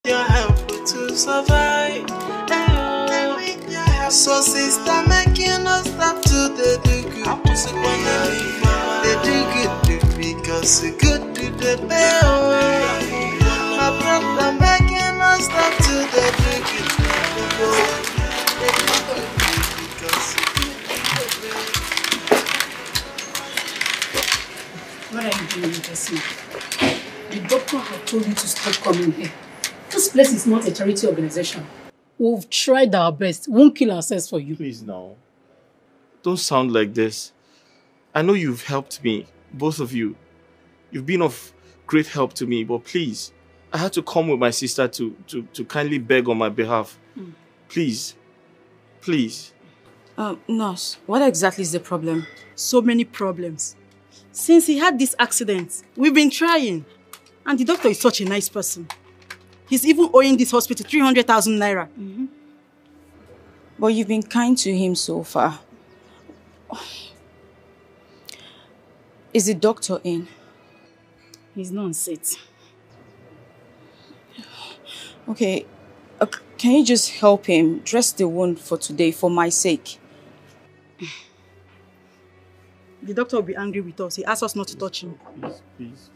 Your help to survive. So sister, making us stop to the do good. They do good because we good to the bell. My brother making us stop to the do good. What are you doing, Godson? The doctor had told you to stop coming here. This place is not a charity organization. We've tried our best. We won't kill ourselves for you. Please now. Don't sound like this. I know you've helped me, both of you. You've been of great help to me, but please, I had to come with my sister to kindly beg on my behalf. Please. Please. Nurse, what exactly is the problem? So many problems. Since he had this accident, we've been trying. And the doctor is such a nice person. He's even owing this hospital 300,000 naira. But you've been kind to him so far. Is the doctor in? He's not on set. Okay, can you just help him dress the wound for today for my sake? The doctor will be angry with us. He asked us not to touch him. Please.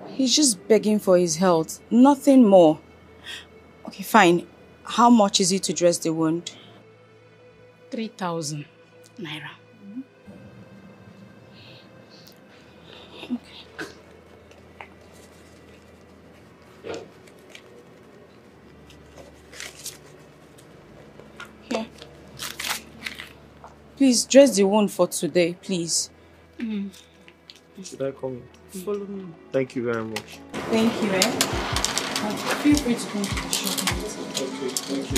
He's just begging for his health, nothing more. Okay, fine. How much is it to dress the wound? 3,000 naira. Okay. Here. Please dress the wound for today, please. Should I come in? Follow me. Thank you very much. Thank you, feel free to come to the shop. Okay, thank you.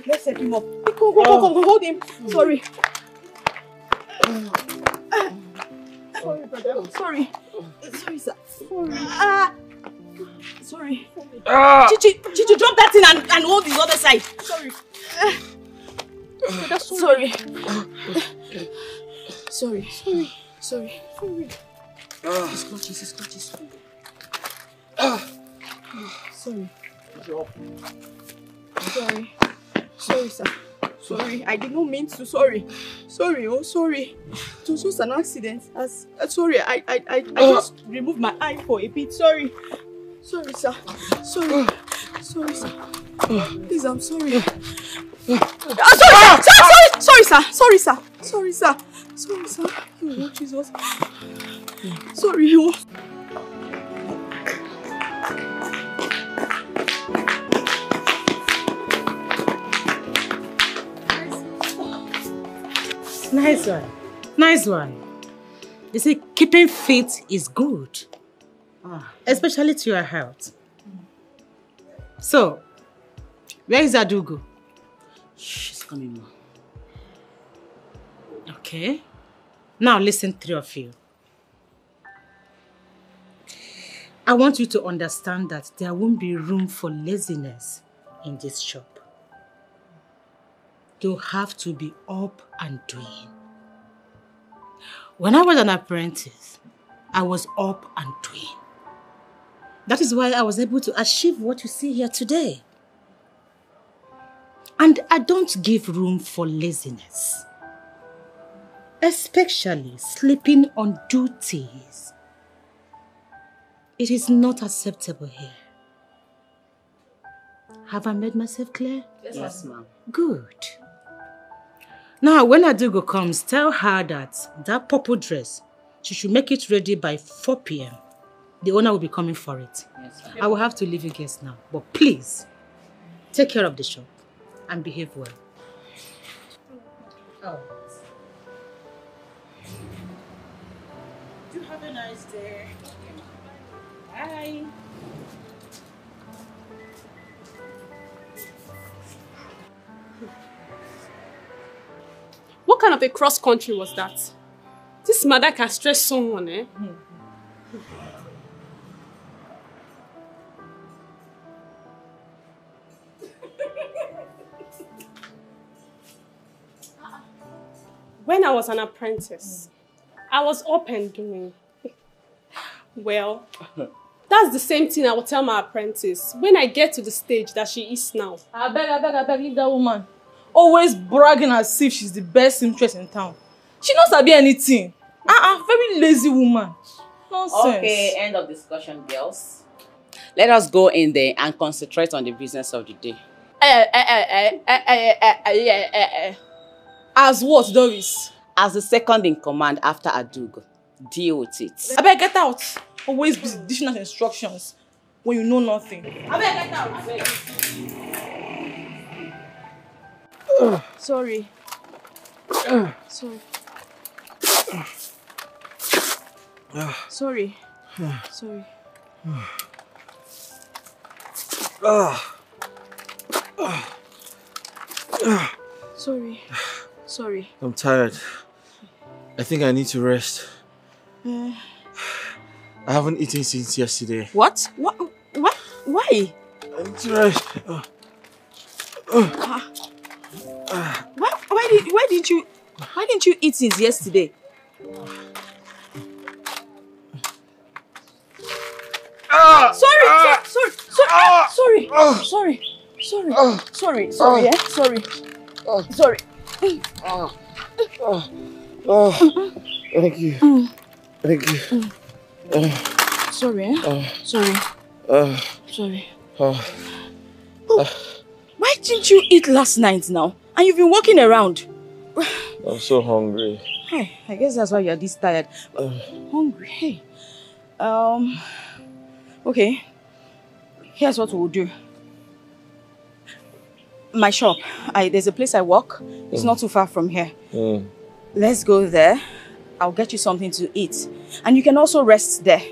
Let's set him up. Go, hold him. Sorry. Sorry, brother. Sorry, sir. Sorry. Chichi, drop that thing and hold his other side. Sorry. Sorry. His clutches. Sorry. Sorry, sir. Sorry, I did not mean to. Sorry. Sorry. It was just an accident. Sorry, I just removed my eye for a bit. Sorry, sir. Sorry, sir. Please, I'm sorry. Sorry, sir. Oh, Jesus. Sorry. Nice one. You see, keeping fit is good. Especially to your health. So, where is Adugo? She's coming now. Okay. Now listen, three of you. I want you to understand that there won't be room for laziness in this shop. You have to be up and doing. When I was an apprentice, I was up and doing. That is why I was able to achieve what you see here today. And I don't give room for laziness. Especially sleeping on duties. It is not acceptable here. Have I made myself clear? Yes, ma'am. Good. Now, when Adugo comes, tell her that purple dress She should make it ready by 4 p.m. The owner will be coming for it. Yes, I will have to leave you guys now. But please, take care of the shop and behave well. Oh. Do have a nice day. Bye. What kind of a cross country was that? This mother can stress someone, eh? When I was an apprentice, I was up and doing. Well, that's the same thing I will tell my apprentice when I get to the stage that she is now. I beg, leave that woman. Always bragging as if she's the best seamstress in town. She knows sabi anything. Very lazy woman. Nonsense. Okay, end of discussion, girls. Let us go in there and concentrate on the business of the day. As what, Doris? As the second in command after Adugo, deal with it. I beg, get out. Always busy dishing out instructions when you know nothing. I beg, get out. Sorry. Sorry. Sorry. Sorry. Sorry. Sorry. I'm tired. I think I need to rest. I haven't eaten since yesterday. What? What? Why? I need to rest. Why didn't you eat since yesterday? Sorry, Thank you. Thank you. Sorry. Why didn't you eat last night now? And you've been walking around. I'm so hungry. Hey, I guess that's why you're this tired. Hungry, hey. Okay. Here's what we'll do. My shop. There's a place I work. It's not too far from here. Let's go there. I'll get you something to eat. And you can also rest there.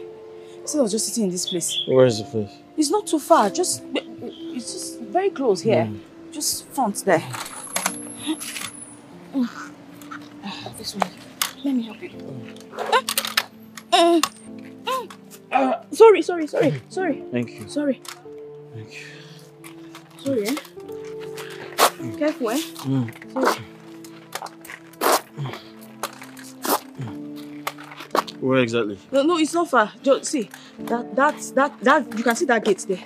Instead of just sitting in this place. Where is the place? It's not too far. It's just very close here. Just front there. This one. Let me help you. Sorry. Thank you. Sorry. Thank you. Sorry, eh? Careful, eh? Sorry. Where exactly? No, it's not far. Just see. That you can see that gate there.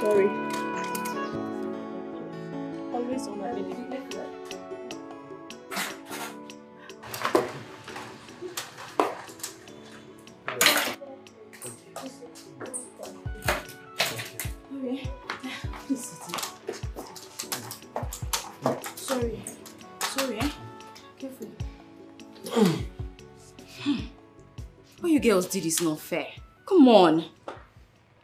Sorry. Always on my baby. Sorry, eh? Careful. What you girls did is not fair. Come on.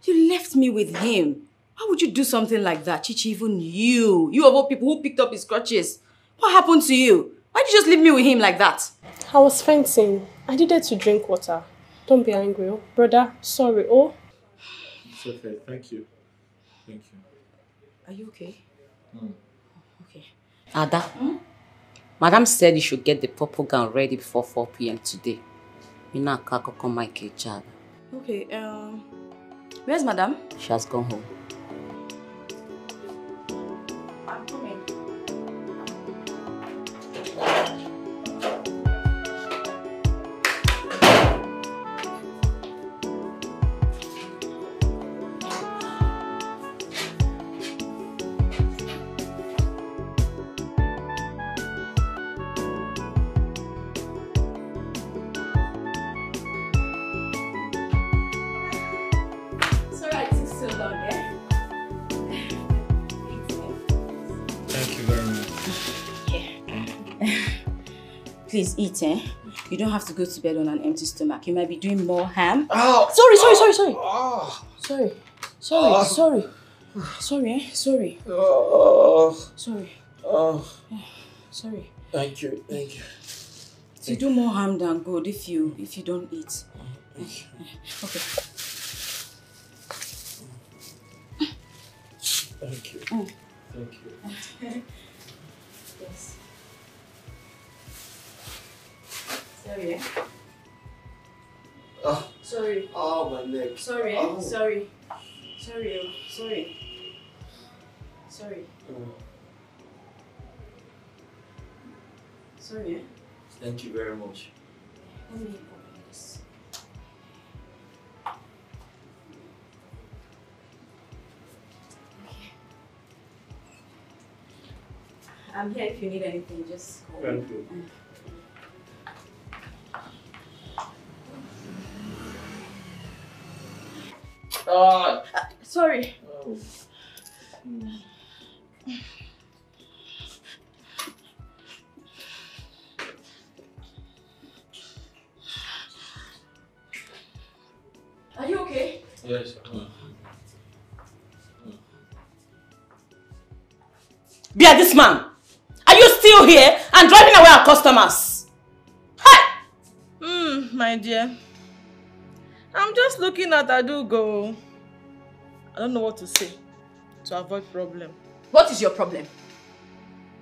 You left me with him. Why would you do something like that, Chichi? Even you. You of all people who picked up his crutches. What happened to you? Why did you just leave me with him like that? I was fainting. I needed to drink water. Don't be angry, oh. Brother. Sorry, oh. It's okay. Thank you. Thank you. Are you okay? Okay. Ada, Madam said you should get the purple gown ready before 4 p.m. today. Okay, where's Madam? She has gone home. I'm coming. Sorry I took so long, eh? Please eat, eh? You don't have to go to bed on an empty stomach. You might be doing more harm. Oh. Sorry. Oh. Sorry, eh? Sorry. Oh. Sorry. Oh. Sorry. Thank you. You do more harm than good if you don't eat. Okay. Thank you. Thank you. Yes. Sorry, eh? Oh. Sorry. Oh, my leg. Sorry, eh? Oh. Sorry. Sorry, eh? Thank you very much. Let me open this. Okay. I'm here if you need anything, just call me. Thank you. Sorry. Oh. Are you okay? Yes. Bia, this man, are you still here and driving away our customers? Hi! My dear. I'm just looking at Adugo. I don't know what to say to avoid problem. What is your problem?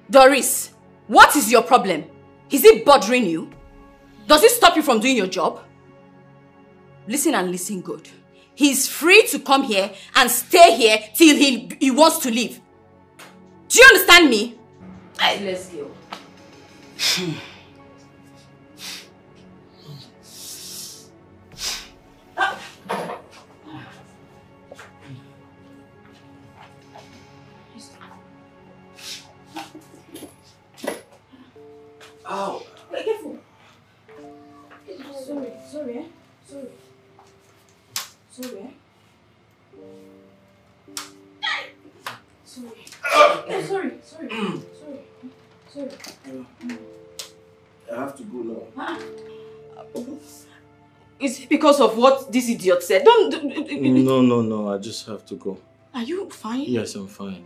Doris, what is your problem? Is it bothering you? Does it stop you from doing your job? Listen and listen good. He's free to come here and stay here till he wants to leave. Do you understand me? Let's go. Ow. Be careful. Sorry, eh? Sorry, eh? Sorry. I have to go now. Is it because of what this idiot said? No. I just have to go. Are you fine? Yes, I'm fine.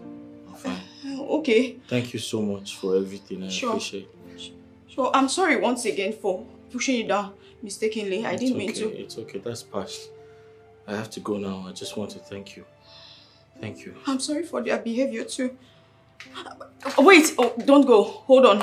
Okay. Thank you so much for everything. I appreciate it. Sure. I'm sorry once again for pushing you down mistakenly. I didn't mean to. It's okay. That's past. I have to go now. I just want to thank you. Thank you. I'm sorry for their behavior too. Wait. Oh, don't go. Hold on.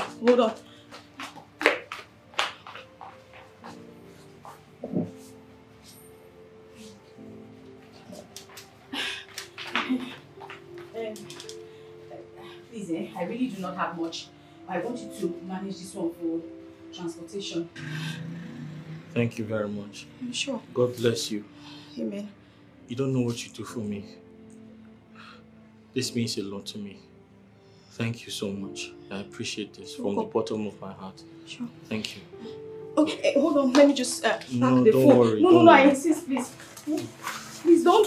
Please, I really do not have much. I want you to manage this one for transportation. Thank you very much. Sure. God bless you. Amen. You don't know what you do for me. This means a lot to me. Thank you so much. I appreciate this from the bottom of my heart. Sure. Thank you. Okay, hold on. Let me just pack the phone. Don't worry. No, I insist, please. Please don't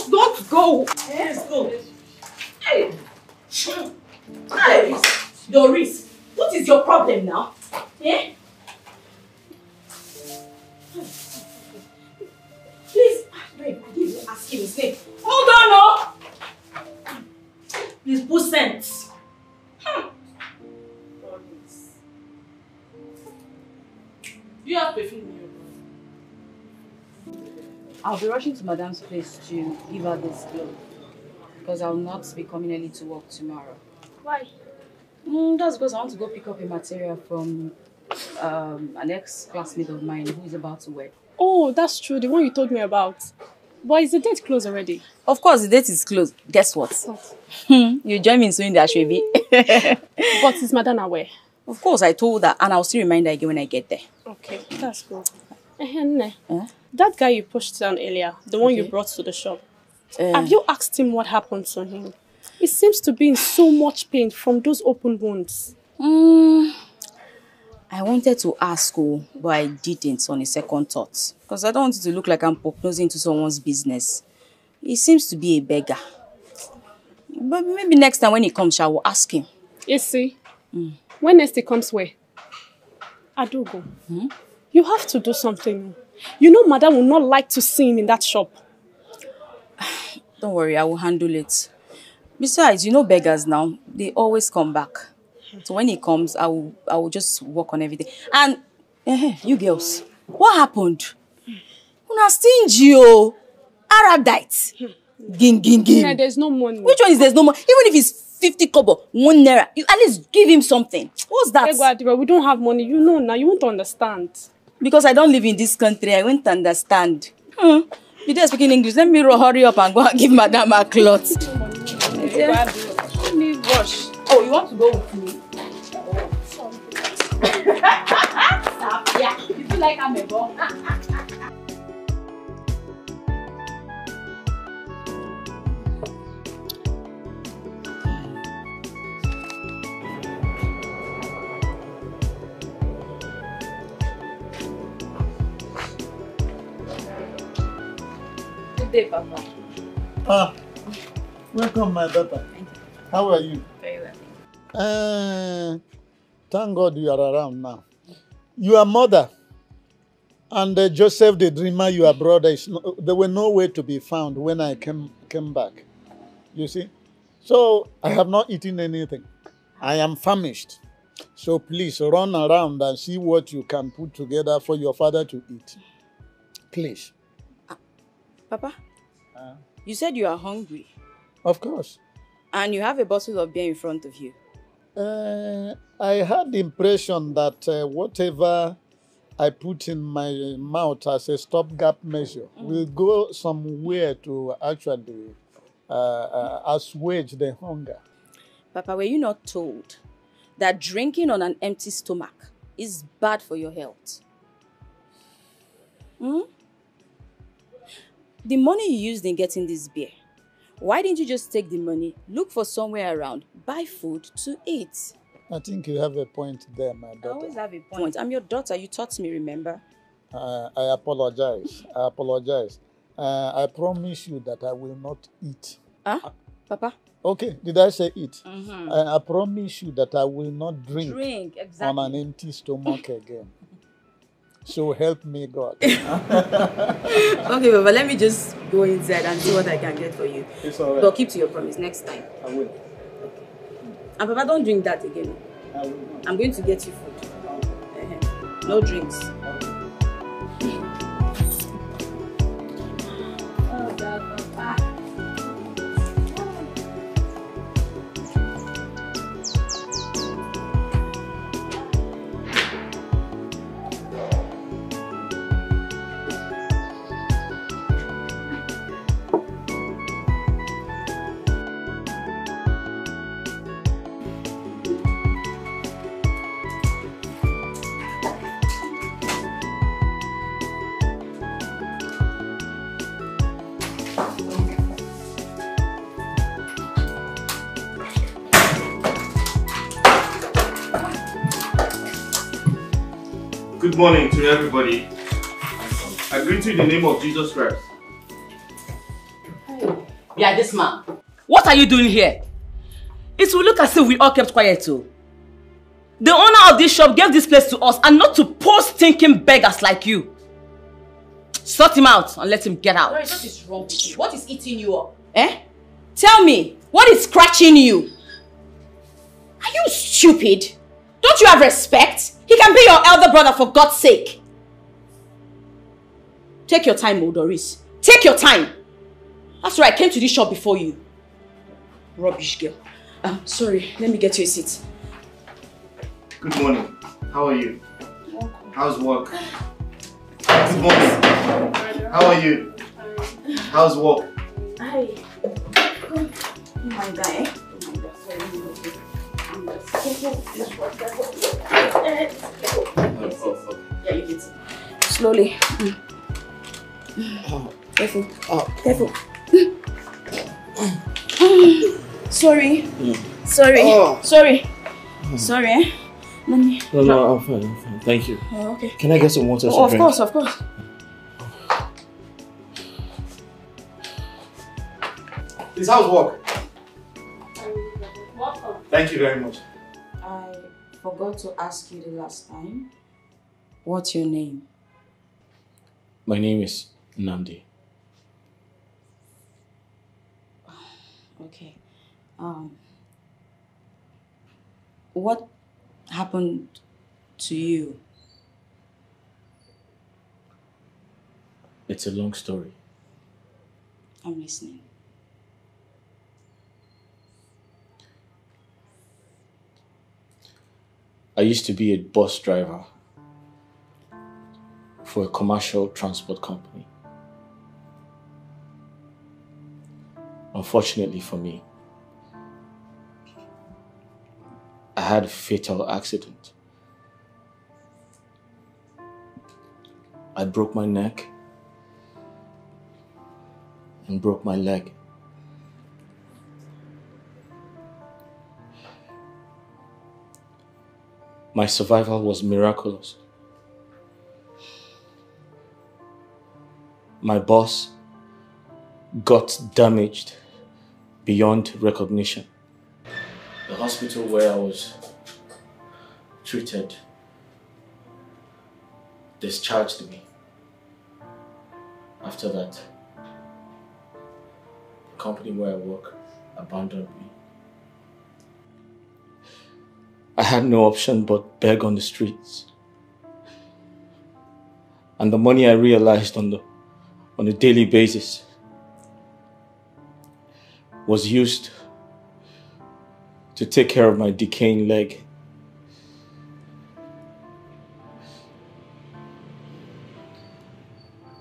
go. Let's go. Hey! Doris, what is your problem now? Yeah? Please, babe, I didn't ask him his name. Hold on, no! Please put sense. Do you have perfume in your room? I'll be rushing to Madam's place to give her this clothes because I'll not be coming early to work tomorrow. Why? That's because I want to go pick up a material from an ex-classmate of mine who is about to wed. Oh, that's true. The one you told me about. But is the date closed already? Of course, the date is closed. Guess what? You join me in sewing the ashwebi. But is Madam aware? Of course, I told her, and I'll still remind her again when I get there. Okay, that's good. That guy you pushed down earlier, the one you brought to the shop, have you asked him what happened to him? He seems to be in so much pain from those open wounds. I wanted to ask, but I didn't on a second thought. Because I don't want it to look like I'm proposing to someone's business. He seems to be a beggar. But maybe next time when he comes, I will ask him. You see? When next he comes where? Adogo, you have to do something. You know Madam will not like to see him in that shop. Don't worry, I will handle it. Besides, you know beggars now, they always come back. So when he comes, I will just work on everything. And you girls, what happened? Una stingy, oh. Arabdite. Ging. Yeah, there's no money. Which one is there's no money? Even if it's 50 kobo, 1 naira, you at least give him something. What's that? Hey, we don't have money. You know now, you won't understand. Because I don't live in this country, I won't understand. You don't speak English. Let me hurry up and go and give Madam a cloth. Let me wash. Oh, you want to go with me? Yeah, you feel like I'm a ball. Good day, Papa. Welcome, my daughter. How are you? Very well. Thank God you are around now. Your mother and Joseph the dreamer, your brother, they were nowhere to be found when I came back. You see? So I have not eaten anything. I am famished. So please run around and see what you can put together for your father to eat. Please. Papa, you said you are hungry. Of course. And you have a bottle of beer in front of you. I had the impression that whatever I put in my mouth as a stopgap measure will go somewhere to actually assuage the hunger. Papa, were you not told that drinking on an empty stomach is bad for your health? The money you used in getting this beer, why didn't you just take the money, look for somewhere around, buy food to eat? I think you have a point there, my daughter. I always have a point. I'm your daughter. You taught me, remember? I apologize. I promise you that I will not eat. Papa? Okay, did I say eat? I promise you that I will not drink exactly. on an empty stomach again. So help me God. Okay, Papa, let me just go inside and see what I can get for you. It's all right. But keep to your promise next time. I will. Okay. And Papa, don't drink that again. I will not. I'm going to get you food. Okay. No drinks. Oh, God, Papa. Good morning to everybody. I greet you in the name of Jesus Christ. Yeah, this man. What are you doing here? It will look as if we all kept quiet too. The owner of this shop gave this place to us and not to poor stinking beggars like you. Sort him out and let him get out. What is wrong with you? What is eating you up? Tell me, what is scratching you? Are you stupid? Don't you have respect? He can be your elder brother for God's sake. Take your time, Odoris. Take your time. After I came to this shop before you. Rubbish girl. Sorry, let me get you a seat. Good morning. How are you? How's work? Good morning. How are you? How's work? Hi. Oh my God, eh? Oh my God, sorry. Yeah, you did. Slowly. Careful. Careful. Sorry. Sorry. Sorry, eh? Let me... No, I'm fine. Thank you. Oh, okay. Can I get some water to drink? Of course. This house work. Thank you very much. I forgot to ask you the last time. What's your name? My name is Nandi. Okay. What happened to you? It's a long story. I'm listening. I used to be a bus driver for a commercial transport company. Unfortunately for me, I had a fatal accident. I broke my neck and broke my leg. My survival was miraculous. My boss got damaged beyond recognition. The hospital where I was treated discharged me. After that, the company where I work abandoned me. I had no option but beg on the streets. And the money I realized on a daily basis was used to take care of my decaying leg.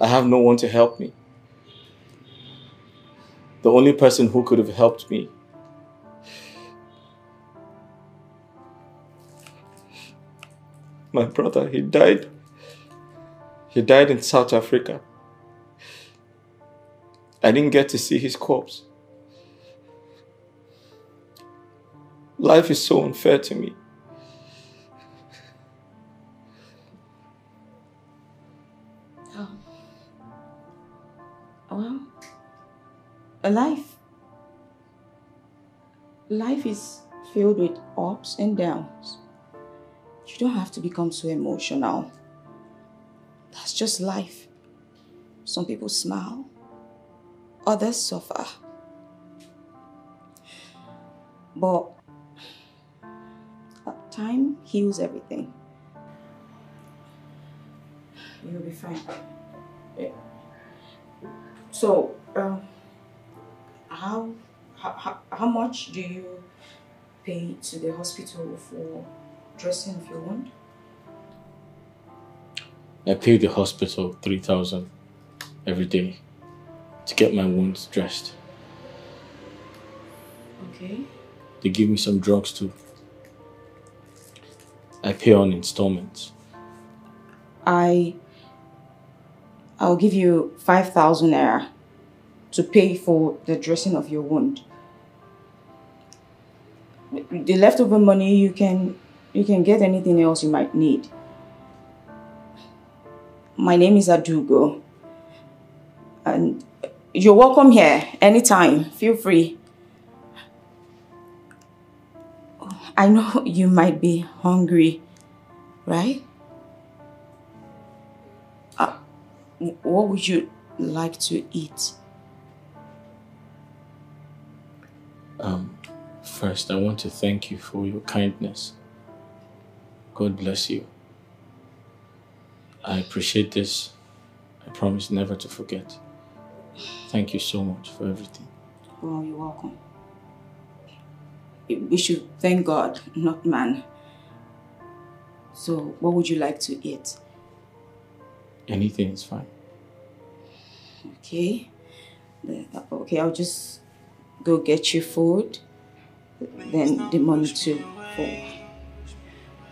I have no one to help me. The only person who could have helped me my brother, he died. He died in South Africa. I didn't get to see his corpse. Life is so unfair to me. Well, life is filled with ups and downs. You don't have to become so emotional. That's just life. Some people smile, others suffer. But time heals everything. You'll be fine. Yeah. So, how much do you pay to the hospital for dressing of your wound? I pay the hospital 3,000 every day to get my wounds dressed. Okay. They give me some drugs too. I pay on installments. I'll give you 5,000 naira to pay for the dressing of your wound. The leftover money you can get anything else you might need. My name is Adugo, and you're welcome here anytime. Feel free. I know you might be hungry, right? What would you like to eat? First, I want to thank you for your kindness. God bless you. I appreciate this. I promise never to forget. Thank you so much for everything. Oh, you're welcome. We should thank God, not man. So, what would you like to eat? Anything is fine. Okay. Okay, I'll just go get you food. Then the money too.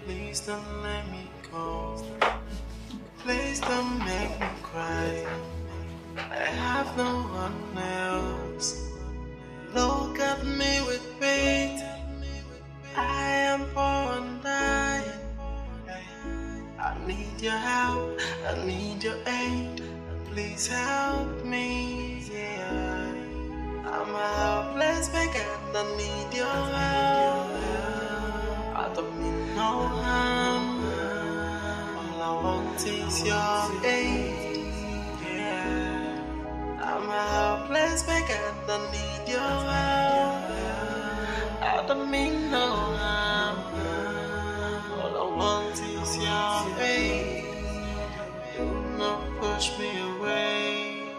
Please don't let me go. Please don't make me cry. I have no one else. Look at me with faith. I am poor and dying. I need your help. I need your aid. Please help me. Yeah. I'm a helpless beggar. I need your help. I don't mean no harm. All I want want is your aid. Yeah. I'm a helpless beggar, don't need your help. I don't mean no harm. All I want is your aid. Do not push me away.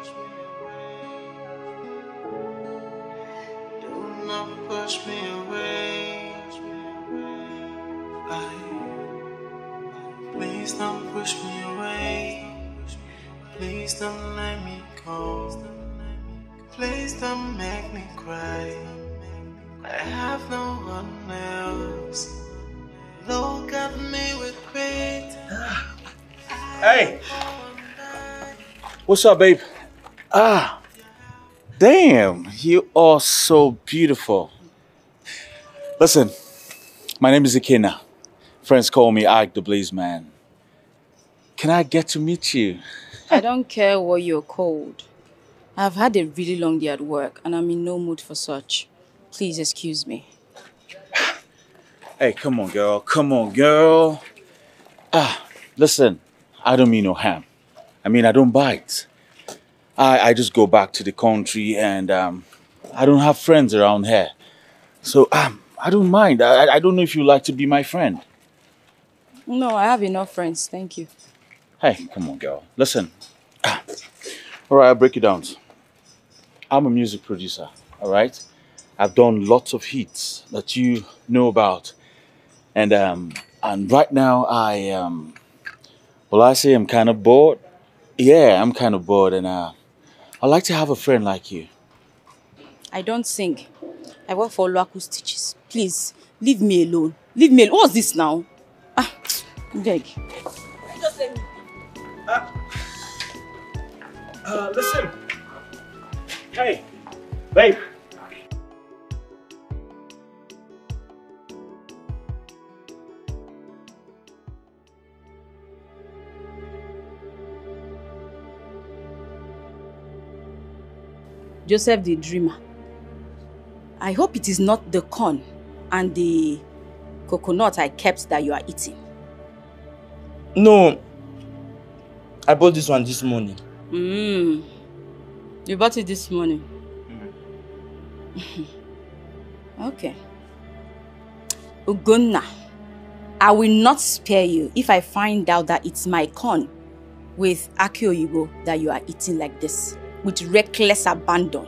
Do not push me away. Please don't push me away. Please don't let me go. Please don't make me cry. I have no one else. Look at me with great. Hey! What's up, babe? Damn, you are so beautiful. Listen, my name is Akina. Friends call me Ike the Blaze Man. Can I get to meet you? I don't care what you're called. I've had a really long day at work and I'm in no mood for such. Please excuse me. Hey, come on, girl. Come on, girl. Listen, I don't mean no harm. I mean, I don't bite. I just go back to the country and I don't have friends around here. So I don't mind. I don't know if you'd like to be my friend. No, I have enough friends. Thank you. Hey, come on, girl. Listen. All right, I'll break it down. I'm a music producer, all right? I've done lots of hits that you know about. And right now, I say I'm kind of bored. Yeah, I'm kind of bored, and I'd like to have a friend like you. I don't sing. I work for Luaku Stitches. Please, leave me alone. Leave me alone. What's this now? Beg. Just let me. Listen. Hey, babe. Joseph the dreamer. I hope it is not the corn and the coconut I kept that you are eating. No. I bought this one this morning. You bought it this morning? Okay. Ugonna, I will not spare you if I find out that it's my corn with Aki Oyibo that you are eating like this, with reckless abandon.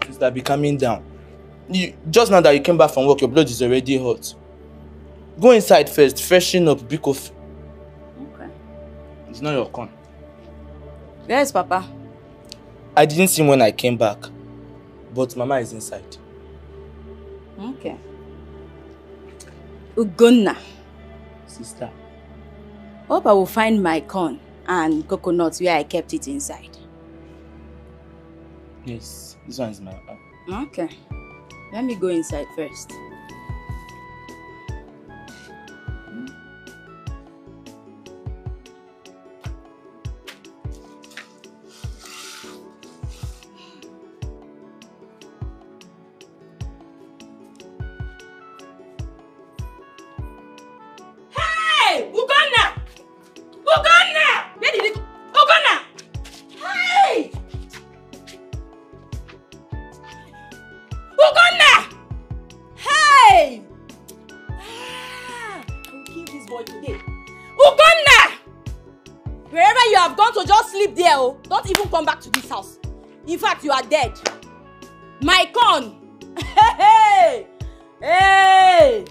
Sister, be calming down. Just now that you came back from work, your blood is already hot. Go inside first, freshen up, be coffee. Okay. It's not your corn. Where is Papa? I didn't see him when I came back, but Mama is inside. Okay. Ugonna. Sister. Hope I will find my corn and coconut where I kept it inside. Yes, this one is my own. Okay. Let me go inside first. Hey! Ugonna! Ugonna! Where did it go? Ugonna! Hey! Ugonna! Hey! I will kill this boy today. Ugonna! Wherever you have gone to just sleep there, oh. Don't even come back to this house. In fact, you are dead. My corn! Hey! Hey!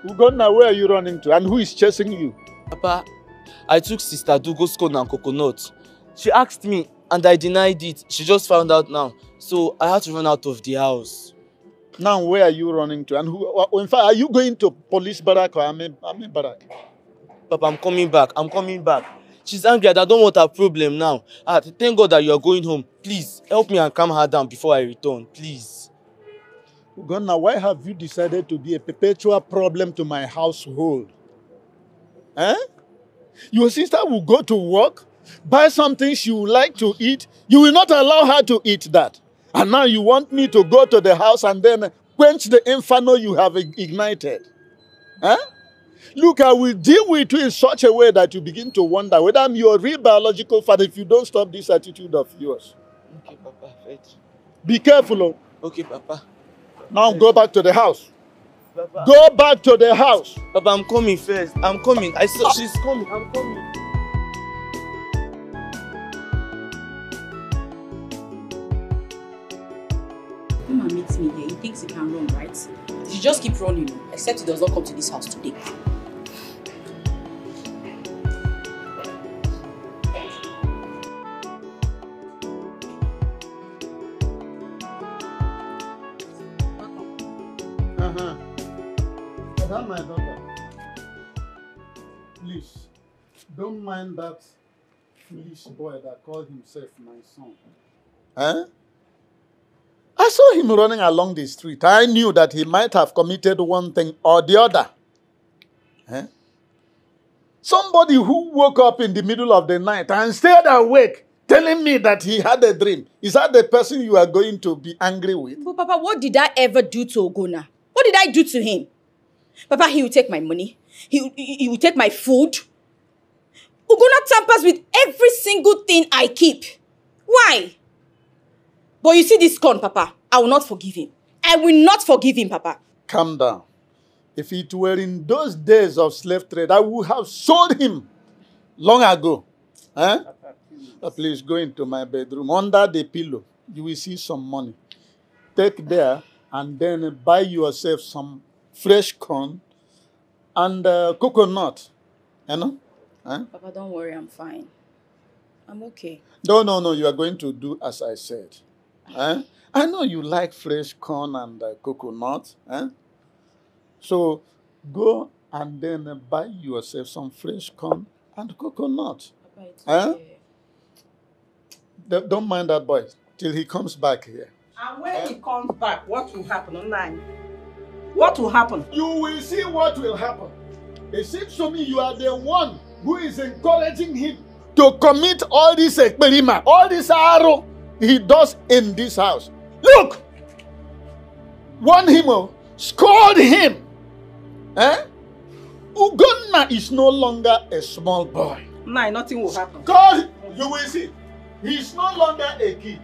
Ugonna, where are you running to? And who is chasing you? Papa, I took Sister Dugo's corn and coconut. She asked me and I denied it. She just found out now. So I had to run out of the house. Now, where are you running to? And who, in fact, are you going to police barrack or army barrack? Papa, I'm coming back. I'm coming back. She's angry and I don't want her problem now. Thank God that you are going home. Please, help me and calm her down before I return. Please. Ugonna, why have you decided to be a perpetual problem to my household? Eh? Your sister will go to work, buy something she would like to eat. You will not allow her to eat that. And now you want me to go to the house and then quench the inferno you have ignited. Eh? Look, I will deal with you in such a way that you begin to wonder whether I'm your real biological father if you don't stop this attitude of yours. Okay, Papa. Right. Be careful. Oh. Okay, Papa. Now go back to the house. Papa. Go back to the house. Papa, I'm coming first. I'm coming. I saw she's coming. I'm coming. Come and meet me here. He thinks he can run, right? He should just keep running, except he does not come to this house today. Madam, my daughter, please, don't mind that foolish boy that called himself my son. Eh? I saw him running along the street. I knew that he might have committed one thing or the other. Eh? Somebody who woke up in the middle of the night and stayed awake, telling me that he had a dream. Is that the person you are going to be angry with? But Papa, what did I ever do to Ogona? What did I do to him? Papa, he will take my money. He will take my food. Ogona tampers with every single thing I keep. Why? But you see this con, Papa, I will not forgive him. I will not forgive him, Papa. Calm down. If it were in those days of slave trade, I would have sold him long ago. Eh? Please go into my bedroom. Under the pillow, you will see some money. Take there and then buy yourself some fresh corn and coconut. You know? Eh? Papa, don't worry, I'm fine. I'm okay. No, you are going to do as I said. Eh? I know you like fresh corn and coconut. Eh? So go and then buy yourself some fresh corn and coconut. Papa, it's eh? okay. Don't mind that boy till he comes back here. And when he comes back, what will happen online? What will happen? You will see what will happen. It seems to me you are the one who is encouraging him to commit all this experiment, all this arrow he does in this house. Look! Warn him, scold him. Eh? Ugonna is no longer a small boy. No, nothing will happen. God, you will see. He's no longer a kid.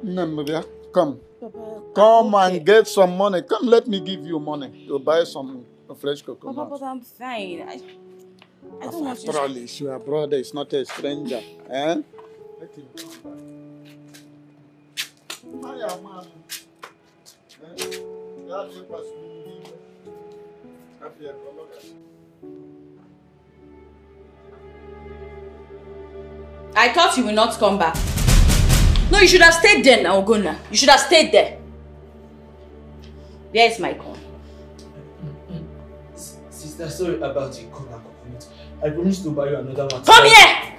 Namibia, come. Papa, Come and get some money. Come, let me give you money to buy some fresh coconut. Papa, but I'm fine. I don't want to. Promise, your brother is not a stranger. Eh? Let him come back. I thought you will not come back. No, you should have stayed there now, Ogona. You should have stayed there. Where is my corn? Sister, sorry about the corn and coconut. I promised to buy you another one. Come here!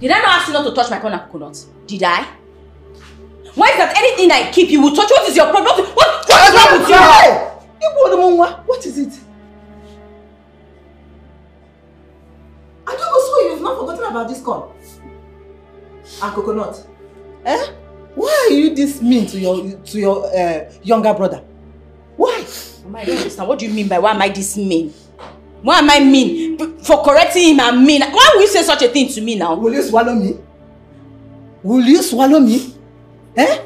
Did I not ask you not to touch my corn and coconut? Did I? Why is that anything I keep you will touch? What is your problem? What is wrong with you? What is it? I don't know, you've not forgotten about this corn and coconut. Eh? Why are you this mean to your younger brother? Why? Mama, I don't understand. What do you mean by why am I this mean? Why am I mean? For correcting him, I'm mean. Why will you say such a thing to me now? Will you swallow me? Will you swallow me? Eh?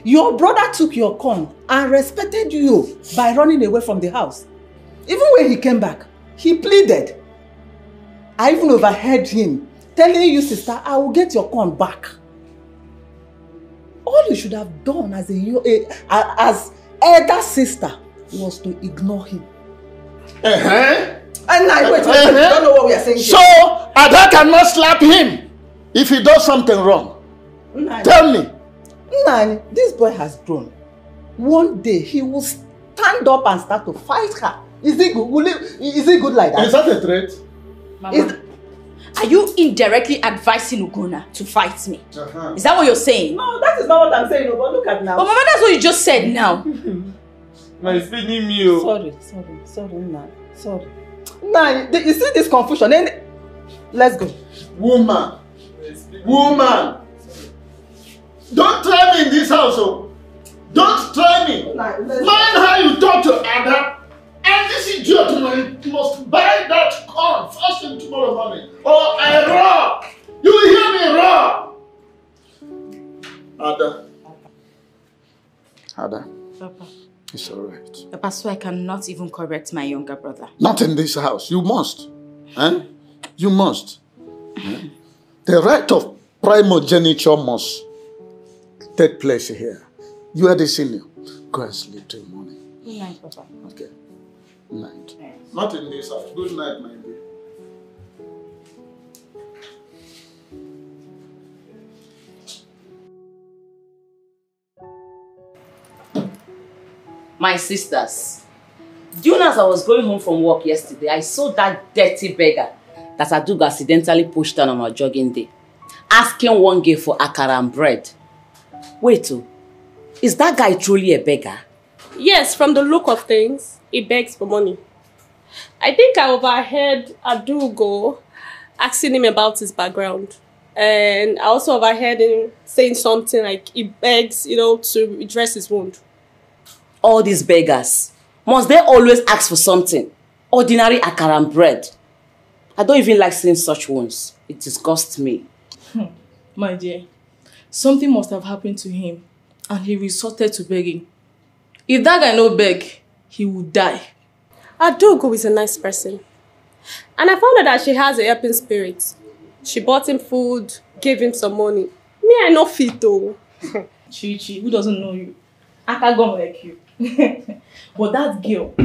Your brother took your corn and respected you by running away from the house. Even when he came back, he pleaded. I even overheard him telling you, sister, I will get your corn back. All you should have done as elder sister was to ignore him. And now, wait, you don't know what we are saying here. So, Ada cannot slap him if he does something wrong. Tell me. Nani, this boy has grown. One day he will stand up and start to fight her. Is it good? Is it good like that? Is that a threat? Mama, Are you indirectly advising Ugonna to fight me? Is that what you're saying? No, that is not what I'm saying, but look at now. But Mama, that's what you just said now. My feeding me. Sorry, Nna. Sorry. Nah, you see this confusion? Then let's go. Woman! Don't try me in this house, oh! Don't try me! Mind how you talk to Ada. And this idiot must buy that corn first thing tomorrow morning. Or I roar! You will hear me roar! Ada. Papa. It's alright. Papa, so I cannot even correct my younger brother. Not in this house. You must. Eh? You must. Eh? The right of primogeniture must take place here. You are the senior. Go and sleep till morning. Good night, Papa. Okay. Night. Yes. Not in this house. Good night, my dear. My sisters, do you know as I was going home from work yesterday, I saw that dirty beggar that Adugo accidentally pushed down on our jogging day, asking one girl for akara and bread. Wait, is that guy truly a beggar? Yes, from the look of things, he begs for money. I think I overheard Adugo asking him about his background. And I also overheard him saying something like he begs, to redress his wound. All these beggars, must they always ask for something? Ordinary akara and bread. I don't even like seeing such ones. It disgusts me. My dear, something must have happened to him and he resorted to begging. If that guy no beg, he would die. Adugo is a nice person. And I found out that she has a helping spirit. She bought him food, gave him some money. Me, I no fit though. Chichi, who doesn't know you? I can't go like you. But that girl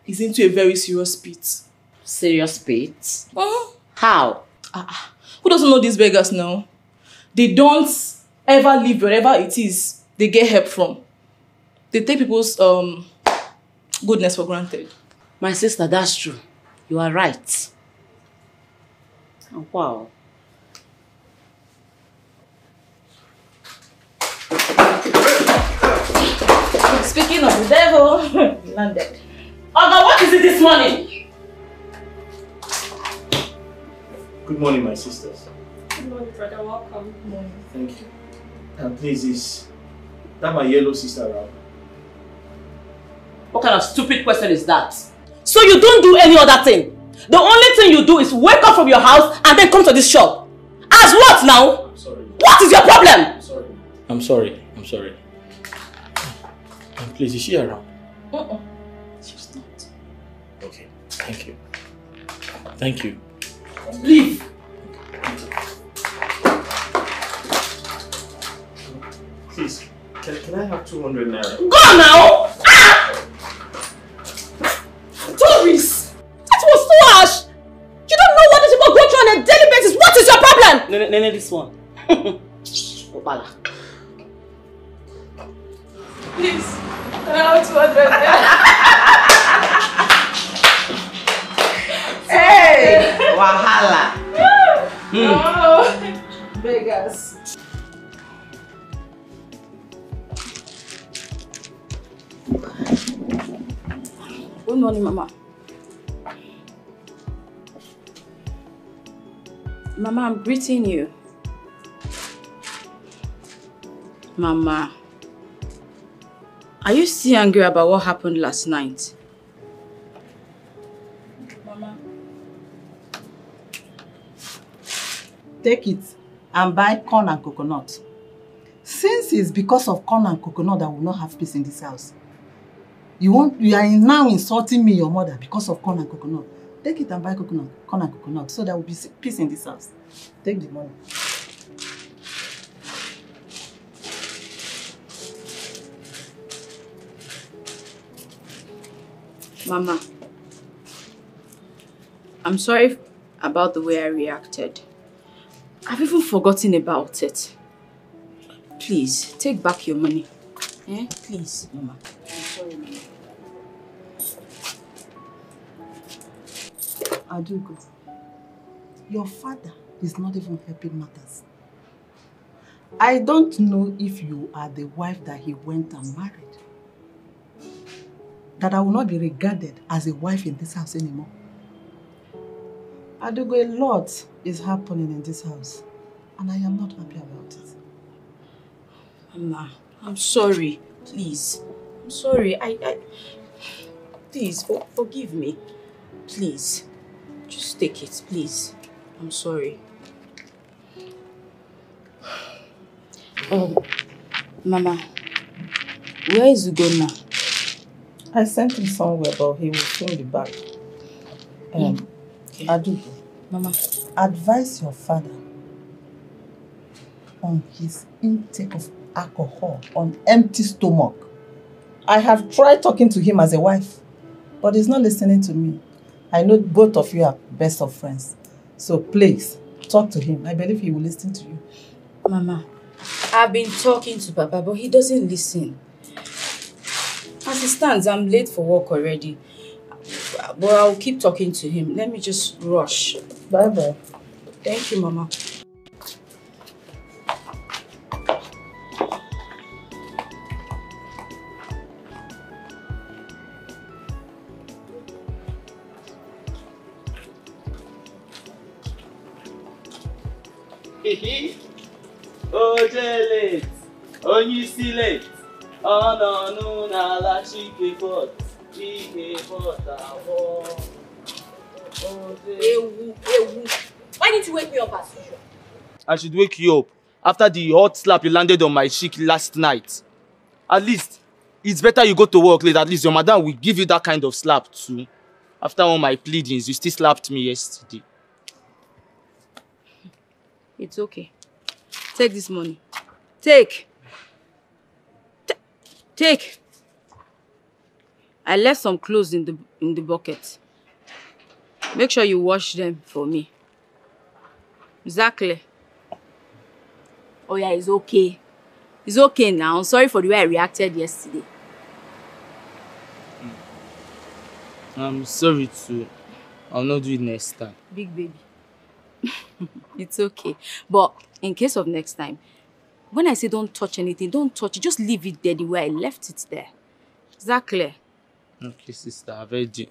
is into a very serious spit. Serious spit? How? Who doesn't know these beggars now? They don't ever leave wherever it is they get help from. They take people's goodness for granted. My sister, that's true. You are right. Oh, wow. Speaking of the devil, landed. Oga, what is it this morning? Good morning, my sisters. Good morning, brother. Welcome. Good morning. Thank you. And please, is that my yellow sister around? What kind of stupid question is that? So you don't do any other thing? The only thing you do is wake up from your house and then come to this shop. As what now? I'm sorry. What is your problem? I'm sorry. And please, is she around? She's not. Okay, thank you. Thank you. Leave. Please, can I have 200 naira? Go now! Doris! That was so harsh! You don't know what these people go through on a daily basis. What is your problem? Nene, this one. Opala. Please, can I have 200? Hey! Wahala! Oh, beggars. Good morning, Mama. Mama, I'm greeting you. Mama, are you still angry about what happened last night? Mama. Take it and buy corn and coconut. Since it's because of corn and coconut that will not have peace in this house. You are now insulting me, your mother, because of corn and coconut. Take it and buy corn and coconut, so there will be peace in this house. Take the money. Mama, I'm sorry about the way I reacted. I've even forgotten about it. Please, take back your money. Eh? Please, Mama. I'm sorry, Mama. Adugo, Your father is not even helping matters. I don't know if you are the wife that he went and married. That I will not be regarded as a wife in this house anymore. Adugo, a lot is happening in this house, and I am not happy about it. Mama, I'm sorry. Please. I'm sorry. Please, forgive me. Please. Just take it, please. I'm sorry. Mama, where is Ugo now? I sent him somewhere, but he will soon be back. Okay. Adugo, Mama, advise your father on his intake of alcohol on empty stomach. I have tried talking to him as a wife, but he's not listening to me. I know both of you are best of friends. So please, talk to him. I believe he will listen to you. Mama, I've been talking to Papa, but he doesn't listen. As it stands, I'm late for work already. But I'll keep talking to him. Let me just rush. Bye-bye. Thank you, Mama. Oje late, onye isi late. Oh no, na la chike pot, abo. Ewu. Why didn't you wake me up as usual? I should wake you up after the hot slap you landed on my cheek last night. At least, it's better you go to work late. At least your madam will give you that kind of slap too. After all my pleadings, you still slapped me yesterday. It's okay. Take this money. Take. I left some clothes in the bucket. Make sure you wash them for me. Exactly. Oh yeah, it's okay. It's okay now. I'm sorry for the way I reacted yesterday. I'm sorry too. I'll not do it next time. Big baby. It's okay. But in case of next time, when I say don't touch anything, don't touch it. Just leave it there the way I left it there. Exactly. Okay, sister, I've heard you.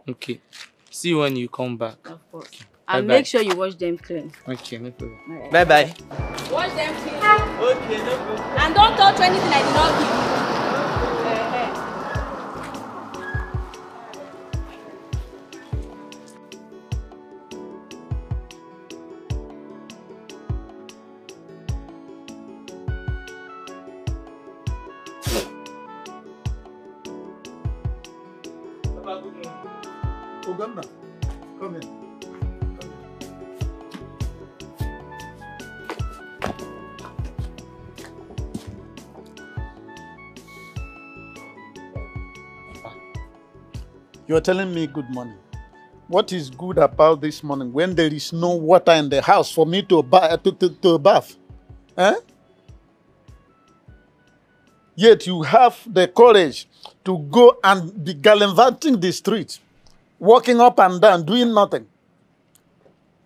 Okay. See you when you come back. Of course. Okay. And Bye-bye. make sure you wash them clean. Okay, no problem. Right. Bye-bye. Wash them clean. Okay, no problem. And don't touch anything I did not give you. Uganda, come in. You are telling me good morning. What is good about this morning when there is no water in the house for me to bath? Eh? Yet you have the courage to go and be gallivanting the streets, walking up and down, doing nothing.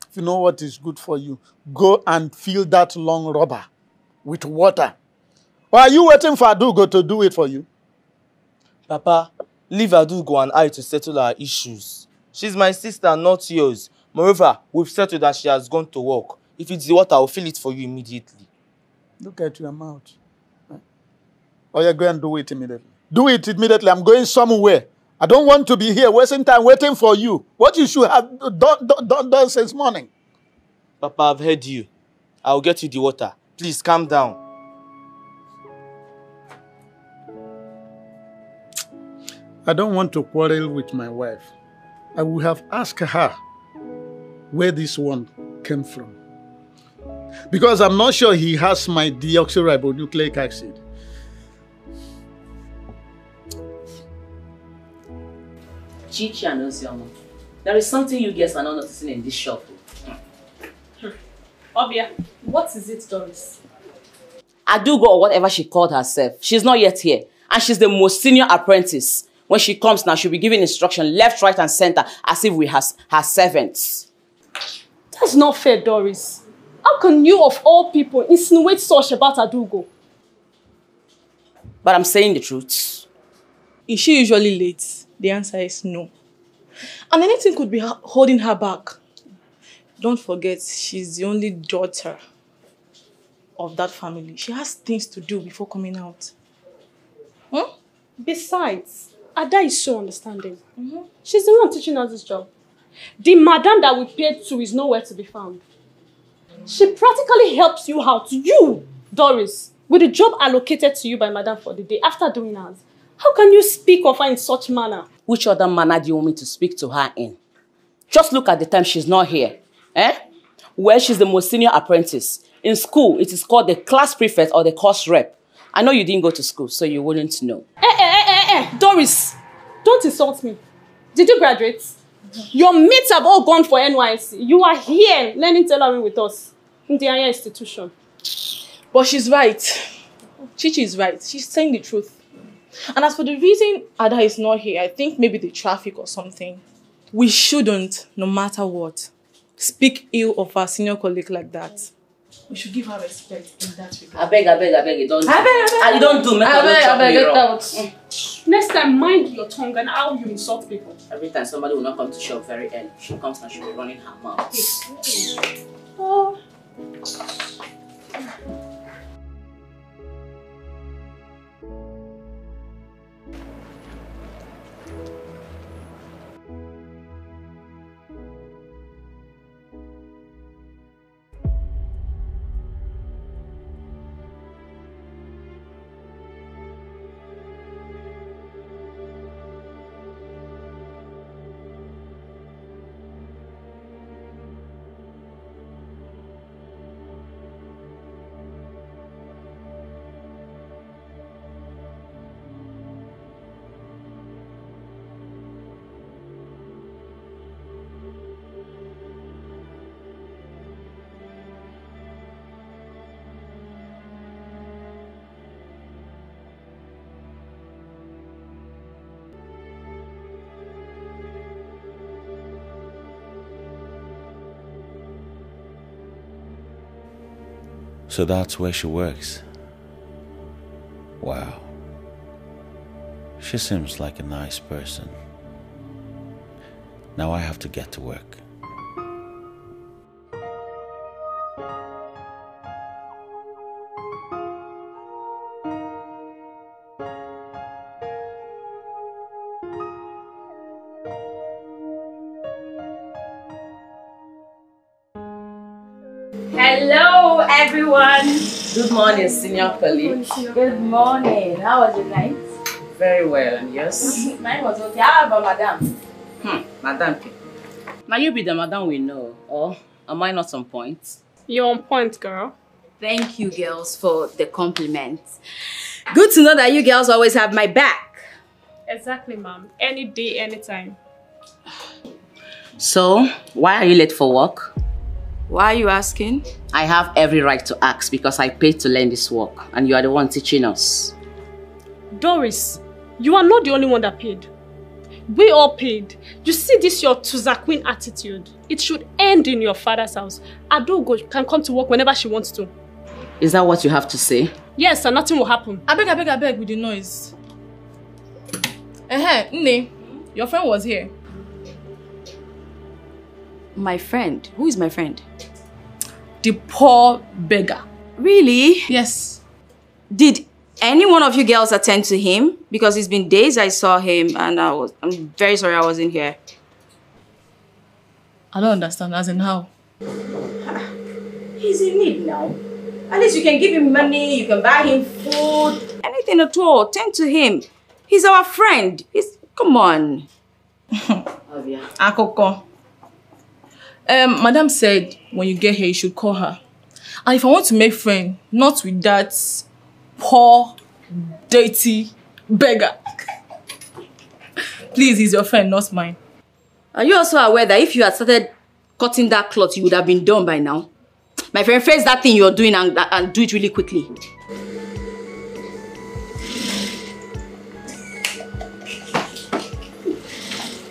If you know what is good for you, go and fill that long rubber with water. Or are you waiting for Adugo to do it for you? Papa, leave Adugo and I to settle our issues. She's my sister, not yours. Moreover, we've settled that she has gone to work. If it's the water, I'll fill it for you immediately. Look at your mouth. Or you're going to do it immediately. Do it immediately. I'm going somewhere. I don't want to be here wasting time waiting for you. What you should have done since morning. Papa, I've heard you. I'll get you the water. Please, calm down. I don't want to quarrel with my wife. I would have asked her where this one came from. Because I'm not sure he has my deoxyribonucleic acid. Chichi and Osioma, there is something you guys are not noticing in this shop. Obia, what is it, Doris? Adugo or whatever she called herself, she's not yet here. And she's the most senior apprentice. When she comes now, she'll be giving instruction left, right, and center as if we have her servants. That's not fair, Doris. How can you, of all people, insinuate such about Adugo? But I'm saying the truth. Is she usually late? The answer is no. And anything could be holding her back. Don't forget, she's the only daughter of that family. She has things to do before coming out. Besides, Ada is so understanding. She's the one teaching us this job. The madam that we paid to is nowhere to be found. She practically helps you out, you, Doris, with the job allocated to you by madam for the day after doing ours. How can you speak of her in such manner? Which other manner do you want me to speak to her in? Just look at the time she's not here. Well, she's the most senior apprentice. In school, it is called the class prefect or the course rep. I know you didn't go to school, so you wouldn't know. Doris, don't insult me. Did you graduate? Your mates have all gone for NYSC. You are here learning tailoring with us in the higher institution. But she's right. Chichi is right. She's saying the truth. And as for the reason Ada is not here, I think maybe the traffic or something. We shouldn't, no matter what, speak ill of our senior colleague like that. We should give her respect in that regard. I beg, you don't do. You don't do. I beg, get out. Next time, mind your tongue and how you insult people. Every time somebody will not come to shop very early, she comes and she'll be running her mouth. Oh. So that's where she works. Wow. She seems like a nice person. Now I have to get to work. Hello, everyone. Good morning, senior colleague. Good morning. How was your night? Very well, and yours? Mine was okay. How about madam? Madam. Now you be the madam we know, or am I not on point? You're on point, girl. Thank you, girls, for the compliments. Good to know that you girls always have my back. Exactly, ma'am. Any day, anytime. So, why are you late for work? Why are you asking? I have every right to ask because I paid to learn this work and you are the one teaching us. Doris, you are not the only one that paid. We all paid. You see this your Tuza Queen attitude. It should end in your father's house. Adogo can come to work whenever she wants to. Is that what you have to say? Yes, and nothing will happen. I beg with the noise. Nne, your friend was here. My friend? Who is my friend? The poor beggar. Really? Yes. Did any one of you girls attend to him? Because it's been days I saw him and I'm very sorry I wasn't here. I don't understand, as in how? He's in need now. At least you can give him money, you can buy him food, anything at all. Tend to him. He's our friend. Come on. Akoko. Madam said when you get here, you should call her. And if I want to make friends, not with that poor, dirty beggar. Please, he's your friend, not mine. Are you also aware that if you had started cutting that cloth, you would have been done by now? My friend, face that thing you're doing and do it really quickly.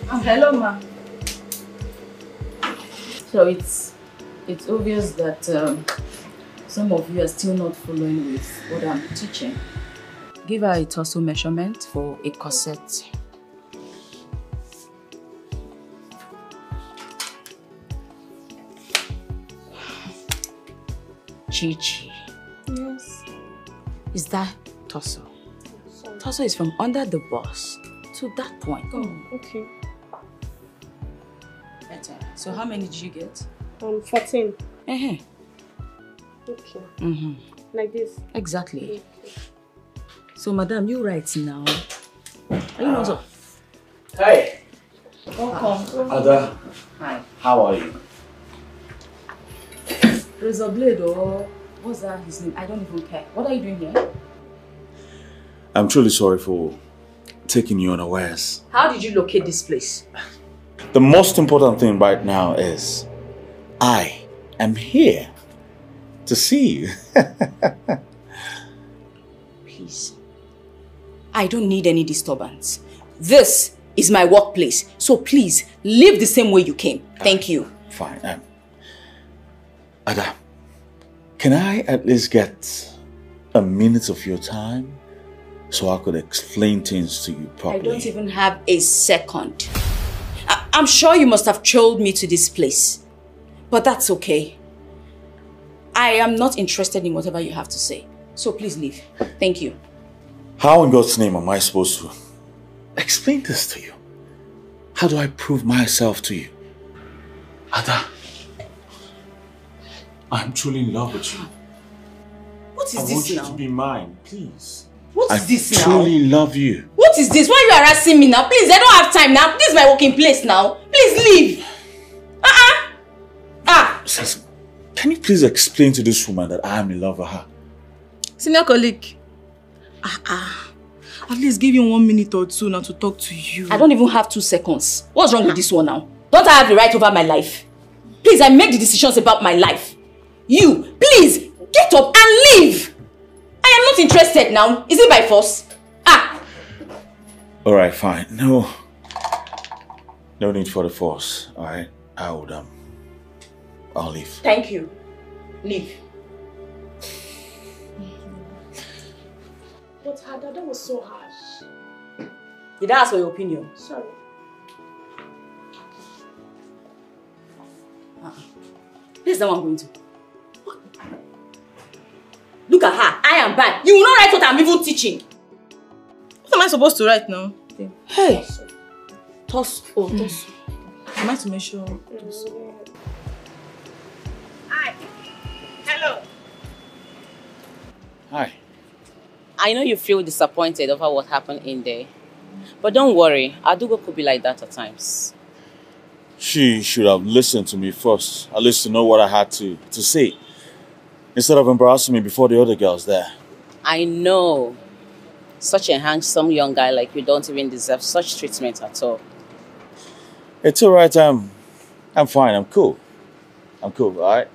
Hello, ma. So it's It's obvious that some of you are still not following with what I'm teaching. Give her a torso measurement for a corset. Chichi. Yes. Is that torso? Torso is from under the bust to that point. Oh, okay. Better. So how many did you get? 14. Okay. Like this? Exactly. Okay. So, madam, you write now. Are you not so? Hey! Welcome. Ada. Hi. How are you? Razor blade or what's that his name? I don't even care. What are you doing here? I'm truly sorry for taking you unawares. How did you locate this place? The most important thing right now is I am here to see you. Please. I don't need any disturbance. This is my workplace. So please, leave the same way you came. Thank you. Fine. Ada, can I at least get a minute of your time so I could explain things to you properly? I don't even have a second. I'm sure you must have trolled me to this place. But that's okay. I am not interested in whatever you have to say. So please leave. Thank you. How in God's name am I supposed to explain this to you? How do I prove myself to you? Ada, I'm truly in love with you. What is this now? I want you to be mine, please. What is this now? I truly love you. What is this? Why are you harassing me now? Please, I don't have time now. This is my working place now. Please leave. Sis, can you please explain to this woman that I am in love with her? Senior colleague. At least give you 1 minute or two now to talk to you. I don't even have 2 seconds. What's wrong with this one now? Don't I have the right over my life? Please, I make the decisions about my life. You, please, get up and leave. I am not interested now. Is it by force? Alright, fine. No need for the force. Alright, I'll leave. Thank you. Leave. But Ada, that was so harsh. Did I ask for your opinion? Sorry. Where's that one going to? Look at her. I am bad. You will not write what I'm even teaching. What am I supposed to write now? Hey. Toss. Oh, toss. Am I to measure? Hi. Hello. Hi. I know you feel disappointed over what happened in there. But don't worry, Adugo could be like that at times. She should have listened to me first, at least to know what I had to say, instead of embarrassing me before the other girls there. I know. Such a handsome young guy like you don't even deserve such treatment at all. It's alright, I'm fine, I'm cool. I'm cool, alright?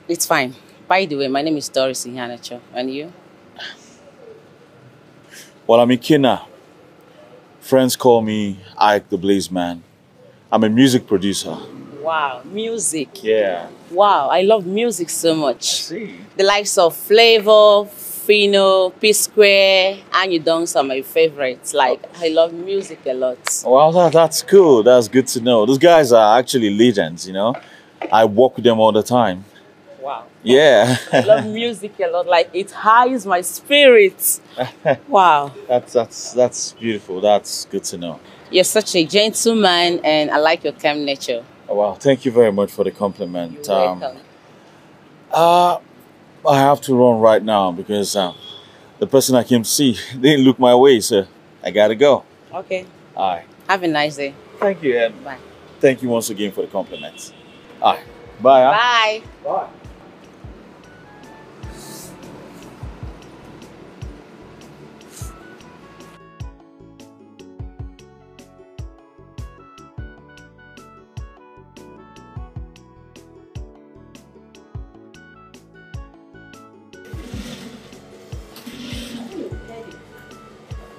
It's fine. By the way, my name is Doris Ihanacho. And you? Well, I'm Ikena. Friends call me Ike the Blaze Man. I'm a music producer. Wow, music. Yeah. Wow, I love music so much. See? The likes of Flavor, Fino, P-Square, and you Donks are my favorites. Like, I love music a lot. Well, that's cool. That's good to know. Those guys are actually legends, you know? I work with them all the time. Wow. Yeah. I love music a lot. Like, it highs my spirits. Wow. That's beautiful. That's good to know. You're such a gentleman, and I like your calm nature. Oh, wow. Thank you very much for the compliment. You're welcome. I have to run right now because the person I came to see didn't look my way, so I gotta go. Okay. All right. Have a nice day. Thank you, and bye. Thank you once again for the compliments. All right. Bye. Bye. Bye.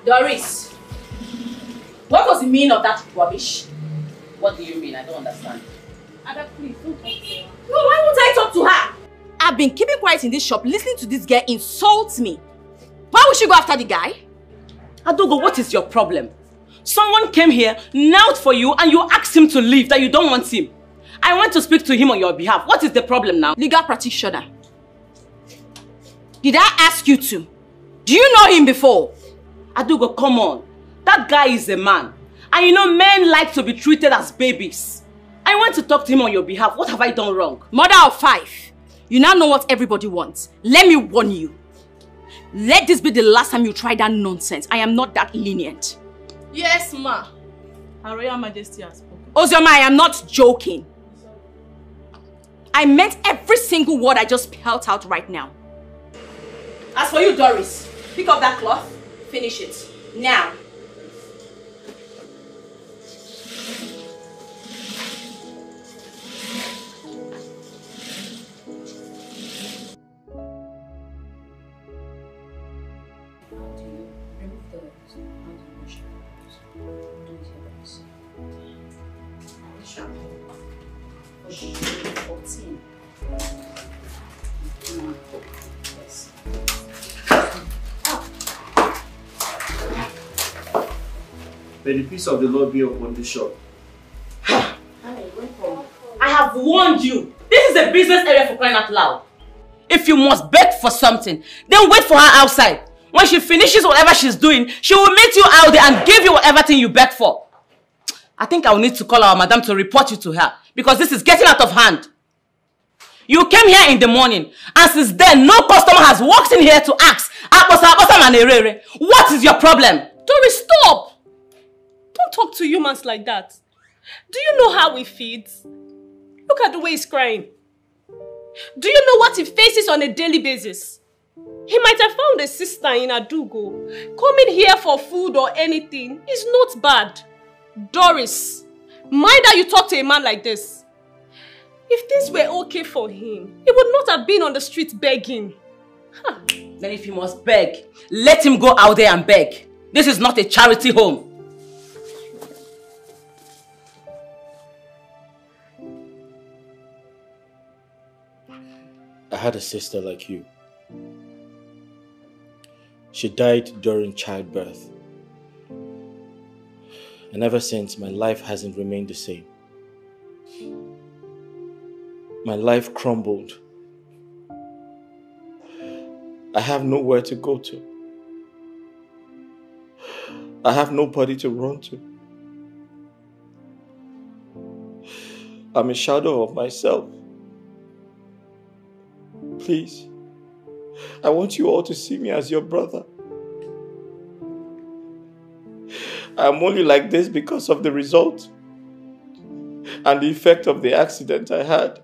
Doris, what was the meaning of that rubbish? What do you mean? I don't understand. Ada, please, don't talk to her. No, why won't I talk to her? I've been keeping quiet in this shop, listening to this girl insult me. Why would she go after the guy? Adogo, what is your problem? Someone came here, knelt for you, and you asked him to leave, that you don't want him. I want to speak to him on your behalf. What is the problem now? Legal practitioner. Did I ask you to? Do you know him before? Adogo, come on. That guy is a man. And you know men like to be treated as babies. I want to talk to him on your behalf. What have I done wrong? Mother of 5. You now know what everybody wants. Let me warn you. Let this be the last time you try that nonsense. I am not that lenient. Yes, ma. Her Royal Majesty has spoken. Ozioma, I am not joking. I meant every single word I just spelled out right now. As for you, Doris, pick up that cloth, finish it. Now. May the peace of the Lord be upon the shop. I have warned you. This is a business area, for crying out loud. If you must beg for something, then wait for her outside. When she finishes whatever she's doing, she will meet you out there and give you whatever thing you beg for. I think I will need to call our madam to report you to her, because this is getting out of hand. You came here in the morning, and since then, no customer has walked in here to ask, what is your problem? Doris, stop! Don't talk to humans like that. Do you know how he feeds? Look at the way he's crying. Do you know what he faces on a daily basis? He might have found a sister in Adugo. Coming here for food or anything is not bad. Doris, mind that you talk to a man like this. If things were okay for him, he would not have been on the street begging. Huh. Then if he must beg, let him go out there and beg. This is not a charity home. I had a sister like you. She died during childbirth. And ever since, my life hasn't remained the same. My life crumbled. I have nowhere to go to. I have nobody to run to. I'm a shadow of myself. Please, I want you all to see me as your brother. I'm only like this because of the result and the effect of the accident I had.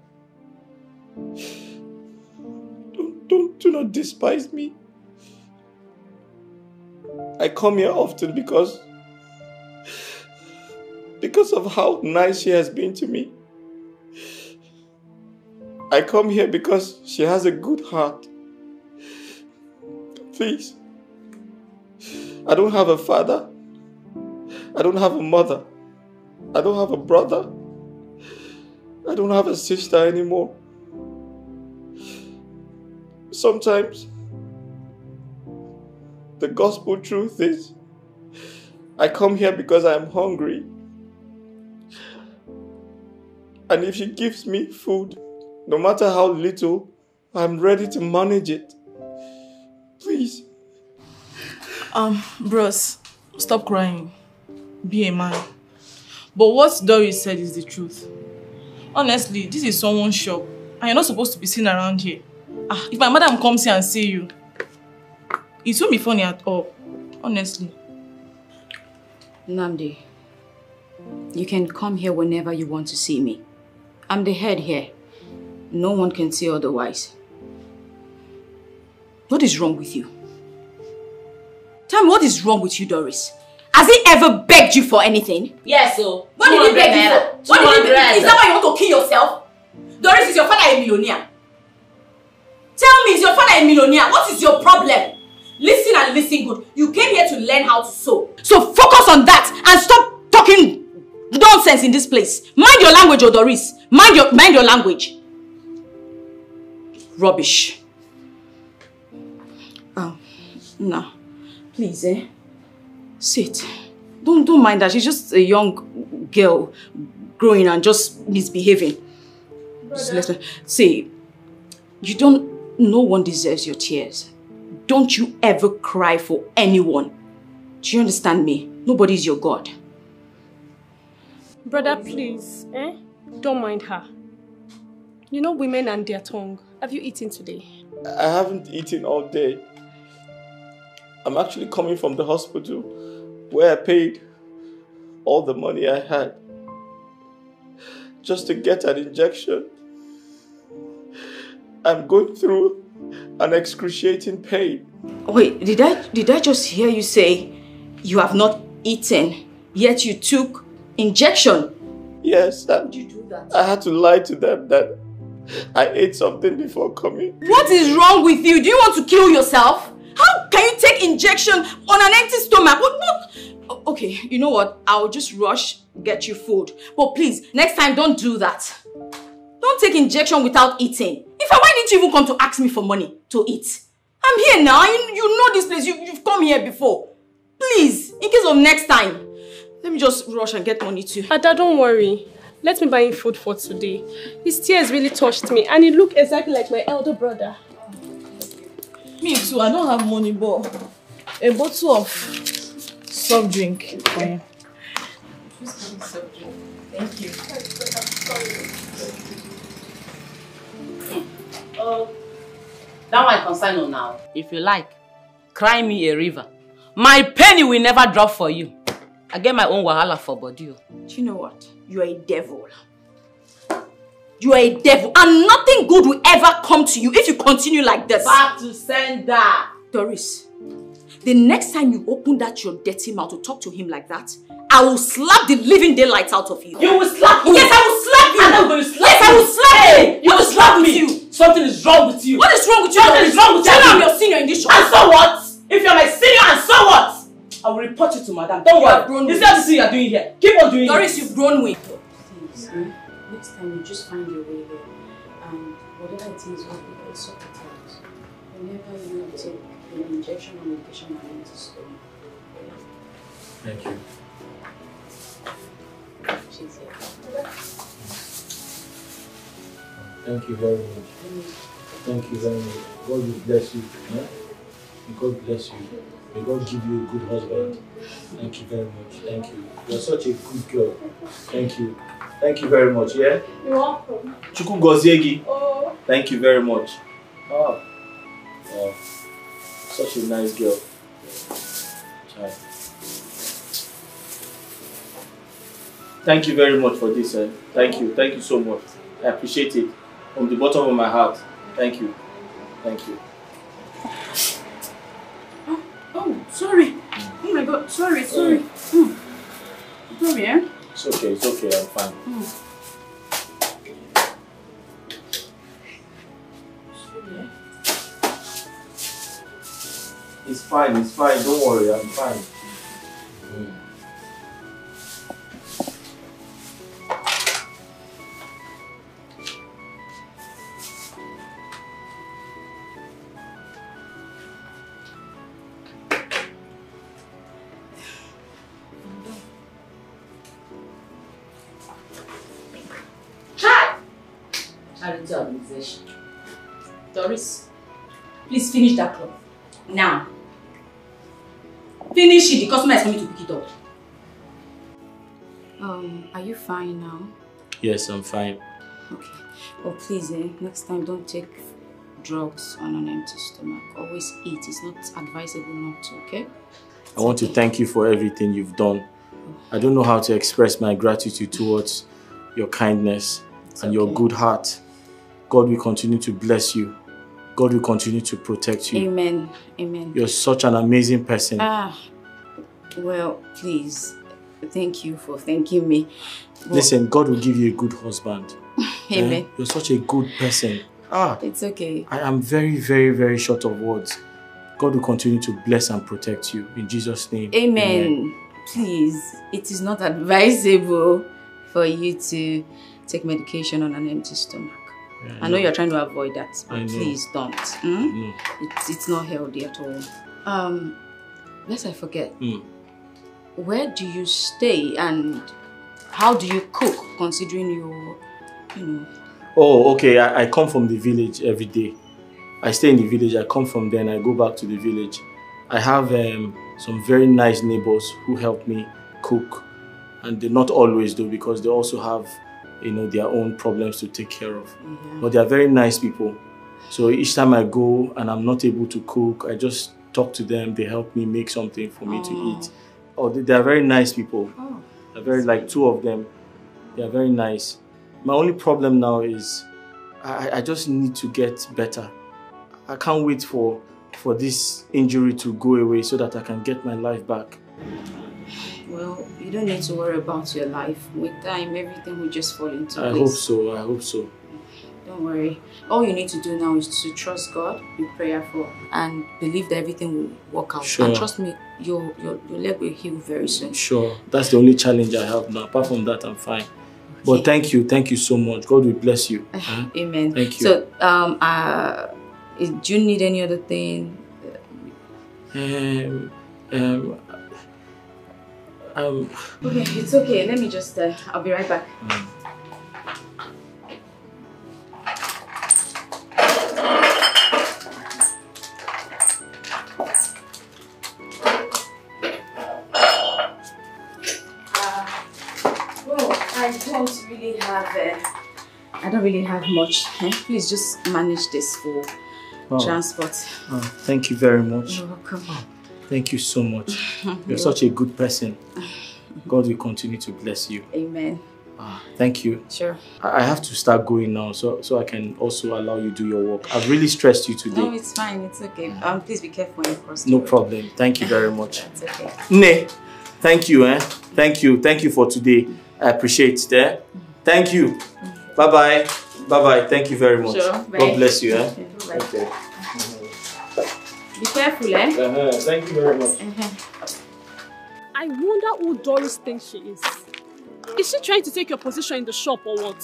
Do not despise me. I come here often because of how nice she has been to me. I come here because she has a good heart. Please. I don't have a father. I don't have a mother. I don't have a brother. I don't have a sister anymore. Sometimes, the gospel truth is, I come here because I am hungry. And if she gives me food, no matter how little, I'm ready to manage it. Please. Bros, stop crying. Be a man. But what Doris said is the truth. Honestly, this is someone's shop, and you're not supposed to be seen around here. If my madam comes here and see you, it won't be funny at all. Honestly. Nnamdi, you can come here whenever you want to see me. I'm the head here. No one can say otherwise. What is wrong with you? Tell me, what is wrong with you, Doris? Has he ever begged you for anything? Yes, so. What did he beg you for? What did he beg? Is that why you want to kill yourself? Doris, is your father a millionaire? Tell me, is your father a millionaire? What is your problem? Listen and listen good. You came here to learn how to sew. So focus on that and stop talking nonsense in this place. Mind your language, Doris. Mind your language. Rubbish. Oh, no. Please, sit. Don't mind her. She's just a young girl growing and just misbehaving. Just let her. See, no one deserves your tears. Don't you ever cry for anyone. Do you understand me? Nobody's your God. Brother, please, don't mind her. You know women and their tongue. Have you eaten today? I haven't eaten all day. I'm actually coming from the hospital where I paid all the money I had just to get an injection. I'm going through an excruciating pain. Wait, did I just hear you say you have not eaten, yet you took injection? Yes. How did you do that? I had to lie to them that I ate something before coming. What is wrong with you? Do you want to kill yourself? How can you take injection on an empty stomach? What? Okay, you know what? I'll just rush, get you food. But please, next time don't do that. Don't take injection without eating. Why didn't you even come to ask me for money to eat? I'm here now. You know this place. You've come here before. Please, in case of next time, let me just rush and get money too. Ada, don't worry. Let me buy you food for today. His tears really touched me and he looked exactly like my elder brother. Me too, I don't have money, but a bottle of soft drink for you. Thank you. That one I consign on now. If you like, cry me a river. My penny will never drop for you. I get my own wahala for body. Do you know what? You are a devil. You are a devil. And nothing good will ever come to you if you continue like this. Back to sender. Doris, the next time you open that your dirty mouth to talk to him like that, I will slap the living daylight out of you. You will slap me? Yes, I will slap you. And I'm going to slap yes, I will slap you. You will slap me. Something is wrong with you. What is wrong with you? Something is wrong with you. Tell me I'm your senior in this shop. And so what? If you're my senior, and so what? I will report you to madam. Don't worry. This is everything you're doing here. Keep on doing it. Doris, you've grown with. Please, next time you just find your way here. And whatever it is, we'll sort it out. Whenever you take an injection or medication, I need to stop. Thank you. She's here. Thank you very much. Thank you very much. God will bless you. Yeah? May God bless you. May God give you a good husband. Thank you very much. Thank you. You're such a good girl. Thank you. Thank you very much, yeah? You're welcome. Chuku Goziegi. Oh. Thank you very much. Oh. Oh. Such a nice girl. Child. Thank you very much for this, sir. Thank you. Thank you so much. I appreciate it. From the bottom of my heart. Thank you. Thank you. Oh, sorry. Oh my God, sorry. Sorry, eh? It's okay, I'm fine. It's fine, don't worry, I'm fine. Organization. Doris, please finish that cloth. Now. Finish it. The customer is coming to pick it up. Are you fine now? Yes, I'm fine. Okay. Oh, please, next time don't take drugs on an empty stomach. Always eat. It's not advisable not to, okay? I want to thank you for everything you've done. I don't know how to express my gratitude towards your kindness and your good heart. God will continue to bless you. God will continue to protect you. Amen. Amen. You're such an amazing person. Well, please. Thank you for thanking me. But listen, God will give you a good husband. Amen. You're such a good person. It's okay. I am very, very, very short of words. God will continue to bless and protect you. In Jesus' name. Amen. Please. It is not advisable. for you to take medication on an empty stomach. Yeah, I know you're trying to avoid that, but I know. please don't. No. It's not healthy at all. Lest I forget. Where do you stay and how do you cook, considering your, Oh, okay. I come from the village every day. I stay in the village. I come from there and I go back to the village. I have some very nice neighbors who help me cook, and they're not always though, because they also have, their own problems to take care of. But they are very nice people. So each time I go and I'm not able to cook, I just talk to them. They help me make something for me to eat. Oh, they are very nice people. They're very, like 2 of them. They are very nice. My only problem now is I just need to get better. I can't wait for this injury to go away so that I can get my life back. Well, you don't need to worry about your life. With time, everything will just fall into place. I hope so. Don't worry. All you need to do now is to trust God, be prayerful, and believe that everything will work out. Sure. And trust me, your leg will heal very soon. Sure. That's the only challenge I have now. Apart from that, I'm fine. But thank you so much. God will bless you. Amen. Thank you. So, do you need any other thing? Okay, it's okay. Let me just, I'll be right back. I don't really have much. Please just manage this for transport. Thank you very much. You're welcome. Thank you so much. You're such a good person. God will continue to bless you. Amen. Thank you. Sure. I have to start going now so I can also allow you to do your work. I've really stressed you today. No, it's fine. It's okay. Please be careful when you cross the No road. problem. Thank you very much. It's okay. Ne, thank you. Thank you. Thank you for today. I appreciate it. Thank you. Bye-bye. Bye-bye. Thank you very much. Sure. God bless you. Okay. Okay. Be careful, Thank you very much. I wonder who Doris thinks she is. Is she trying to take your position in the shop or what?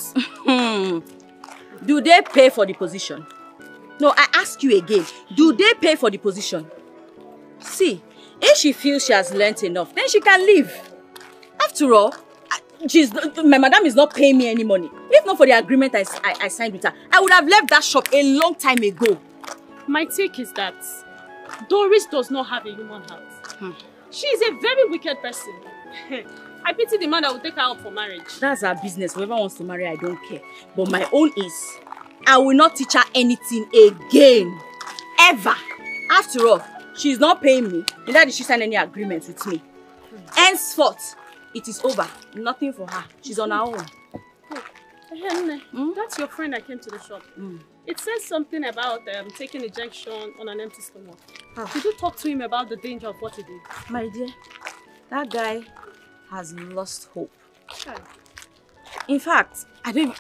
Do they pay for the position? No, I ask you again. Do they pay for the position? See, if she feels she has learnt enough, then she can leave. After all, my madam is not paying me any money. If not for the agreement I signed with her, I would have left that shop a long time ago. My take is that Doris does not have a human heart. She is a very wicked person. I pity the man that will take her out for marriage. That's her business. Whoever wants to marry, I don't care. But my own is, I will not teach her anything again. Ever. After all, she's not paying me. Neither did she sign any agreement with me. Henceforth, it is over. Nothing for her. She's on her own. That's your friend that came to the shop. It says something about taking injection on an empty stomach. Did you talk to him about the danger of what he did? My dear, that guy has lost hope. In fact, the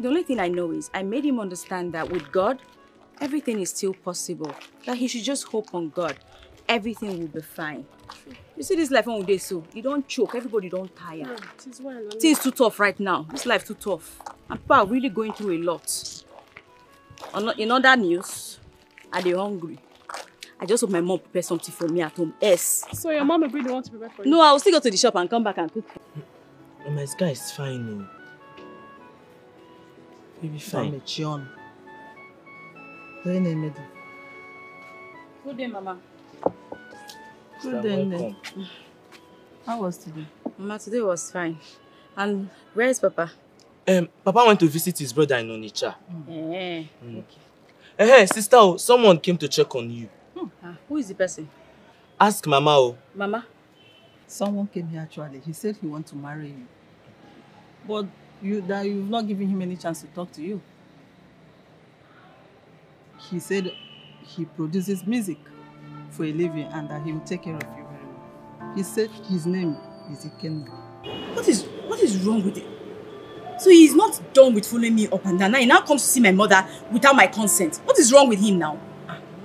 only thing I know is I made him understand that with God, everything is still possible. That he should just hope on God. Everything will be fine. You see this life on day so you don't choke, everybody don't tire. Things too tough right now. This life too tough. And people are really going through a lot. In other news, are they hungry? I just hope my mom prepares something for me at home. Yes. So your mom really wants to prepare for you? No, I will still go to the shop and come back and cook. My guy is fine. Baby fine. Good day, Mama. Good day. How was today? Mama, today was fine. And where is Papa? Papa went to visit his brother in Onitsha. Okay. Sister, someone came to check on you. Who is the person? Ask Mama. Mama? Someone came here actually. He said he wants to marry you. But you've not given him any chance to talk to you. He said he produces music for a living and that he will take care of you very well. He said his name is Ikenna. What is wrong with it? So he's not done with following me up and down. Now he now comes to see my mother without my consent. What is wrong with him now?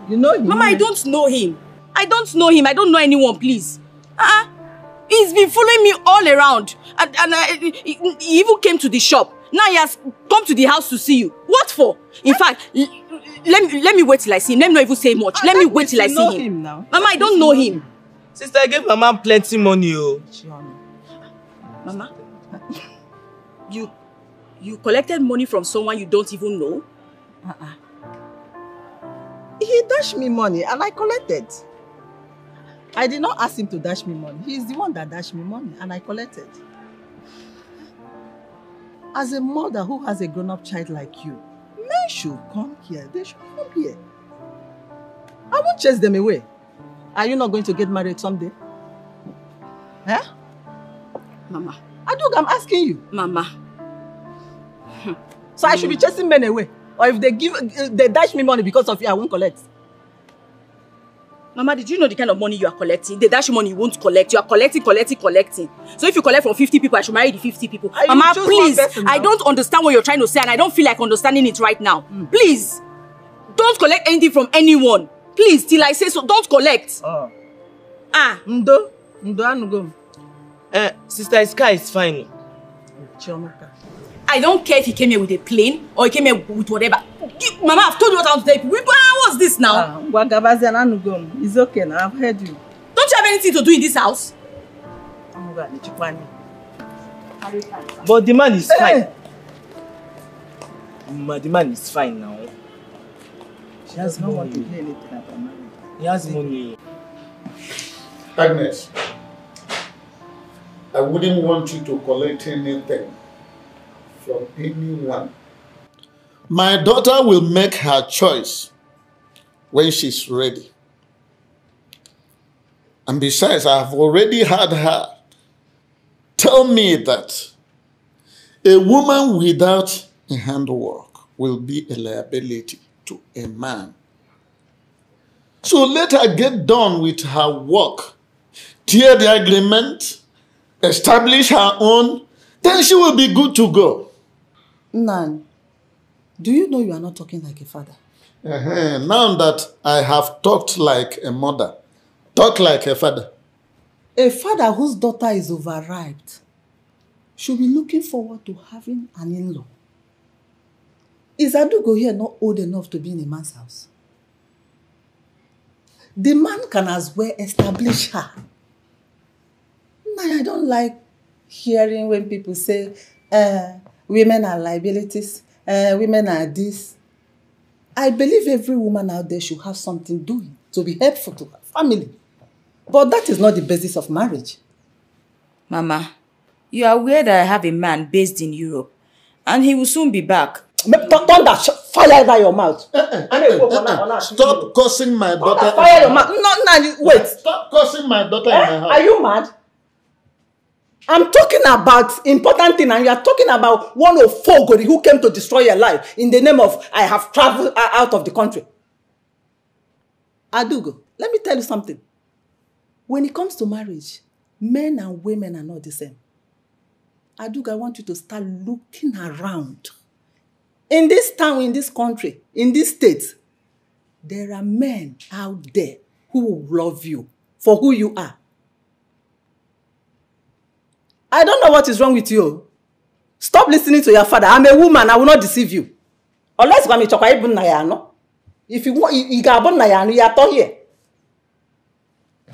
You know him? Mama, I don't know him. I don't know him. I don't know anyone, please. He's been following me all around. And he even came to the shop. Now he has come to the house to see you. What for? In fact, let me wait till I see him. Let me not even say much. Let me wait till I see him. Now. Mama, I don't know him. Sister, I gave Mama plenty money, oh. Mama, you collected money from someone you don't even know? He dashed me money and I collected. I did not ask him to dash me money. He is the one that dashed me money and I collected. As a mother who has a grown-up child like you, men should come here. They should come here. I won't chase them away. Are you not going to get married someday? Huh? Mama. Adug, I'm asking you. Mama. So I should be chasing men away? Or if they dash me money because of you, I won't collect? Mama, did you know the kind of money you are collecting? They dash money you won't collect. You are collecting. So if you collect from 50 people, I should marry the 50 people. Mama, please, I don't understand what you're trying to say and I don't feel like understanding it right now. Please, don't collect anything from anyone. Please, till I say so, don't collect. Sister, Sky is fine. I don't care if he came here with a plane or he came here with whatever. Mama, I've told you what I want to tell you. What's this now? It's okay now, I've heard you. Don't you have anything to do in this house? But the man is fine. The man is fine now. He has money. He has money. Agnes, I wouldn't want you to collect anything from anyone. My daughter will make her choice when she's ready. And besides, I have already had her tell me that a woman without a handwork will be a liability to a man. So let her get done with her work, tear the agreement, establish her own, then she will be good to go. Nan, do you know you are not talking like a father? Now that I have talked like a mother, talk like a father. A father whose daughter is overripe should be looking forward to having an in-law. Is Adugo here not old enough to be in a man's house? The man can as well establish her. I don't like hearing when people say, women are liabilities, women are this. I believe every woman out there should have something doing to be helpful to her family. But that is not the basis of marriage. Mama, you are aware that I have a man based in Europe and he will soon be back. Thunder, fire by your mouth. Stop cursing my daughter. Fire your mouth. No, wait. Stop cursing my daughter in my house. Are you mad? I'm talking about important thing and you are talking about one of Fogori who came to destroy your life in the name of I have traveled out of the country. Adugo, let me tell you something. When it comes to marriage, men and women are not the same. Adugo, I want you to start looking around. In this town, in this country, in this state, there are men out there who will love you for who you are. I don't know what is wrong with you. Stop listening to your father. I'm a woman. I will not deceive you. Unless you want if you want, you are here.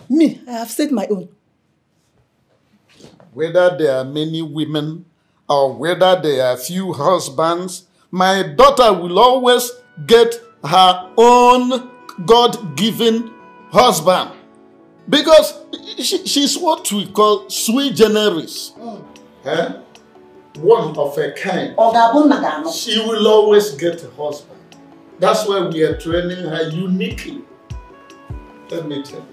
Me, I have said my own. Whether there are many women or whether there are few husbands, my daughter will always get her own God-given husband. Because she's what we call sui generis. One of a kind. She will always get a husband. That's why we are training her uniquely. Let me tell you.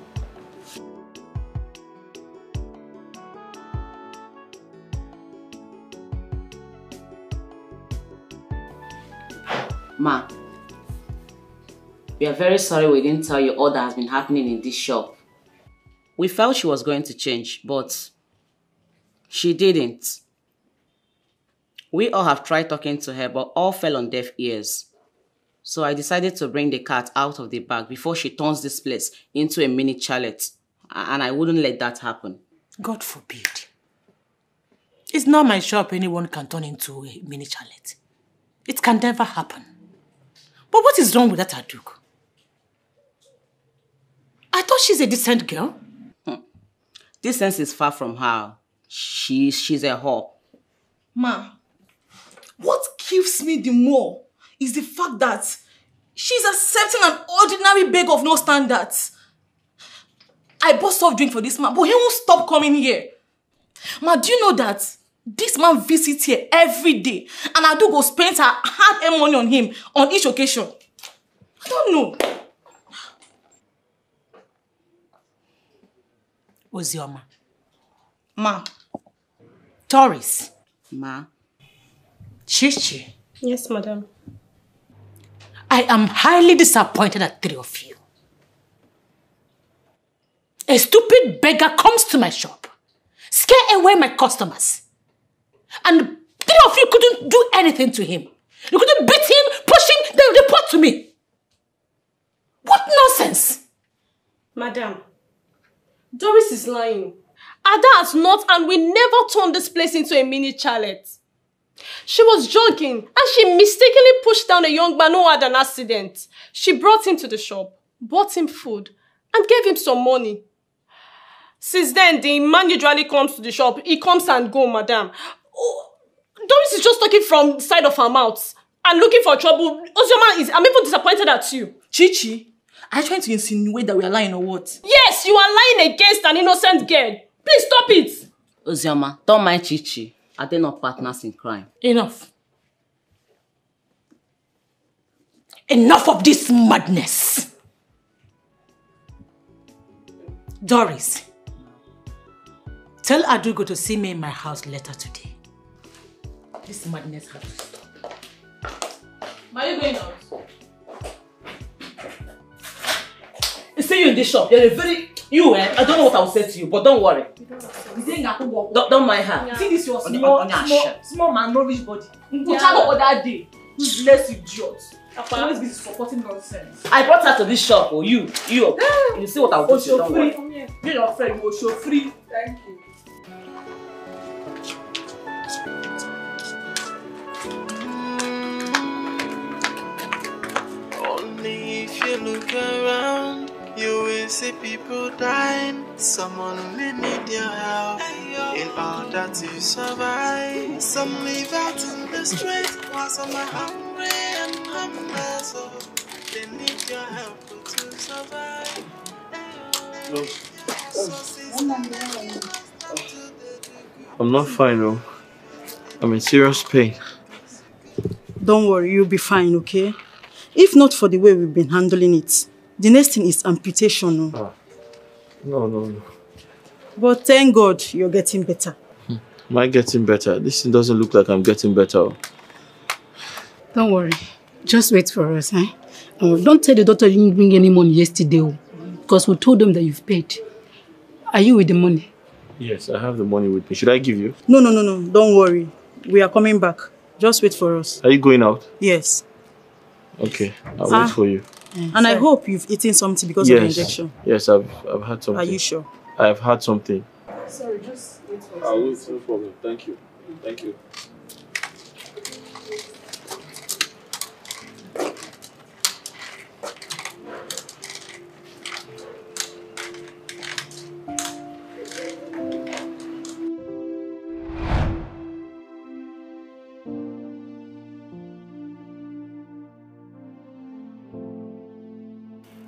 Ma, we are very sorry we didn't tell you all that has been happening in this shop. We felt she was going to change, but she didn't. We all have tried talking to her, but all fell on deaf ears. So I decided to bring the cat out of the bag before she turns this place into a mini chalet. And I wouldn't let that happen. God forbid. It's not my shop anyone can turn into a mini chalet. It can never happen. But what is wrong with that Aduk? I thought she's a decent girl. Decence is far from her. She's a whore. Ma, what kills me the more is the fact that she's accepting an ordinary beg of no standards. I bought soft drink for this man, but he won't stop coming here. Ma, do you know that this man visits here every day and I do go spend her hard-earned money on him on each occasion? I don't know. Ozioma. Ma. Doris. Ma. Chichi. Yes, madam. I am highly disappointed at three of you. A stupid beggar comes to my shop, scare away my customers, and three of you couldn't do anything to him. You couldn't beat him, push him, then report to me. What nonsense! Madam, Doris is lying. Ada has not, and we never turned this place into a mini chalet. She was jogging and she mistakenly pushed down a young man who had an accident. She brought him to the shop, bought him food, and gave him some money. Since then, the man usually comes to the shop. He comes and goes, madam. Oh, Doris is just talking from the side of her mouth and looking for trouble. Ozioma, I'm even disappointed at you. Chichi, are you trying to insinuate that we are lying or what? Yes, you are lying against an innocent girl. Please stop it. Ozioma, don't mind Chichi. Are they not partners in crime? Enough. Enough of this madness. Doris, tell Adugo to see me in my house later today. This madness has to stop. Are you going out? I see you in this shop. You're a very... I don't know what I will say to you, but don't worry. Don't mind her. See this your small man, no rich body. That day. Useless idiot. After always be supporting nonsense. I brought her to this shop, or you see what I will do to you, don't worry. You're your friend, you show free. Thank you. Only if you look around, you will see people dying. Someone will need your help in order to survive. Some live out in the street, while some are hungry and homeless. So they need your help to survive. I'm not fine, though. I'm in serious pain. Don't worry, you'll be fine, okay? If not for the way we've been handling it, the next thing is amputation. No. But thank God you're getting better. Am I getting better? This thing doesn't look like I'm getting better. Don't worry. Just wait for us, eh? Don't tell the doctor you didn't bring any money yesterday, because we told them that you've paid. Are you with the money? Yes, I have the money with me. Should I give you? No. Don't worry. We are coming back. Just wait for us. Are you going out? Yes. Okay, I'll wait for you. And I hope you've eaten something because of the injection. Yes, I've had something. Are you sure? I've had something. Sorry, just wait for us. I'll wait, no problem. Thank you. Thank you.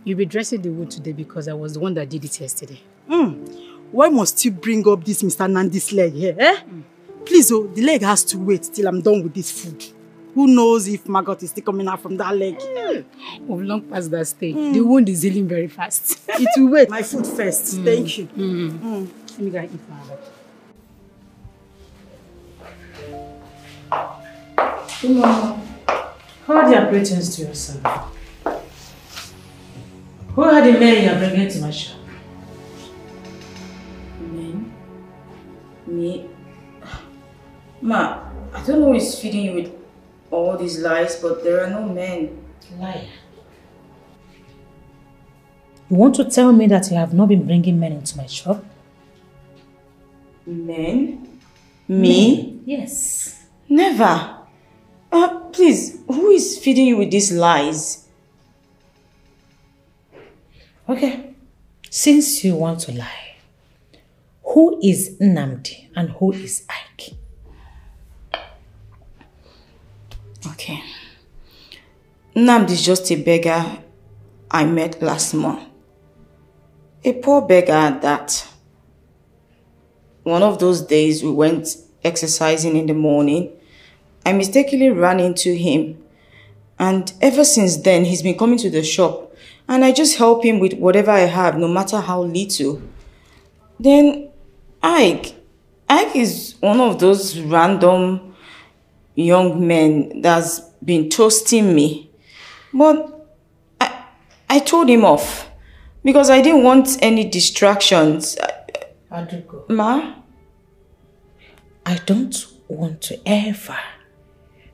You'll be dressing the wood today because I was the one that did it yesterday. Why must you bring up this Mr. Nandi's leg here, eh? Please, the leg has to wait till I'm done with this food. Who knows if maggot is still coming out from that leg? We've long past that stage. The wound is healing very fast. It will wait. My food first. Thank you. Let me go and eat my Good morning. Hold your pretense to yourself. Who are the men you are bringing to my shop? Men? Me? Ma, I don't know who is feeding you with all these lies, but there are no men. Liar. You want to tell me that you have not been bringing men into my shop? Men? Me? Yes. Never. Please, who is feeding you with these lies? Okay. Since you want to lie, who is Nnamdi and who is Ike? Okay. Nnamdi is just a beggar I met last month. A poor beggar at that. One of those days we went exercising in the morning. I mistakenly ran into him. And ever since then, he's been coming to the shop. And I just help him with whatever I have, no matter how little. Then Ike is one of those random young men that's been toasting me. But I told him off because I didn't want any distractions. Adugo. Ma? I don't want to ever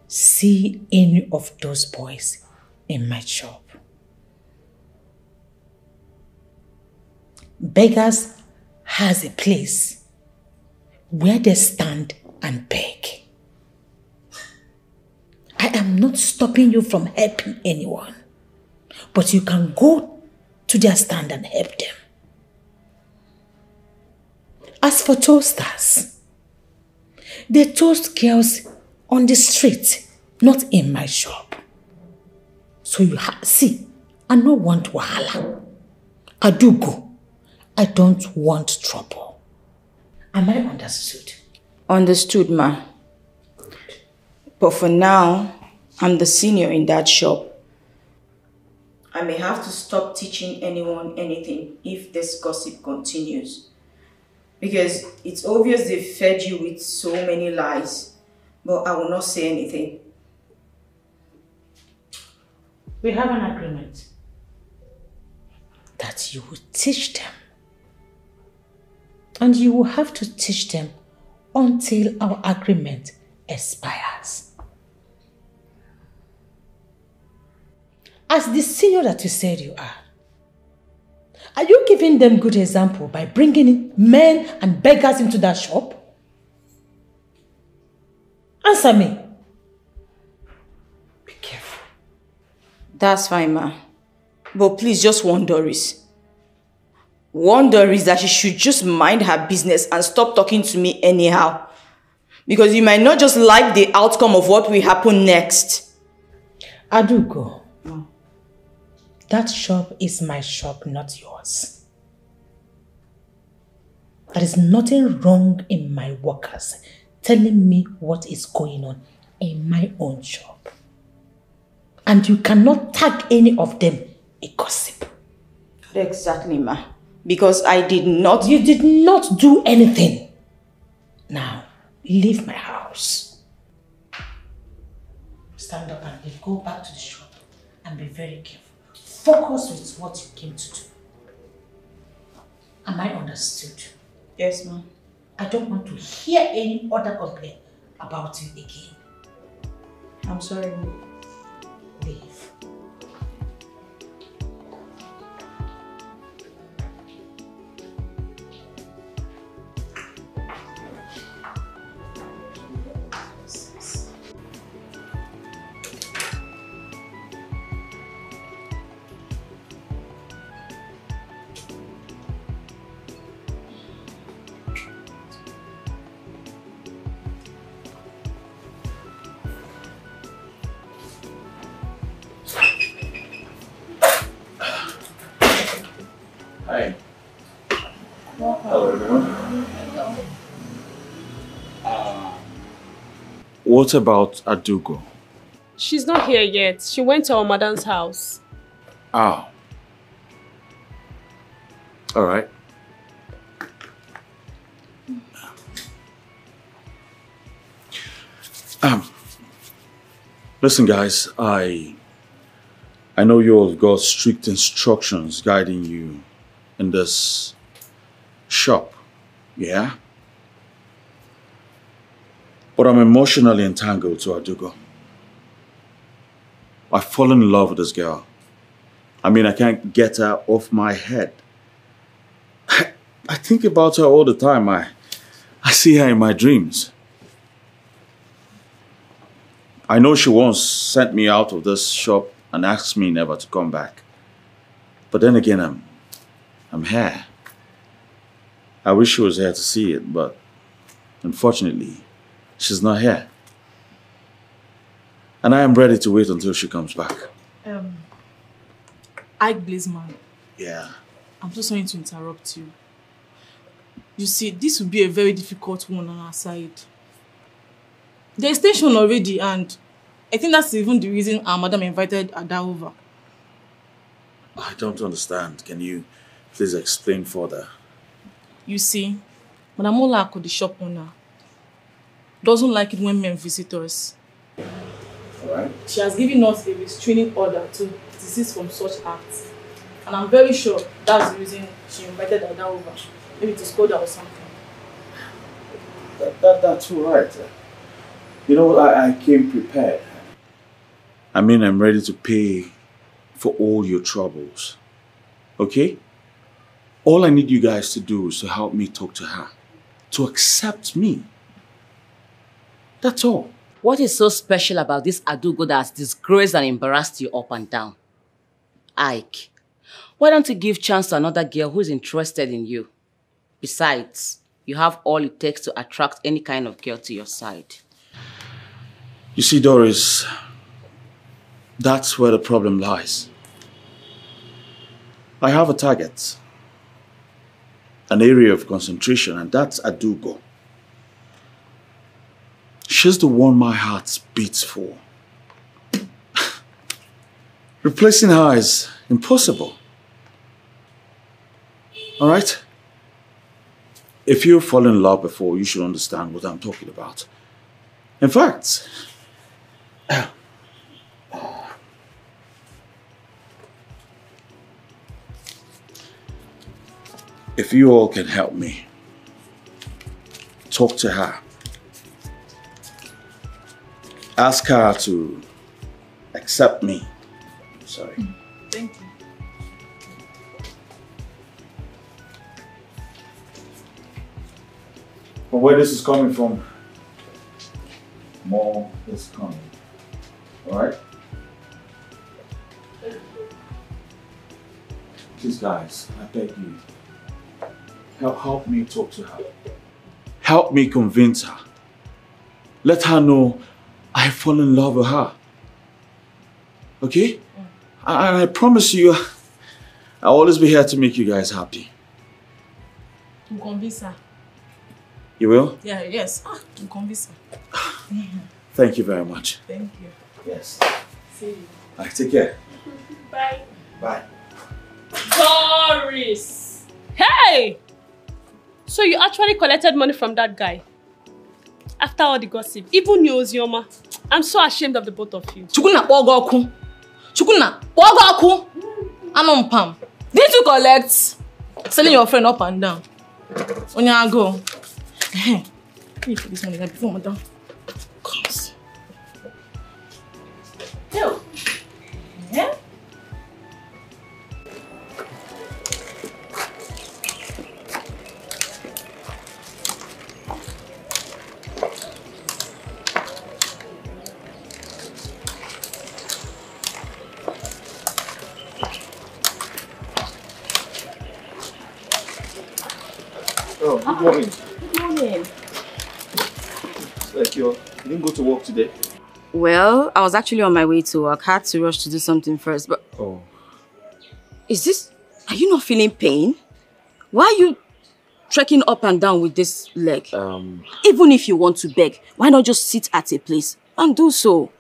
see any of those boys in my shop. Beggars has a place where they stand and beg. I am not stopping you from helping anyone, but you can go to their stand and help them. As for toasters, they toast girls on the street, not in my shop. So you see, I don't want wahala. Adugo, I don't want trouble. Am I understood? Understood, ma. But for now, I'm the senior in that shop. I may have to stop teaching anyone anything if this gossip continues. Because it's obvious they fed you with so many lies. But I will not say anything. We have an agreement that you will teach them. And you will have to teach them until our agreement expires. As the senior that you said you are you giving them good example by bringing in men and beggars into that shop? Answer me. Be careful. That's fine, ma. But please just warn Doris. Warn Doris that she should just mind her business and stop talking to me anyhow. Because you might not just like the outcome of what will happen next. Adugo. That shop is my shop, not yours. There is nothing wrong in my workers telling me what is going on in my own shop. And you cannot tag any of them a gossip. Exactly, ma. Because I did not... You did not do anything. Now, leave my house. Stand up and go back to the shop and be very careful. Focus with what you came to do. Am I understood? Yes, ma'am. I don't want to hear any other complaint about you again. I'm sorry, ma'am. Leave. Hi. Hello, everyone. What about Adugo? She's not here yet. She went to our madam's house. Oh. All right. Listen, guys, I know you all got strict instructions guiding you in this shop, yeah? But I'm emotionally entangled to Adugo. I've fallen in love with this girl. I mean, I can't get her off my head. I think about her all the time. I I see her in my dreams. I know she once sent me out of this shop and asked me never to come back. But then again, I'm here. I wish she was here to see it, but unfortunately, she's not here. And I am ready to wait until she comes back. Ike Blazeman. Yeah. I'm so sorry to interrupt you. You see, this will be a very difficult one on our side. There's tension already, and I think that's even the reason our madam invited Ada over. I don't understand. Can you please explain further? You see, Madam Olako, the shop owner, doesn't like it when men visit us. Alright. She has given us a restraining order to desist from such acts. And I'm very sure that's the reason she invited Ada over. Maybe to scold her or something. That's all right. You know, I came prepared. I mean, I'm ready to pay for all your troubles. Okay? All I need you guys to do is to help me talk to her. To accept me. That's all. What is so special about this Adugo that has disgraced and embarrassed you up and down? Ike, why don't you give chance to another girl who is interested in you? Besides, you have all it takes to attract any kind of girl to your side. You see, Doris, that's where the problem lies. I have a target, an area of concentration, and that's Adugo. She's the one my heart beats for. Replacing her is impossible. All right? If you fall in love before, you should understand what I'm talking about. In fact, if you all can help me, talk to her. Ask her to accept me. Sorry. Thank you. From where this is coming from, more is coming. Alright? Please guys, I beg you, help me talk to her. Help me convince her. Let her know I fall in love with her. Okay? I promise you, I'll always be here to make you guys happy. To convince her. You will? Yeah, yes. To convince her. Thank you very much. Thank you. Yes. See you. Alright, take care. Bye. Bye. Doris! Hey! So you actually collected money from that guy? After all the gossip, even you, Ozioma. I'm so ashamed of the both of you. Chukuna, Pogoku. Chukuna, Pogoku. Anon Pam. Didn't you collect? Selling your friend up and down. On your go. Pay for this money before madam comes. Yo. Yeah? Oh, good morning. Good morning. Like you didn't go to work today? Well, I was actually on my way to work. I had to rush to do something first, but... Oh. Are you not feeling pain? Why are you trekking up and down with this leg? Even if you want to beg, why not just sit at a place and do so?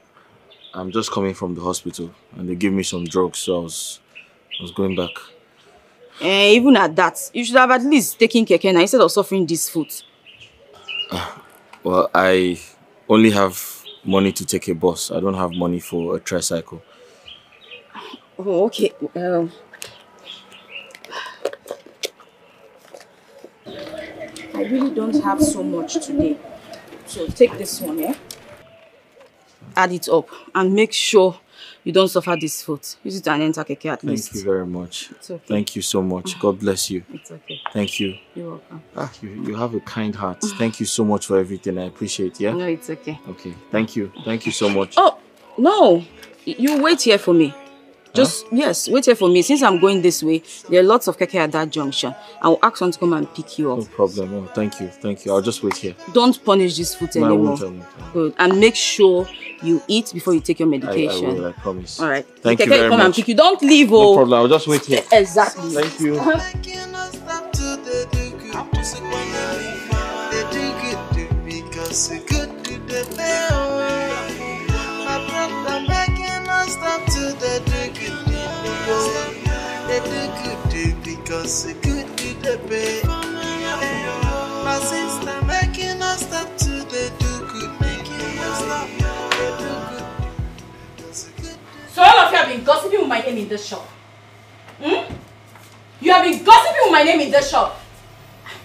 I'm just coming from the hospital and they gave me some drugs, so I was going back. Even at that, you should have at least taken keke now instead of suffering this foot. Well, I only have money to take a bus. I don't have money for a tricycle. Oh, okay. I really don't have so much today. So take this one, eh? Add it up and make sure you don't suffer this foot. Use it and enter keke at least. Thank you very much. It's okay. Thank you so much. God bless you. It's okay. Thank you. You're welcome. You have a kind heart. Thank you so much for everything. I appreciate it. Yeah? No, it's okay. Okay. Thank you. Thank you so much. Oh, no. You wait here for me. Just, yes, wait here for me. Since I'm going this way, there are lots of keke at that junction. I will ask someone to come and pick you up. No problem. Oh, thank you. Thank you. I'll just wait here. Don't punish this foot No, anymore. I won't. Good. And make sure you eat before you take your medication. I will, I promise. All right. Thank the you keke very come much. and pick you. Don't leave. No Oh. problem. I'll just wait here. Exactly. Thank you. Because it good to the pay. My sister making us stop to the do good, making us stop. So all of you have been gossiping with my name in this shop. You have been gossiping with my name in this shop.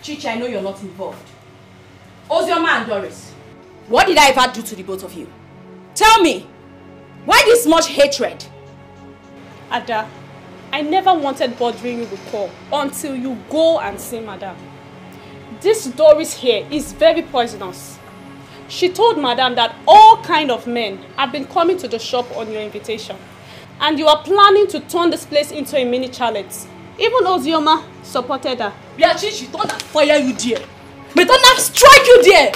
Chichi, I know you're not involved. Ozioma and Doris. What did I ever do to the both of you? Tell me. Why this much hatred? Ada, I never wanted bothering you with call until you go and see Madam. This Doris here is very poisonous. She told Madam that all kind of men have been coming to the shop on your invitation. And you are planning to turn this place into a mini chalet. Even Ozioma supported her. Biachi, she don't fire you there. But don't have strike you there.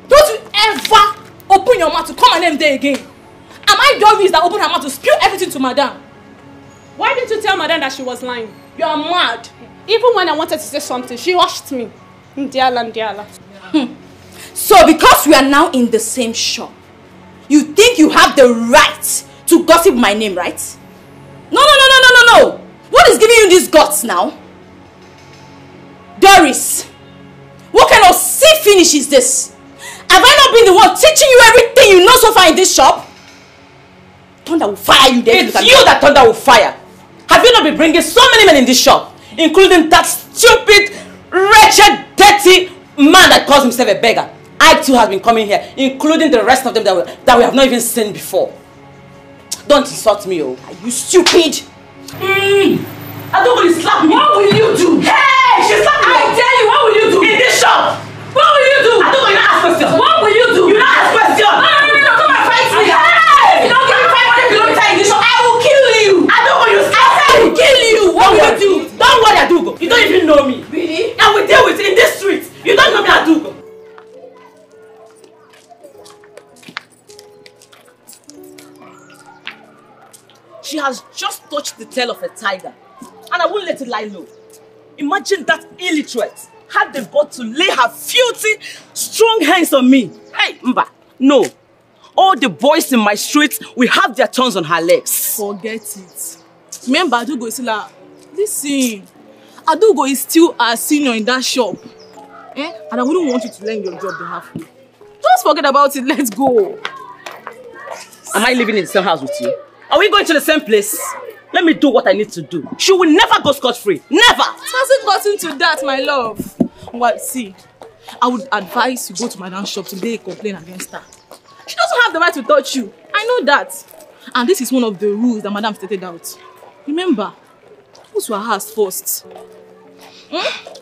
Don't you ever open your mouth to come and name there again. Am I Doris that opened her mouth to spill everything to Madam? Why didn't you tell Madam that she was lying? You are mad. Even when I wanted to say something, she hushed me. Ndiala. So because we are now in the same shop, you think you have the right to gossip my name, right? No. What is giving you these guts now? Doris, what kind of sick finish is this? Have I not been the one teaching you everything you know so far in this shop? Thunder will fire you there. It's you that Thunder will fire. Have you not been bringing so many men in this shop, including that stupid, wretched, dirty man that calls himself a beggar? I too have been coming here, including the rest of them that we have not even seen before. Don't insult me, oh. Are you stupid? I don't want to slap me. What will you do? Hey, she slapped me. I tell you, what will you do? In this shop. What will you do? I don't want you to ask questions. What will you do? You don't ask questions. No, come and fight me. Hey! If you don't give me 500 kilometers in this shop, I will kill you. I don't want you to I will kill you. What will you do? Don't worry, Adugo. You don't even know me. Really? I will deal with it in this street. You don't know me, Adugo. She has just touched the tail of a tiger, and I won't let it lie low. Imagine that illiterate had the gut to lay her filthy, strong hands on me. Hey, Mba, no. All the boys in my street will have their tongues on her legs. Forget it. Remember, Adugo is still listen, Adugo is still a senior in that shop. And I wouldn't want you to learn your job halfway. Just forget about it, let's go. Am I living in the same house with you? Are we going to the same place? Let me do what I need to do. She will never go scot-free. Never! It hasn't gotten to that, my love. Well, see, I would advise you go to Madam's shop to lay a complaint against her. She doesn't have the right to touch you. I know that. And this is one of the rules that Madam stated out. Remember, those were hers first.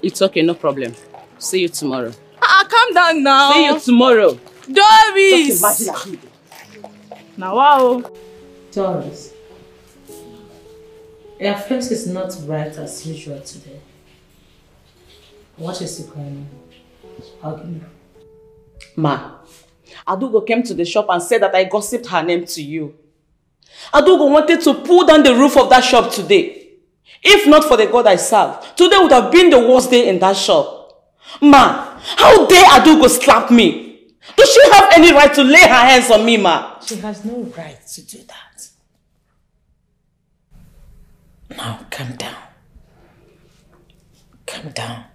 It's okay, no problem. See you tomorrow. Calm down now. See you tomorrow. Doris! Now, wow. Doris, your face is not bright as usual today. What is it going on? Ma, Adugo came to the shop and said that I gossiped her name to you. Adugo wanted to pull down the roof of that shop today. If not for the God I serve, today would have been the worst day in that shop. Ma, how dare Adugo slap me? Does she have any right to lay her hands on me, Ma? She has no right to do that. Now, calm down. Calm down.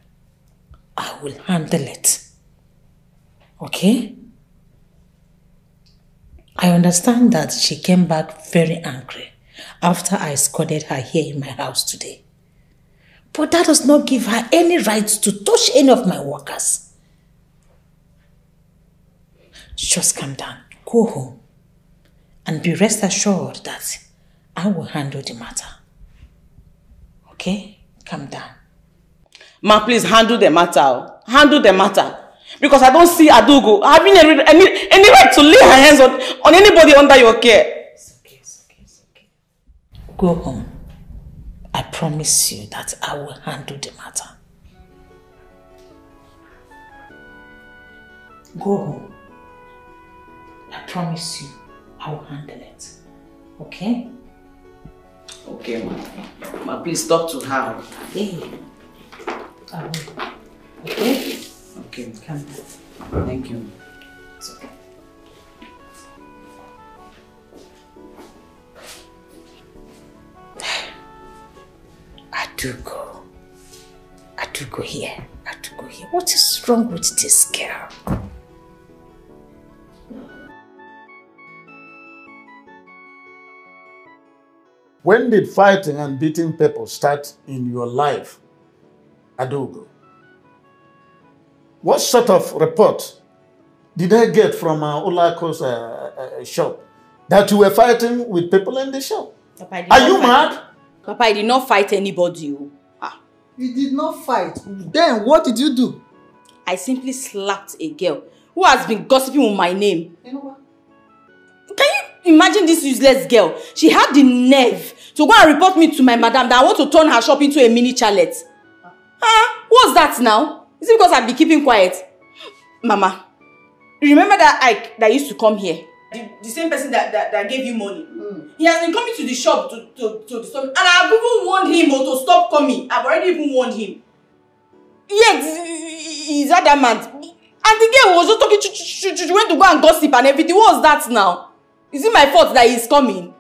I will handle it. Okay? I understand that she came back very angry after I escorted her here in my house today. But that does not give her any right to touch any of my workers. Just calm down. Go home. And be rest assured that I will handle the matter. Okay? Calm down. Ma, please handle the matter. Handle the matter. Because I don't see Adugo having any right to lay her hands on anybody under your care. It's okay. Go home. I promise you that I will handle the matter. Go home. I promise you I will handle it. Okay? Okay, ma. Ma, please talk to her. Hey. I will. Okay? Okay. Calm down. Thank you. It's okay. Adugo here. What is wrong with this girl? When did fighting and beating people start in your life, Adugo? What sort of report did I get from Olako's shop that you were fighting with people in the shop? Papa, are you mad? Papa, I did not fight anybody. You did not fight. Then what did you do? I simply slapped a girl who has been gossiping with my name. You know what? Can you imagine this useless girl? She had the nerve to go and report me to my madam that I want to turn her shop into a mini chalet. What's that now? Is it because I've been keeping quiet? Mama, remember that Ike that used to come here? The same person that gave you money. He has been coming to the shop to disturb me. And I've even warned him to stop coming. I've already even warned him. Yet, he's adamant. And the girl was just talking, she went to go and gossip and everything. What's that now? Is it my fault that he's coming?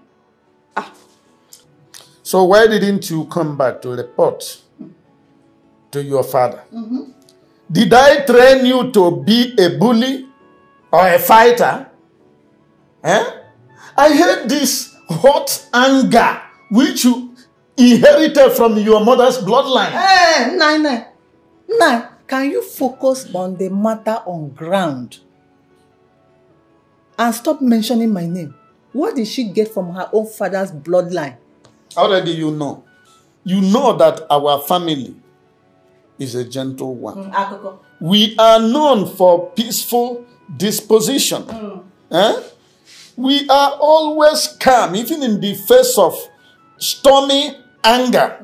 So why didn't you come back to report to your father? Did I train you to be a bully or a fighter? I heard this hot anger which you inherited from your mother's bloodline. Hey, Nana, can you focus on the matter on ground and stop mentioning my name? What did she get from her own father's bloodline? Already you know. You know that our family is a gentle one. We are known for peaceful disposition. We are always calm, even in the face of stormy anger.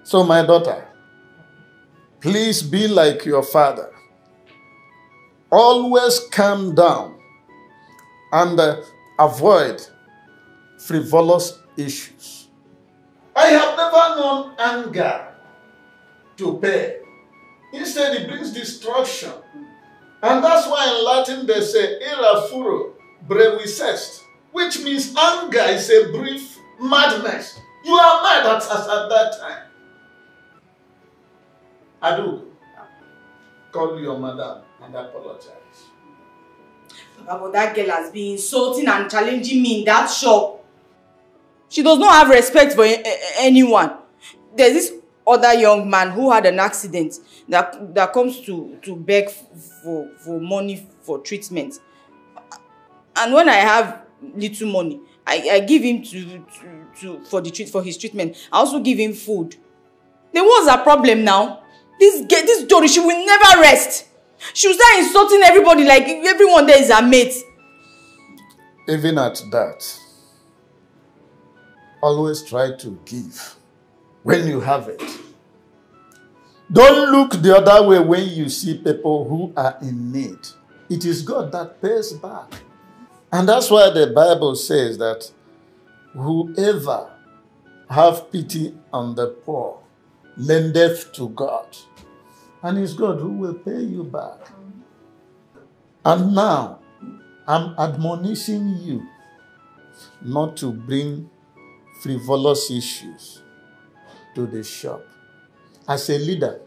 So my daughter, please be like your father. Always calm down and avoid frivolous issues. I have never known anger to pay. Instead, it brings destruction. And that's why in Latin they say, ira furo brevisest, which means anger is a brief madness. You are mad at us at that time. Adu, call your madam and apologize. Papa, but that girl has been insulting and challenging me in that shop. She does not have respect for anyone. There's this other young man who had an accident that comes to beg for money for treatment. And when I have little money, I give him for his treatment. I also give him food. Then what's her problem now? This Dory, she will never rest. She will start insulting everybody like everyone there is her mate. Even at that, always try to give when you have it. Don't look the other way when you see people who are in need. It is God that pays back. And that's why the Bible says that whoever have pity on the poor lendeth to God. And it's God who will pay you back. And now, I'm admonishing you not to bring frivolous issues to the shop. As a leader,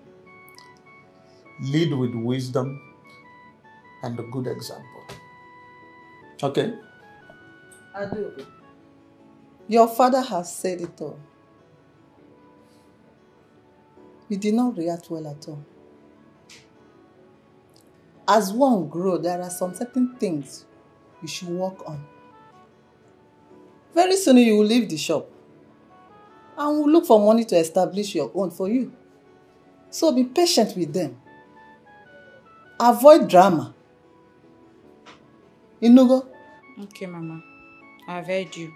lead with wisdom and a good example. Okay? Adu, your father has said it all. You did not react well at all. As one grows, there are some certain things you should work on. Very soon you will leave the shop. And we'll look for money to establish your own for you. So be patient with them. Avoid drama. Inugo? Okay, Mama. I've heard you.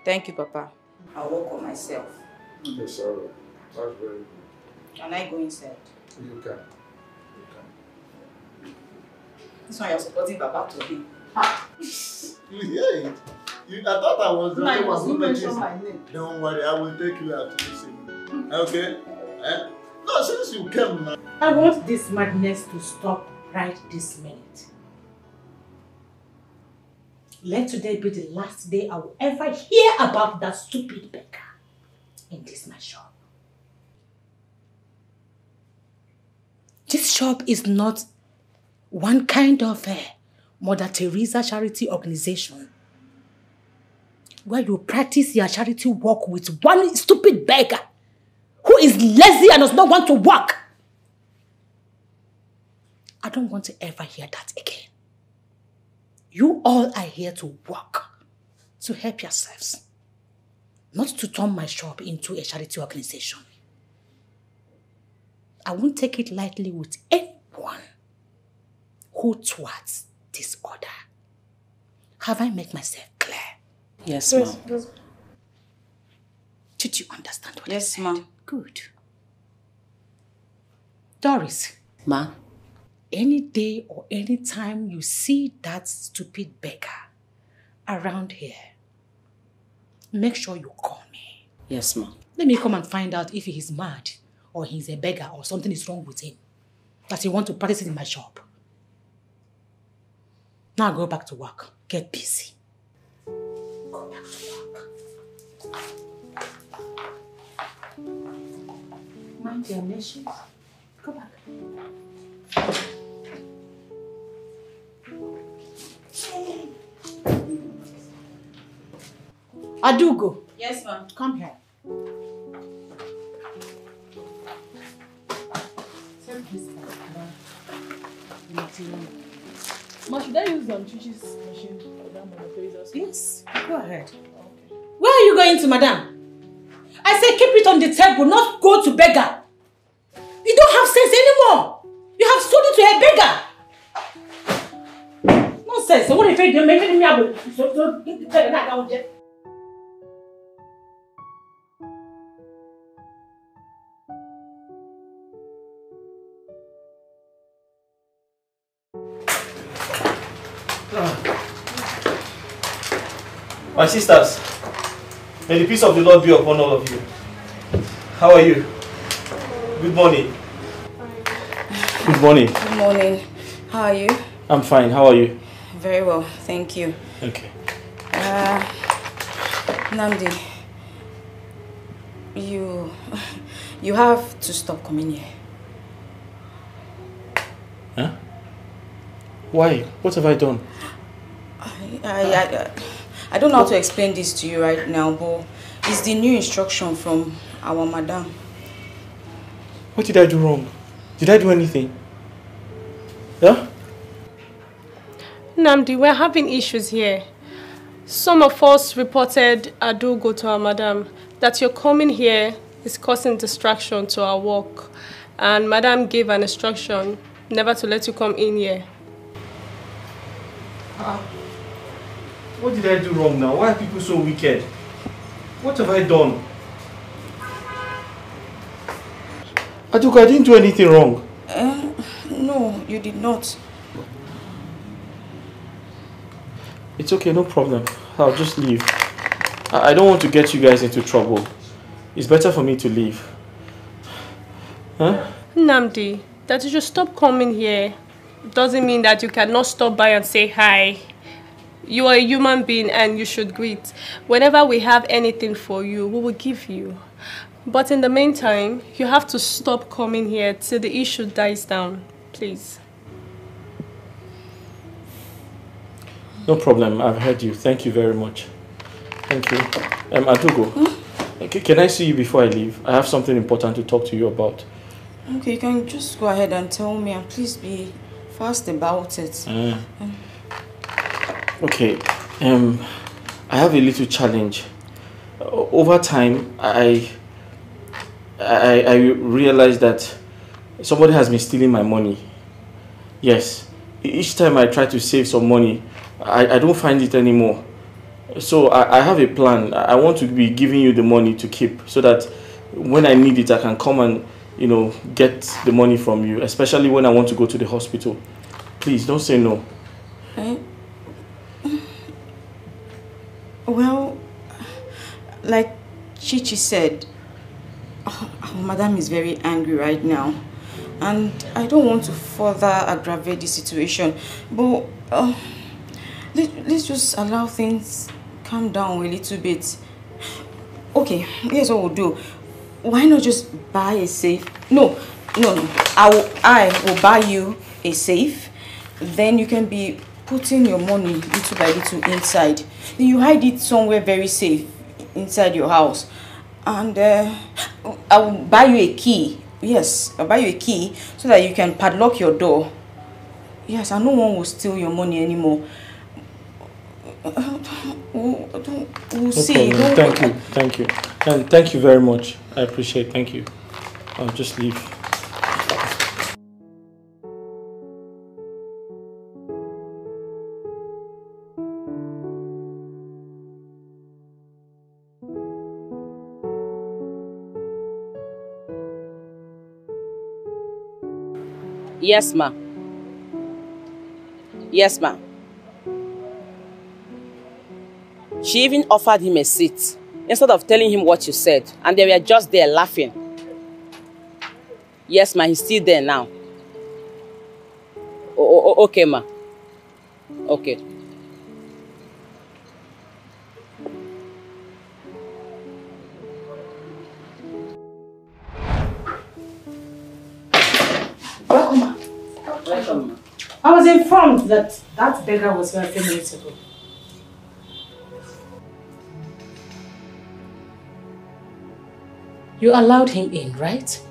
Thank you, Papa. I'll work on myself. Yes, sir. That's very good. Can I go inside? You can. This one you're supporting Papa to be. You hear it? I thought I was the only one who mentioned my name. Don't worry, I will take you out to listen. Okay? No, since you came now. I want this madness to stop right this minute. Let today be the last day I will ever hear about that stupid beggar in this my shop. This shop is not one kind of Mother Teresa charity organization where you practice your charity work with one stupid beggar who is lazy and does not want to work. I don't want to ever hear that again. You all are here to work, to help yourselves, not to turn my shop into a charity organization. I won't take it lightly with anyone who thwarts this order. Have I made myself clear? Yes, ma'am. Did you understand what I Yes, said? ma'am. Good. Doris. Ma. Any day or any time you see that stupid beggar around here, make sure you call me. Yes, ma'am. Let me come and find out if he is mad or he's a beggar or something is wrong with him, that he wants to practice it in my shop. Now go back to work. Get busy. Go back to work. Mind your nations. Go back. Adugo. Yes, ma'am. Come here. Ma, should I use Chichi's machine for that money? Yes, go ahead. Okay. Where are you going to, madam? I say keep it on the table, not go to beggar. You don't have sense anymore. You have sold it to a beggar. Nonsense. What if you're making me up? So get the beggar out there. My sisters, may the peace of the Lord be upon all of you. How are you? Good morning. Good morning. Good morning. How are you? I'm fine. How are you? Very well, thank you. Okay. Nandi, you have to stop coming here. Huh? Why? What have I done? I don't know how to explain this to you right now, but it's the new instruction from our madam. What did I do wrong? Did I do anything? Yeah? Namdi, we're having issues here. Some of us reported Adugo to our madam that your coming here is causing distraction to our work. And madam gave an instruction never to let you come in here. What did I do wrong now? Why are people so wicked? What have I done? Adugo, I didn't do anything wrong. No, you did not. It's okay, no problem. I'll just leave. I don't want to get you guys into trouble. It's better for me to leave. Huh? Namdi, that you should stop coming here doesn't mean that you cannot stop by and say hi. You are a human being and you should greet. Whenever we have anything for you, we will give you. But in the meantime, you have to stop coming here till the issue dies down. Please. No problem. I've heard you. Thank you very much. Thank you. Adugo, can I see you before I leave? I have something important to talk to you about. Okay, you can just go ahead and tell me, and please be fast about it. Okay. I have a little challenge. Over time, I realized that somebody has been stealing my money. Yes. Each time I try to save some money, I don't find it anymore. So I have a plan. I want to be giving you the money to keep so that when I need it, I can come and, get the money from you, especially when I want to go to the hospital. Please, don't say no. Well, like Chichi said, Madam is very angry right now. And I don't want to further aggravate the situation. But let's just allow things calm down a little bit. Okay, here's what we'll do. Why not just buy a safe? No. I will buy you a safe. Then you can be putting your money little by little inside. Then you hide it somewhere very safe inside your house. And I will buy you a key. Yes, I'll buy you a key so that you can padlock your door. Yes, and no one will steal your money anymore. We'll see. No, thank you. And thank you very much. I appreciate it. Thank you. I'll just leave. Yes, ma. Yes, ma. She even offered him a seat instead of telling him what you said, and they were just there laughing. Yes, ma, he's still there now. Okay, ma. Okay. Welcome, ma. Welcome, ma. I was informed that that beggar was here a few minutes ago. You allowed him in, right?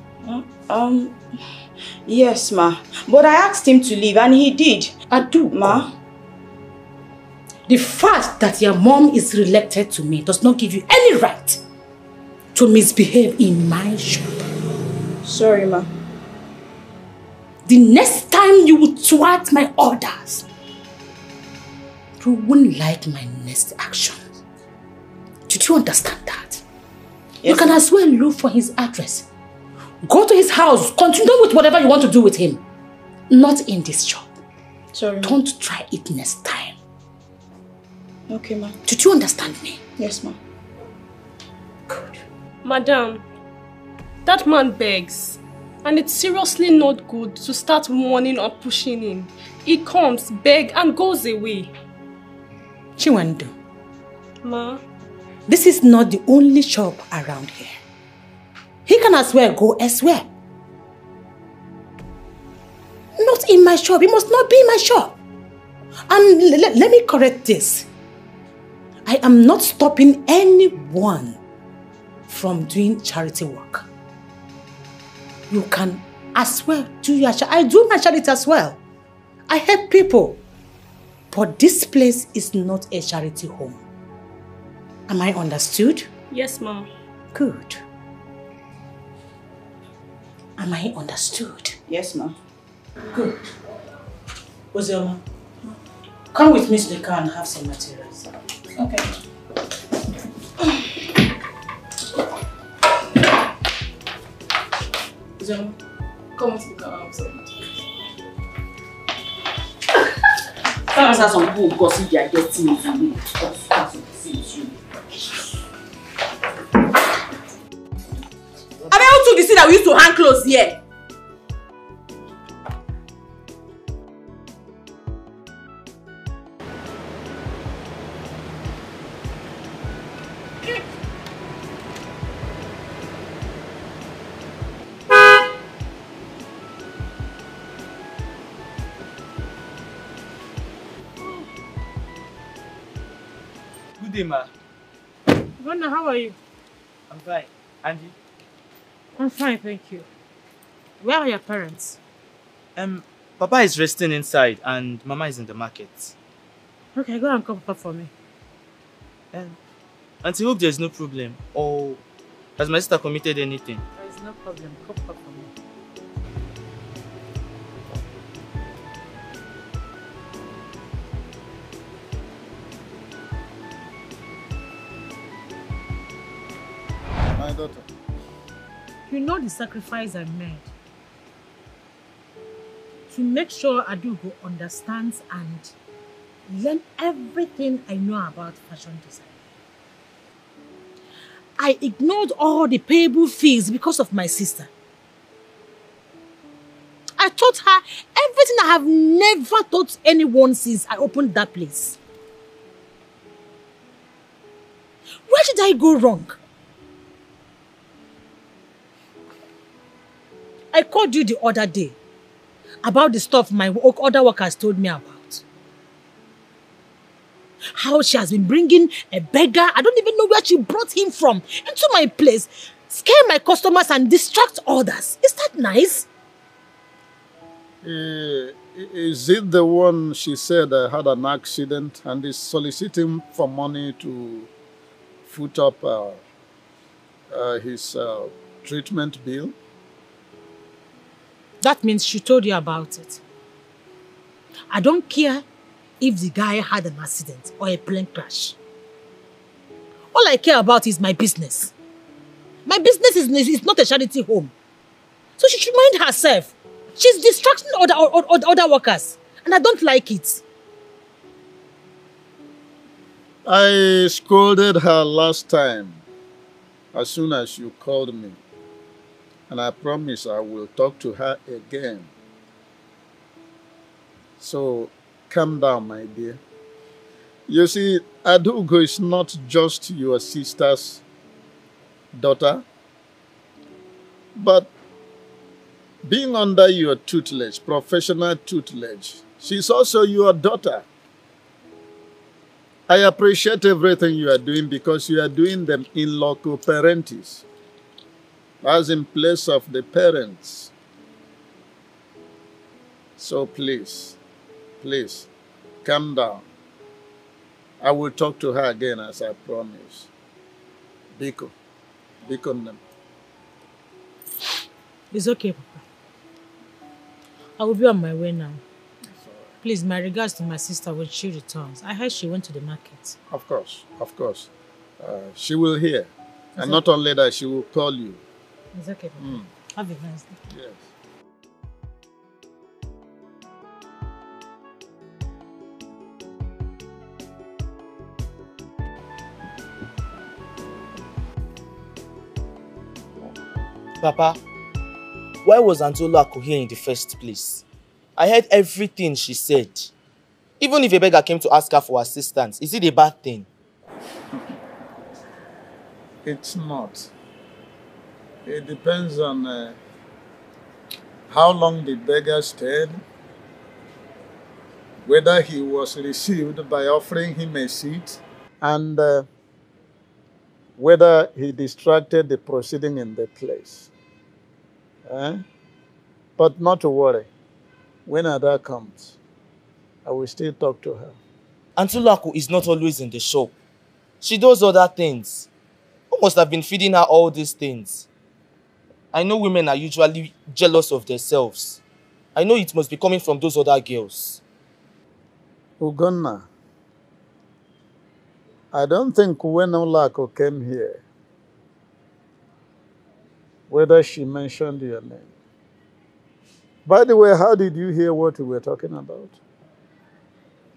Yes, ma. But I asked him to leave and he did. I do, ma. The fact that your mom is related to me does not give you any right to misbehave in my shop. Sorry, ma. The next time you would thwart my orders, you wouldn't like my next action. Did you understand that? Yes, you can as well look for his address. Go to his house. Continue with whatever you want to do with him. Not in this shop. Sorry, ma. Don't try it next time. Okay, ma. Did you understand me? Yes, ma. Good. Madam, that man begs. And it's seriously not good to start warning or pushing him. He comes, begs, and goes away. Chiwando. Ma? This is not the only shop around here. He can as well go elsewhere. Not in my shop. He must not be in my shop. And let me correct this. I am not stopping anyone from doing charity work. You can as well do your charity. I do my charity as well. I help people. But this place is not a charity home. Am I understood? Yes, ma'am. Good. Am I understood? Yes, ma'am. Good. Ozioma, come with me to the car and have some materials. Okay. Ozioma, come with the car and have some materials. Sometimes have some people gossip they are getting it and me. That's you. I mean, who took the seat that we used to hang clothes here? Good day, ma. Wanda, how are you? I'm fine. And you? I'm fine, thank you. Where are your parents? Papa is resting inside and Mama is in the market. Okay, go and call Papa for me. Auntie, hope there's no problem. Or has my sister committed anything? There is no problem. Cup for me. My daughter. You know the sacrifice I made to make sure Adugo understands and learn everything I know about fashion design. I ignored all the payable fees because of my sister. I taught her everything I have never taught anyone since I opened that place. Where did I go wrong? I called you the other day about the stuff my other workers told me about. How she has been bringing a beggar, I don't even know where she brought him from, into my place, scare my customers and distract others. Is that nice? Is it the one she said had an accident and is soliciting for money to foot up his treatment bill? That means she told you about it. I don't care if the guy had an accident or a plane crash. All I care about is my business. My business is not a charity home. So she should mind herself. She's distracting other workers. And I don't like it. I scolded her last time as soon as you called me. And I promise I will talk to her again. So, calm down, my dear. You see, Adugo is not just your sister's daughter, but being under your tutelage, professional tutelage, she's also your daughter. I appreciate everything you are doing because you are doing them in loco parentis, as in place of the parents. So please, calm down. I will talk to her again as I promised. Biko them. It's okay, Papa. I will be on my way now. Please, my regards to my sister when she returns. I heard she went to the market. Of course. She will hear. And not only that, she will call you. It's okay, Papa. Have a nice day. Yes. Papa, why was Auntie Oluwaku here in the first place? I heard everything she said. Even if a beggar came to ask her for assistance, is it a bad thing? It's not. It depends on how long the beggar stayed, whether he was received by offering him a seat, and whether he distracted the proceeding in the place. But not to worry. When Ada comes, I will still talk to her. Auntie Oluwaku is not always in the shop. She does other things. Who must have been feeding her all these things? I know women are usually jealous of themselves. I know it must be coming from those other girls. Ugonna, I don't think when Oluwaku came here, whether she mentioned your name. By the way, how did you hear what we were talking about?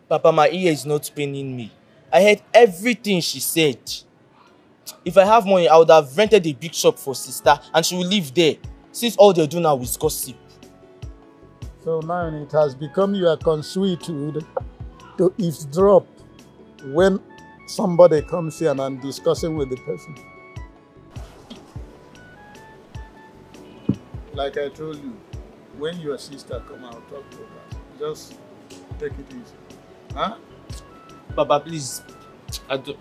Papa, my ear is not paining me. I heard everything she said. If I have money, I would have rented a big shop for sister and she will live there, since all they do now is gossip. So now it has become your consuetude to eavesdrop when somebody comes here and I'm discussing with the person. Like I told you, when your sister comes out, talk to her. Just take it easy. Huh? Papa, please. I don't...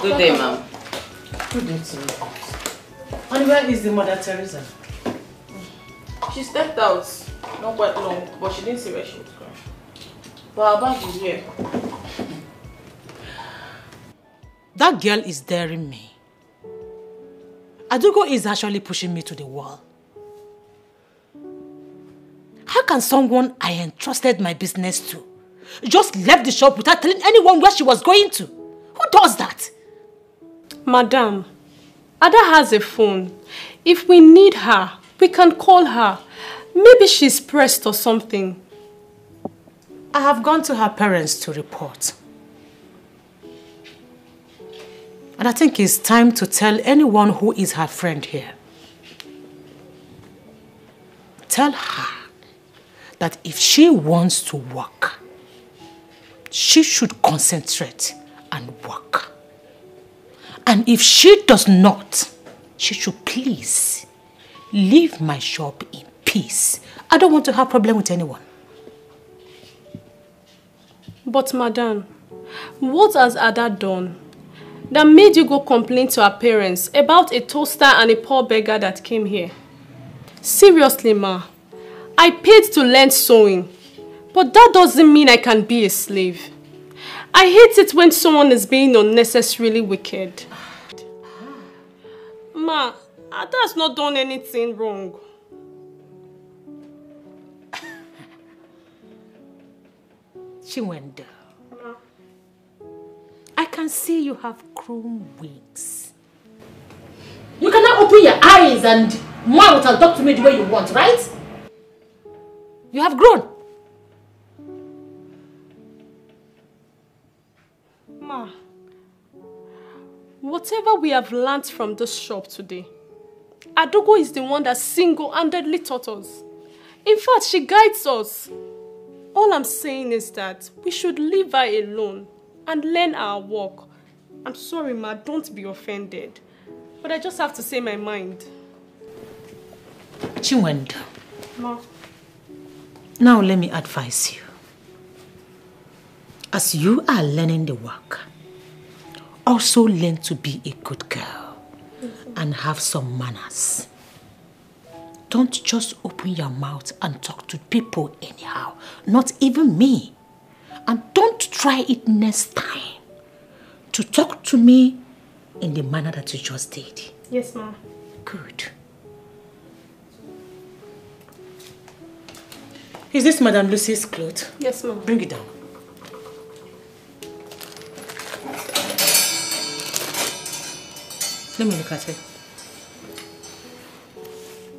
Good day, ma'am. Good day to you. And where is the Mother Teresa? She stepped out. Not quite long, but she didn't say where she was going. But her bag is here. That girl is daring me. Adugo is actually pushing me to the wall. How can someone I entrusted my business to just left the shop without telling anyone where she was going to? Who does that? Madam, Ada has a phone. If we need her, we can call her. Maybe she's pressed or something. I have gone to her parents to report. And I think it's time to tell anyone who is her friend here. Tell her that if she wants to work, she should concentrate and work. And if she does not, she should please leave my shop in peace. I don't want to have a problem with anyone. But madam, what has Ada done that made you go complain to her parents about a toaster and a poor beggar that came here? Seriously, ma, I paid to learn sewing, but that doesn't mean I can be a slave. I hate it when someone is being unnecessarily wicked. Ma, Ada has not done anything wrong. Chinwenda, I can see you have grown wings. You cannot open your eyes and mouth and talk to me the way you want, right? You have grown. Ma, whatever we have learnt from this shop today, Adogo is the one that single-handedly taught us. In fact, she guides us. All I'm saying is that we should leave her alone and learn our work. I'm sorry, ma, don't be offended. But I just have to say my mind. Chinwenda. Ma. Now let me advise you. As you are learning the work, also learn to be a good girl and have some manners. Don't just open your mouth and talk to people anyhow, not even me. And don't try it next time to talk to me in the manner that you just did. Yes, ma'am. Good. Is this Madame Lucy's clothes? Yes, ma'am. Bring it down. Let me look at it.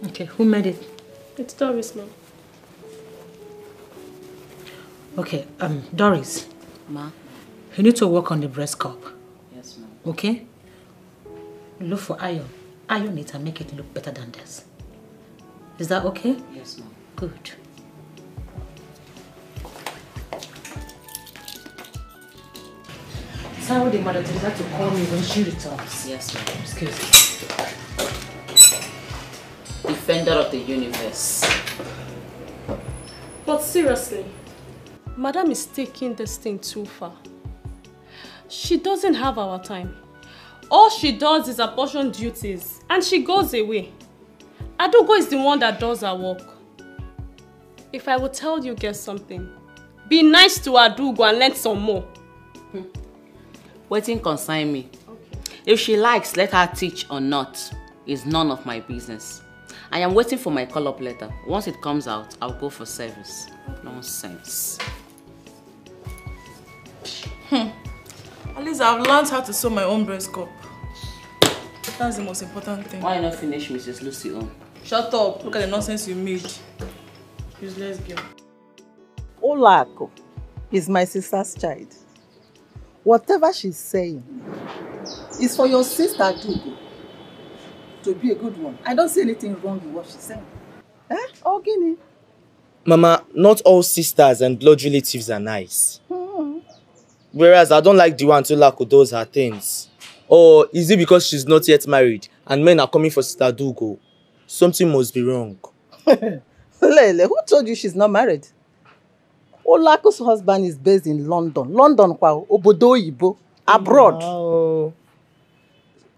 Okay, who made it? It's Doris, ma'am. Okay, Doris. Ma? You need to work on the breast cup. Yes, ma'am. Okay? Look for iron. Iron it and make it look better than this. Is that okay? Yes, ma'am. Good. Tell the Mother Teresa to call me when she returns. Yes, ma'am. Excuse me. Defender of the universe. But seriously, Madam is taking this thing too far. She doesn't have our time. All she does is apportion duties and she goes away. Adogo is the one that does her work. If I would tell you guys something, be nice to Adogo and learn some more. Waiting concern me. Okay. If she likes, let her teach or not. It's none of my business. I am waiting for my call-up letter. Once it comes out, I'll go for service. Nonsense. At least I've learned how to sew my own breast cup. That's the most important thing. Why not finish Mrs. Lucy on? Shut up. Look at the nonsense you made. Useless girl. Olako is my sister's child. Whatever she's saying is for your sister to be a good one. I don't see anything wrong with what she's saying. Eh? Oh, Guinea. Mama, not all sisters and blood relatives are nice. Whereas I don't like the one Olako does her things. Or is it because she's not yet married and men are coming for Sister Dugo? Something must be wrong. Lele, who told you she's not married? Olako's husband is based in London. London, Obodo Ibo, abroad. Wow.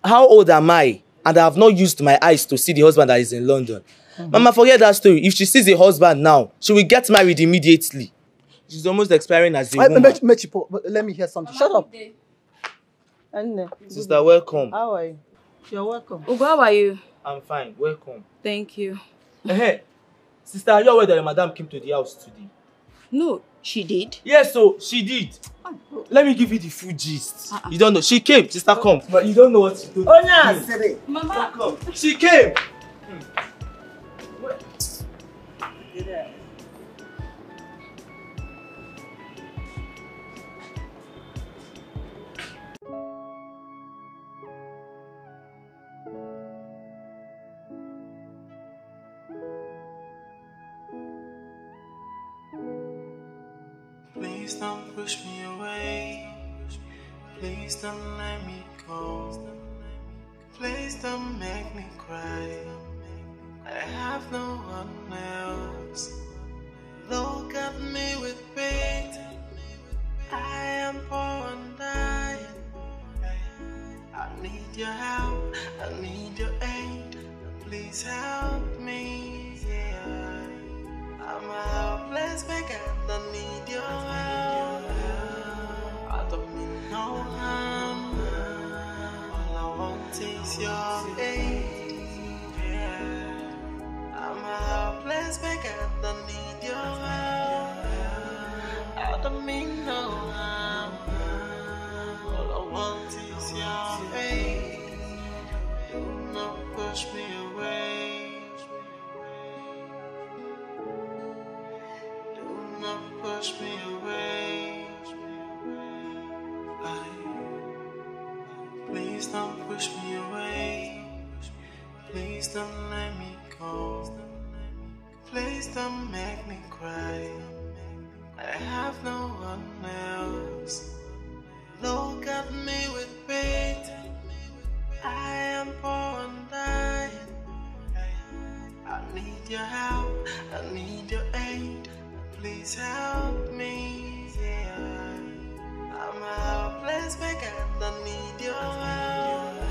how old am I? And I have not used my eyes to see the husband that is in London. Mama, forget that story. If she sees a husband now, she will get married immediately. She's almost expiring as a woman. Let me hear something. Shut up. Sister, welcome. How are you? You're welcome. Ugo, how are you? I'm fine. Welcome. Thank you. Hey, sister, are you aware that your madam came to the house today? No, she did. Yes, so she did. Let me give you the full gist. You don't know. She came. Sister, come. But you don't know what she told me. Oh, yeah, Mama. Come. She came. Please don't push me away. Please don't let me go. Please don't make me cry. I have no one else. Look at me with faith. I am poor and dying. I need your help. I need your aid. Please help me. Yeah. I'm a helpless beggar. I need your help. I don't mean no harm. All I want is your aid. Yeah. I'm a helpless beggar. I need your help. I don't mean no harm. All I want is your aid. Do not push me away. Push me away. Please don't push me away. Please don't let me go. Please don't make me cry. I have no one else. Look at me with faith. I am poor and dying. I need your help. I need your aid. Please help me, yeah. I'm a helpless beggar. I need your help.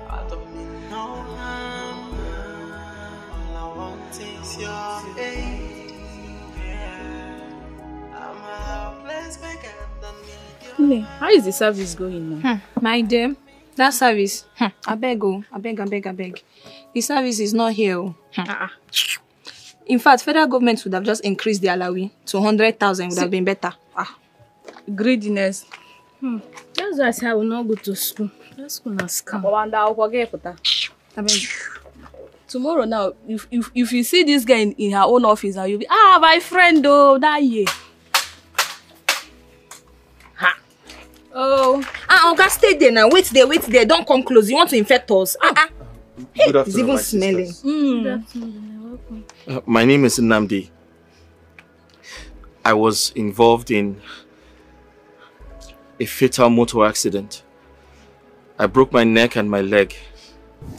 I don't mean no harm. All I want is your aid, yeah. I'm a helpless beggar. I need your help. How is the service going now? My dear, that service, I beg. The service is not here. In fact, federal government would have just increased the allowance to 100,000. Would have been better. Greediness. That's why I say I will not go to school. That school na scam. Tomorrow now, if you see this guy in her own office, now you'll be my friend that year. Oga, stay there now. Wait there. Don't come close. You want to infect us? Good afternoon, it's even my smelling. Good afternoon. My name is Nnamdi. I was involved in a fatal motor accident. I broke my neck and my leg.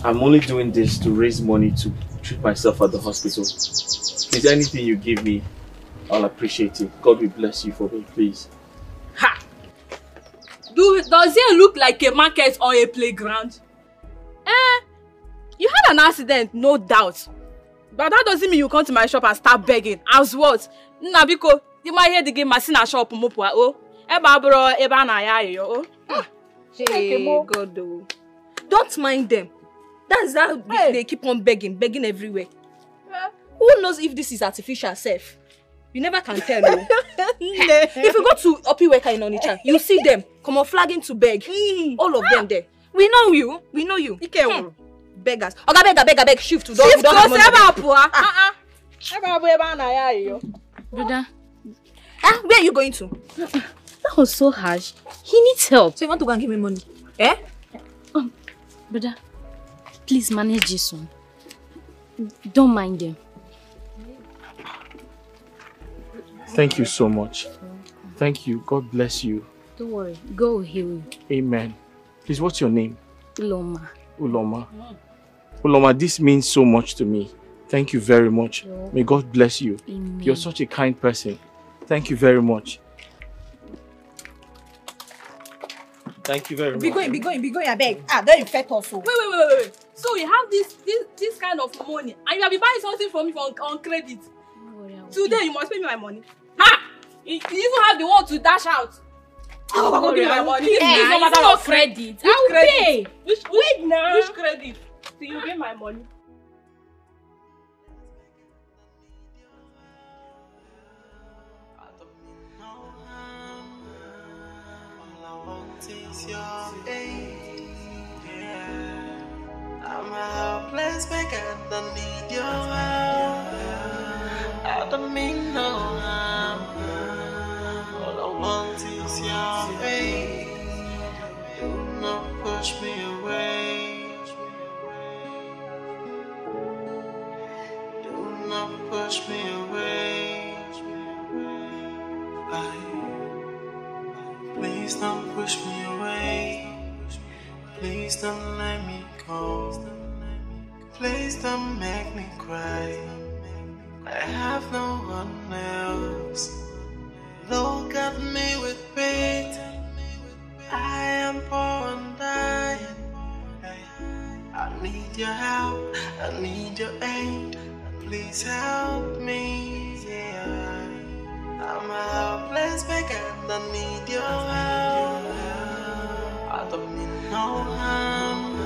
I'm only doing this to raise money to treat myself at the hospital. Is there anything you give me, I'll appreciate it. God will bless you for me, please. Does it look like a market or a playground? You had an accident, no doubt. But that doesn't mean you come to my shop and start begging. As what? Nabiko, you might hear the game Masina shop mopua. Eba bro, eba na ya yo. Hey, God, though. Don't mind them. That's how they keep on begging everywhere. Who knows if this is artificial self? You never can tell, no. If you go to Opiweka in Onitsha, you see them come on flagging to beg. All of them there. We know you. Beggars. Oga, beg, shift to don't have money. Brother. Where are you going to? That was so harsh. He needs help. So you want to go and give me money? Brother, please manage this one. Don't mind them. Thank you so much. Thank you. God bless you. Don't worry. God will heal you. Amen. Please, what's your name? Uloma. Uloma, this means so much to me. Thank you very much. May God bless you. Amen. You're such a kind person. Thank you very much. Thank you very much. Be going, I beg. Don't infect us. Wait. So you have this kind of money and you have been buying something from me on credit. Today you must pay me my money. You even have the one to dash out. I'm going to pay my money. This is no matter of credit. I will pay. Wait now. Which credit? So you pay my money. I'm a helpless beggar and I need your help. I don't mean no harm. All I want is your aid. Do not push me away. Do not push me away. Please don't push me away. Please don't let me go. Please don't make me cry. I have no one else. Look at me with pity. I am poor and dying. I need your help. I need your aid. Please help me. Yeah. I'm a helpless beggar and I need your help. I don't mean no harm.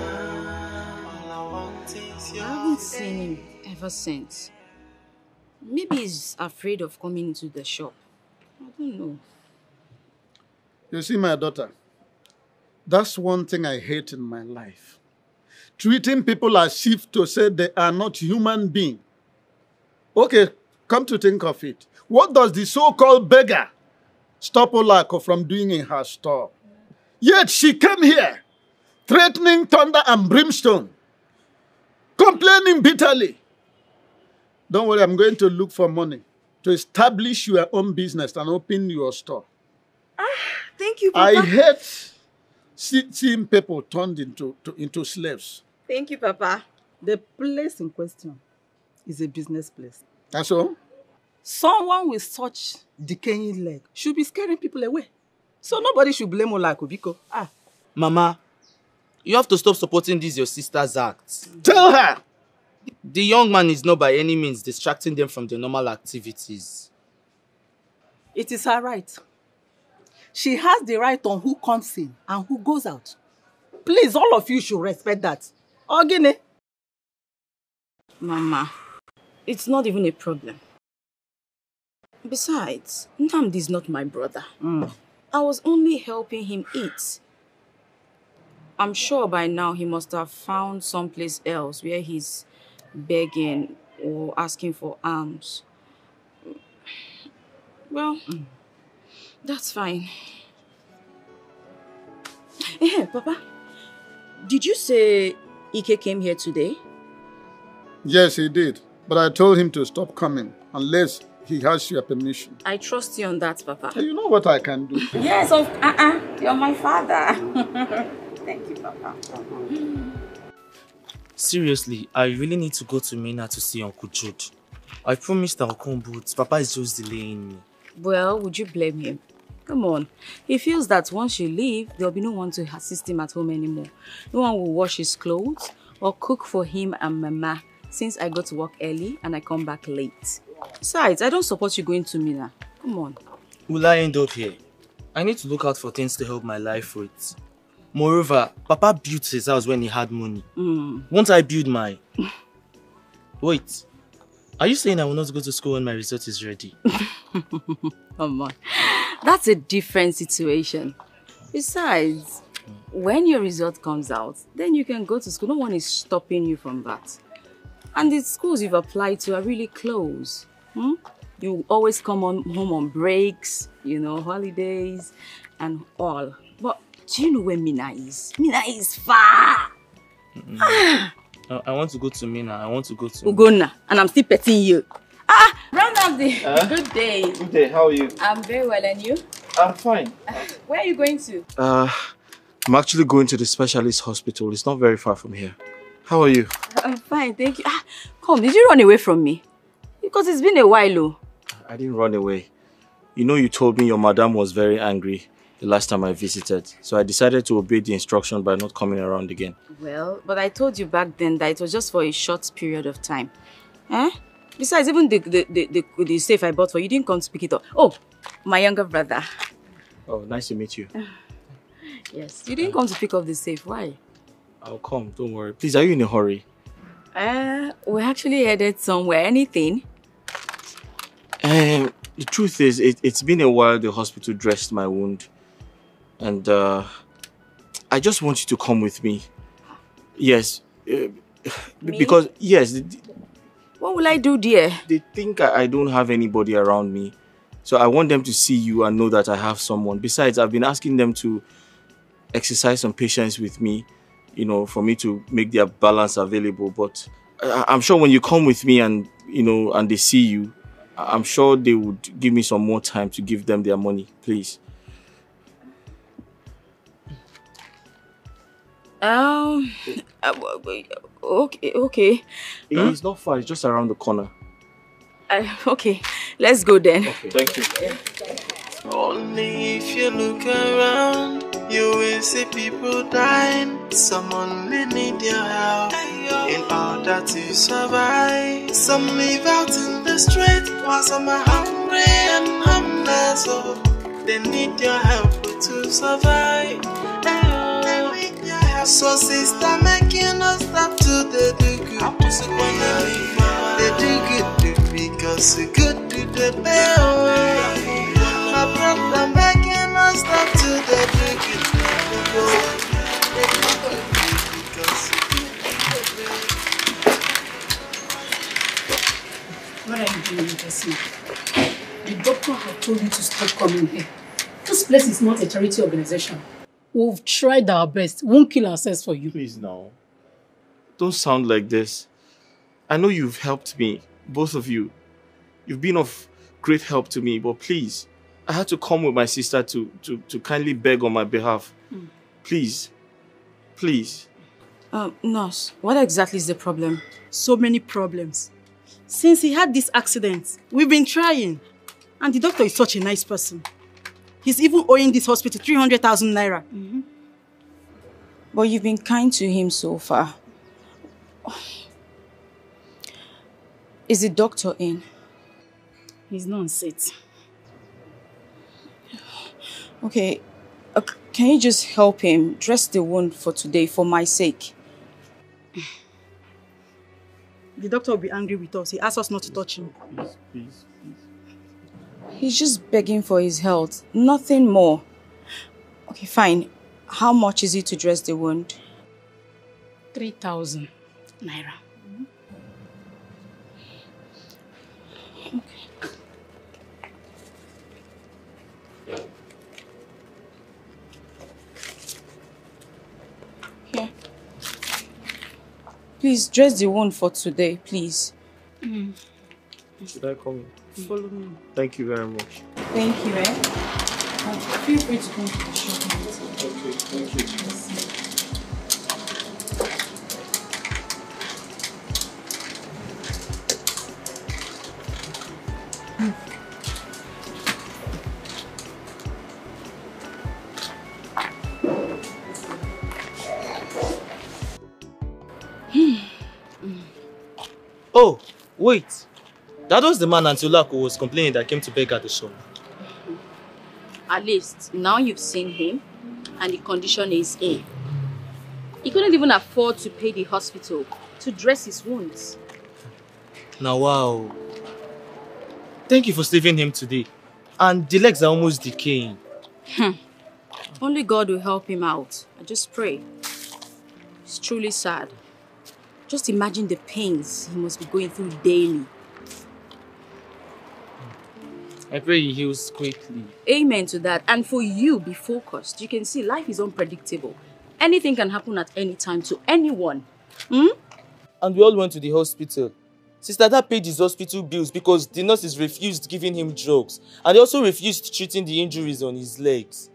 All I want is your I haven't seen him ever since. Maybe he's afraid of coming into the shop. I don't know. You see, my daughter, that's one thing I hate in my life. Treating people as if to say they are not human beings. Okay, come to think of it. What does the so-called beggar stop Olako from doing in her store? Yet she came here, threatening thunder and brimstone, complaining bitterly. Don't worry, I'm going to look for money to establish your own business and open your store. Thank you, Papa. I hate seeing people turned into slaves. Thank you, Papa. The place in question is a business place. That's all? Someone with such decaying leg should be scaring people away. So nobody should blame Olako Biko. Mama, you have to stop supporting this your sister's acts. Tell her! The young man is not by any means distracting them from their normal activities. It is her right. She has the right on who comes in and who goes out. Please, all of you should respect that. Ogine. Mama, it's not even a problem. Besides, Nnamdi is not my brother. I was only helping him eat. I'm sure by now he must have found someplace else where he's begging or asking for alms. Well, that's fine. Hey, Papa, did you say Ike came here today? Yes, he did. But I told him to stop coming unless he has your permission. I trust you on that, Papa. You know what I can do. Yes, you're my father. Thank you, Papa. Seriously, I really need to go to Mina to see Uncle Jude. I promised I'll come, but Papa is just delaying me. Well, would you blame him? Come on. He feels that once you leave, there'll be no one to assist him at home anymore. No one will wash his clothes or cook for him and Mama since I go to work early and I come back late. Besides, I don't support you going to Mina. Come on. Will I end up here? I need to look out for things to help my life with. Moreover, Papa built his house when he had money. Won't I build my... Wait. Are you saying I will not go to school when my result is ready? Come on. That's a different situation. Besides, when your result comes out, then you can go to school. No one is stopping you from that. And the schools you've applied to are really close. You always come home on breaks, you know, holidays and all. But do you know where Mina is? Mina is far. I want to go to Mina. I want to go to Ugonna, and I'm still petting you. Round up the good day. Good day, how are you? I'm very well, and you? I'm fine. Where are you going to? I'm actually going to the specialist hospital. It's not very far from here. How are you? I'm fine, thank you. Come, did you run away from me? Because it's been a while, oh. I didn't run away. You know you told me your madam was very angry the last time I visited. So I decided to obey the instruction by not coming around again. Well, but I told you back then that it was just for a short period of time. Eh? Besides, even the safe I bought for you didn't come to pick it up. Oh, my younger brother. Oh, nice to meet you. Yes, you didn't come to pick up the safe. Why? I'll come, don't worry. Please, are you in a hurry? We're actually headed somewhere. Anything? The truth is, it's been a while the hospital dressed my wound. And I just want you to come with me. Yes. Because, yes. What will I do, dear? They think I don't have anybody around me. So I want them to see you and know that I have someone. Besides, I've been asking them to exercise some patience with me, you know, for me to make their balance available. But I'm sure when you come with me and, you know, and they see you, I'm sure they would give me some more time to give them their money, please. Okay. It's not far, it's just around the corner. Okay, let's go then. Okay, thank you. Only if you look around, you will see people dying. Some only need your help in order to survive. Some live out in the street, while some are hungry and homeless. So they need your help to survive. So sister, make you not stop to the do good. So they do good because we good to the bell. My brother, make you not stop to the do good. What are you doing, Jesse? The doctor had told you to stop coming here. This place is not a charity organization. We've tried our best. We won't kill ourselves for you. Please now. Don't sound like this. I know you've helped me, both of you. You've been of great help to me, but please, I had to come with my sister to kindly beg on my behalf. Please. Please. Nurse, what exactly is the problem? So many problems. Since he had this accident, we've been trying. And the doctor is such a nice person. He's even owing this hospital 300,000 naira. But you've been kind to him so far. Is the doctor in? He's not on set. Okay, can you just help him dress the wound for today for my sake? The doctor will be angry with us. He asked us not to touch him. Please. He's just begging for his health, nothing more. Okay, fine. How much is it to dress the wound? 3,000 naira. Here. Please dress the wound for today, please. Should I come in? Follow me. Thank you very much. Thank you, Feel free to come to the shop. Okay, thank you. Oh, wait. That was the man Antiola who was complaining that came to beg at the shop. At least, now you've seen him, and the condition is A. He couldn't even afford to pay the hospital to dress his wounds. Now, wow. Thank you for saving him today. And the legs are almost decaying. Only God will help him out. I just pray. It's truly sad. Just imagine the pains he must be going through daily. I pray he heals quickly. Amen to that. And for you, be focused. You can see life is unpredictable. Anything can happen at any time to anyone. And we all went to the hospital. Sister Dad paid his hospital bills because the nurses refused giving him drugs. And they also refused treating the injuries on his legs.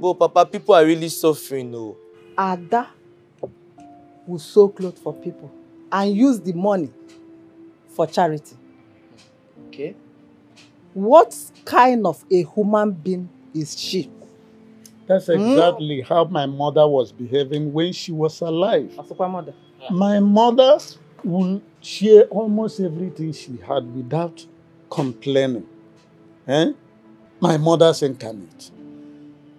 But Papa, people are really suffering, no. Ada will sew clothes for people and use the money for charity. Okay. What kind of a human being is she. That's exactly how my mother was behaving when she was alive. My mother would share almost everything she had without complaining. My mother's incarnate.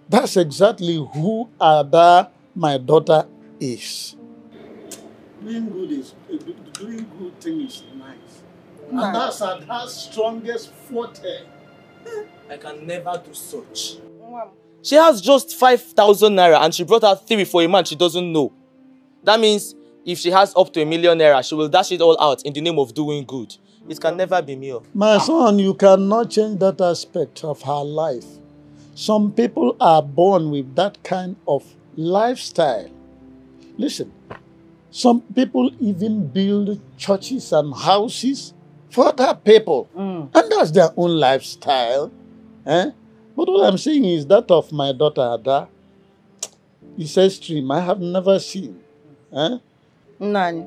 That's exactly who Ada, my daughter, is. Doing good things is nice. And that's Ada's strongest forte. I can never do such. She has just 5,000 naira and she brought out 3 for a man she doesn't know. That means if she has up to 1 million naira, she will dash it all out in the name of doing good. It can never be me. My son, you cannot change that aspect of her life. Some people are born with that kind of lifestyle. Listen, some people even build churches and houses for other people. And that's their own lifestyle. But what I'm saying is that of my daughter Ada is extreme. I have never seen. Nani,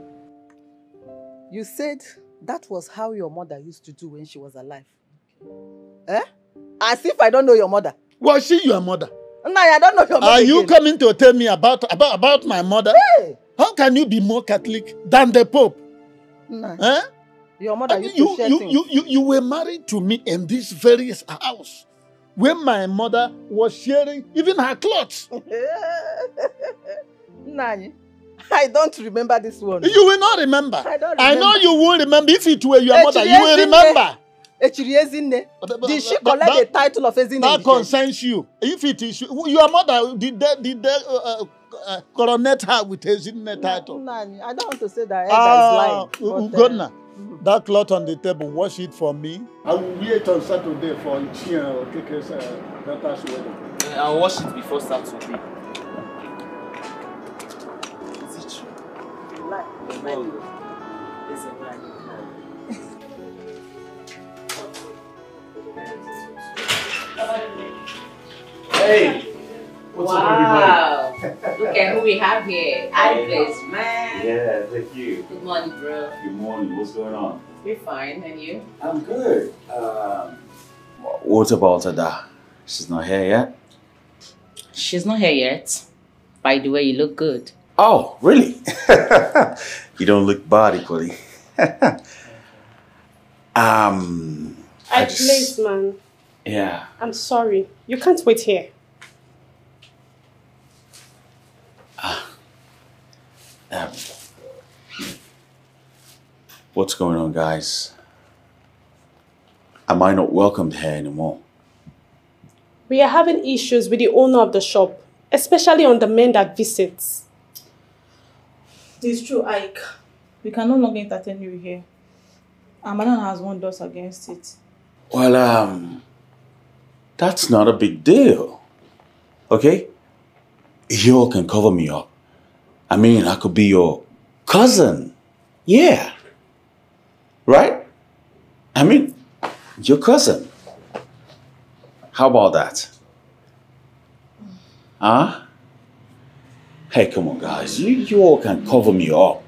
you said that was how your mother used to do when she was alive. As if I don't know your mother. Was she your mother? Nani, I don't know your mother. Are you coming to tell me about my mother? Hey! How can you be more Catholic than the Pope? Nani. Your mother used to share things. You were married to me in this very house when my mother was sharing even her clothes. Nani, I don't remember this one. You will not remember. I don't remember. I know you will remember. If it were your mother, you will remember. Did she collect the title of Ezine? That concerns you. If it is your mother, did they coronate her with Ezine title? Nani, I don't want to say that Elder is lying. Ugonna, that cloth on the table, wash it for me. I will wait on Saturday for Chia or Keke's daughter's wedding. I'll wash it before Saturday. Is it true? Is it like? Hey! What's up, everybody? Look at who we have here. Latest, man. Yeah, thank you. Good morning, bro. Good morning. What's going on? We're fine, and you? I'm good. What about Ada? She's not here yet? She's not here yet. By the way, you look good. Oh, really? You don't look bad, buddy. Please, man. Yeah. I'm sorry. You can't wait here. What's going on, guys? Am I not welcomed here anymore? We are having issues with the owner of the shop, especially on the men that visits. It's true, Ike. We can no longer entertain you here. And Madam has warned us against it. Well, that's not a big deal. Okay? You all can cover me up. I mean, I could be your cousin. Yeah. Right? I mean, your cousin. How about that? Huh? Hey, come on, guys. You all can cover me up.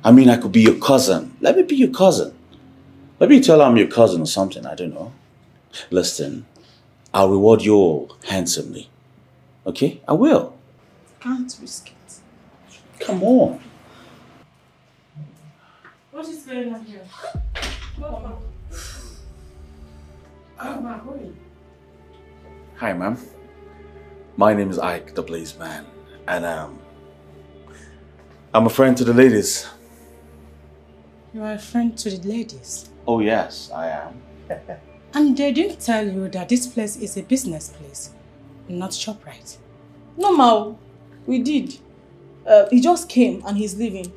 I mean, I could be your cousin. Let me be your cousin. Let me tell her I'm your cousin or something. I don't know. Listen, I'll reward you all handsomely. Okay? I will. Can't risk it. Come on. What is going on here? Hi, ma'am. My name is Ike, the Blaze Man. And I'm a friend to the ladies. You are a friend to the ladies? Oh, yes, I am. And they didn't tell you that this place is a business place, not ShopRite. No, Ma, we did. He just came and he's leaving.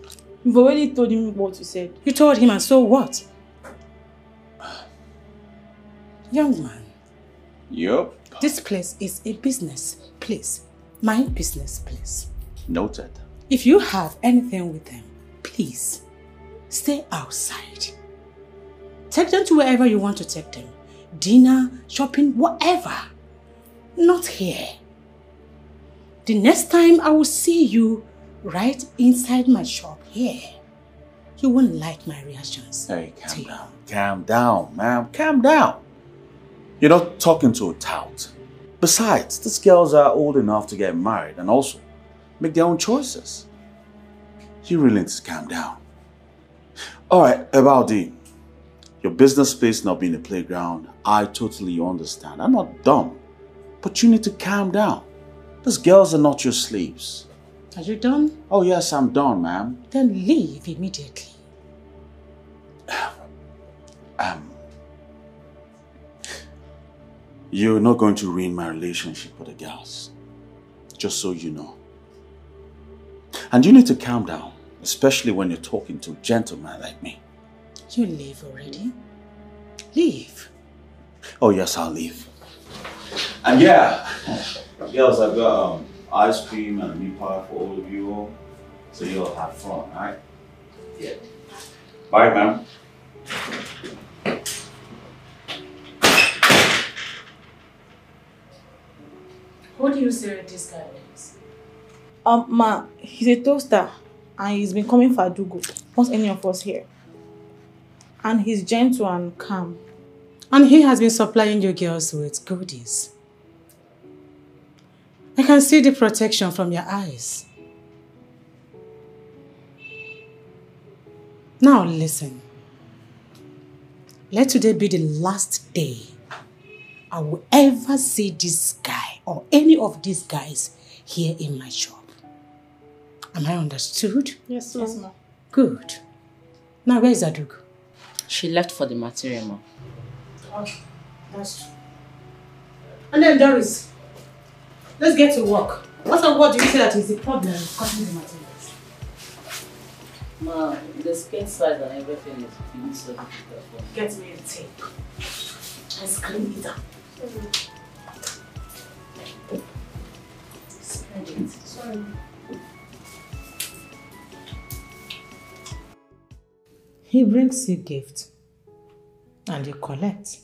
We've already told him what you said. You told him, and so what? Young man. Yup. This place is a business place. My business place. Noted. If you have anything with them, please stay outside. Take them to wherever you want to take them. Dinner, shopping, whatever. Not here. The next time I will see you right inside my shop here, you won't like my reactions. Hey, calm down. Calm down, ma'am. Calm down. You're not talking to a tout. Besides, these girls are old enough to get married and also make their own choices. You really need to calm down. Alright, about your business place not being a playground, I totally understand. I'm not dumb. But you need to calm down. These girls are not your slaves. Are you done? Oh yes, I'm done, ma'am. Then leave immediately. You're not going to ruin my relationship with the girls. Just so you know. And you need to calm down, especially when you're talking to a gentleman like me. You leave already? Leave. Oh yes, I'll leave. And yeah, girls, I've got ice cream and meat pie for all of you all. So you all have fun, alright? Yeah. Bye, ma'am. Who do you say this guy is? Ma, he's a toaster and he's been coming for Adugo once any of us here. And he's gentle and calm. And he has been supplying you girls with goodies. I can see the protection from your eyes. Now listen. Let today be the last day I will ever see this guy or any of these guys here in my shop. Am I understood? Yes, ma'am. Yes, ma'am. Good. Now where is Adugo? She left for the material, ma'am. Oh, that's true. And then Doris, let's get to work. What do you say that is the problem with cutting the materials? Ma, the skin size and everything is being so difficult. Get me a tape. Let's clean it up. Spread it. Sorry. He brings you gift and you collect.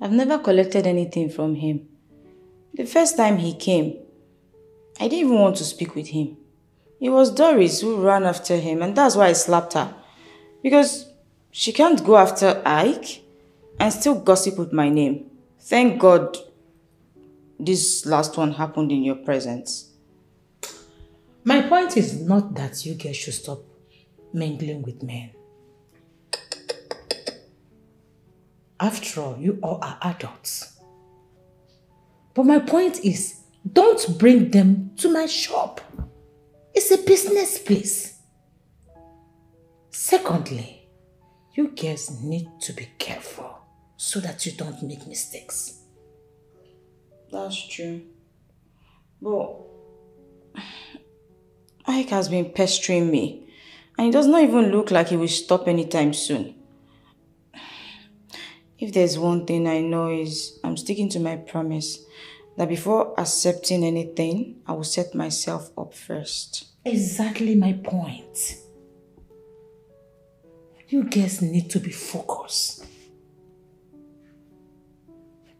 I've never collected anything from him. The first time he came, I didn't even want to speak with him. It was Doris who ran after him, and that's why I slapped her. Because she can't go after Ike and still gossip with my name. Thank God this last one happened in your presence. My point is not that you guys should stop mingling with men. After all, you all are adults. But my point is, don't bring them to my shop. It's a business place. Secondly, you guys need to be careful so that you don't make mistakes. That's true. But Ike has been pestering me, and it does not even look like he will stop anytime soon. If there's one thing I know is I'm sticking to my promise that before accepting anything, I will set myself up first. Exactly my point. You guys need to be focused.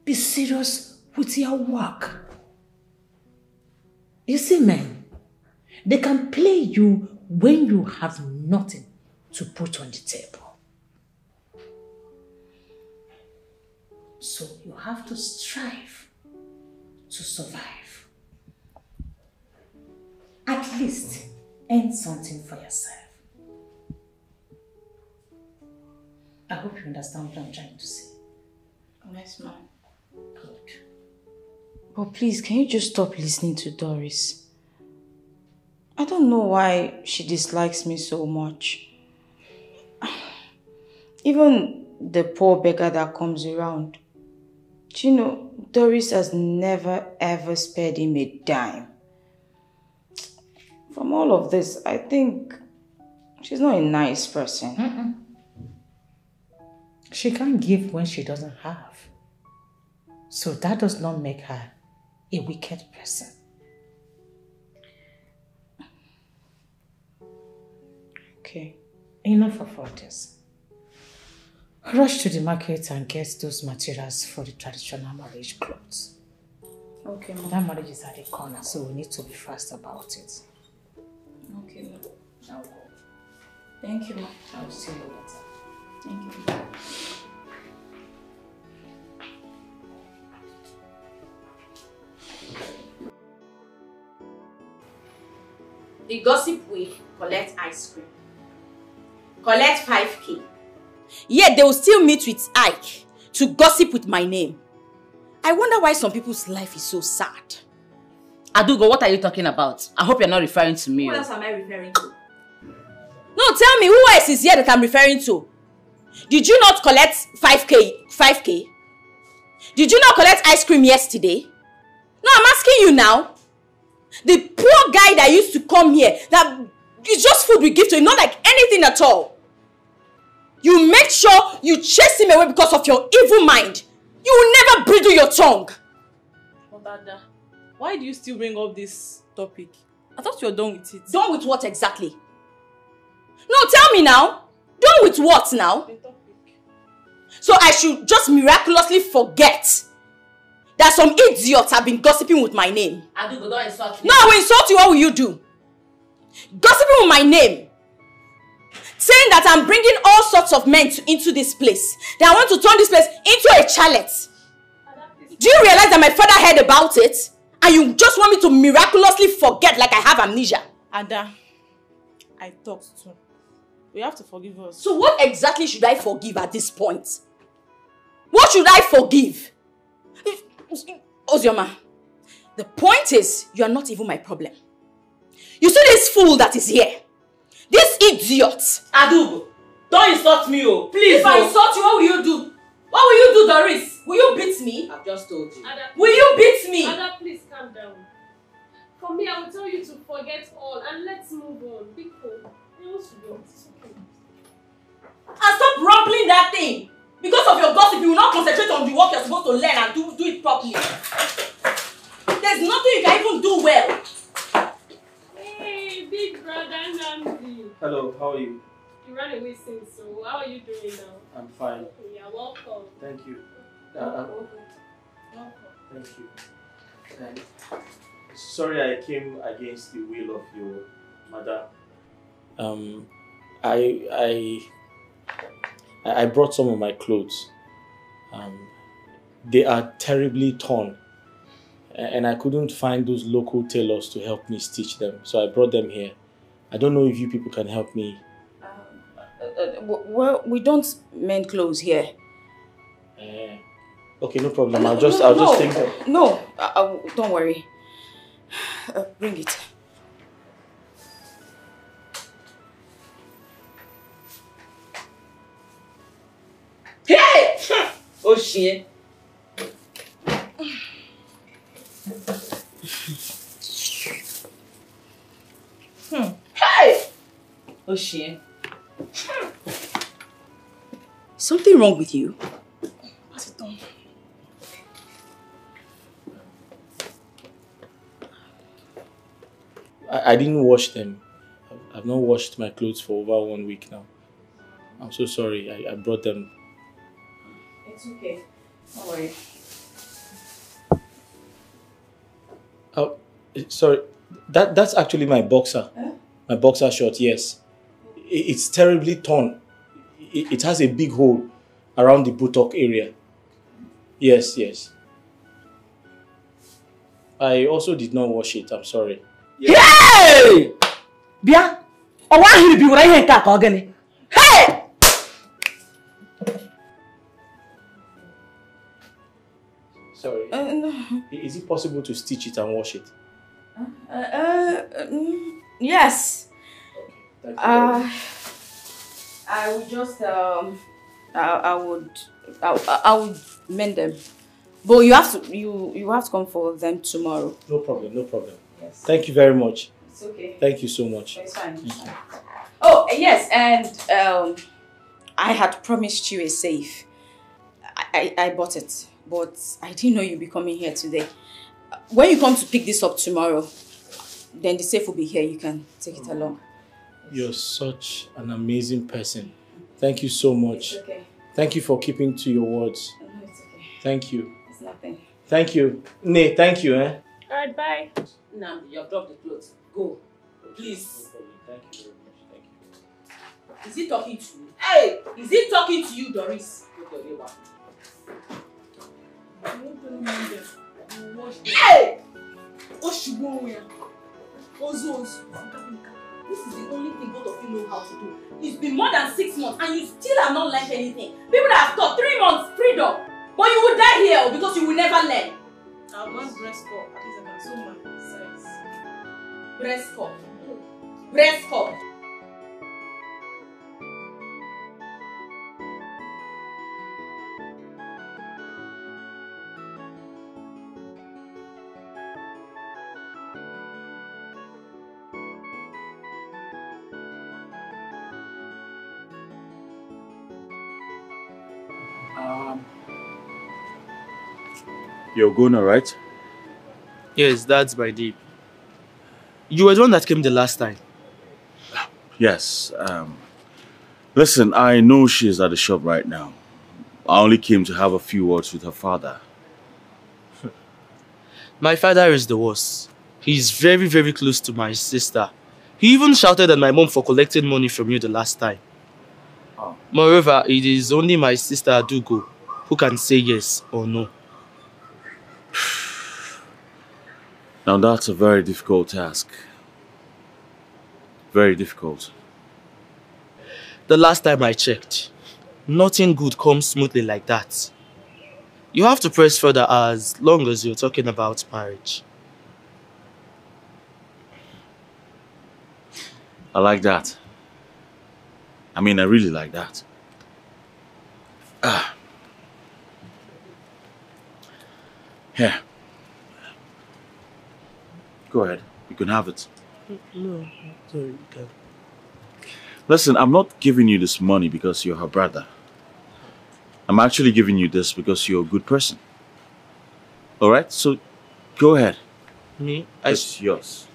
Be serious with your work. You see, men, they can play you when you have nothing to put on the table. So you have to strive to survive. At least earn something for yourself. I hope you understand what I'm trying to say. Yes, ma'am. Good. But please, can you just stop listening to Doris? I don't know why she dislikes me so much. Even the poor beggar that comes around. Do you know, Doris has never ever spared him a dime. From all of this, I think she's not a nice person. She can't give when she doesn't have. So that does not make her a wicked person. Okay. Enough of all this. Rush to the market and get those materials for the traditional marriage clothes. Okay, ma'am. That marriage is at the corner, so we need to be fast about it. Okay, ma'am. I'll go. Thank you, ma'am. I'll see you later. Thank you. The gossip will collect ice cream. Collect 5K. Yet they will still meet with Ike to gossip with my name. I wonder why some people's life is so sad. Adugo, what are you talking about? I hope you're not referring to me. Who else am I referring to? No, tell me, who else is here that I'm referring to? Did you not collect 5K? Did you not collect ice cream yesterday? No, I'm asking you now. The poor guy that used to come here, that it's just food we give to him, not like anything at all. You make sure you chase him away because of your evil mind. You will never bridle your tongue. Oh, Dada, why do you still bring up this topic? I thought you were done with it. Done with what exactly? No, tell me now. Done with what now? So I should just miraculously forget that some idiots have been gossiping with my name. Adugo, don't insult me. No, I will insult you. What will you do? Gossiping with my name. Saying that I'm bringing all sorts of men into this place. That I want to turn this place into a chalet. Do you realize that my father heard about it? And you just want me to miraculously forget like I have amnesia? Ada, I talked to. You have to forgive us. So what exactly should I forgive at this point? What should I forgive? Ozioma, the point is, you are not even my problem. You see this fool that is here? This idiot! Adugo, don't insult me, oh. Please. If I insult you, what will you do? What will you do, Doris? Will you beat me? I've just told you. Ada, will you beat me? Ada, please calm down. For me, I will tell you to forget all and let's move on. Big fool. It's okay. And stop rumbling that thing. Because of your gossip, you will not concentrate on the work you're supposed to learn and do it properly. There's nothing you can even do well. Hey, big brother Namdi. Hello, how are you? You ran away since, so how are you doing now? I'm fine. Yeah, welcome. Thank you. Welcome. Thank you. And sorry I came against the will of your mother. I brought some of my clothes. They are terribly torn. And I couldn't find those local tailors to help me stitch them. So I brought them here. I don't know if you people can help me. Well, we don't mend clothes here. Okay, no problem. I'll just take them. No, don't worry. Bring it. Hey! Oh shit. Hey! Oh shit. Something wrong with you? Pass it on. I didn't wash them. I've not washed my clothes for over 1 week now. I'm so sorry. I brought them. It's okay. Don't worry. Oh, sorry. That's actually my boxer. Huh? My boxer short, yes. It's terribly torn. It has a big hole around the buttock area. Yes, yes. I also did not wash it. I'm sorry. Yes. Hey! Bia! Oh, why you be right here, Kaka? Hey! Sorry. No. Is it possible to stitch it and wash it? Yes. Thank you. I would just I would mend them, but you have to come for them tomorrow. No problem. No problem. Yes. Thank you very much. It's okay. Thank you so much. It's fine. Oh yes, and I had promised you a safe. I bought it, but I didn't know you'd be coming here today. When you come to pick this up tomorrow, then the safe will be here. You can take it along. You're such an amazing person. Thank you so much. It's okay. Thank you for keeping to your words. No, it's okay. Thank you. It's nothing. Thank you. Nay, thank you, eh? Alright, bye. Now you have dropped the clothes. Go. Please. Thank you very much. Thank you. Is he talking to you? Hey! Is he talking to you, Doris? Hey! Ozo. This is the only thing both of you know how to do. It's been more than 6 months and you still have not learned anything. People that have taught 3 months freedom, but you will die here because you will never learn. I want breast cup. At least I can sew my size. Breast cup. Breast cup. You're going alright? Yes, that's my deep. You were the one that came the last time. Yes. Listen, I know she's at the shop right now. I only came to have a few words with her father. My father is the worst. He's very, very close to my sister. He even shouted at my mom for collecting money from you the last time. Oh. Moreover, it is only my sister Adugo who can say yes or no. Now that's a very difficult task. Very difficult. The last time I checked, nothing good comes smoothly like that. You have to press further as long as you're talking about marriage. I like that. I mean, I really like that. Here. Go ahead. You can have it. No, sorry, you can. Listen, I'm not giving you this money because you're her brother. I'm actually giving you this because you're a good person. Alright? So, go ahead. Me? It's yours.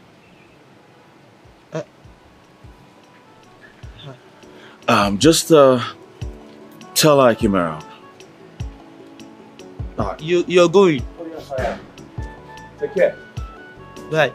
Just tell her I came around. You're going. Oh, yes, I am. Take care. Bye.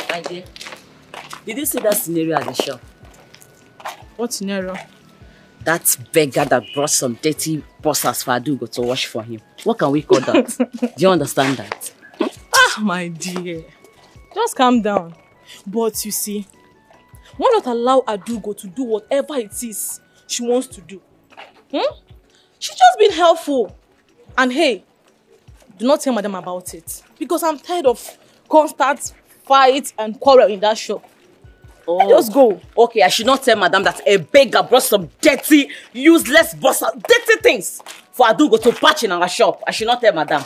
My dear, did you see that scenario at the shop? What scenario? That beggar that brought some dirty boxers for Adugo to wash for him. What can we call that? Do you understand that? Ah, my dear. Just calm down. But you see, why not allow Adugo to do whatever it is she wants to do? She's just been helpful. And hey, do not tell madam about it. Because I'm tired of constant fight and quarrel in that shop. Oh. Just go. Okay, I should not tell madam that a beggar brought some dirty, useless boxers, dirty things for Adugo to patch in our shop. I should not tell madam.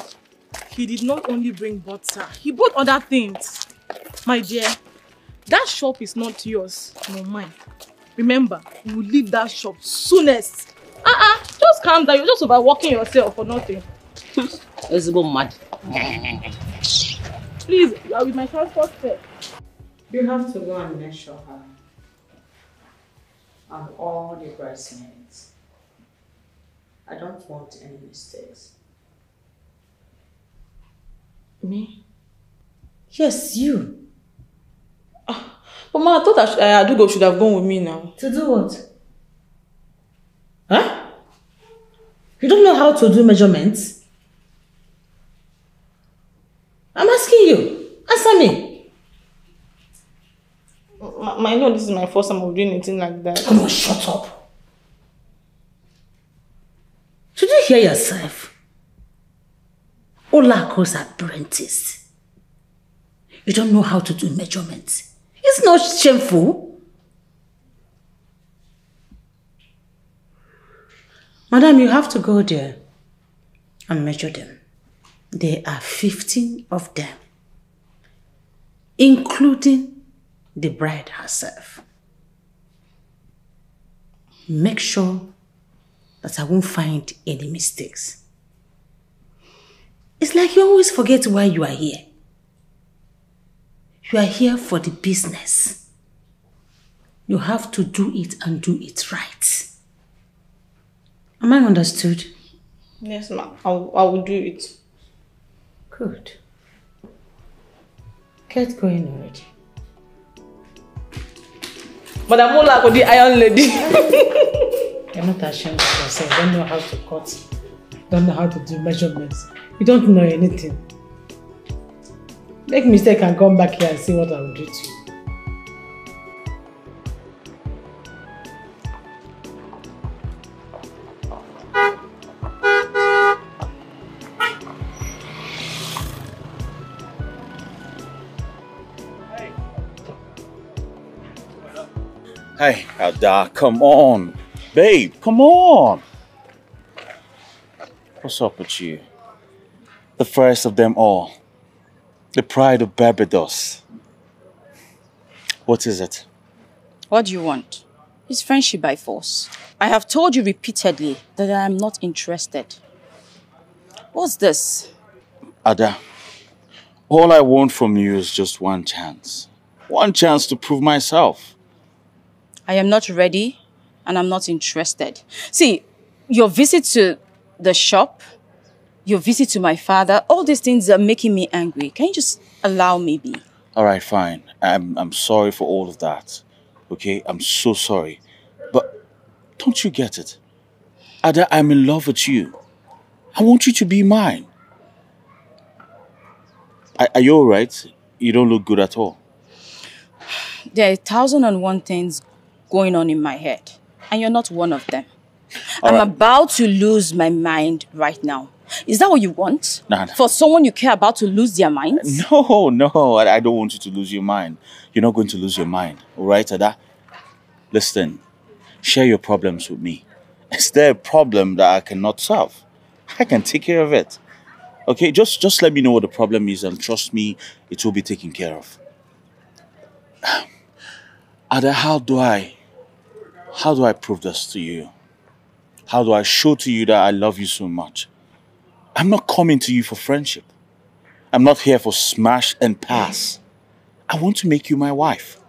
He did not only bring butter, he bought other things. My dear, that shop is not yours, no mine. Remember, you will leave that shop soonest. Just calm down. You're just overworking yourself for nothing. It's about mad. Please, you are with my transport fare. You have to go and measure her. And all the bridesmaids. I don't want any mistakes. Me? Yes, you. But ma, I thought that Adugo should have gone with me now. To do what? Huh? You don't know how to do measurements? I'm asking you. Answer me. I know this is my first time of doing anything like that. Come on, shut up. Should you hear yourself? Olako's apprentice. You don't know how to do measurements. It's not shameful. Madam, you have to go there and measure them. There are 15 of them, including the bride herself. Make sure that I won't find any mistakes. It's like you always forget why you are here. You are here for the business. You have to do it and do it right. Am I understood? Yes, ma. I will do it. Good. Get going already. But I'm more like the iron lady. You're not ashamed of yourself. You don't know how to cut. Don't know how to do measurements. You don't know anything. Make mistake and come back here and see what I will do to you. Hey, Ada, come on. Babe, come on. What's up with you? The first of them all. The pride of Barbados. What is it? What do you want? It's friendship by force. I have told you repeatedly that I am not interested. What's this? Ada, all I want from you is just one chance. One chance to prove myself. I am not ready and I'm not interested. See, your visit to the shop, your visit to my father, all these things are making me angry. Can you just allow me be? All right, fine. I'm sorry for all of that. Okay? I'm so sorry. But don't you get it? Ada, I'm in love with you. I want you to be mine. Are you all right? You don't look good at all. There are 1,001 things going on in my head, and you're not one of them. I'm about to lose my mind right now. Is that what you want? Nah. For someone you care about to lose their minds? No, I don't want you to lose your mind. You're not going to lose your mind, all right, Ada? Listen, share your problems with me. Is there a problem that I cannot solve? I can take care of it. Okay, just let me know what the problem is, and trust me, it will be taken care of. Ada, how do I prove this to you? How do I show to you that I love you so much? I'm not coming to you for friendship. I'm not here for smash and pass. I want to make you my wife.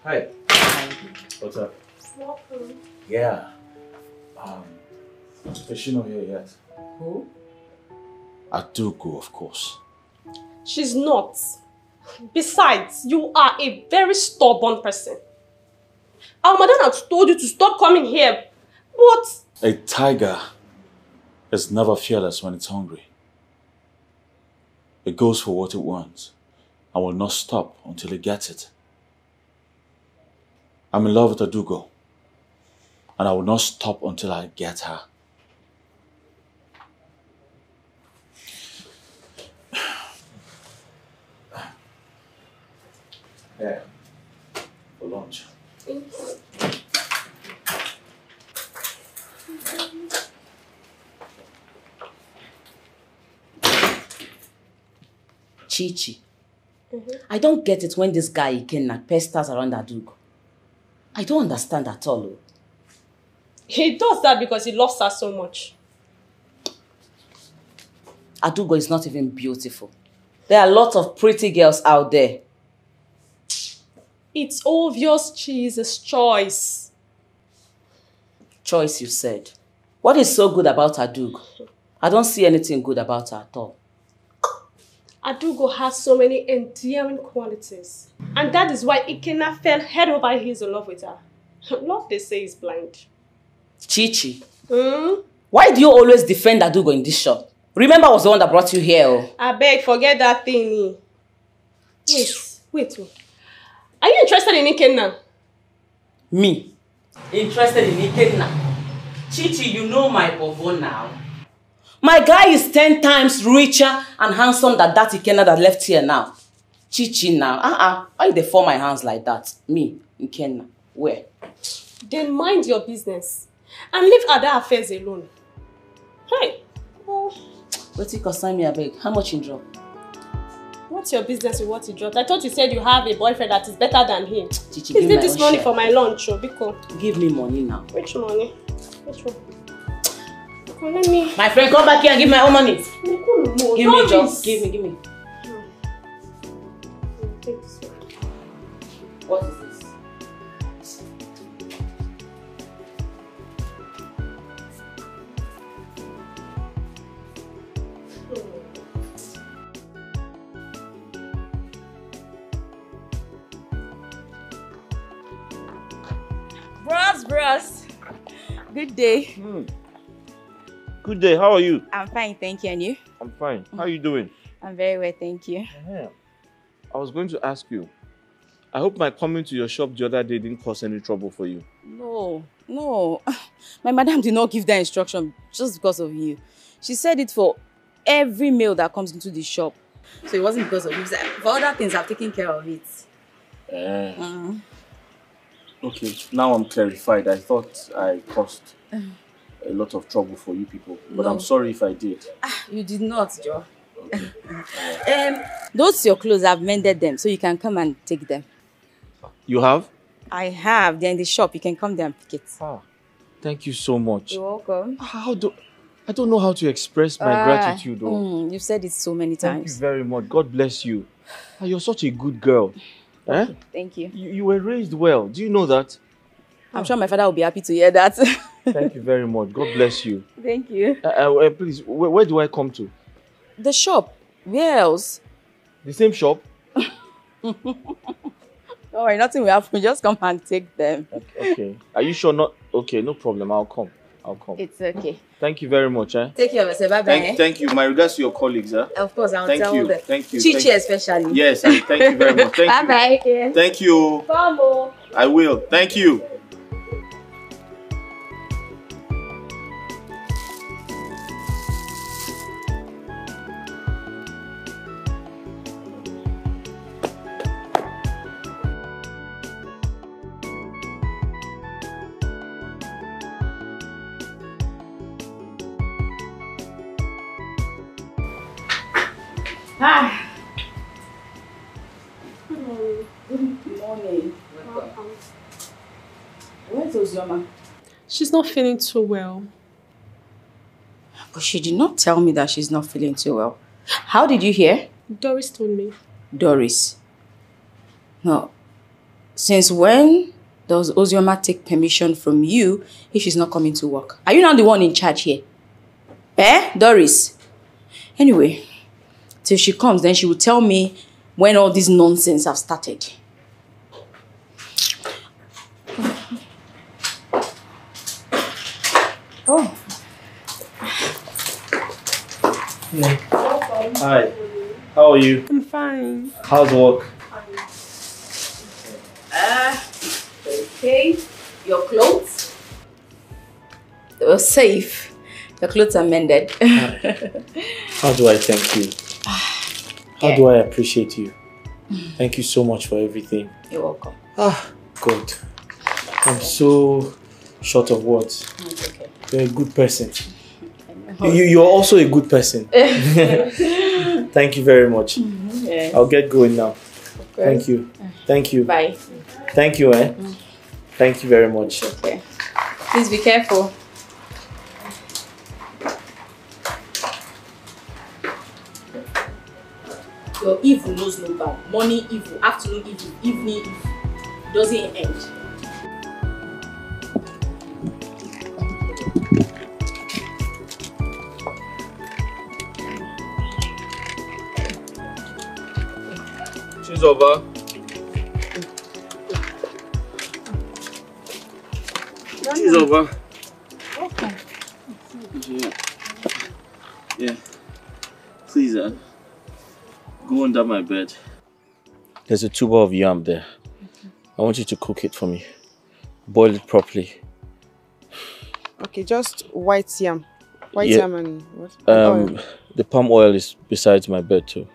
Hi. What's up? Welcome. Yeah. Is she not here yet? Who? Adugo, of course. She's not. Besides, you are a very stubborn person. Our mother has told you to stop coming here, but... A tiger is never fearless when it's hungry. It goes for what it wants and will not stop until it gets it. I'm in love with Adugo, and I will not stop until I get her. Yeah, for lunch. Chichi, I don't get it when this guy Ikenna pesters around Adugo. I don't understand at all. He does that because he loves her so much. Adugo is not even beautiful. There are lots of pretty girls out there. It's obvious she is his choice. Choice, you said. What is so good about Adugo? I don't see anything good about her at all. Adugo has so many endearing qualities. And that is why Ikenna fell head over heels in love with her. Love, they say, is blind. Chichi, why do you always defend Adugo in this shop? Remember I was the one that brought you here. I beg, forget that thing. Wait. Are you interested in Ikenna? Me? Interested in Ikenna? Chichi, you know my bobo now. My guy is 10 times richer and handsome than that Ikenna that left here now. Chichi now. Why they form my hands like that? Me, Ikenna. Where? Then mind your business. And leave other affairs alone. Hey. Oh. What you concern me, I beg? How much in drop? What's your business with what you dropped? I thought you said you have a boyfriend that is better than him. Chichi, Please give leave this money for my lunch, Biko. Give me money now. Which money? Which one? Come, let me... My friend, come back here and give my own money. No, Give me, just give me. Take this one. What is this? Bros. Good day. Good day, how are you? I'm fine, thank you. And you? I'm fine. How are you doing? I'm very well, thank you. I was going to ask you, I hope my coming to your shop the other day didn't cause any trouble for you. No. My madam did not give that instruction just because of you. She said it for every meal that comes into the shop. So it wasn't because of you. For other things, I've taken care of it. Okay, now I'm clarified. I thought I caused a lot of trouble for you people, but No. I'm sorry if I did. You did not, Joe. Those your clothes, I've mended them, so you can come and take them. You have? I have. They're in the shop. You can come there and pick it. Thank you so much. You're welcome. I don't know how to express my gratitude though. You've said it so many Thank you times. very much. God bless you. You're such a good girl. Thank you. You were raised well. Do you know that? I'm sure my father will be happy to hear that. Thank you very much. God bless you. Thank you. Please, where do I come to? The shop. Where else? The same shop? Don't worry, nothing will happen. Just come and take them. Okay. Are you sure not? Okay, no problem. I'll come. It's okay. Thank you very much. Take care of yourself. Bye-bye. Thank you. My regards to your colleagues. Of course, I'll Thank tell you. them. Thank you. Chichi especially. Yes, thank you very much. Thank you. Bye-bye. Thank you. Bye. I will. Thank you. Hi. Good morning. Welcome. Where's Ozioma? She's not feeling too well. But she did not tell me that she's not feeling too well. How did you hear? Doris told me. Doris. No. Since when does Ozioma take permission from you if she's not coming to work? Are you not the one in charge here? Doris? Anyway, till she comes, then she will tell me when all this nonsense have started. Oh. Yeah. Hi. How are you? I'm fine. How's work? Okay. Your clothes? They were safe. Your clothes are mended. How do I thank you? How do I appreciate you? Thank you so much for everything. You're welcome. God. I'm so short of words. It's okay. You're a good person. You're also a good person. Thank you very much. Yes. I'll get going now. Thank you. Thank you. Bye. Thank you, Thank you very much. Okay. Please be careful. Your evil knows no bound. Morning evil, afternoon evil, evening evil. Doesn't end. She's over. She's over. Okay. Yeah. Please, go under my bed. There's a tuber of yam there. I want you to cook it for me. Boil it properly. Okay, just white yam. White yam and what? Oil. The palm oil is beside my bed too.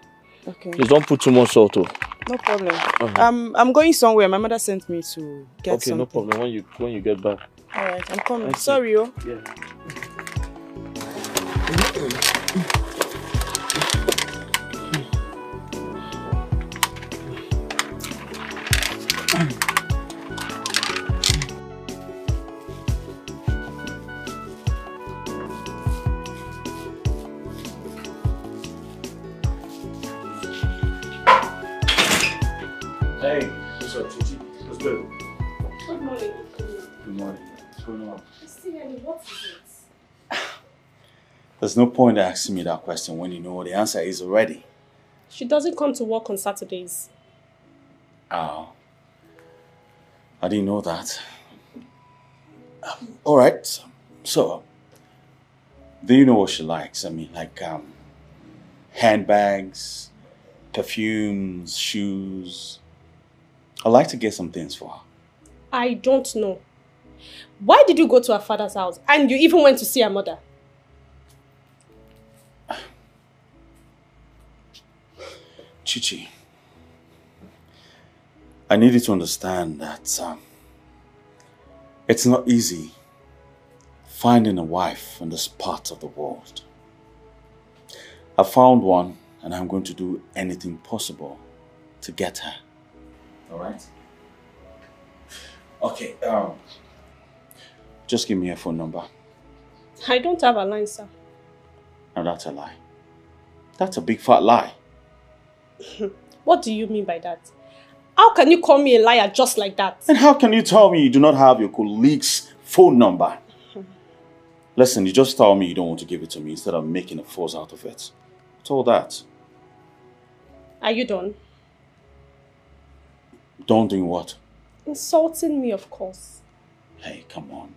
Okay. Please don't put too much salt too. No problem. I'm going somewhere. My mother sent me to get something. Okay, no problem. When you get back. Alright, I'm coming. Sorry, oh. Yeah. Hey, what's up, Chichi? What's good? Good morning. Good morning. What's going on? What is it? There's no point asking me that question when you know what the answer is already. She doesn't come to work on Saturdays. Oh. I didn't know that. Alright. So, do you know what she likes? I mean, like, handbags, perfumes, shoes. I'd like to get some things for her. I don't know. Why did you go to her father's house? And you even went to see her mother? Chichi, I need you to understand that it's not easy finding a wife in this part of the world. I found one and I'm going to do anything possible to get her. Alright? Okay, just give me her phone number. I don't have a line, sir. Now that's a lie. That's a big fat lie. What do you mean by that? How can you call me a liar just like that? And how can you tell me you do not have your colleague's phone number? Listen, you just tell me you don't want to give it to me instead of making a fuss out of it. What's all that? Are you done? Done doing what? Insulting me, of course. Hey, come on.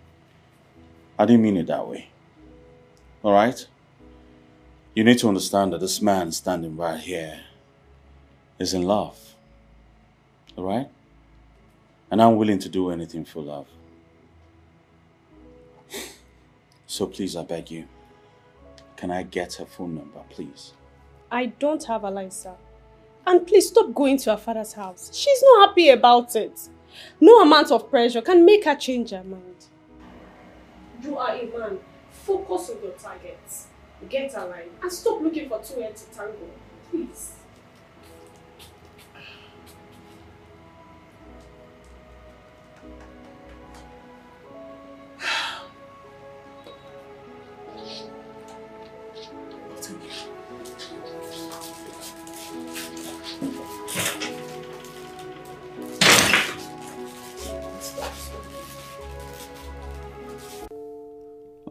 I didn't mean it that way. Alright? You need to understand that this man standing right here is in love. Alright? And I'm willing to do anything for love. So please, I beg you, can I get her phone number, please? I don't have a line, sir. And please stop going to her father's house. She's not happy about it. No amount of pressure can make her change her mind. You are a man. Focus on your targets. Get a line and stop looking for two heads to tango. Please.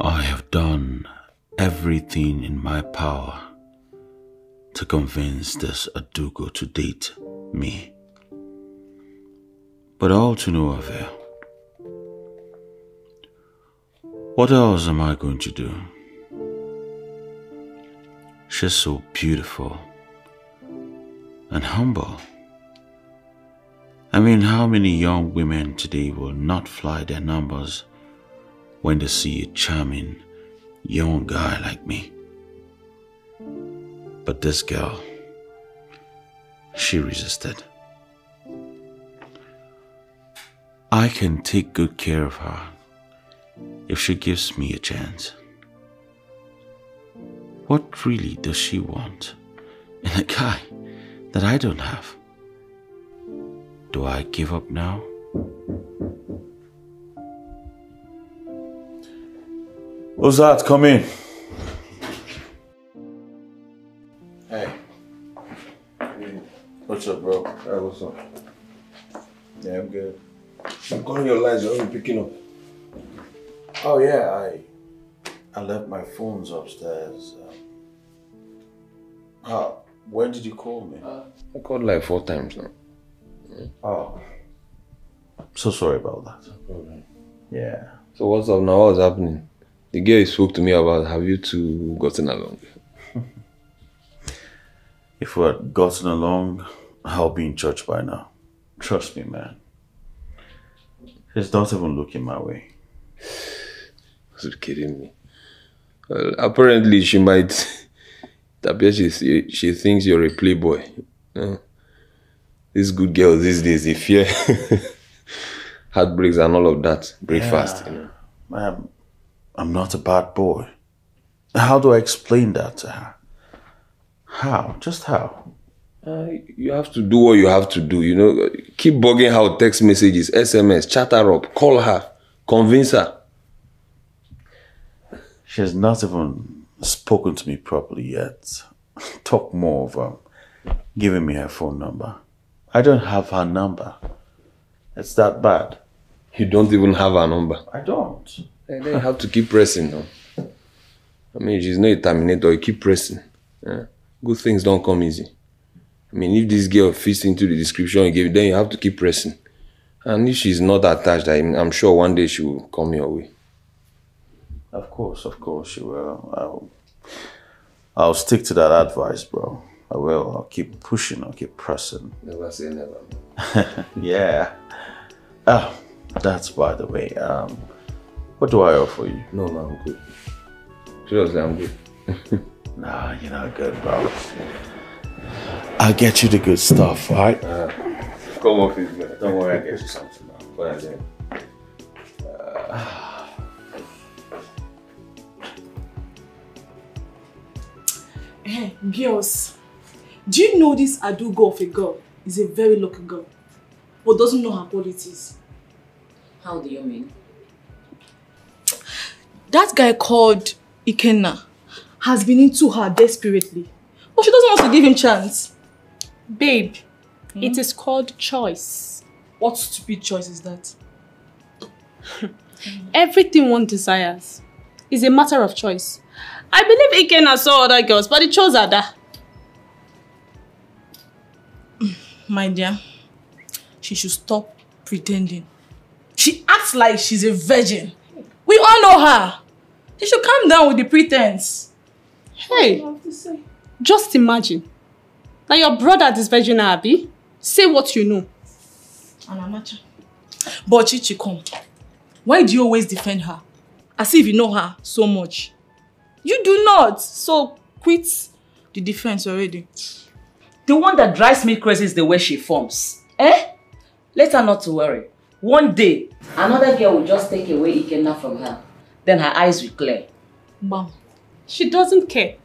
I have done everything in my power to convince this Adugo to date me. But all to no avail. What else am I going to do? She's so beautiful and humble. I mean, how many young women today will not fly their numbers when they see a charming young guy like me? But this girl, she resisted. I can take good care of her if she gives me a chance. What really does she want in a guy that I don't have? Do I give up now? Who's that? Come in. Hey. What's up, bro? Hey, what's up? Yeah, I'm good. I'm calling your lines, you're only picking up. Oh yeah, I left my phones upstairs. When did you call me? I called like 4 times now. Oh. So sorry about that. Yeah. So what's up now? What's happening? The girl you spoke to me about, have you two gotten along? If we had gotten along, I'll be in church by now. Trust me, man. She's not even looking my way. You're kidding me. Well, apparently she might... she thinks you're a playboy. These good girls these days, they fear heartbreaks and all of that. Break fast, you know. I'm not a bad boy. How do I explain that to her? How? Just how? You have to do what you have to do, you know. Keep bugging her with text messages, SMS, chat her up, call her, convince her. She has not even spoken to me properly yet. Talk more of giving me her phone number. I don't have her number. It's that bad. You don't even have her number? I don't. Then you have to keep pressing now. I mean, she's not a terminator. You keep pressing. Good things don't come easy. I mean, if this girl fits into the description you gave, then you have to keep pressing. And if she's not attached, I'm sure one day she will come your way. Of course she will. I'll stick to that advice, bro. I will. I'll keep pushing. I'll keep pressing. Never say never. Yeah. That's by the way. What do I offer you? No, I'm good. Seriously, I'm good. Nah, you're not good, bro. I'll get you the good stuff, alright? Come off it, man. Don't worry, I'll get you something now. What is Hey, girls, do you know this Adugo of a girl is a very lucky girl, but doesn't know her qualities? How do you mean? That guy called Ikenna has been into her desperately, but she doesn't want to give him chance. Babe, it is called choice. What stupid choice is that? Everything one desires is a matter of choice. I believe Ikenna saw other girls, but he chose Ada. My dear, she should stop pretending. She acts like she's a virgin. We all know her. She should calm down with the pretense. Hey, just imagine. Now your brother is virgin, Abi. Say what you know. Anamacha. But Chichi, come. Why do you always defend her? As if you know her so much. You do not. So quit the defense already. The one that drives me crazy is the way she forms. Let her not to worry. One day, another girl will just take away Ikenna from her. Then her eyes will clear. Bam. She doesn't care.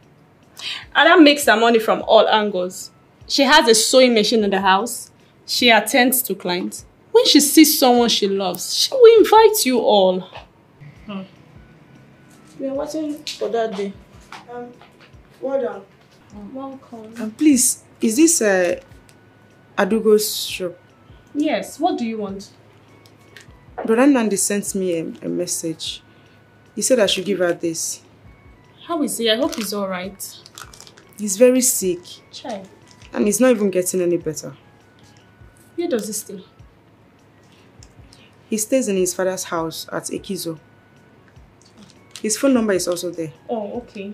Ada makes her money from all angles. She has a sewing machine in the house. She attends to clients. When she sees someone she loves, she will invite you all. We are watching for that day. Well done. Welcome. Please, is this Adugo's shop? Yes, what do you want? Brother Nandi sent me a message. He said I should give her this. How is he? I hope he's alright. He's very sick. Child. And he's not even getting any better. Where does he stay? He stays in his father's house at Ekizo. His phone number is also there. Oh, okay.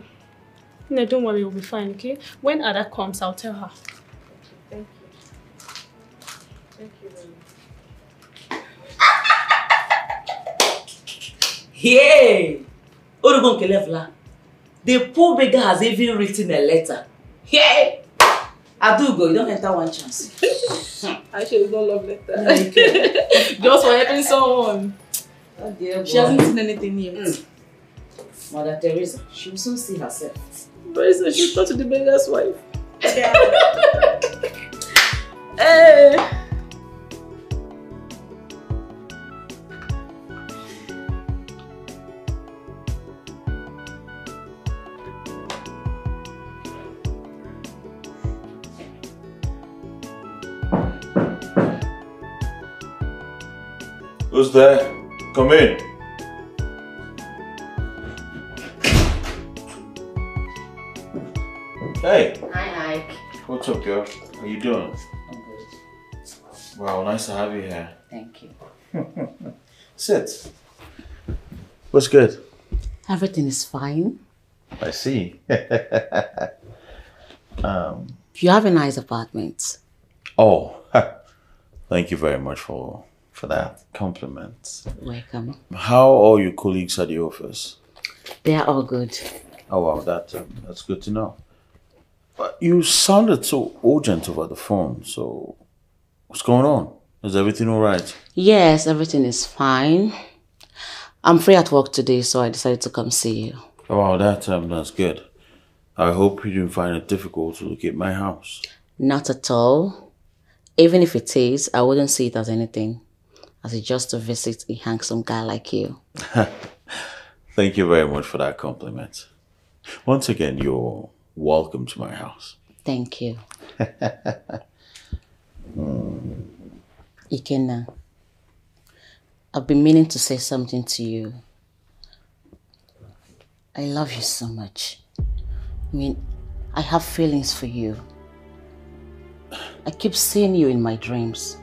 No, don't worry, we'll be fine, okay? When Ada comes, I'll tell her. Thank you. Thank you very much. Hey! Orugon Kelevla. The poor beggar has even written a letter. Hey! Adugo, you don't enter one chance. Actually, don't love letter. Just for helping someone. Oh dear, she hasn't seen anything yet. Mother Teresa, she will soon see herself. Very soon, she'll talk to the beggar's wife. Hey! Who's there? Come in. Hey. Hi, Ike. What's up, girl? How you doing? I'm good. Wow, nice to have you here. Thank you. Sit. What's good? Everything is fine. I see. You have a nice apartment. Oh, thank you very much for for that compliment. Welcome. How are all your colleagues at the office? They are all good. Oh wow, that's good to know. But you sounded so urgent over the phone, so what's going on? Is everything alright? Yes, everything is fine. I'm free at work today, so I decided to come see you. Oh wow, that's good. I hope you didn't find it difficult to locate my house. Not at all. Even if it is, I wouldn't see it as anything. As it's just to visit a handsome guy like you. Thank you very much for that compliment. Once again, you're welcome to my house. Thank you. Ikenna, I've been meaning to say something to you. I love you so much. I mean, I have feelings for you. I keep seeing you in my dreams.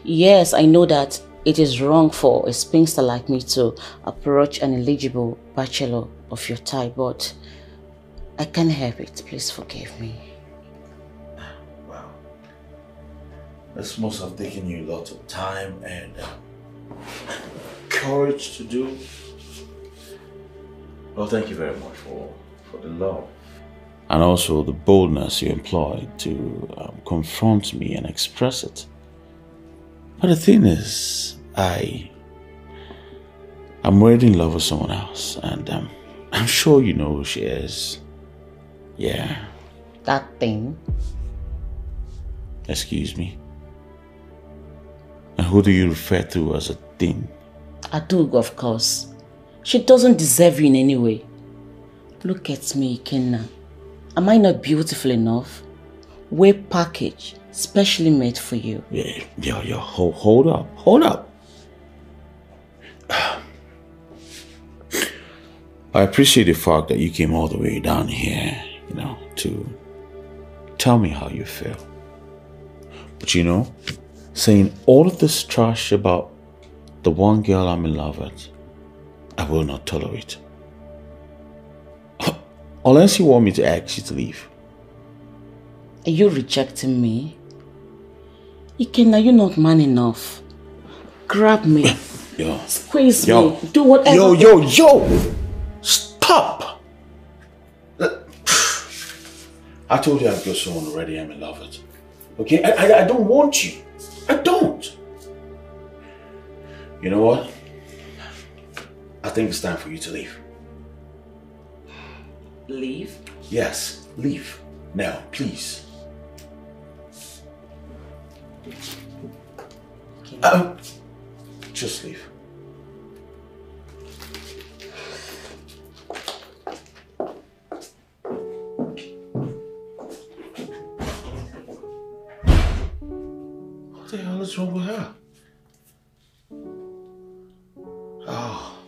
Yes, I know that it is wrong for a spinster like me to approach an eligible bachelor of your type, but I can't help it. Please forgive me. Wow. This must have taken you a lot of time and courage to do. Well, thank you very much for the love. And also the boldness you employed to confront me and express it. But the thing is, I'm already in love with someone else, and I'm sure you know who she is. Yeah. That thing? Excuse me? And who do you refer to as a thing? Adug, of course. She doesn't deserve you in any way. Look at me, Ikenna. Am I not beautiful enough? Way package, specially made for you. Yeah, hold up. I appreciate the fact that you came all the way down here, to tell me how you feel. But saying all of this trash about the one girl I'm in love with, I will not tolerate. Unless you want me to ask you to leave. Are you rejecting me? Ikenna, you're not man enough. Grab me. Squeeze me. Do whatever. Yo! Stop! I told you I've got someone already I'm in love with. Okay? I don't want you. I don't. You know what? I think it's time for you to leave. Leave? Yes, leave. Now, please. Just leave. What the hell is wrong with her? Oh.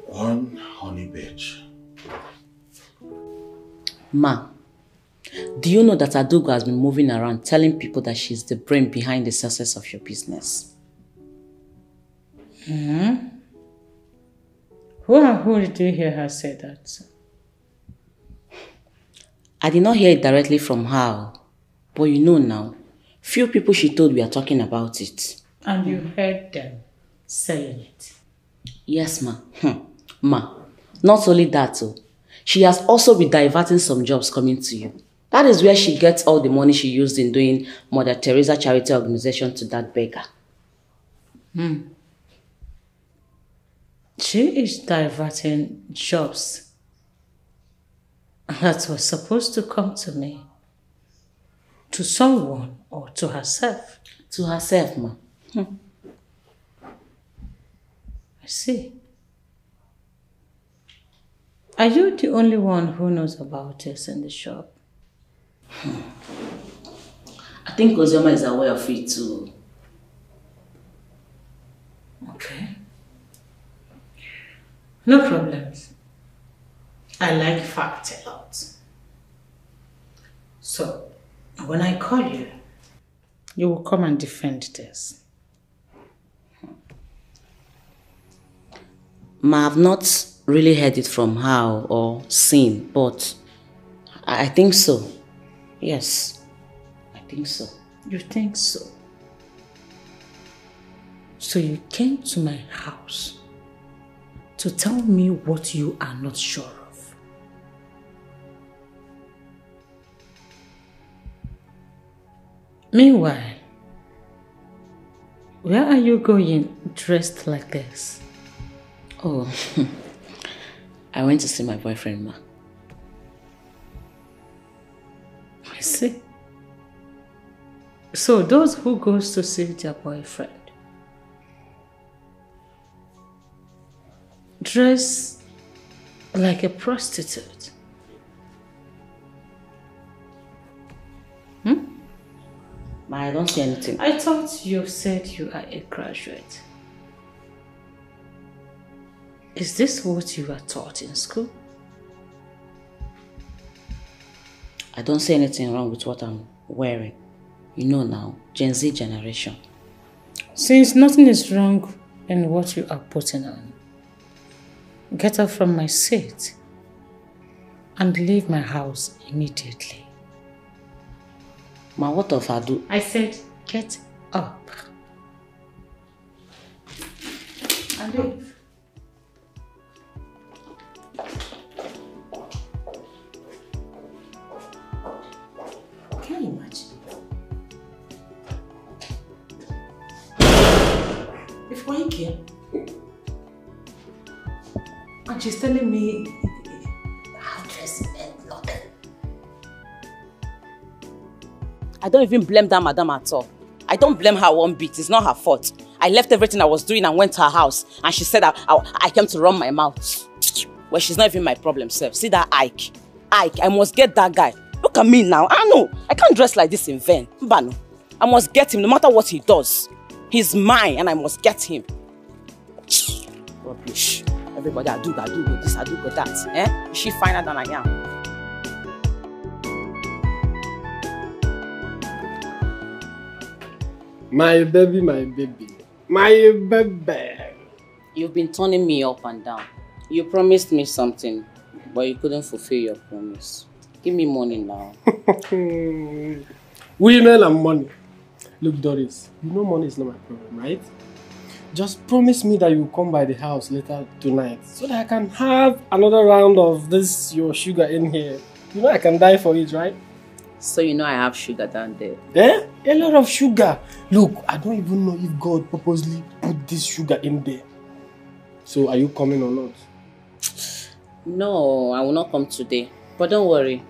One honey bitch. Ma, do you know that Adugo has been moving around telling people that she's the brain behind the success of your business? Mm-hmm. Who did you hear her say that? I did not hear it directly from her, but you know now, few people she told we are talking about it. And you heard them saying it? Yes, ma. Ma, not only that, she has also been diverting some jobs coming to you. That is where she gets all the money she used in doing Mother Teresa charity organization to that beggar. She is diverting jobs that was supposed to come to me. To someone or to herself? To herself, ma. I see. Are you the only one who knows about this in the shop? I think Ozioma is aware of it too. Okay. No problems. I like facts a lot. So, when I call you, you will come and defend this. Ma, I've not really heard it from her or seen, but I think so. Yes, I think so. You think so? So you came to my house to tell me what you are not sure of. Meanwhile, where are you going dressed like this? Oh, I went to see my boyfriend, ma. I see. So those who goes to see their boyfriend dress like a prostitute. Ma, I don't see anything. I thought you said you are a graduate. Is this what you are taught in school? I don't see anything wrong with what I'm wearing. You know now, Gen Z generation. Since nothing is wrong in what you are putting on, get up from my seat and leave my house immediately. Ma, what if I do? I said, get up and leave. Can you imagine? Before you came, and she's telling me how dressing meant nothing. I don't even blame that madam at all. I don't blame her one bit. It's not her fault. I left everything I was doing and went to her house. And she said I came to run my mouth. Well, she's not even my problem, sir. See that Ike? Ike, I must get that guy. Look at me now. I know. I can't dress like this in vain. Mbano. I must get him no matter what he does. He's mine and I must get him. Rubbish. Everybody, I do good this, I do good that. Eh? Is she finer than I am? My baby, my baby. My baby. You've been turning me up and down. You promised me something, but you couldn't fulfill your promise. Give me money now. Women and money. Look, Doris, you know money is not my problem, right? Just promise me that you will come by the house later tonight so that I can have another round of this, your sugar in here. You know I can die for it, right? So you know I have sugar down there. Eh? A lot of sugar. Look, I don't even know if God purposely put this sugar in there. So are you coming or not? No, I will not come today. But don't worry.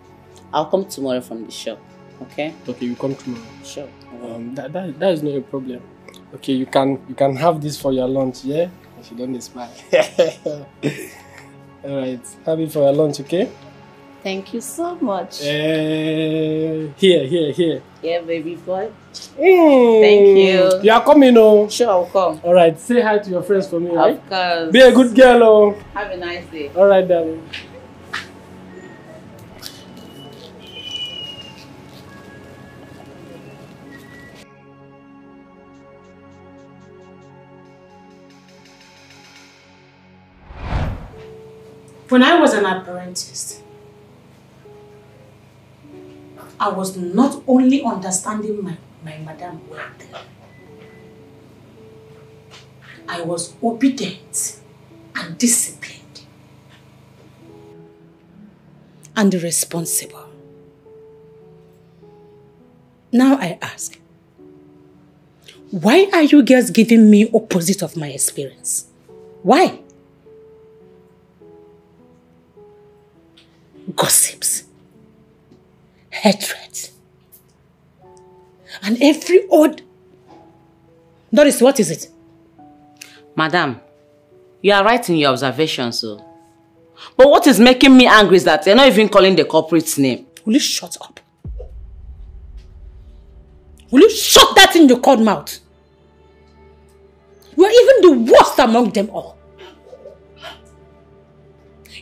I'll come tomorrow from the shop. Okay? Okay, you come tomorrow. Sure. That is not a problem. Okay, you can have this for your lunch, yeah? If you don't smile. Alright, have it for your lunch, okay? Thank you so much. Here. Yeah, baby boy. Thank you. You are coming, oh? Sure, I'll come. Alright, say hi to your friends for me, right? Of course. Be a good girl, oh. Have a nice day. Alright, darling. When I was an apprentice, I was not only understanding my madam well, I was obedient and disciplined and responsible. Now I ask, why are you girls giving me opposite of my experience? Why? Gossips, hatred, and every odd... Doris, what is it? Madam, you are right in your observations, so. But what is making me angry is that you're not even calling the culprit's name. Will you shut up? Will you shut that in your cold mouth? You are even the worst among them all.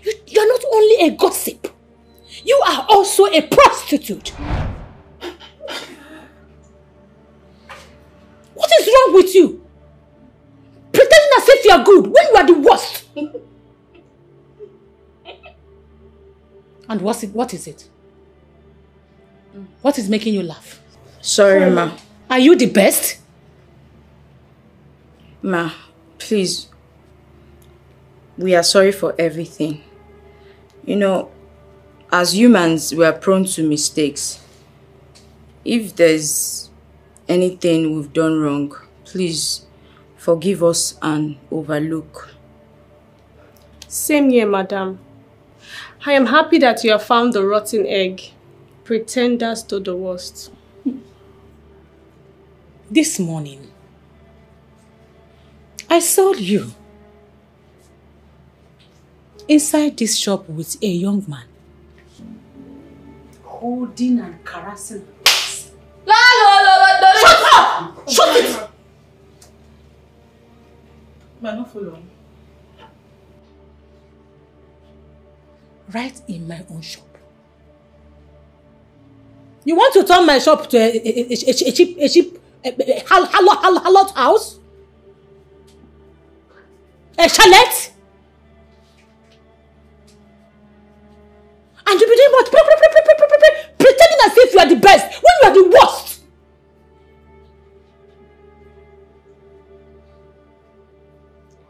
You are not only a gossip, you are also a prostitute. What is wrong with you? Pretending as if you are good when you are the worst. And what is it? What is making you laugh? Sorry, ma. Are you the best? Ma, please. We are sorry for everything. You know, as humans, we are prone to mistakes. If there's anything we've done wrong, please forgive us and overlook. Same here, madam. I am happy that you have found the rotten egg. Pretenders to the worst. This morning, I saw you inside this shop with a young man, holding and caressing us. Shut up! Shut it! I'm not following. Right in my own shop. You want to turn my shop to a cheap hallowed house? A chalet? And you be doing what? Pretending as if you are the best when you are the worst.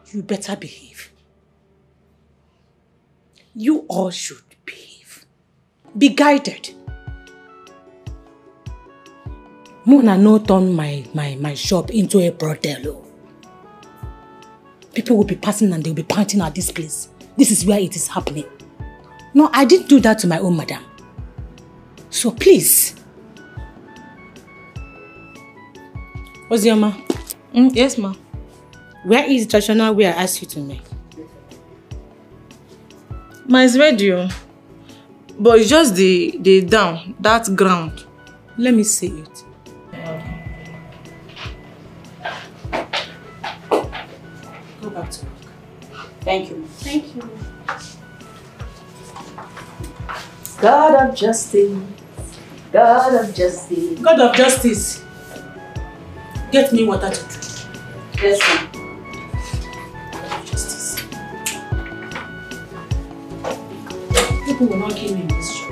You better behave. You all should behave. Be guided. Mona no turn my shop into a brothel. People will be passing and they will be pointing at this place. This is where it is happening. No, I didn't do that to my own madam. So please. Ozioma. Yes, ma. Where is the traditional way I asked you to make? Ma, it's ready. But it's just the down, that ground. Let me see it. Go back to work. Thank you. Thank you. God of justice. God of justice. God of justice. Get me water to drink. Yes, ma'am. Justice. People will not kill me in this shop.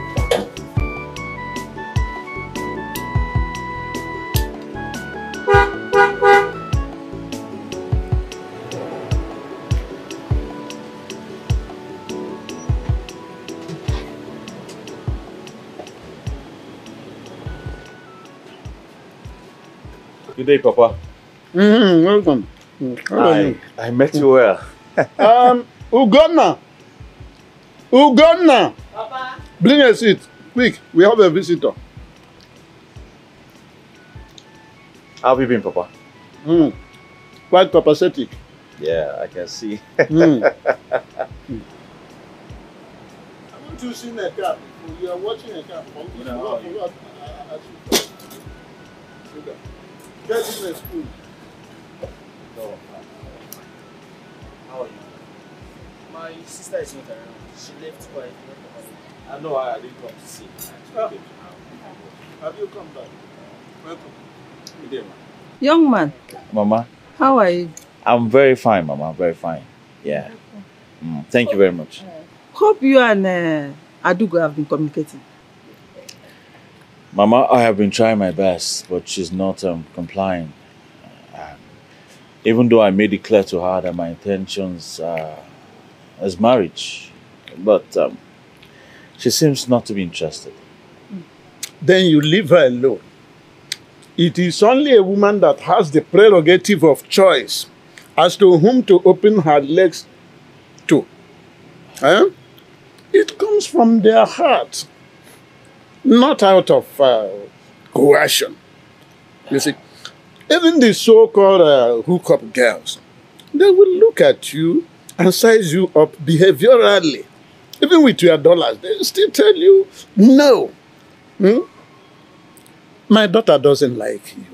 Good day, Papa. Welcome. How are you? I met you well. Ugonna. Ugonna. Papa. Bring a seat. Quick, we have a visitor. How have you been, Papa? Quite pathetic. Yeah, I can see. Haven't you seen a car? You are watching a car. Get in the school. No. How are you? My sister is not around. She left quietly. I know I didn't come to see. Have you come back? Welcome. Good day, man. Young man. Mama? How are you? I'm very fine, Mama. Very fine. Yeah. Thank you very much. Hope you and Adugo have been communicating. Mama, I have been trying my best, but she's not complying. Even though I made it clear to her that my intentions is marriage, but she seems not to be interested. Then you leave her alone. It is only a woman that has the prerogative of choice as to whom to open her legs to. It comes from their heart, not out of coercion. You see, even the so-called hookup girls, they will look at you and size you up behaviorally. Even with your dollars, they still tell you, no. My daughter doesn't like you.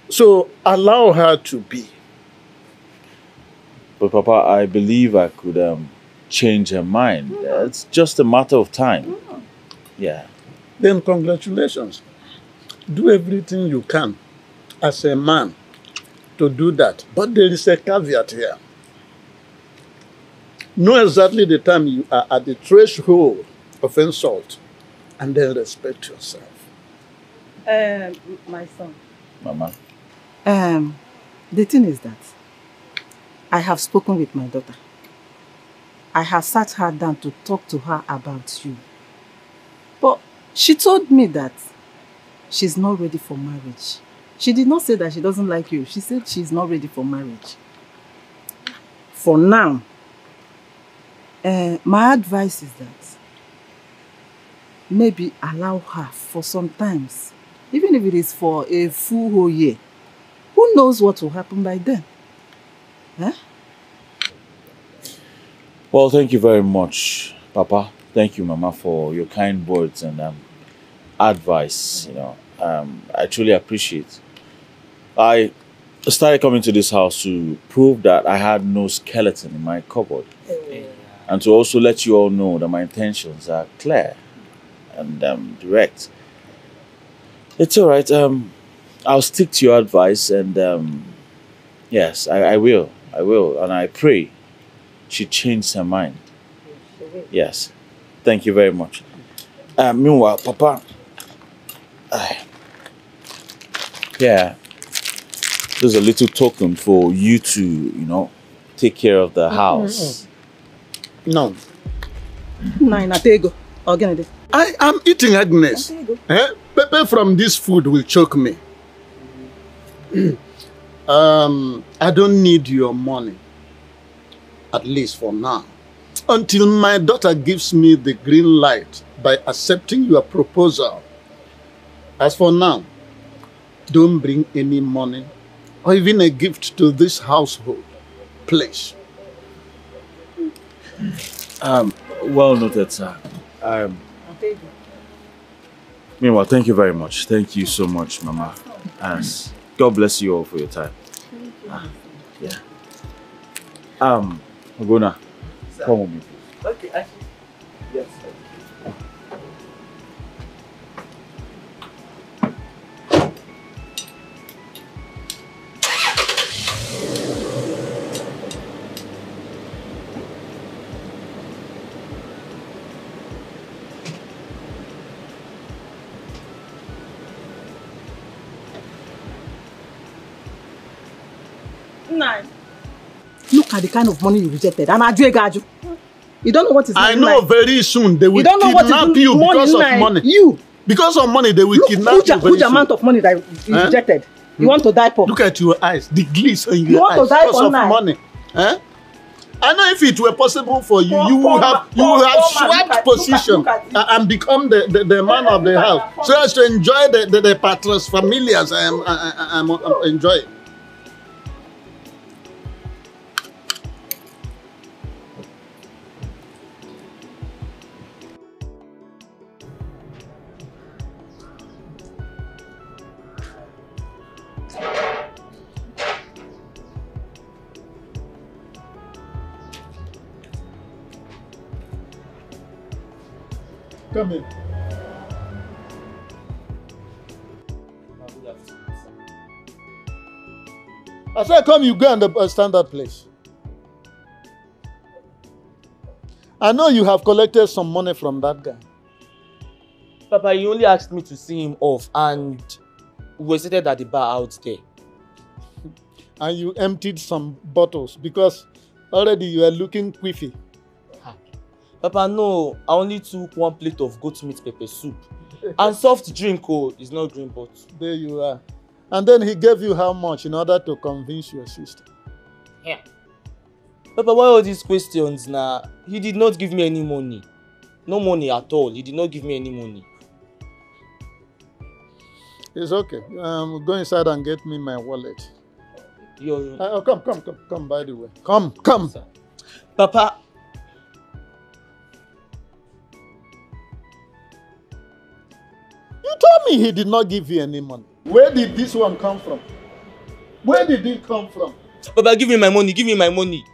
So allow her to be. But Papa, I believe I could change her mind. It's just a matter of time. Yeah. Then congratulations. Do everything you can as a man to do that. But there is a caveat here. Know exactly the time you are at the threshold of insult and then respect yourself. My son. Mama. The thing is that I have spoken with my daughter. I have sat her down to talk to her about you. But she told me that she's not ready for marriage. She did not say that she doesn't like you. She said she's not ready for marriage. For now, my advice is that maybe allow her for some times, even if it is for a full whole year. Who knows what will happen by then? Huh? Well, thank you very much, Papa. Thank you, Mama, for your kind words and advice. I truly appreciate. I started coming to this house to prove that I had no skeleton in my cupboard, and to also let you all know that my intentions are clear and direct. It's all right. I'll stick to your advice, and yes, I will. I will, and I pray she changed her mind. Yes, thank you very much. Meanwhile, Papa, yeah, there's a little token for you to, take care of the house. No. I am eating Agnes. Pepper from this food will choke me. I don't need your money, at least for now, until my daughter gives me the green light by accepting your proposal. As for now, don't bring any money or even a gift to this household, please. Well noted, sir. Meanwhile, thank you very much. Thank you so much, Mama. As God bless you all for your time. Yeah. Ogona, come with me, please. Okay, yes. Look at the kind of money you rejected. You don't know what is I know like. Very soon they will You don't know what kidnap is you because of like. money. You. Because of money, they will kidnap you very Huge soon. amount of money that you rejected. You want to die poor. Look at your eyes, the gliss on You your want eyes to die because for of now? money. I know if it were possible for you, you would have swapped position and become the man of the house, so as to enjoy the patras familias I'm enjoying. Come in. I said, come, you go and stand that place. I know you have collected some money from that guy. Papa, he only asked me to see him off, and we were seated at the bar out there. And you emptied some bottles because already you are looking quiffy. Papa, no, I only took 1 plate of goat meat pepper soup. And soft drink, it's not green, but... There you are. And then he gave you how much in order to convince your sister? Yeah. Papa, why all these questions now? He did not give me any money. No money at all. He did not give me any money. It's okay. Go inside and get me my wallet. Come, by the way. Come. Sir. Papa... You told me he did not give you any money. Where did this one come from? Where did it come from? Papa, give me my money. Give me my money.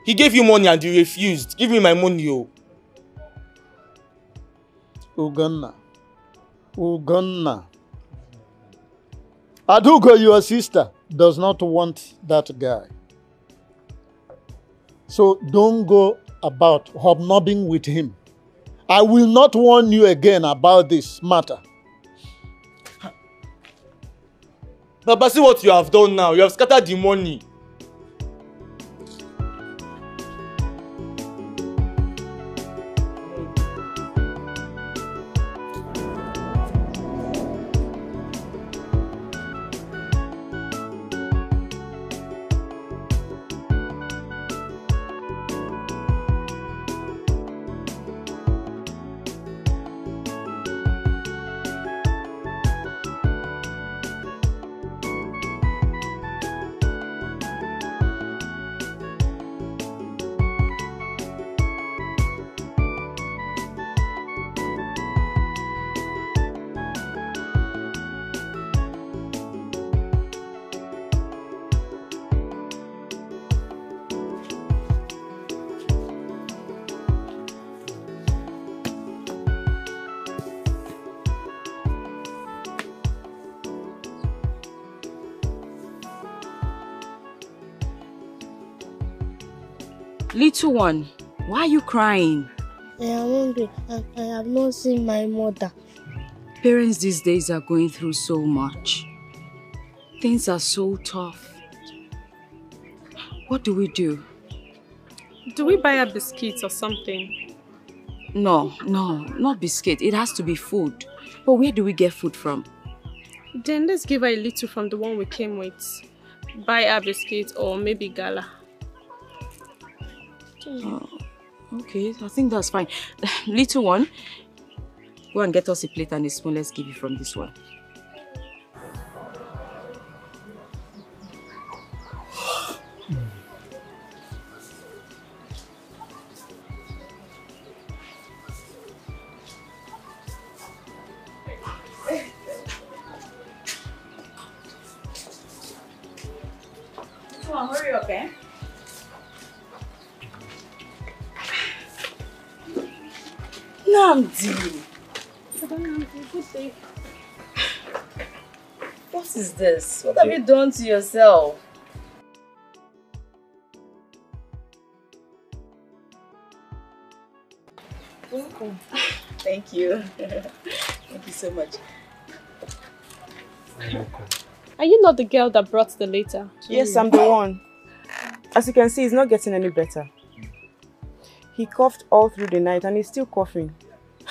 He gave you money and you refused. Give me my money, oh. Ugonna. Adugo, your sister, does not want that guy. So don't go about hobnobbing with him. I will not warn you again about this matter. Baba, see what you have done now. You have scattered the money. Little one, why are you crying? I am hungry and I have not seen my mother. Parents these days are going through so much. Things are so tough. What do we do? Do we buy a biscuit or something? No, not biscuit. It has to be food. But where do we get food from? Then let's give her a little from the one we came with. Buy a biscuit or maybe gala. Okay, I think that's fine. Little one, go and get us a plate and a spoon. Let's give you from this one. Come on, hurry up, eh? Namdi. Good day. What is this? What have you done to yourself? Welcome. Thank you. Thank you so much. Are you not the girl that brought the letter? Yes, I'm the one. As you can see, he's not getting any better. He coughed all through the night and he's still coughing.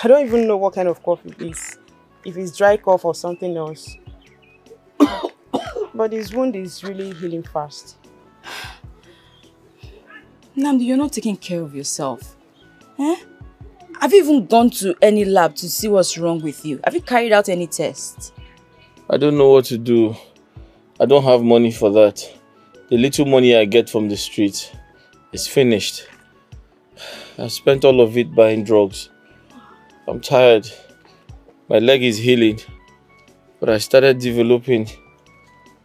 I don't even know what kind of cough it is. If it's dry cough or something else. But his wound is really healing fast. Namdi, you're not taking care of yourself. Eh? Have you even gone to any lab to see what's wrong with you? Have you carried out any tests? I don't know what to do. I don't have money for that. The little money I get from the street is finished. I spent all of it buying drugs. I'm tired. My leg is healing. But I started developing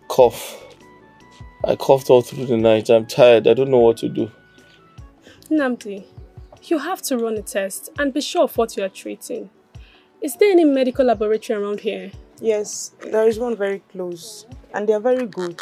cough. I coughed all through the night. I'm tired. I don't know what to do. Namdi, you have to run a test and be sure of what you are treating. Is there any medical laboratory around here? Yes, there is one very close. And they are very good.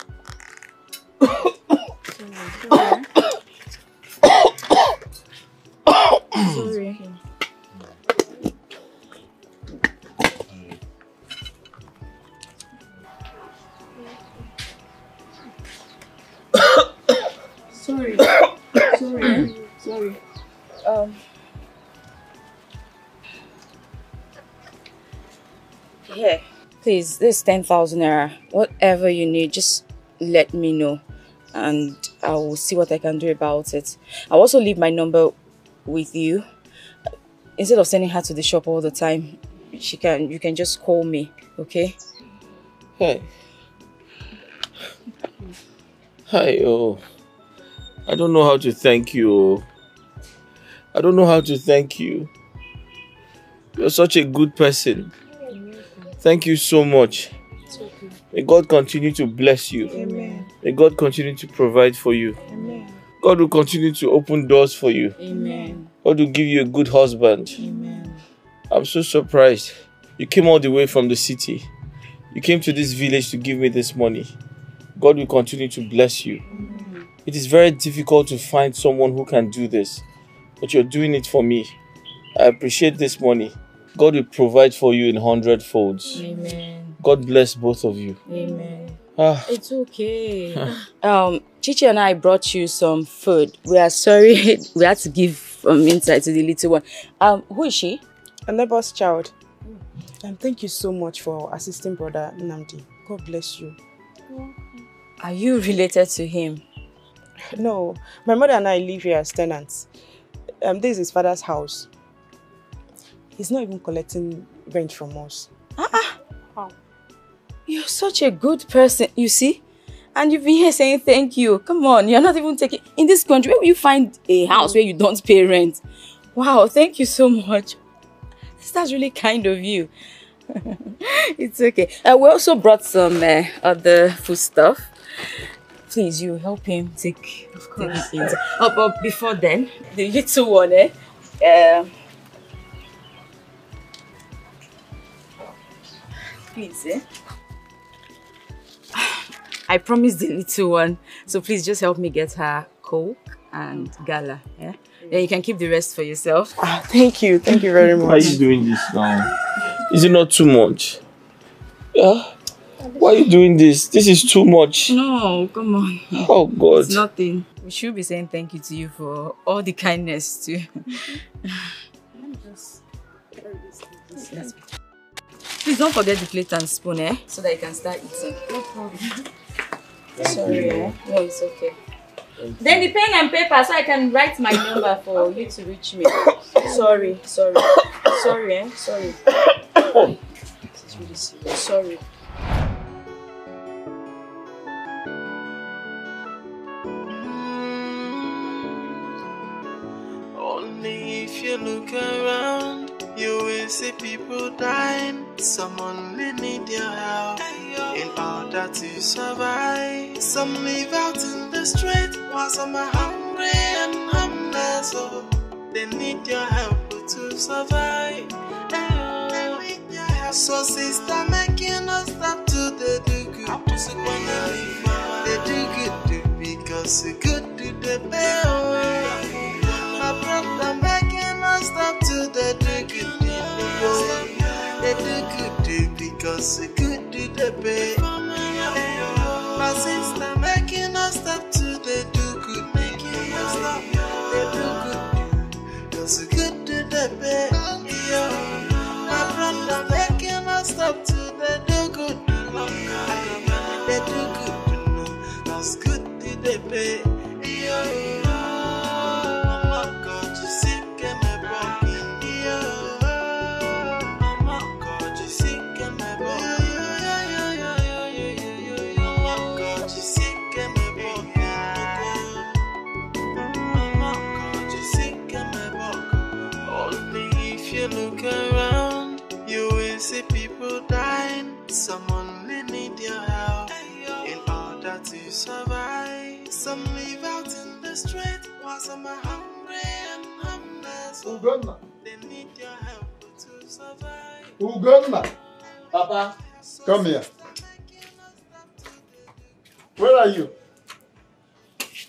Sorry. Sorry. Here, please, this is 10,000 naira. Whatever you need, just let me know. And I will see what I can do about it. I'll also leave my number with you. Instead of sending her to the shop all the time, you can just call me, okay? Hey. Hi, oh. I don't know how to thank you. I don't know how to thank you. You're such a good person. Thank you so much. May God continue to bless you. Amen. May God continue to provide for you. Amen. God will continue to open doors for you. Amen. God will give you a good husband. Amen. I'm so surprised. You came all the way from the city. You came to this village to give me this money. God will continue to bless you. Amen. It is very difficult to find someone who can do this, but you're doing it for me. I appreciate this money. God will provide for you in 100 folds. Amen. God bless both of you. Amen. It's okay. Chichi and I brought you some food. We are sorry we had to give insight to the little one. Who is she? A neighbor's child. Thank you so much for assisting Brother Nnamdi. God bless you. Are you related to him? No, my mother and I live here as tenants. This is his father's house. He's not even collecting rent from us. You're such a good person, you see? And you've been here saying thank you. Come on, you're not even taking... In this country, where will you find a house where you don't pay rent? Wow, thank you so much. That's really kind of you. It's okay. We also brought some other food stuff. Please, you help him take... Of course. But before then, the little one, please, I promised the little one, so please just help me get her Coke and Gala, yeah? Then you can keep the rest for yourself. Thank you very much. Why are you doing this now? Is it not too much? Yeah? Why are you doing this? This is too much. No, come on. Oh, God. It's nothing. We should be saying thank you to you for all the kindness too. Please don't forget the plate and spoon, so that you can start eating. No problem. Sorry, No, it's okay. Then the pen and paper so I can write my number for you to reach me. Sorry. Sorry, Sorry. This is really serious. Sorry. Only if you look around, you will see people dying. Some only need your help in order to survive. Some live out in the street while some are hungry and homeless. Oh, they need your help to survive. They need your help. So sister, make you not stop to the do good. They do good because good do the better. My brother, make you not stop to the do good. They do good because good do the better. My sister, make you not stop to the do good. Make you not stop. They do good because good do the better. My brother, make you not stop to the do good. They do good because good do the better. Look around, you will see people dying. Some only need your help in order to survive. Some live out in the street while some are hungry and homeless. They need your help to survive. Ugonna. Papa. Come here. Where are you?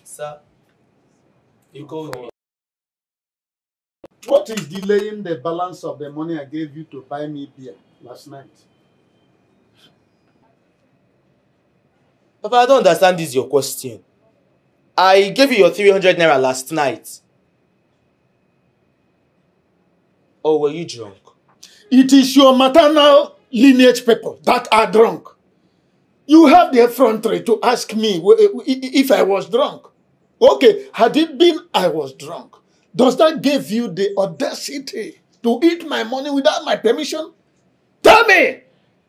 Sir, you called me. What is delaying the balance of the money I gave you to buy me beer last night? Papa, I don't understand this your question. I gave you your 300 naira last night. Or were you drunk? It is your maternal lineage people that are drunk. You have the effrontery to ask me if I was drunk. Okay, had it been I was drunk, does that give you the audacity to eat my money without my permission? Tell me!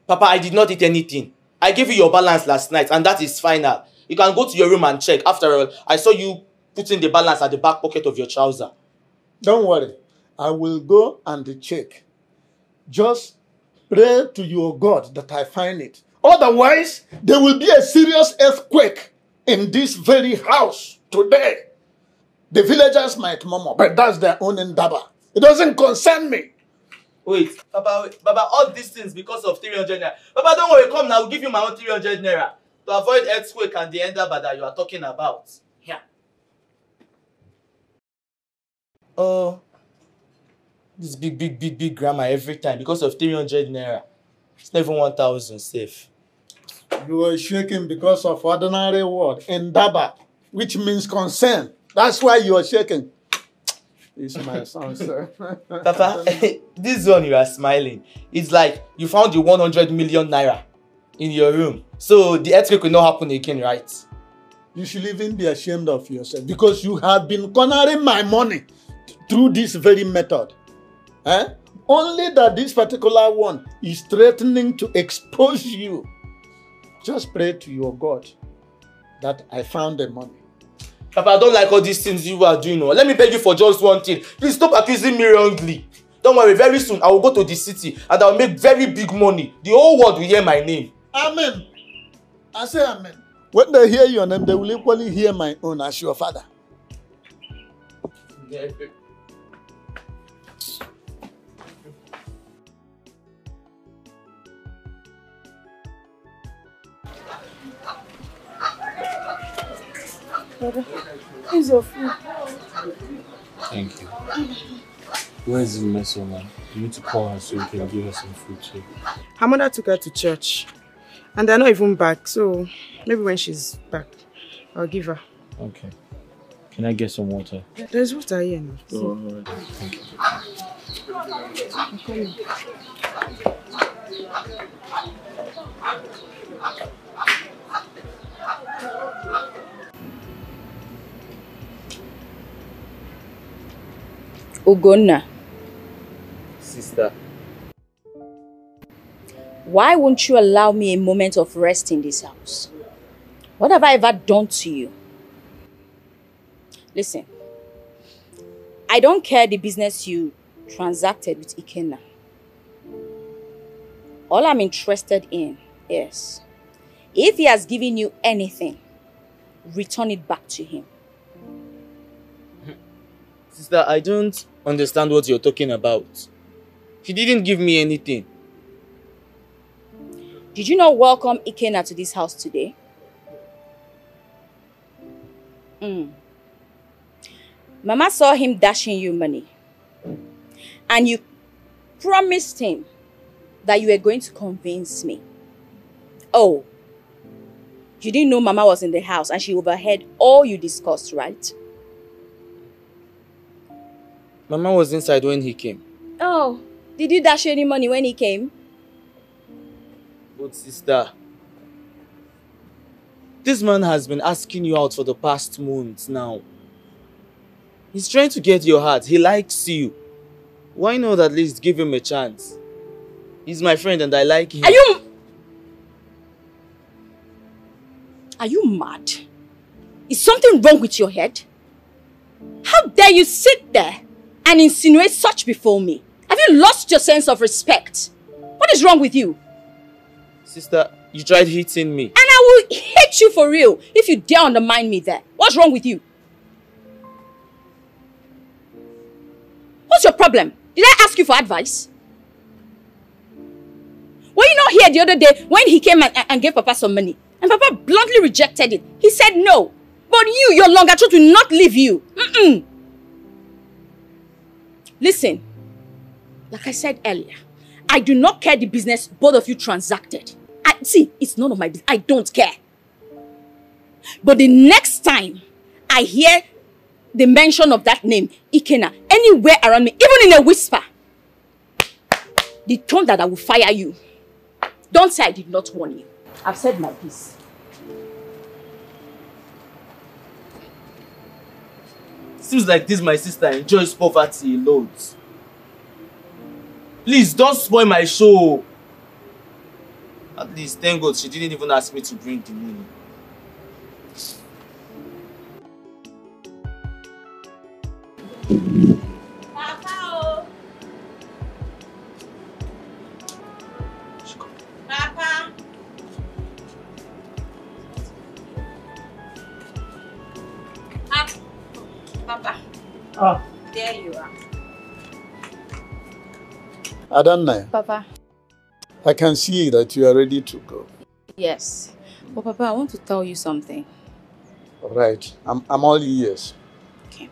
Papa, I did not eat anything. I gave you your balance last night and that is final. You can go to your room and check. After all, I saw you putting the balance at the back pocket of your trouser. Don't worry. I will go and check. Just pray to your God that I find it. Otherwise, there will be a serious earthquake in this very house today. The villagers might murmur, but that's their own endeavor. It doesn't concern me. Wait, Papa, all these things because of 300 naira. Papa, don't worry, come now, I'll give you my own 300 naira to avoid earthquake and the endeavor that you are talking about. Yeah. Oh, this big grammar every time because of 300 naira. It's not even 1,000 safe. You were shaking because of ordinary word, endaba, which means concern. That's why you are shaking. This is my son, sir. Papa, this one you are smiling. It's like you found the 100 million naira in your room. So the earthquake will not happen again, right? You should even be ashamed of yourself because you have been cornering my money through this very method. Only that this particular one is threatening to expose you. Just pray to your God that I found the money. Papa, I don't like all these things you are doing. Let me beg you for just one thing. Please stop accusing me wrongly. Don't worry, very soon I will go to the city and I will make very big money. The whole world will hear my name. Amen. I say amen. When they hear your name, they will equally hear my own as your father. Brother, here's your food. Thank you. Where's the message, man? You need to call her so you can give her some food too. Her mother took her to church. And they're not even back, so maybe when she's back, I'll give her. Okay. Can I get some water? There's water here now. Oh, alright. Thank you. I'm coming. Ugonna. Sister. Why won't you allow me a moment of rest in this house? What have I ever done to you? Listen, I don't care the business you transacted with Ikenna. All I'm interested in is, if he has given you anything, return it back to him. Sister, I don't understand what you're talking about. He didn't give me anything. Did you not welcome Ikenna to this house today? Mama saw him dashing you money. And you promised him that you were going to convince me. Oh, you didn't know Mama was in the house and she overheard all you discussed, right? Mama was inside when he came. Oh, did you dash any money when he came? But sister, this man has been asking you out for the past months now. He's trying to get your heart. He likes you. Why not at least give him a chance? He's my friend and I like him. Are you mad? Is something wrong with your head? How dare you sit there and insinuate such before me? Have you lost your sense of respect? What is wrong with you? Sister, you tried hitting me. And I will hit you for real if you dare undermine me there. What's wrong with you? What's your problem? Did I ask you for advice? Were you not here the other day when he came and gave Papa some money? And Papa bluntly rejected it. He said no. But you, your longer truth will not leave you. Listen, like I said earlier, I do not care the business both of you transacted. See, it's none of my business. I don't care. But the next time I hear the mention of that name, Ikenna, anywhere around me, even in a whisper, the tone that I will fire you. Don't say I did not warn you. I've said my piece. Seems like this my sister enjoys poverty a lot. Please don't spoil my show. At least, thank God she didn't even ask me to bring the money. Papa! Papa! Papa. There you are. Adanna. Papa. I can see that you are ready to go. Yes. But Papa, I want to tell you something. All right. I'm all ears. Okay.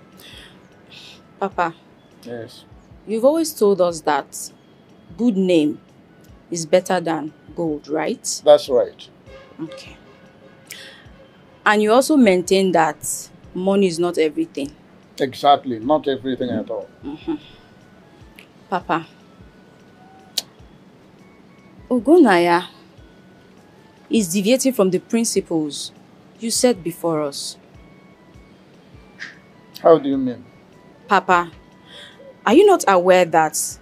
Papa. Yes. You've always told us that good name is better than gold, right? That's right. Okay. And you also maintain that money is not everything. Exactly, not everything at all. Papa, Ogonaya is deviating from the principles you set before us. How do you mean? Papa, are you not aware that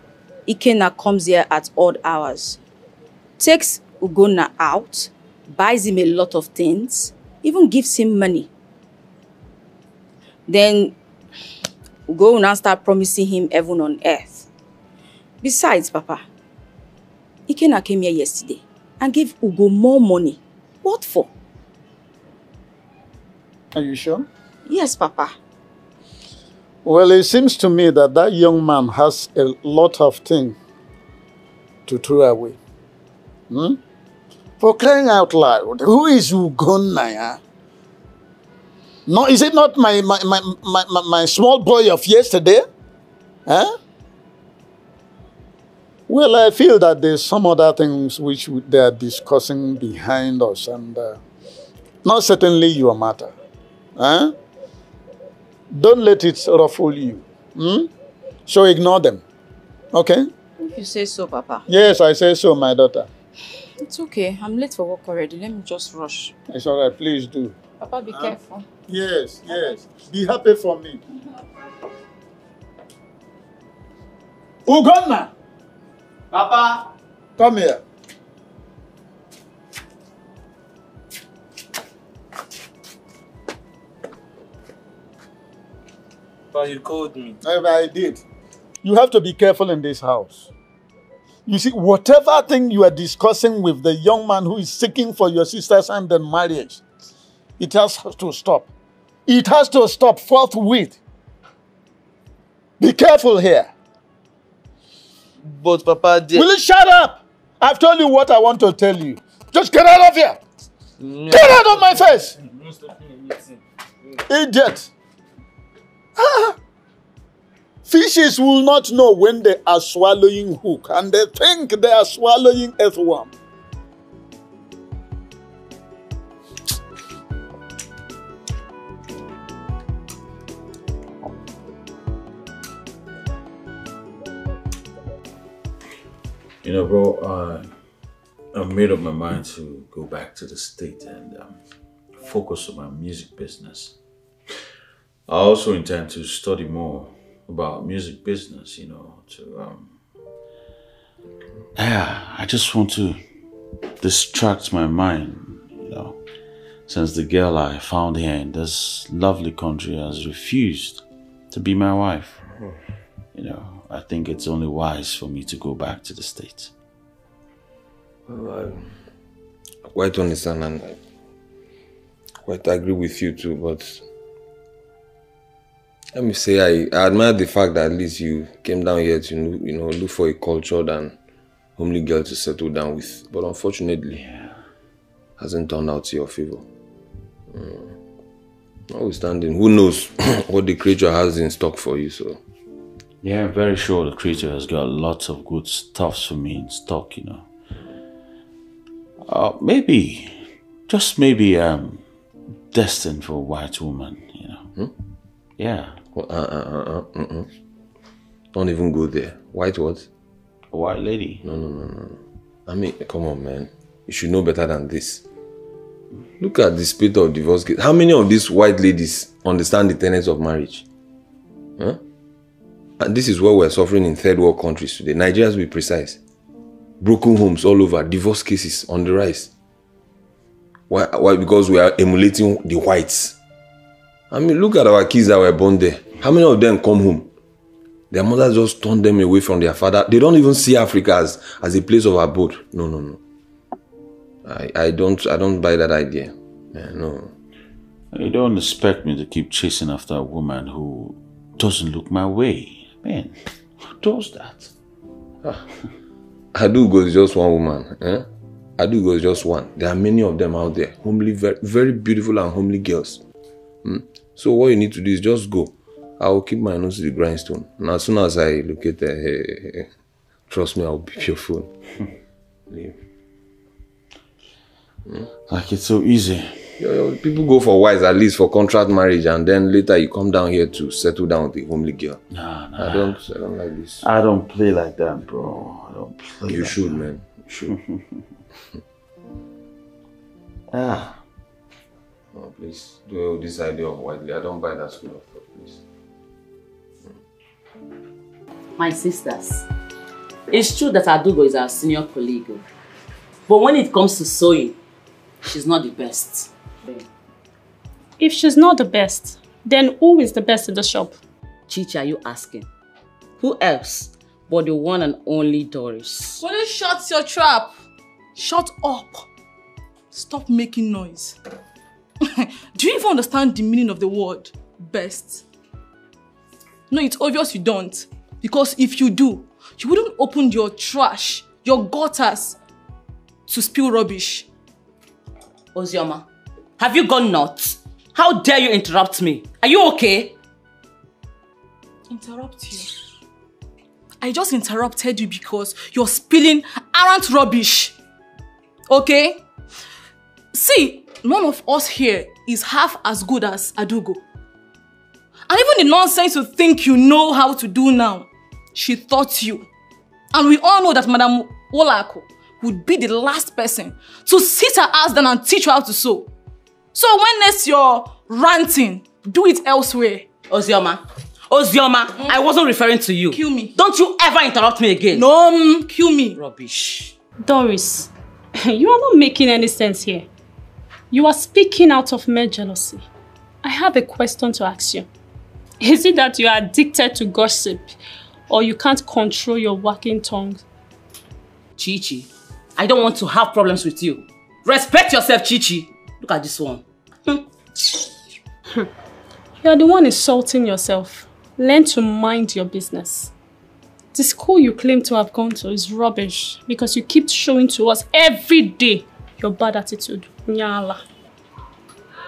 Ikenna comes here at odd hours, takes Ugonna out, buys him a lot of things, even gives him money? Then Ugo will now start promising him heaven on earth. Besides, Papa, Ikenna came here yesterday and gave Ugo more money. What for? Are you sure? Yes, Papa. Well, it seems to me that that young man has a lot of things to throw away. For crying out loud, who is Ugonna? No, is it not my small boy of yesterday? Huh? Well, I feel that there's some other things which they are discussing behind us, and not certainly your matter. Huh? Don't let it ruffle you. So ignore them. Okay? You say so, Papa. Yes, I say so, my daughter. It's okay. I'm late for work already. Let me just rush. It's all right. Please do. Papa, be careful. Yes, yes. Be happy for me. Ugonna! Papa! Come here. But you called me. I did. You have to be careful in this house. You see, whatever thing you are discussing with the young man who is seeking for your sister's hand in marriage, it has to stop. It has to stop forthwith. Be careful here. But Papa, will you shut up? I've told you what I want to tell you. Just get out of here. Get out of my face. Idiot. Fishes will not know when they are swallowing hook, and they think they are swallowing earthworm. You know, bro, I've made up my mind to go back to the state and focus on my music business. I also intend to study more about music business, you know, I just want to distract my mind, you know, since the girl I found here in this lovely country has refused to be my wife. You know, I think it's only wise for me to go back to the States. Well, I quite understand and I quite agree with you too, but let me say I admire the fact that at least you came down here to, you know, look for a cultured and homely girl to settle down with. But unfortunately, hasn't turned out to your favor. Notwithstanding, who knows what the creature has in stock for you, so. Yeah, I'm very sure the creature has got lots of good stuff for me in stock, you know. Maybe, just maybe I'm destined for a white woman, you know. Yeah. Don't even go there. White what? A white lady. No. I mean, come on, man. You should know better than this. Look at the spate of divorce case. How many of these white ladies understand the tenets of marriage? Huh? And this is what we're suffering in third world countries today. Nigerians, to be precise. Broken homes all over. Divorce cases on the rise. Why? Because we are emulating the whites. I mean, look at our kids that were born there. How many of them come home? Their mothers just turn them away from their father. They don't even see Africa as a place of abode. No. I don't buy that idea. No. You don't expect me to keep chasing after a woman who doesn't look my way. Man, who does that? Adugo is just one woman. Adugo is just one. There are many of them out there. Homely, very, very beautiful and homely girls. So what you need to do is just go. I will keep my nose to the grindstone. And as soon as I locate trust me, I will beep your phone. Leave. Like it's so easy. People go for wives at least for contract marriage, and then later you come down here to settle down with a homely girl. Nah. I don't like this. I don't play like that, bro. I don't play. You should, man. You should. Ah. Oh, please. Do this idea of widely. I don't buy that school of thought, please. My sisters, it's true that Adugo is our senior colleague. But when it comes to sewing, she's not the best. If she's not the best, then who is the best in the shop? Chichi, are you asking? Who else but the one and only Doris? Will you shut your trap? Shut up. Stop making noise. Do you even understand the meaning of the word best? No, it's obvious you don't. Because if you do, you wouldn't open your trash, your gutters, to spill rubbish. Ozioma, have you gone nuts? How dare you interrupt me? Are you okay? Interrupt you? I just interrupted you because you're spilling errant rubbish. Okay? See, none of us here is half as good as Adugo. And even the nonsense you think you know how to do now, she taught you. And we all know that Madam Olako would be the last person to sit her ass down and teach you how to sew. So when next you're ranting, do it elsewhere. Ozioma, I wasn't referring to you. Kill me. Don't you ever interrupt me again. No, kill me. Rubbish. Doris, you are not making any sense here. You are speaking out of mere jealousy. I have a question to ask you. Is it that you are addicted to gossip or you can't control your wagging tongue? Chichi, I don't want to have problems with you. Respect yourself, Chichi. Look at this one. You are the one insulting yourself. Learn to mind your business. The school you claim to have gone to is rubbish because you keep showing to us every day your bad attitude. Nyala.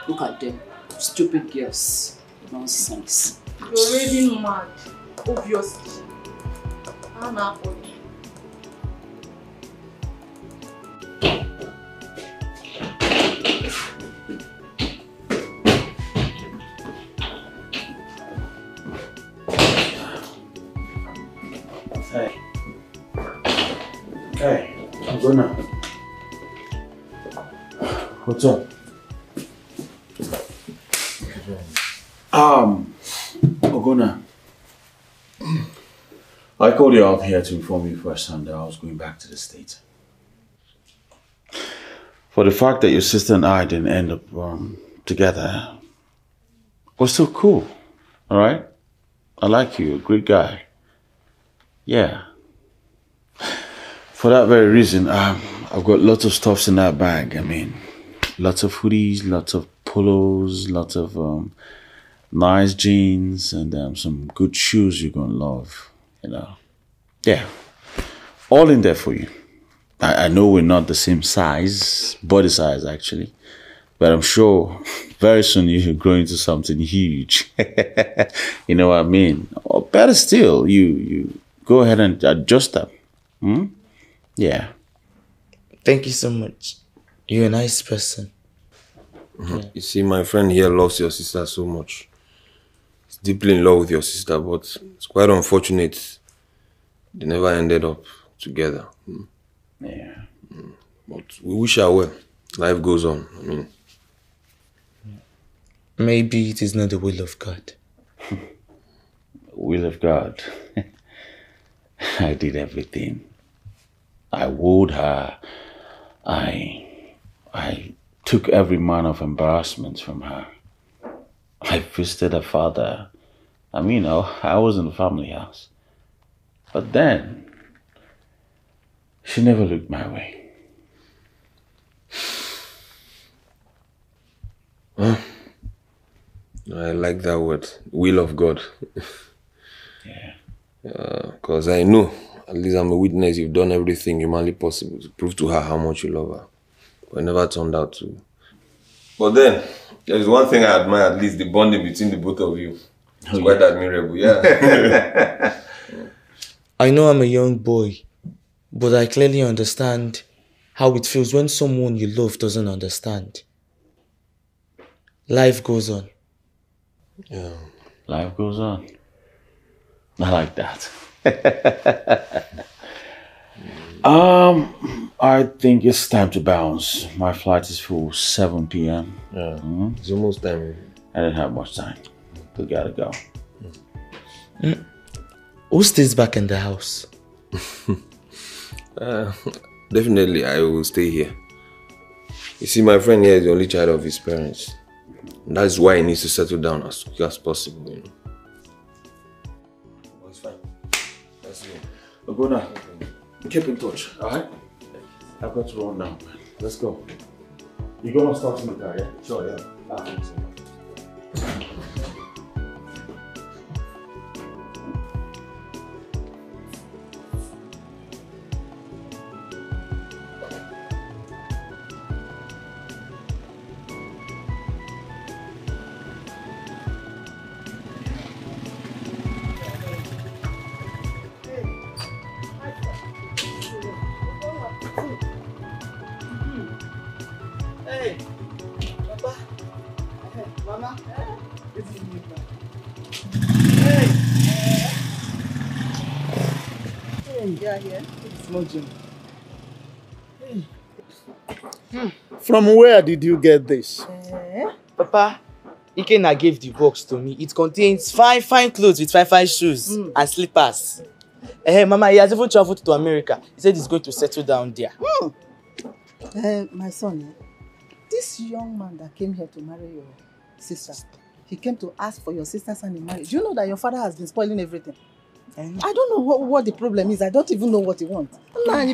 Look at them. Stupid girls. Nonsense. You're already mad. Obviously. I'm not for you. Hey, I'm going now. What's up? Ogona. I called you out here to inform you first and I was going back to the States. For the fact that your sister and I didn't end up together was still cool, alright? I like you, you're a great guy. Yeah. For that very reason, I've got lots of stuffs in that bag. I mean, lots of hoodies, lots of polos, lots of nice jeans, and some good shoes you're gonna love, you know. Yeah, all in there for you. I know we're not the same size, body size actually, but I'm sure very soon you'll grow into something huge. You know what I mean? Or better still, you go ahead and adjust them. Yeah. Thank you so much. You're a nice person. Yeah. You see, my friend here loves your sister so much. He's deeply in love with your sister, but it's quite unfortunate they never ended up together. Yeah. But we wish her well. Life goes on. I mean, maybe it is not the will of God. Will of God. I did everything. I wooed her. I took every manner of embarrassment from her. I visited her father. I mean, I was in the family house. But then, she never looked my way. Huh? I like that word, will of God. Yeah. Because I know, at least I'm a witness, you've done everything humanly possible to prove to her how much you love her. But it never turned out to. But then, there's one thing I admire, at least the bonding between the both of you. It's quite admirable, yeah. I know I'm a young boy, but I clearly understand how it feels when someone you love doesn't understand. Life goes on. Yeah. Life goes on. Not like that. I think it's time to bounce. My flight is for 7 p.m. Yeah. It's almost time. I didn't have much time. We gotta go. Who stays back in the house? Definitely, I will stay here. You see, my friend here is the only child of his parents. And that's why he needs to settle down as quick as possible, you know. Oh, it's fine. That's it. Ogona, keep in touch, alright? I've got to run now, man. Let's go. You go and start in the car, yeah? Sure, yeah. Hey, Papa. Hey, Mama. Hey. Hey, you are here. It's no Jim. From where did you get this? Papa, Ikenna gave the box to me. It contains fine clothes with fine shoes and slippers. Mama, he has even traveled to America. He said he's going to settle down there. My son, this young man that came here to marry your sister, he came to ask for your sister's hand in marriage. You know that your father has been spoiling everything. I don't know what the problem is. I don't even know what he wants. Look,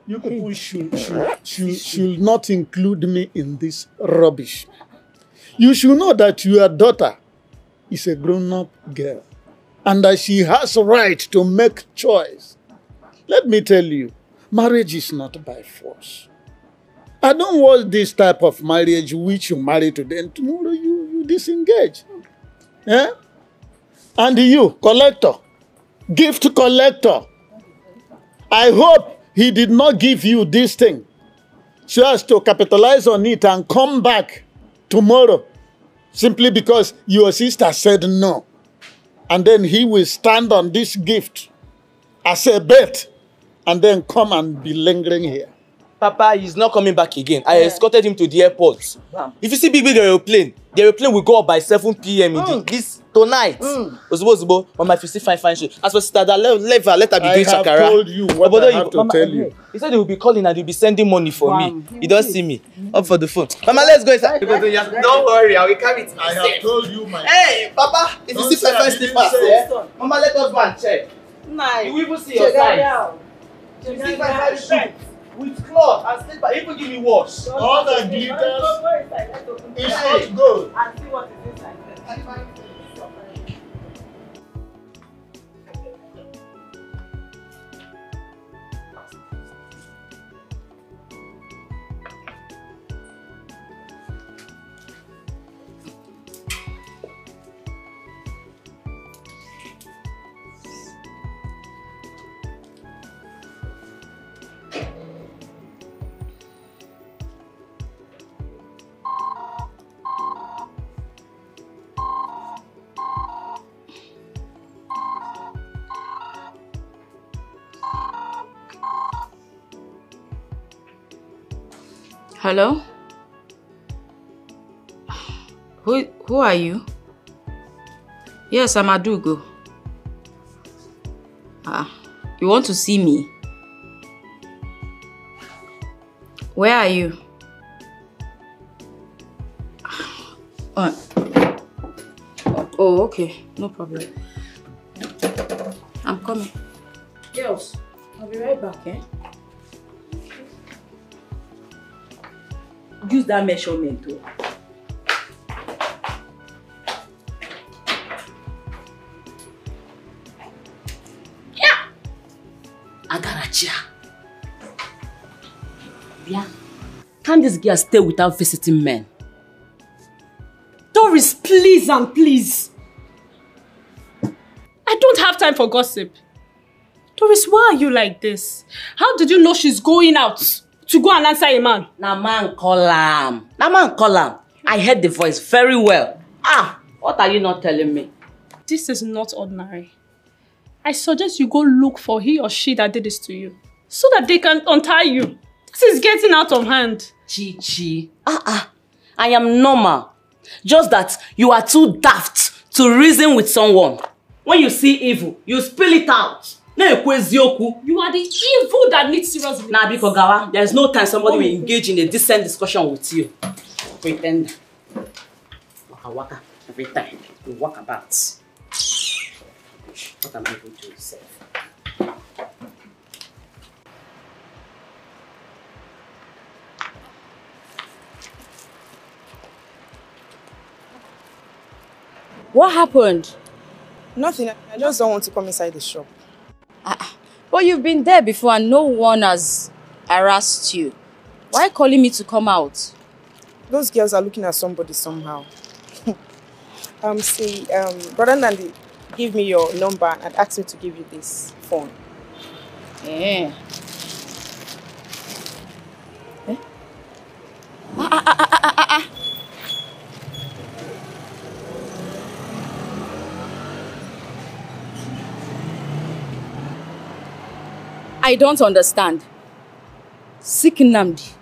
you people should not include me in this rubbish. You should know that your daughter is a grown-up girl and that she has a right to make choice. Let me tell you, marriage is not by force. I don't want this type of marriage which you marry today and tomorrow you disengage. Eh? And you, collector, gift collector, I hope he did not give you this thing so as to capitalize on it and come back tomorrow simply because your sister said no. And then he will stand on this gift as a bet and then come and be lingering here. Papa, he's not coming back again. I escorted him to the airport. If you see big the aeroplane will go up by 7 p.m. This tonight. Mama, if you see fine shoes. As for sister, let her be doing shakara. I have told you what I have to tell you. He said he will be calling and he'll be sending money for me. He don't see me. Up for the phone. Mama, let's go inside. Don't worry, I will carry it. I have told you, my Hey, Papa, if you see fine slippers, Mama, let us go and check. You will even see your size. You see fine shoes with cloth and slipper. Even give me wash. All the glitters is not good. And see what is inside. Hello? Who are you? Yes, I'm Adugo. You want to see me? Where are you? Oh, okay. No problem. I'm coming. Girls, I'll be right back, eh? Use that measurement too. Yeah. Agaracha. Yeah. Can this girl stay without visiting men? Doris, please and please. I don't have time for gossip. Doris, why are you like this? How did you know she's going out to go and answer a man? Na man call am. Na man call am. I heard the voice very well. Ah, what are you not telling me? This is not ordinary. I suggest you go look for he or she that did this to you, so that they can untie you. This is getting out of hand. Chichi. I am normal. Just that you are too daft to reason with someone. When you see evil, you spill it out. You are the evil that needs serious relief. Nah, because Gawa, there is no time somebody will engage in a decent discussion with you. Pretend. Waka waka every time. You walk about. What am I going to say? What happened? Nothing. I just don't want to come inside the shop. But you've been there before and no one has harassed you. Why calling me to come out? Those girls are looking at somebody somehow. Brother Nandi, give me your number and ask me to give you this phone. Yeah. I don't understand. Namdi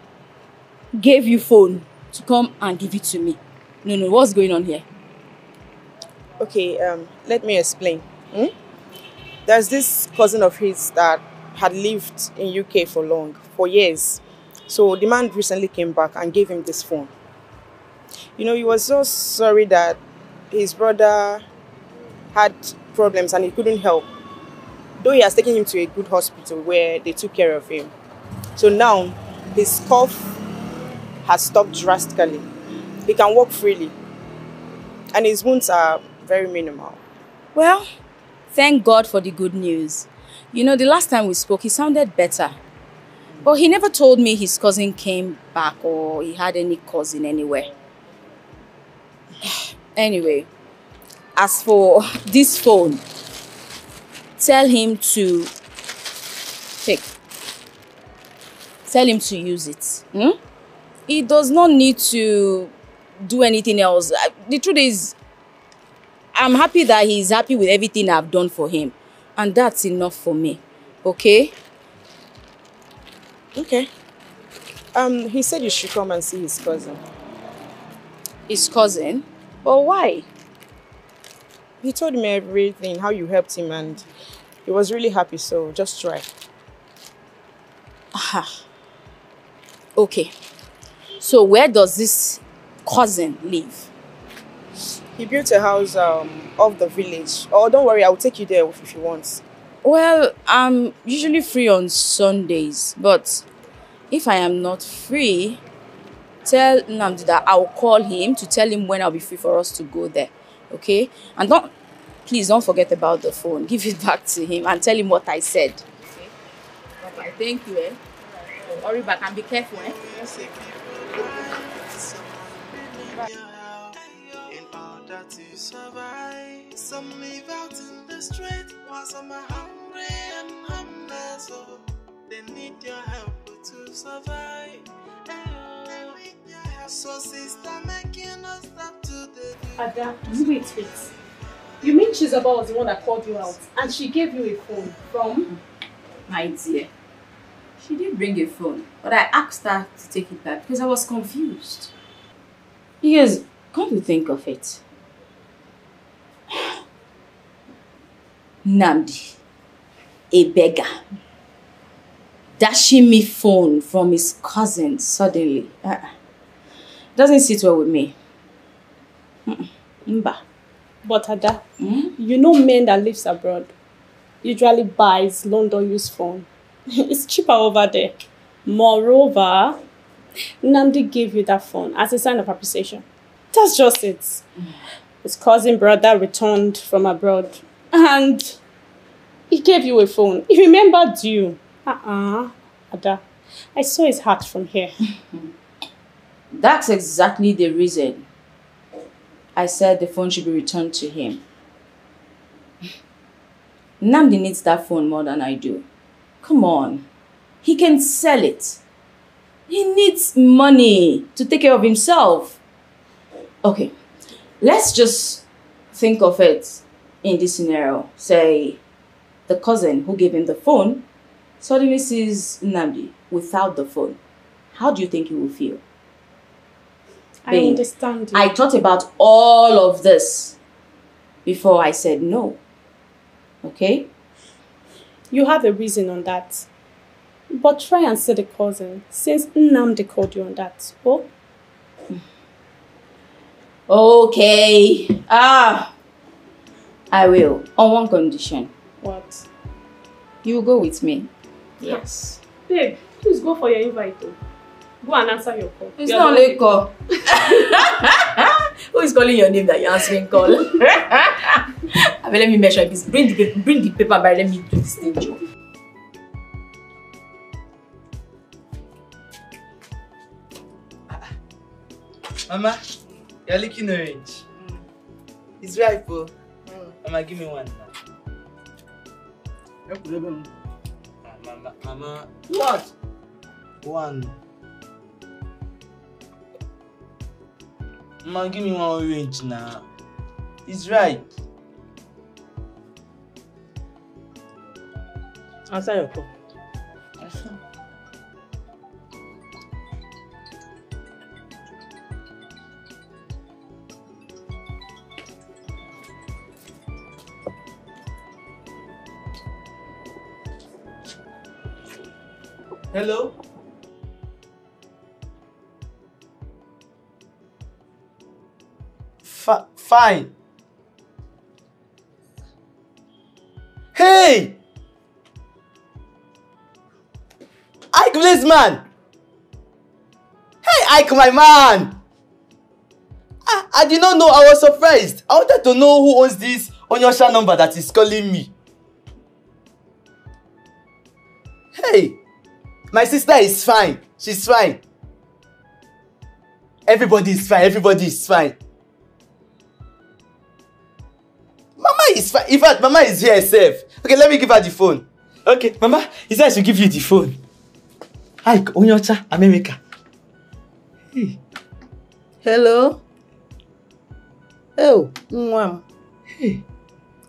gave you phone to come and give it to me. No, what's going on here? Okay, let me explain. There's this cousin of his that had lived in UK for years. So the man recently came back and gave him this phone. You know, he was so sorry that his brother had problems and he couldn't help. Though he has taken him to a good hospital where they took care of him. So now, his cough has stopped drastically. He can walk freely. And his wounds are very minimal. Well, thank God for the good news. You know, the last time we spoke, he sounded better. But he never told me his cousin came back or he had any cousin anywhere. Anyway, as for this phone, tell him to use it. He does not need to do anything else. The truth is, I'm happy that he's happy with everything I've done for him. And that's enough for me. Okay? Okay. He said you should come and see his cousin. His cousin? But why? He told me everything, how you helped him, and he was really happy, so just try. Okay. So where does this cousin live? He built a house off the village. Oh, don't worry, I'll take you there if you want. Well, I'm usually free on Sundays, but if I am not free, tell Namdi that I'll call him to tell him when I'll be free for us to go there. Okay? And please don't forget about the phone. Give it back to him and tell him what I said. Okay? Bye-bye. Thank you, eh? Hurry back and be careful, eh? In order to survive, some live out in the street, while some are hungry and homeless. So they need your help to survive. So sister, making us stop to the Ada, wait. You mean Chizaba was the one that called you out and she gave you a phone from? My dear, she did bring a phone, but I asked her to take it back because I was confused. Because, come to think of it, Namdi, a beggar, dashing me phone from his cousin suddenly. Doesn't sit well with me. Mba. But Ada, you know men that lives abroad usually buys London used phone. It's cheaper over there. Moreover, Namdi gave you that phone as a sign of appreciation. That's just it. His cousin brother returned from abroad and he gave you a phone. He remembered you. Ada, I saw his heart from here. That's exactly the reason I said the phone should be returned to him. Nnamdi needs that phone more than I do. Come on. He can sell it. He needs money to take care of himself. Okay, let's just think of it in this scenario. Say, the cousin who gave him the phone suddenly sees Nnamdi without the phone. How do you think he will feel? I understand you. I thought about all of this before I said no. Okay? You have a reason on that. But try and see the cousin, since Nnamdi called you on that. Oh? Okay. I will. On one condition. What? You will go with me. Yes. Babe, please go for your invite. Though. Go and answer your call. It's not a call. Who is calling your name that you're answering call? Let me measure this. Bring the paper, but let me do this thing, Joe. Mama, you're licking orange. It's ripe, oh. Mama, give me one now. Mama. What? One. Mama, give me one orange now. It's ripe. Answer your call. Hello? Fine. Hey! Ike, please, man! Hey, Ike, my man! I did not know. I was surprised. I wanted to know who owns this Onyosha number that is calling me. Hey! My sister is fine. She's fine. Everybody is fine. Everybody is fine. Mama is fine. In fact, Mama is here herself. Okay, let me give her the phone. Okay, Mama, he said I should give you the phone. Hi, Onyocha, America. Hey. Hello? Oh, Mwam. Hey.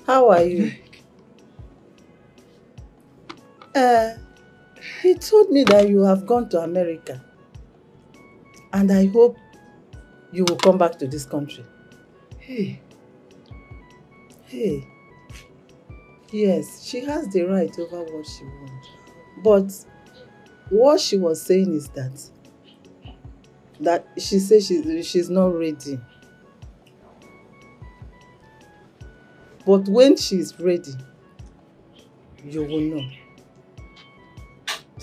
How are you? He told me that you have gone to America. And I hope you will come back to this country. Hey. Hey. Yes, she has the right over what she wants. But what she was saying is that she says she's not ready. But when she's ready, you will know.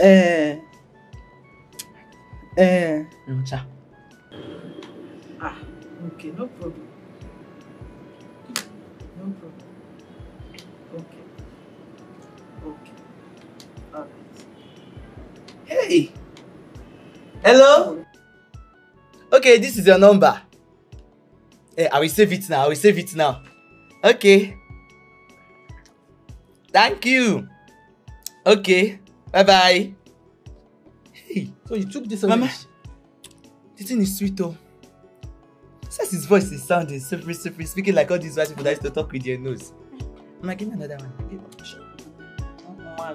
Okay, no problem. No problem. Okay. All right. Hey! Hello? Okay, this is your number. Hey, I will save it now. Okay. Thank you. Okay. Bye-bye. Hey, so you took this on Mama, the thing is sweet though. Says his voice is sounding slippery, speaking like all these white people that used to talk with their nose. Mama, give me another one. Why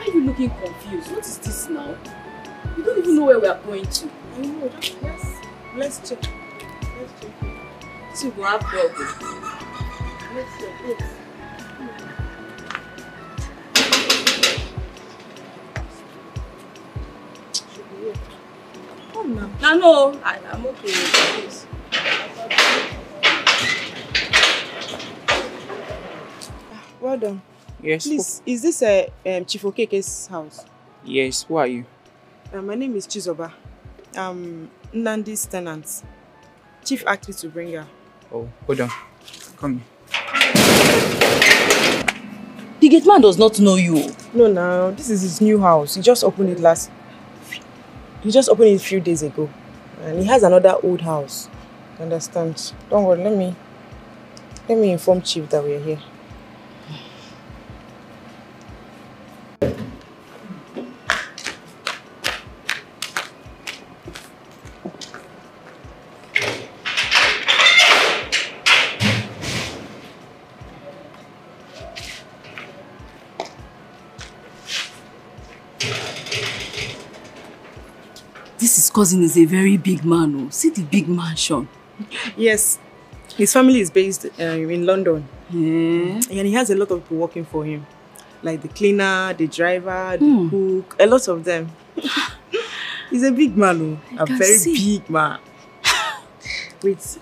are you looking confused? What is this now? You don't even know where we are going to. I know, let's check. So we have trouble. Let's check, yes. Come now. No, I'm okay with this. Well done. Yes. Please, is this Chief Okeke's house? Yes. Who are you? My name is Chizoba. I'm Nnamdi's tenant. Chief asked me to bring her. Oh, hold on. Come here. The The gate man does not know you. No, now this is his new house. He just opened it a few days ago. And he has another old house. Understand? Don't worry, let me inform Chief that we are here. His cousin is a very big man. Oh. See the big mansion. Yes, his family is based in London. Yeah. And he has a lot of people working for him. Like the cleaner, the driver, the cook, a lot of them. He's a big man, oh. A very big man. Wait,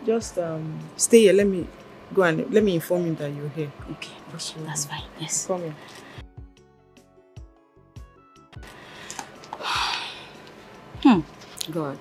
just stay here. Let me go and let me inform him that you're here. Okay, that's fine. Yes. Come here. God.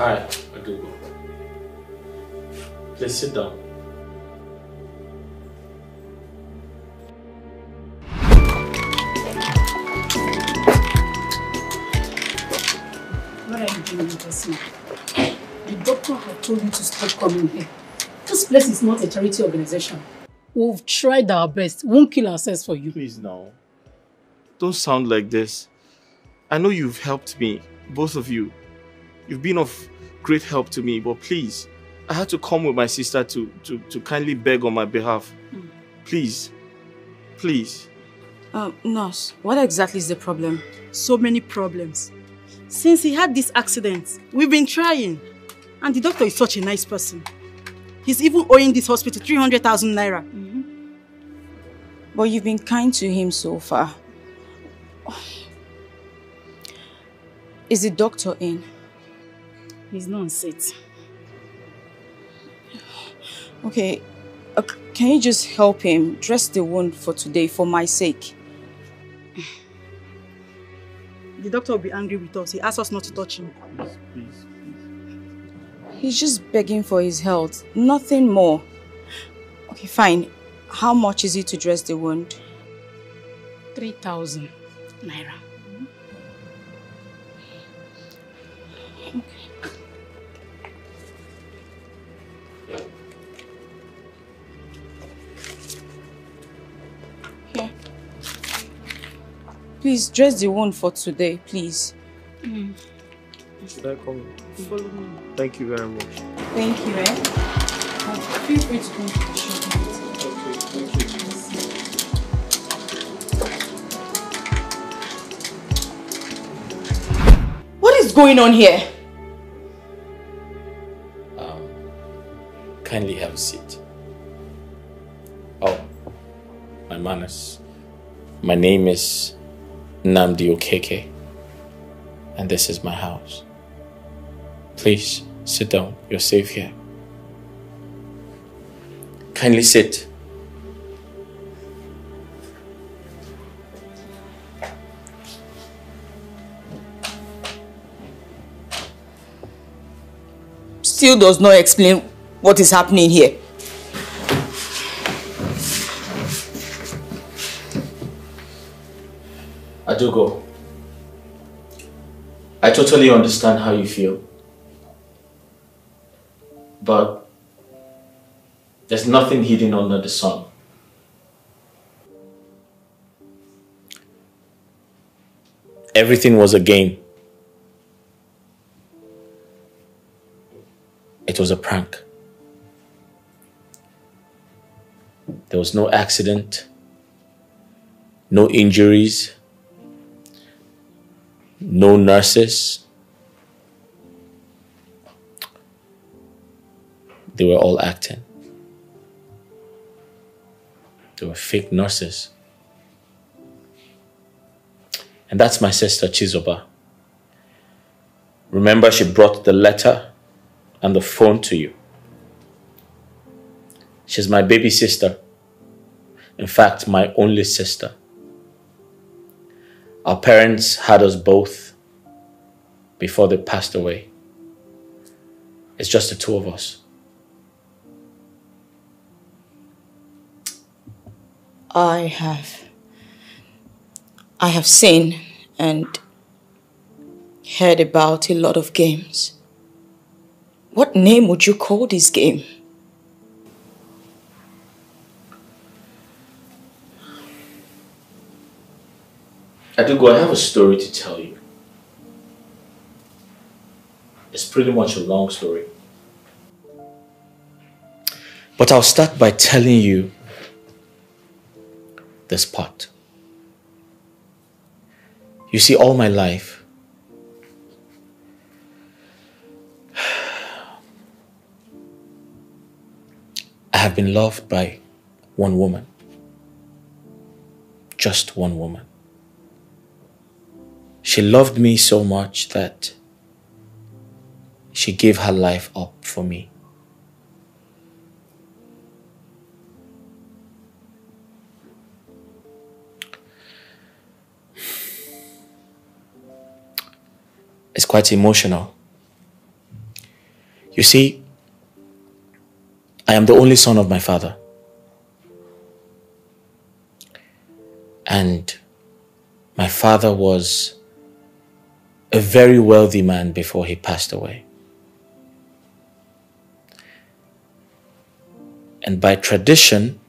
Hi, Adugo. Please sit down. What are you doing with us now? The doctor had told you to stop coming here. This place is not a charity organization. We've tried our best. We won't kill ourselves for you. Please now. Don't sound like this. I know you've helped me, both of you. You've been of great help to me, but please, I had to come with my sister to kindly beg on my behalf. Please. Please. Nurse, what exactly is the problem? So many problems. Since he had this accident, we've been trying. And the doctor is such a nice person. He's even owing this hospital 300,000 naira. But you've been kind to him so far. Is the doctor in? He's not on set. Okay, can you just help him dress the wound for today for my sake? The doctor will be angry with us. He asked us not to touch him. Please. He's just begging for his health, nothing more. Okay, fine. How much is it to dress the wound? 3,000 naira. Here. Please dress the wound for today, please. Should I come? Follow me. Thank you very much. Thank you, Feel free to come to the shop. Okay, thank you. What is going on here? Kindly have a seat. Oh, my manners. My name is Nnamdi Okeke, and this is my house. Please sit down. You're safe here. Kindly sit. Still does not explain what is happening here. Adugo, I totally understand how you feel. But there's nothing hidden under the sun. Everything was a game. It was a prank. There was no accident, no injuries, no nurses. They were all acting. They were fake nurses. And that's my sister Chizoba. Remember, she brought the letter and the phone to you. She's my baby sister. In fact, my only sister. Our parents had us both before they passed away. It's just the two of us. I have seen and heard about a lot of games. What name would you call this game? Adugo, I have a story to tell you. It's pretty much a long story. But I'll start by telling you this part. You see, all my life, I have been loved by one woman. Just one woman. She loved me so much that she gave her life up for me. It's quite emotional. You see, I am the only son of my father. And my father was a very wealthy man before he passed away. And by tradition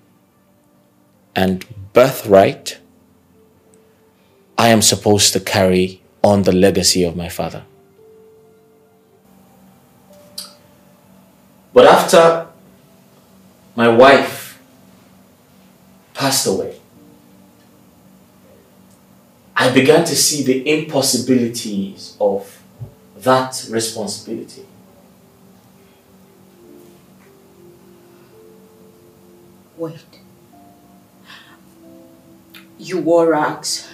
and birthright, I am supposed to carry on the legacy of my father. But after my wife passed away, I began to see the impossibilities of that responsibility. Wait. You wore rags.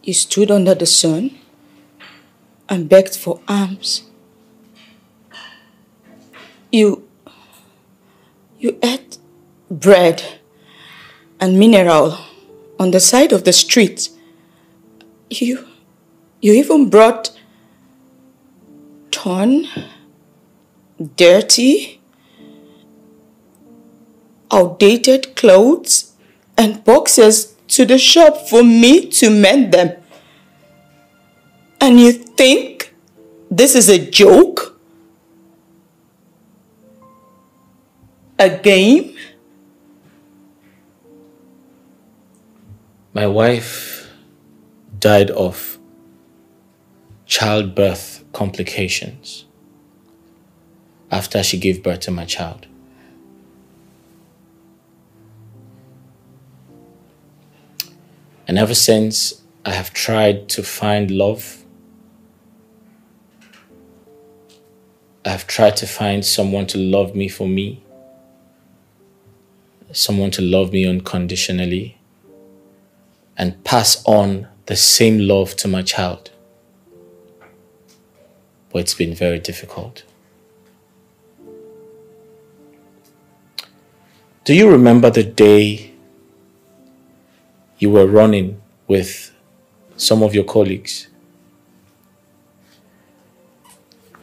You stood under the sun and begged for alms. You ate bread and mineral on the side of the street. You even brought torn, dirty, outdated clothes and boxes to the shop for me to mend them. And you think this is a joke? A game? My wife died of childbirth complications after she gave birth to my child. And ever since, I have tried to find love. I've tried to find someone to love me for me, someone to love me unconditionally, and pass on the same love to my child. But it's been very difficult. Do you remember the day you were running with some of your colleagues?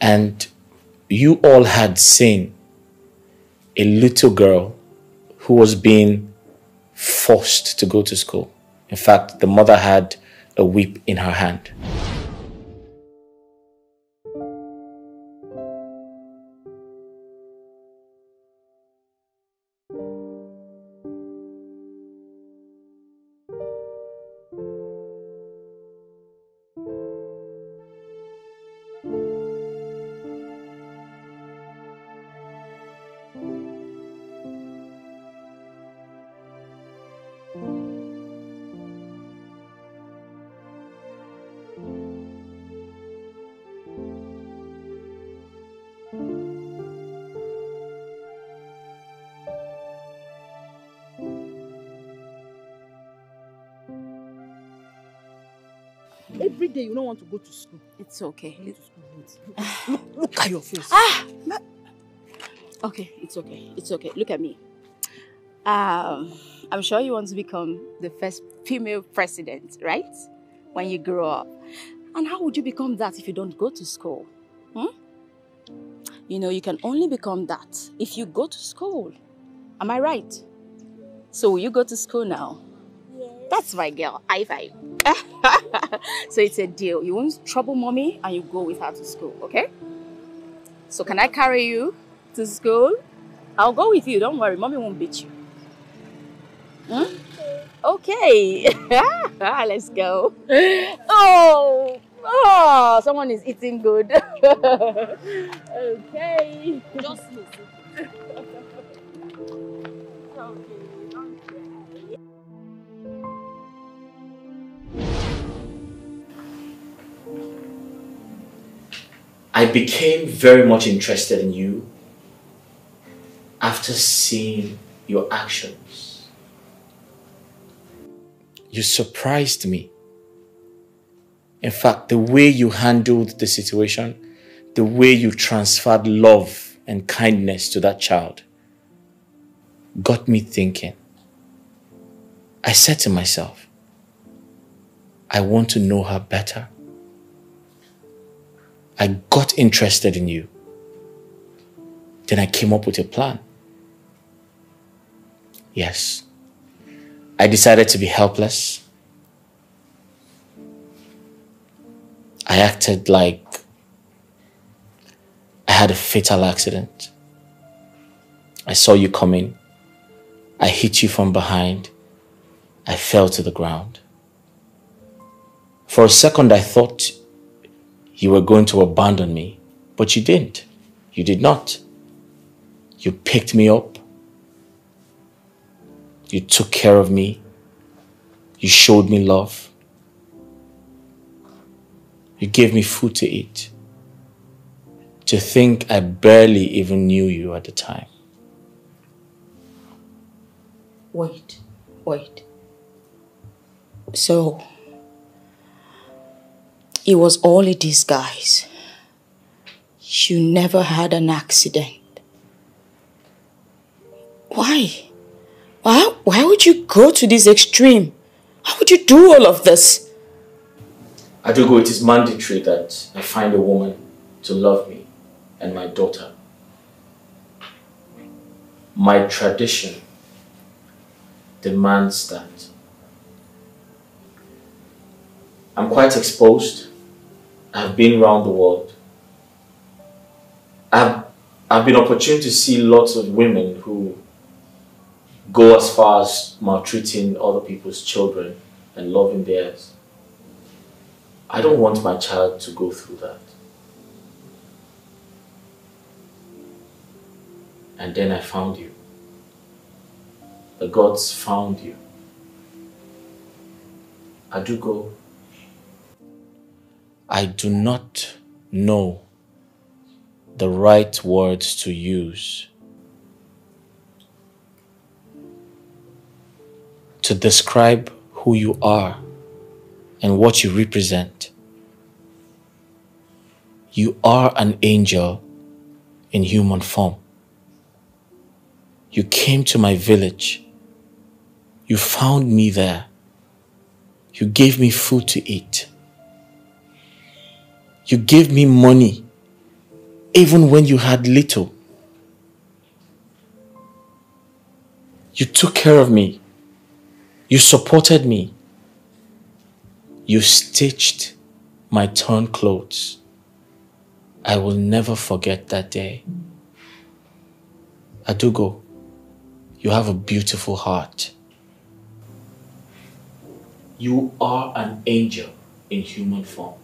And you all had seen a little girl who was being forced to go to school. In fact, the mother had a whip in her hand. Every day you don't want to go to school. It's okay. Look at your face. Okay, it's okay. It's okay. Look at me. I'm sure you want to become the first female president, right? When you grow up. And how would you become that if you don't go to school? You know, you can only become that if you go to school. Am I right? So will you go to school now? Yes. That's my girl. High five. So it's a deal. You won't trouble mommy and you go with her to school, okay? So can I carry you to school? I'll go with you. Don't worry. Mommy won't beat you. Okay. Let's go. Oh, someone is eating good. Okay. Just listen. I became very much interested in you after seeing your actions. You surprised me. In fact, the way you handled the situation, the way you transferred love and kindness to that child, got me thinking. I said to myself, I want to know her better. I got interested in you. Then I came up with a plan. Yes. I decided to be helpless. I acted like I had a fatal accident. I saw you coming. I hit you from behind. I fell to the ground. For a second, I thought you were going to abandon me, but you didn't. You did not. You picked me up. You took care of me. You showed me love. You gave me food to eat. To think I barely even knew you at the time. Wait. So, it was all a disguise. You never had an accident. Why? Why would you go to this extreme? Why would you do all of this? Adugo, it is mandatory that I find a woman to love me and my daughter. My tradition demands that. I'm quite exposed. I've been around the world. I've been opportune to see lots of women who go as far as maltreating other people's children and loving theirs. I don't want my child to go through that. And then I found you. The gods found you. Adugo, I do not know the right words to use to describe who you are and what you represent. You are an angel in human form. You came to my village. You found me there. You gave me food to eat. You gave me money, even when you had little. You took care of me. You supported me. You stitched my torn clothes. I will never forget that day. Adugo, you have a beautiful heart. You are an angel in human form.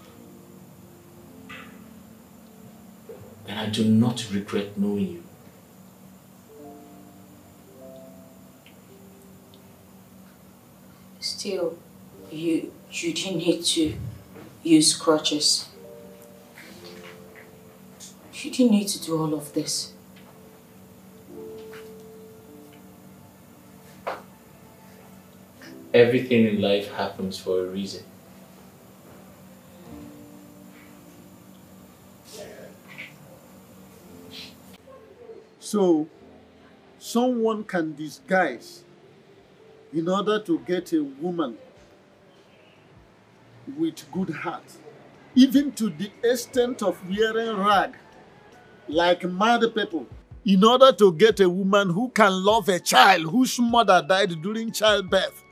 And I do not regret knowing you. Still, you didn't need to use crutches. You didn't need to do all of this. Everything in life happens for a reason. So, someone can disguise in order to get a woman with good heart, even to the extent of wearing rag like mad people, in order to get a woman who can love a child whose mother died during childbirth.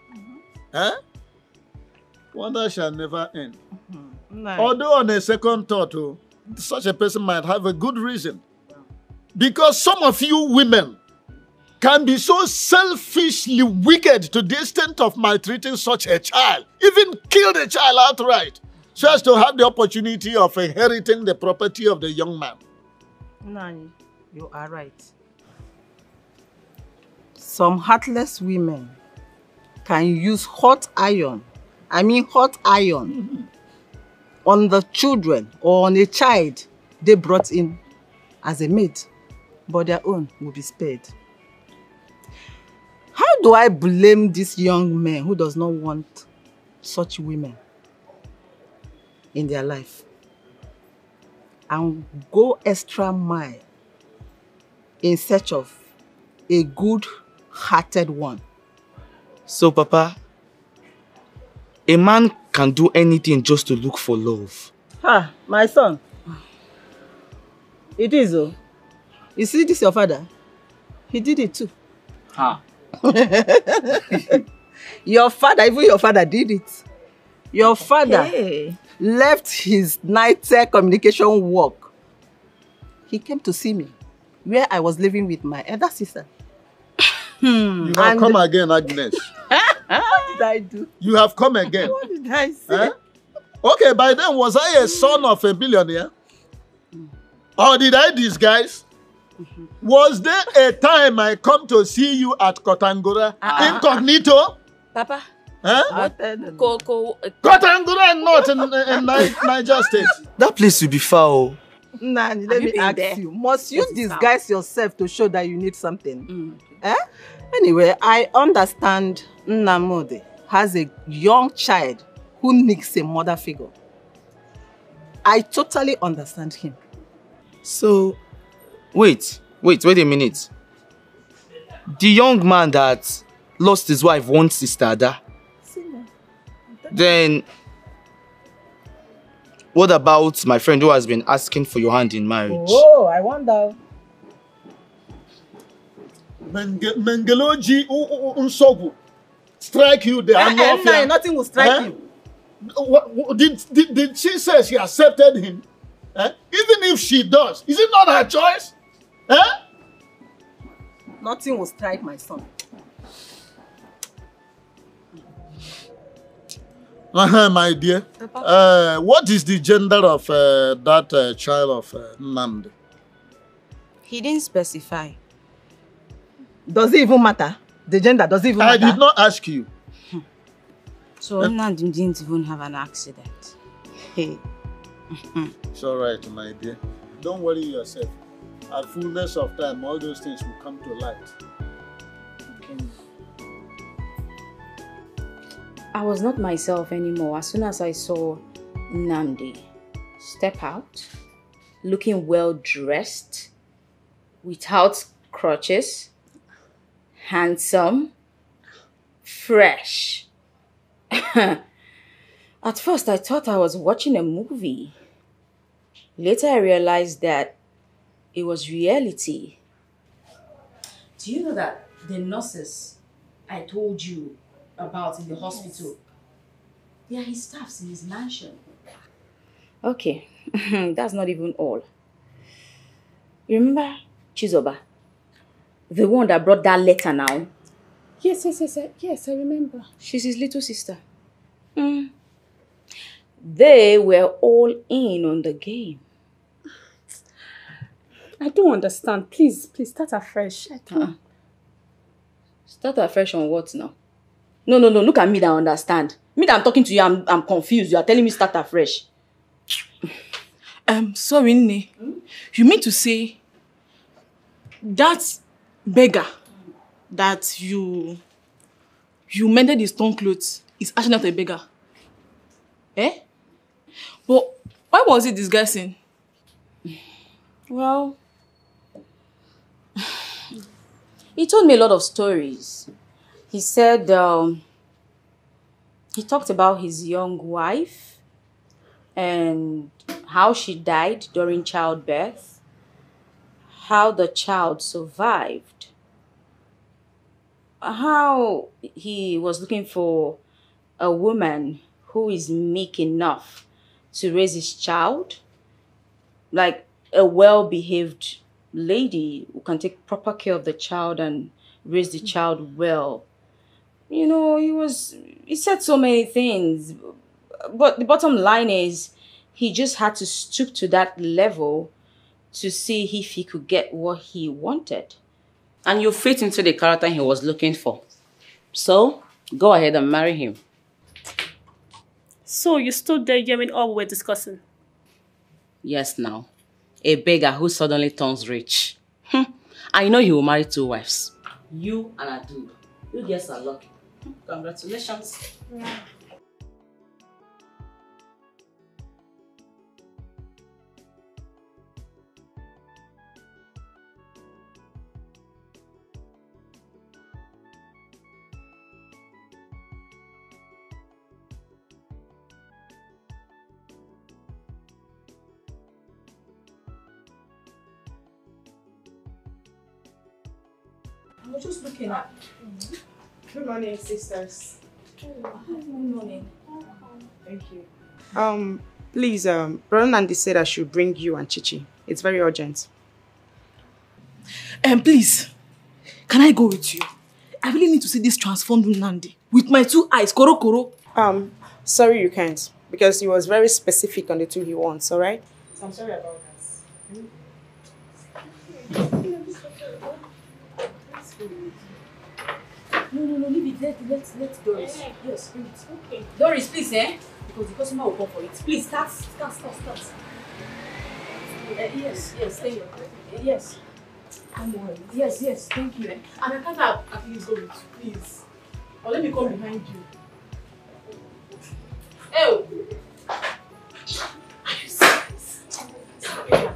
Wonder shall never end. Nice. Although on a second thought, such a person might have a good reason. Because some of you women can be so selfishly wicked to the extent of maltreating such a child, even kill the child outright, so as to have the opportunity of inheriting the property of the young man. Nani, you are right. Some heartless women can use hot iron on the children or on a child they brought in as a maid, but their own will be spared. How do I blame this young man who does not want such women in their life and go extra mile in search of a good-hearted one? So, Papa, a man can do anything just to look for love. Ha, my son. It is, oh. You see this your father? He did it too. Ha. Your father did it. Your father left his night communication work. He came to see me where I was living with my elder sister. You have come again, Agnes. What did I do? You have come again. What did I say? Okay, by then, was I a son of a billionaire? Or did I disguise? Was there a time I come to see you at Kotangura incognito? Papa. Kotangura not in Niger State. That place will be foul. Nani, let me ask you. Must you disguise yourself to show that you need something? Anyway, I understand Nnamdi has a young child who needs a mother figure. I totally understand him. So, wait a minute. The young man that lost his wife wants Sister Ada. Then, what about my friend who has been asking for your hand in marriage? Oh, I wonder. Mengeloji Unsogu strike you there. Nothing will strike you. Did she say she accepted him? Even if she does, is it not her choice? Nothing will strike my son. My dear. What is the gender of that child of Nnamdi? He didn't specify. Does it even matter? The gender does it even matter? I did not ask you. So Nnamdi didn't even have an accident. It's all right, my dear. Don't worry yourself. At fullness of time, all those things will come to light. Okay. I was not myself anymore as soon as I saw Nnamdi step out, looking well dressed, without crutches, handsome, fresh. At first, I thought I was watching a movie. Later, I realized that it was reality. Do you know that the nurses I told you about in the hospital, they are his staffs in his mansion? Okay, that's not even all. You remember Chizoba? The one that brought that letter now? Yes, I remember. She's his little sister. They were all in on the game. I don't understand. Please start afresh. I don't. Start afresh on what now? No. Look at me that I understand. Me that I'm talking to you, I'm confused. You are telling me start afresh. Sorry, Nne. You mean to say that beggar that you mended his torn clothes is actually not a beggar? Eh? But why was he disguising? Well, he told me a lot of stories. He said he talked about his young wife and how she died during childbirth, how the child survived, how he was looking for a woman who is meek enough to raise his child, like a well-behaved lady who can take proper care of the child and raise the child well. You know, he said so many things, but the bottom line is he just had to stoop to that level to see if he could get what he wanted. And you fit into the character he was looking for. So, go ahead and marry him. So you stood there hearing all we were discussing? Yes, now. A beggar who suddenly turns rich. I know he will marry 2 wives. You and Adu. You guys are lucky. Congratulations. Yeah. I was just looking at. Good morning, sisters. Good morning. Thank you. Please, Brother Nandi said I should bring you and Chichi. It's very urgent. Please, can I go with you? I really need to see this transformed Nandi with my 2 eyes, koro. Sorry you can't, because he was very specific on the 2 he wants, alright? So I'm sorry about that. No, leave it. Let Doris. Yes, bring it. Okay. Doris, please, because the customer will come for it. Please, start. Yes, thank you. Yes. Yes, thank you. And I can't have at least go with you, please. Or let me come behind you. Oh! Are you serious? Sorry.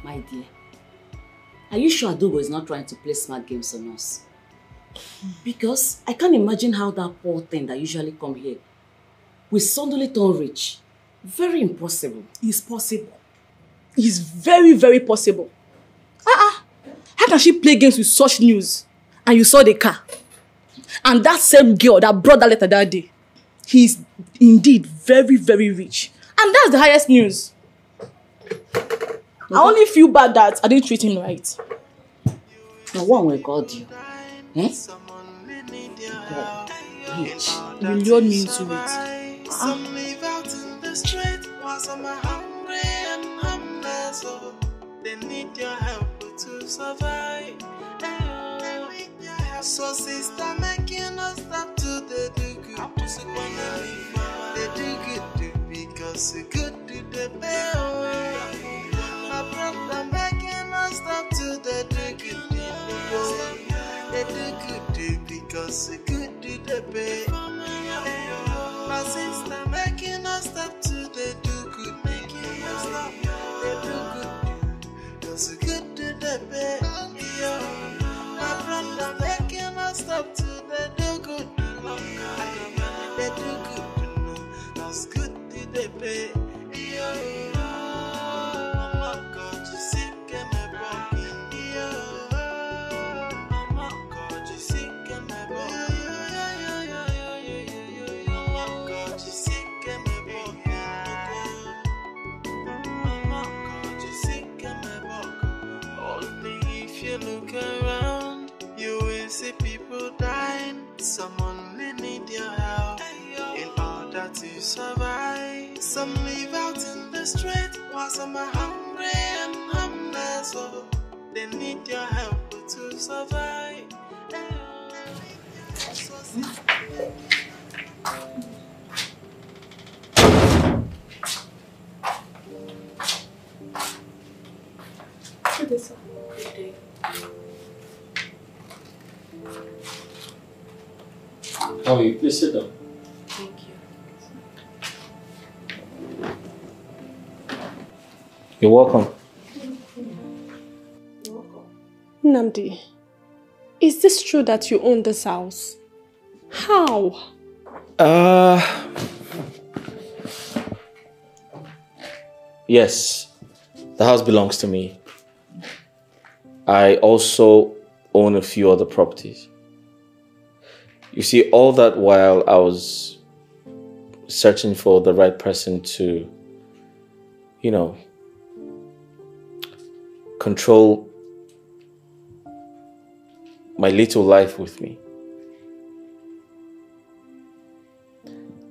My dear, are you sure Adobo is not trying to play smart games on us? Because I can't imagine how that poor thing that usually come here will suddenly turn rich Very impossible. It's possible. It's very, very possible. How can she play games with such news? And you saw the car. And that same girl that brought that letter that day, he's indeed very, very rich. And that's the highest news. I only feel bad that I didn't treat him right. No one will call you. Eh? God, rich. You lured me into it. Some live out in the street, while some are hungry and homeless. Oh, they need your help to survive. So sister, make you not stop to the do good. They do good do because the good do the better. My brother, make you not stop to the do good do. They do good do because the good do the better. My sister, make you not stop to the do good. Make you not stop. They do good do because the good do the better. My brother, make you not stop to the do good. They do good to know. That's good to the pay. Oh my God, you sick and my body. Oh my God, you sick and my body. Oh my God, you sick and my body. Oh my God, you sick and my body. Only if you look around, you will see people dying. Someone will need your help in order to survive. Some live out in the street, while some are hungry and homeless. Oh, they need your help to survive. Good day, sir. Good day. How are you? Please sit down. Thank you. You're welcome. Nnamdi, is this true that you own this house? How? Yes. The house belongs to me. I also own a few other properties. You see, all that while I was searching for the right person to, you know, control my little life with me.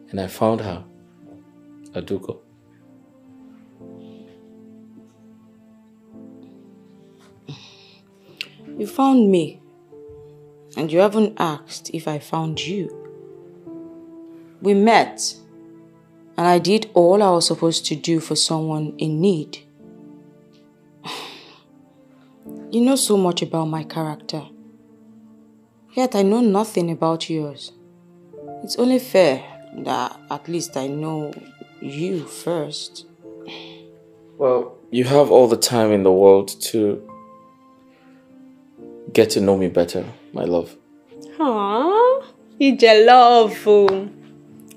And I found her, Aduko. You found me, and you haven't asked if I found you. We met, and I did all I was supposed to do for someone in need. You know so much about my character, yet I know nothing about yours. It's only fair that at least I know you first. Well, you have all the time in the world to get to know me better, my love. Aww, it's your love. Oh.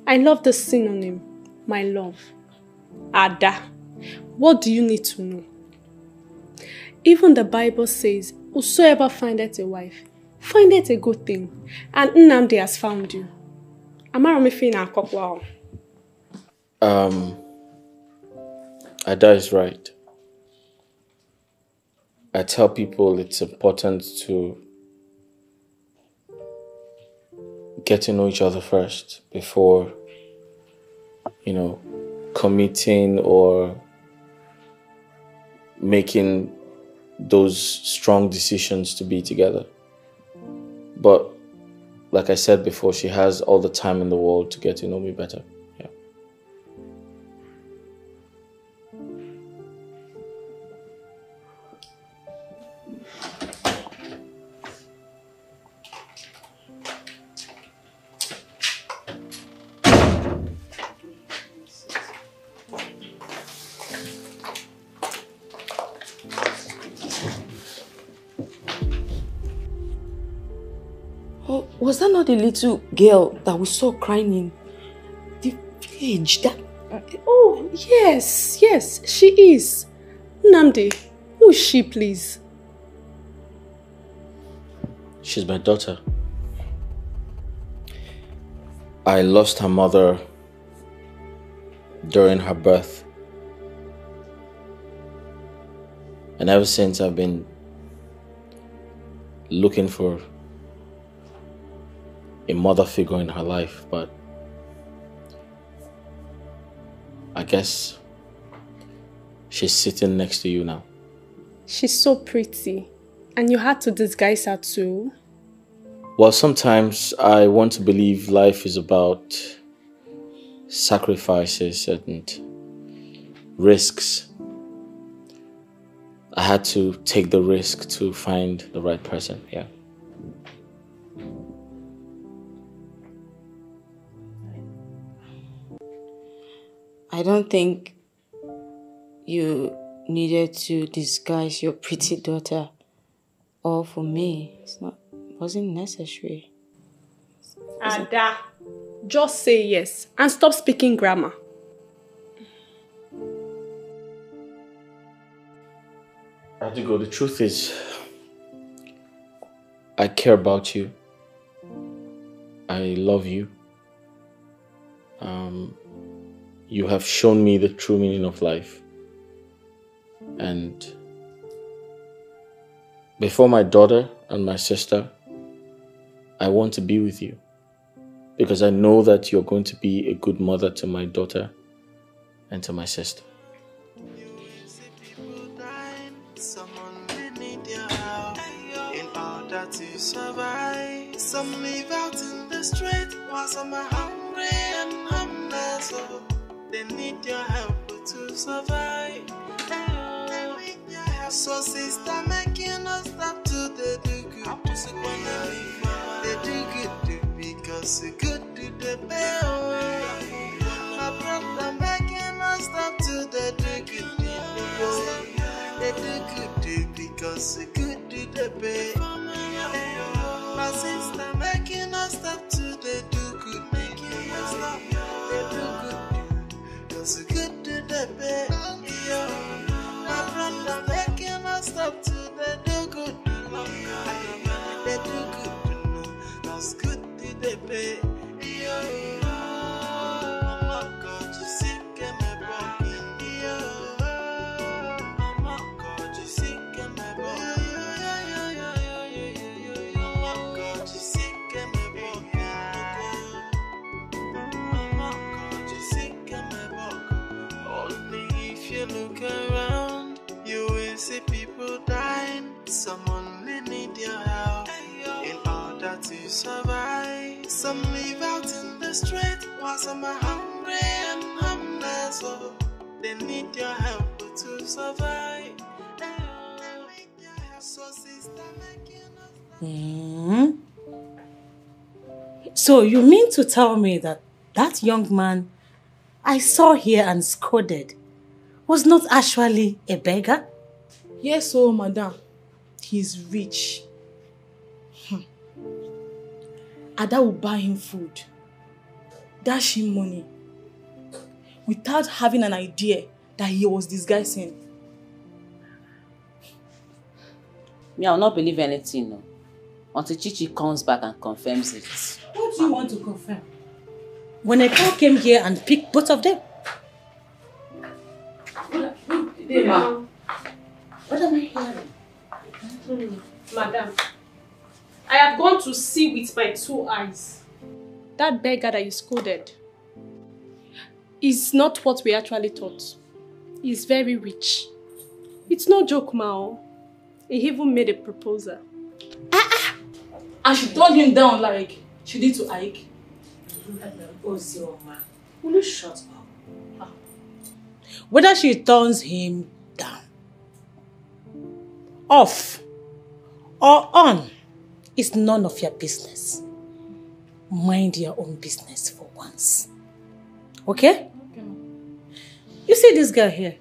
I love the synonym, my love. Ada, what do you need to know? Even the Bible says, whosoever findeth a wife, findeth a good thing. And Nnamdi has found you. Am I wow? Ada is right. I tell people it's important to get to know each other first before, you know, committing or making those strong decisions to be together. But like I said before, she has all the time in the world to get to know me better. Yeah. Was that not the little girl that we saw crying in the village? Oh, yes, she is. Nnamdi, who is she, please? She's my daughter. I lost her mother during her birth. And ever since I've been looking for a mother figure in her life, but I guess she's sitting next to you now. She's so pretty. And you had to disguise her too? Well, sometimes I want to believe life is about sacrifices and risks. I had to take the risk to find the right person, yeah. I don't think you needed to disguise your pretty daughter all for me. Wasn't necessary. Ada, just say yes and stop speaking grammar. Adigo, the truth is, I care about you. I love you. You have shown me the true meaning of life. And before my daughter and my sister, I want to be with you. Because I know that you're going to be a good mother to my daughter and to my sister. To survive, some live out in the street, while some are hungry and homeless. So they need your help to survive. So sister, making us stop to the do good. They do good because the good do the better. My brother making us stop to the do good. They do good because the good do the better. My sister making us stop to the do good, making us stop. They do good, cause the good do the bad. My brother making us stop to the do good. They do good, cause good do the bad. Oh my God, you sick and my body. Oh my God, you sick and my body. Look around, you will see people dying. Someone may need your help in order to survive. Some live out in the street, while some are hungry and homeless. So they need your help to survive. So you mean to tell me that that young man I saw here and scolded was not actually a beggar? Yes, oh, madam. He's rich. Ada will buy him food, dash him money, without having an idea that he was disguising. Me, I'll not believe anything, no. Until Chichi comes back and confirms it. What do you want to confirm? When a car came here and picked both of them? What am I hearing? Madam, I have gone to see with my 2 eyes. That beggar that you scolded is not what we actually thought. He's very rich. It's no joke, Mao. He even made a proposal. And she turned him down like she did to Ike. Will you shut up? Whether she turns him down, off, or on is none of your business. Mind your own business for once. Okay? You see this girl here?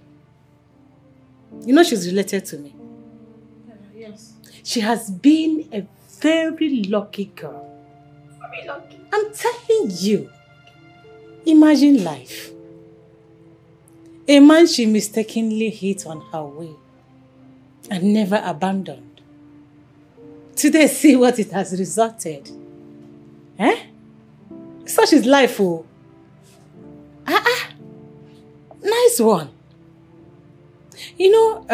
You know she's related to me. Yes. She has been a very lucky girl. Very lucky. I'm telling you. Imagine life. A man she mistakenly hit on her way and never abandoned. Today, see what it has resulted. Eh? Such is life, oh. Nice one. You know,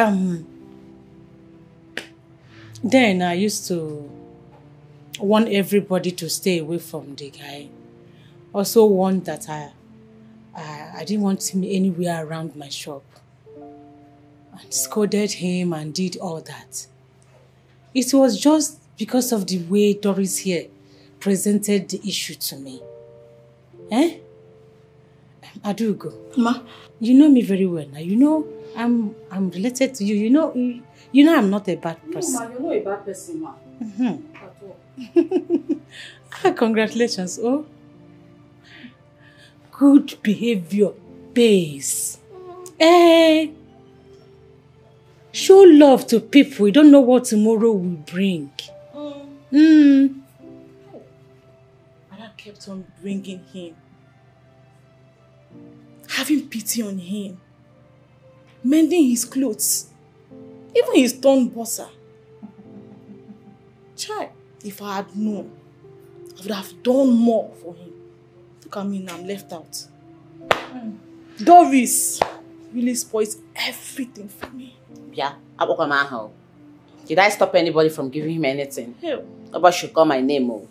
then I used to want everybody to stay away from the guy. Also want that I didn't want him anywhere around my shop. And scolded him and did all that. It was just because of the way Doris here presented the issue to me. Eh? Adugo. Ma, you know me very well now. You know I'm related to you. You know I'm not a bad person. No, ma, you're not a bad person, ma. Congratulations, oh. Good behavior pays. Show love to people. You don't know what tomorrow will bring. And I kept on bringing him. Having pity on him. Mending his clothes. Even his torn bossa. Child, if I had known, I would have done more for him. Look at me now, I'm left out. Doris really spoils everything for me. Yeah, did I stop anybody from giving him anything? Hell. Nobody should call my name, oh.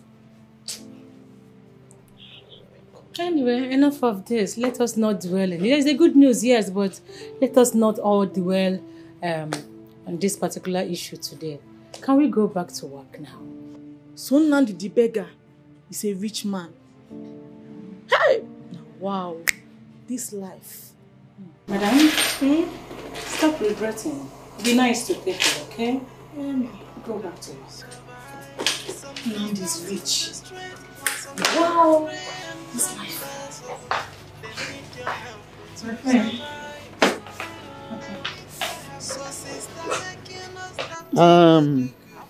Anyway, enough of this. Let us not dwell in it. There's the good news, yes, but let us not all dwell on this particular issue today. Can we go back to work now? Sonland the beggar is a rich man. Hey! Wow, this life. Madam, stop regretting. Be nice to people, okay? Go back to us. Land is rich. Wow! This life. It's my friend.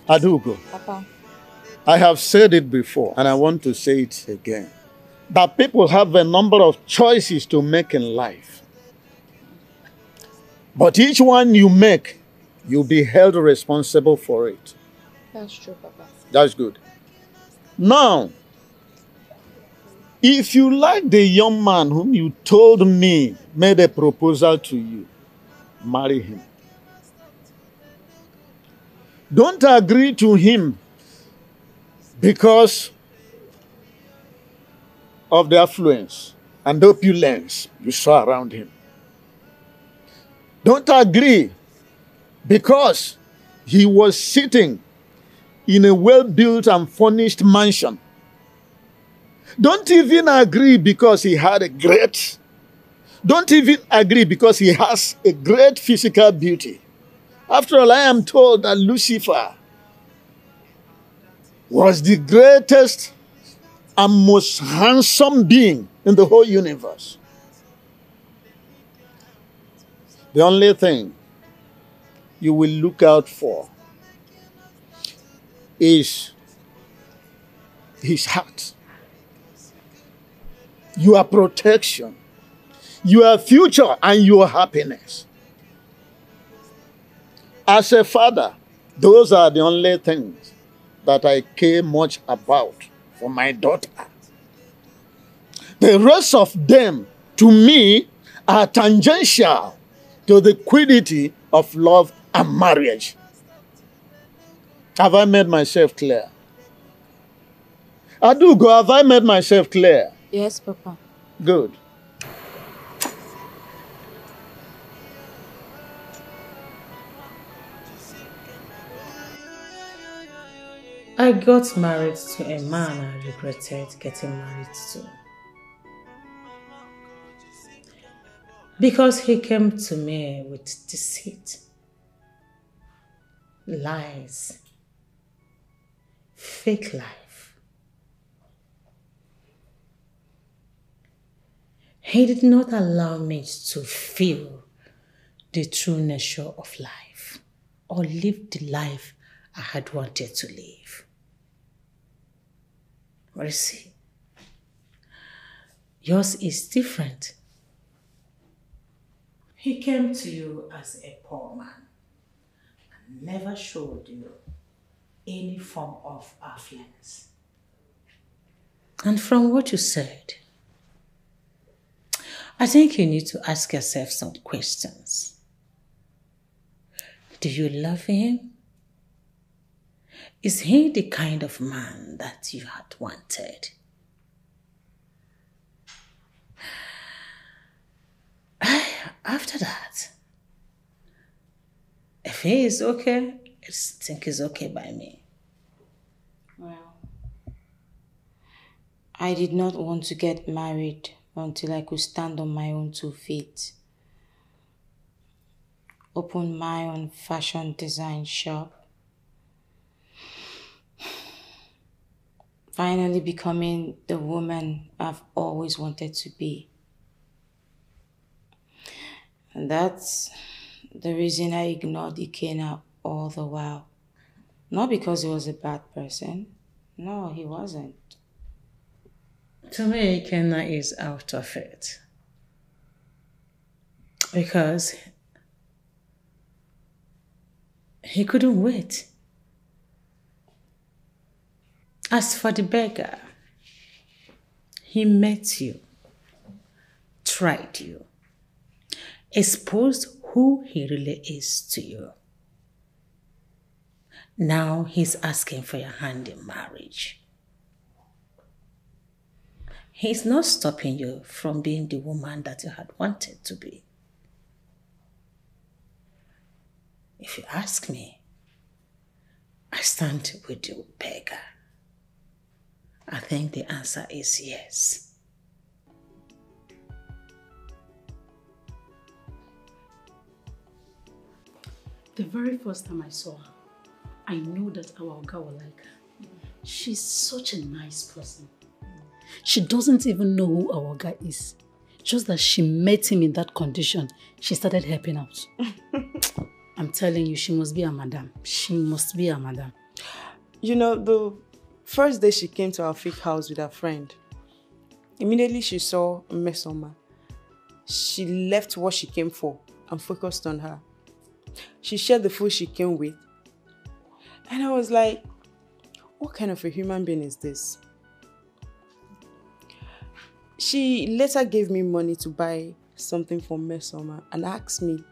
Adugo. Papa. I have said it before, and I want to say it again. That people have a number of choices to make in life. But each one you make, you'll be held responsible for it. That's true, Papa. That's good. Now, if you like the young man whom you told me made a proposal to you, marry him. Don't agree to him because of the affluence and the opulence you saw around him. Don't agree because he was sitting in a well-built and furnished mansion. Don't even agree because he had Don't even agree because he has a great physical beauty. After all, I am told that Lucifer was the greatest and most handsome being in the whole universe. The only thing you will look out for is his heart, your protection, your future, and your happiness. As a father, those are the only things that I care much about for my daughter. The rest of them, to me, are tangential to the quiddity of love and marriage. Have I made myself clear? Adugo, have I made myself clear? Yes, Papa. Good. I got married to a man I regretted getting married to. Because he came to me with deceit, lies, fake life. He did not allow me to feel the true nature of life or live the life I had wanted to live. But you see, yours is different. He came to you as a poor man and never showed you any form of affluence. And from what you said, I think you need to ask yourself some questions. Do you love him? Is he the kind of man that you had wanted? After that, if he is okay, I think he's okay by me. Well, I did not want to get married until I could stand on my own 2 feet. Open my own fashion design shop. Finally becoming the woman I've always wanted to be. And that's the reason I ignored Ikenna all the while. Not because he was a bad person. No, he wasn't. To me, Ikenna is out of it. Because he couldn't wait. As for the beggar, he met you, tried you, exposed who he really is to you. Now he's asking for your hand in marriage. He's not stopping you from being the woman that you had wanted to be. If you ask me, I stand with you, beggar. I think the answer is yes. The very first time I saw her, I knew that our Oga will like her. She's such a nice person. She doesn't even know who our Oga is. Just that she met him in that condition, she started helping out. I'm telling you, she must be a madam. She must be a madam. You know, the first day she came to our fake house with her friend, immediately she saw Mesoma. She left what she came for and focused on her. She shared the food she came with. And I was like, what kind of a human being is this? She later gave me money to buy something for Mesoma and asked me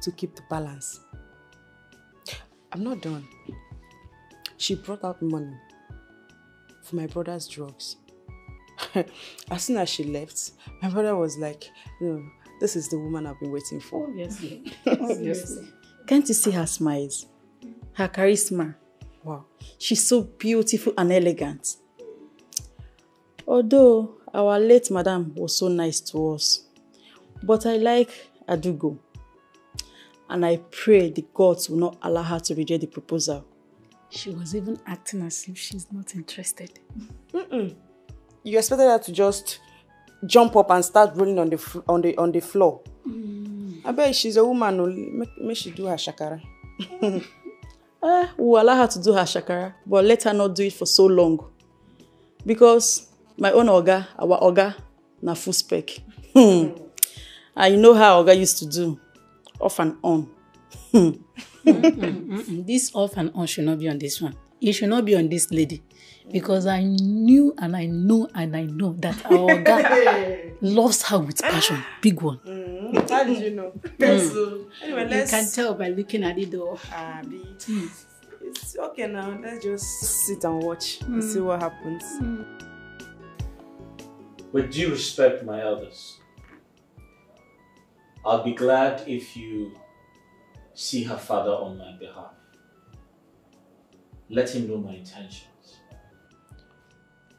to keep the balance. I'm not done. She brought out money for my brother's drugs. As soon as she left, my brother was like, no, this is the woman I've been waiting for. Obviously. Obviously. Can't you see her smiles? Her charisma. Wow. She's so beautiful and elegant. Although our late madam was so nice to us, but I like Adugo. And I pray the gods will not allow her to reject the proposal. She was even acting as if she's not interested. You expected her to just jump up and start rolling on the floor. I bet she's a woman. May she do her shakara. We'll allow her to do her shakara, but let her not do it for so long. Because my own Oga, our Oga, na full spec. And you know how Oga used to do. Off and on. This off and on should not be on this one. It should not be on this lady. Because I knew and I know that our Oga loves her with passion. Big one. How did you know? Anyway, you can tell by looking at it though. It's okay now. Let's just sit and watch and see what happens. With due respect, my elders, I'll be glad if you see her father on my behalf. Let him know my intentions.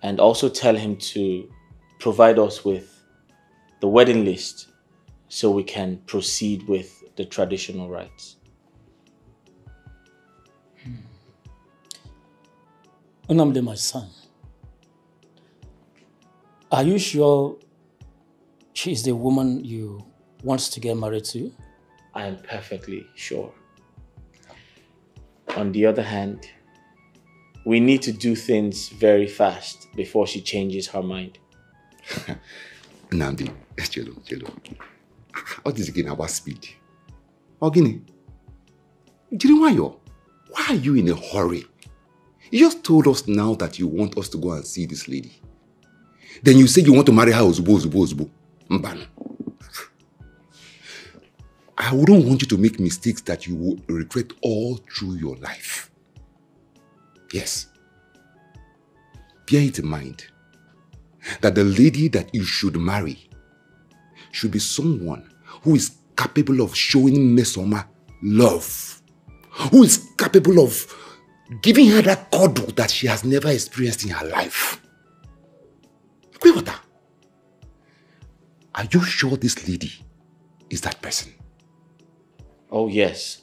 And also tell him to provide us with the wedding list so we can proceed with the traditional rites. Unamde, my son, are you sure she is the woman you want to get married to? I am perfectly sure. On the other hand, we need to do things very fast before she changes her mind. Namdi, Chelo. What is again about speed? Ogini, why are you in a hurry? You just told us now that you want us to go and see this lady. Then you say you want to marry her Ozubo. Mbano. I wouldn't want you to make mistakes that you will regret all through your life. Yes. Bear it in mind that the lady that you should marry should be someone who is capable of showing Mesoma love. Who is capable of giving her that cuddle that she has never experienced in her life. Are you sure this lady is that person? Oh yes,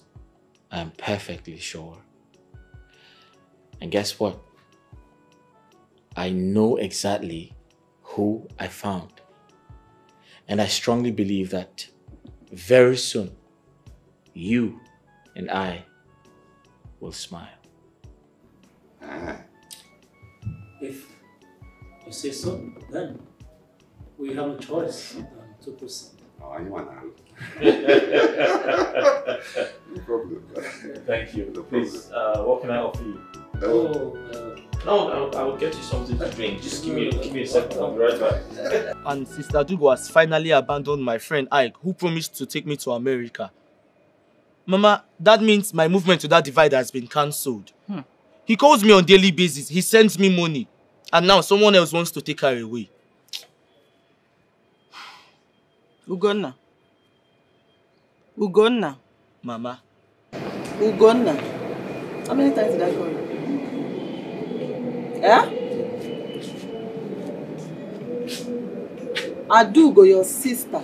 I'm perfectly sure. And guess what? I know exactly who I found. And I strongly believe that very soon, you and I will smile. If you say so, then we have a choice to proceed. Oh, you want to? No problem. Thank you. No Please, what can I offer you? No, I will get you something to drink. Just give me a second. I'll be right back. And Sister Dugo has finally abandoned my friend Ike, who promised to take me to America. Mama, that means my movement to that divider has been cancelled. He calls me on a daily basis. He sends me money. And now someone else wants to take her away. Ugonna. Mama. Ugonna. How many times did I call you? Adugo, your sister,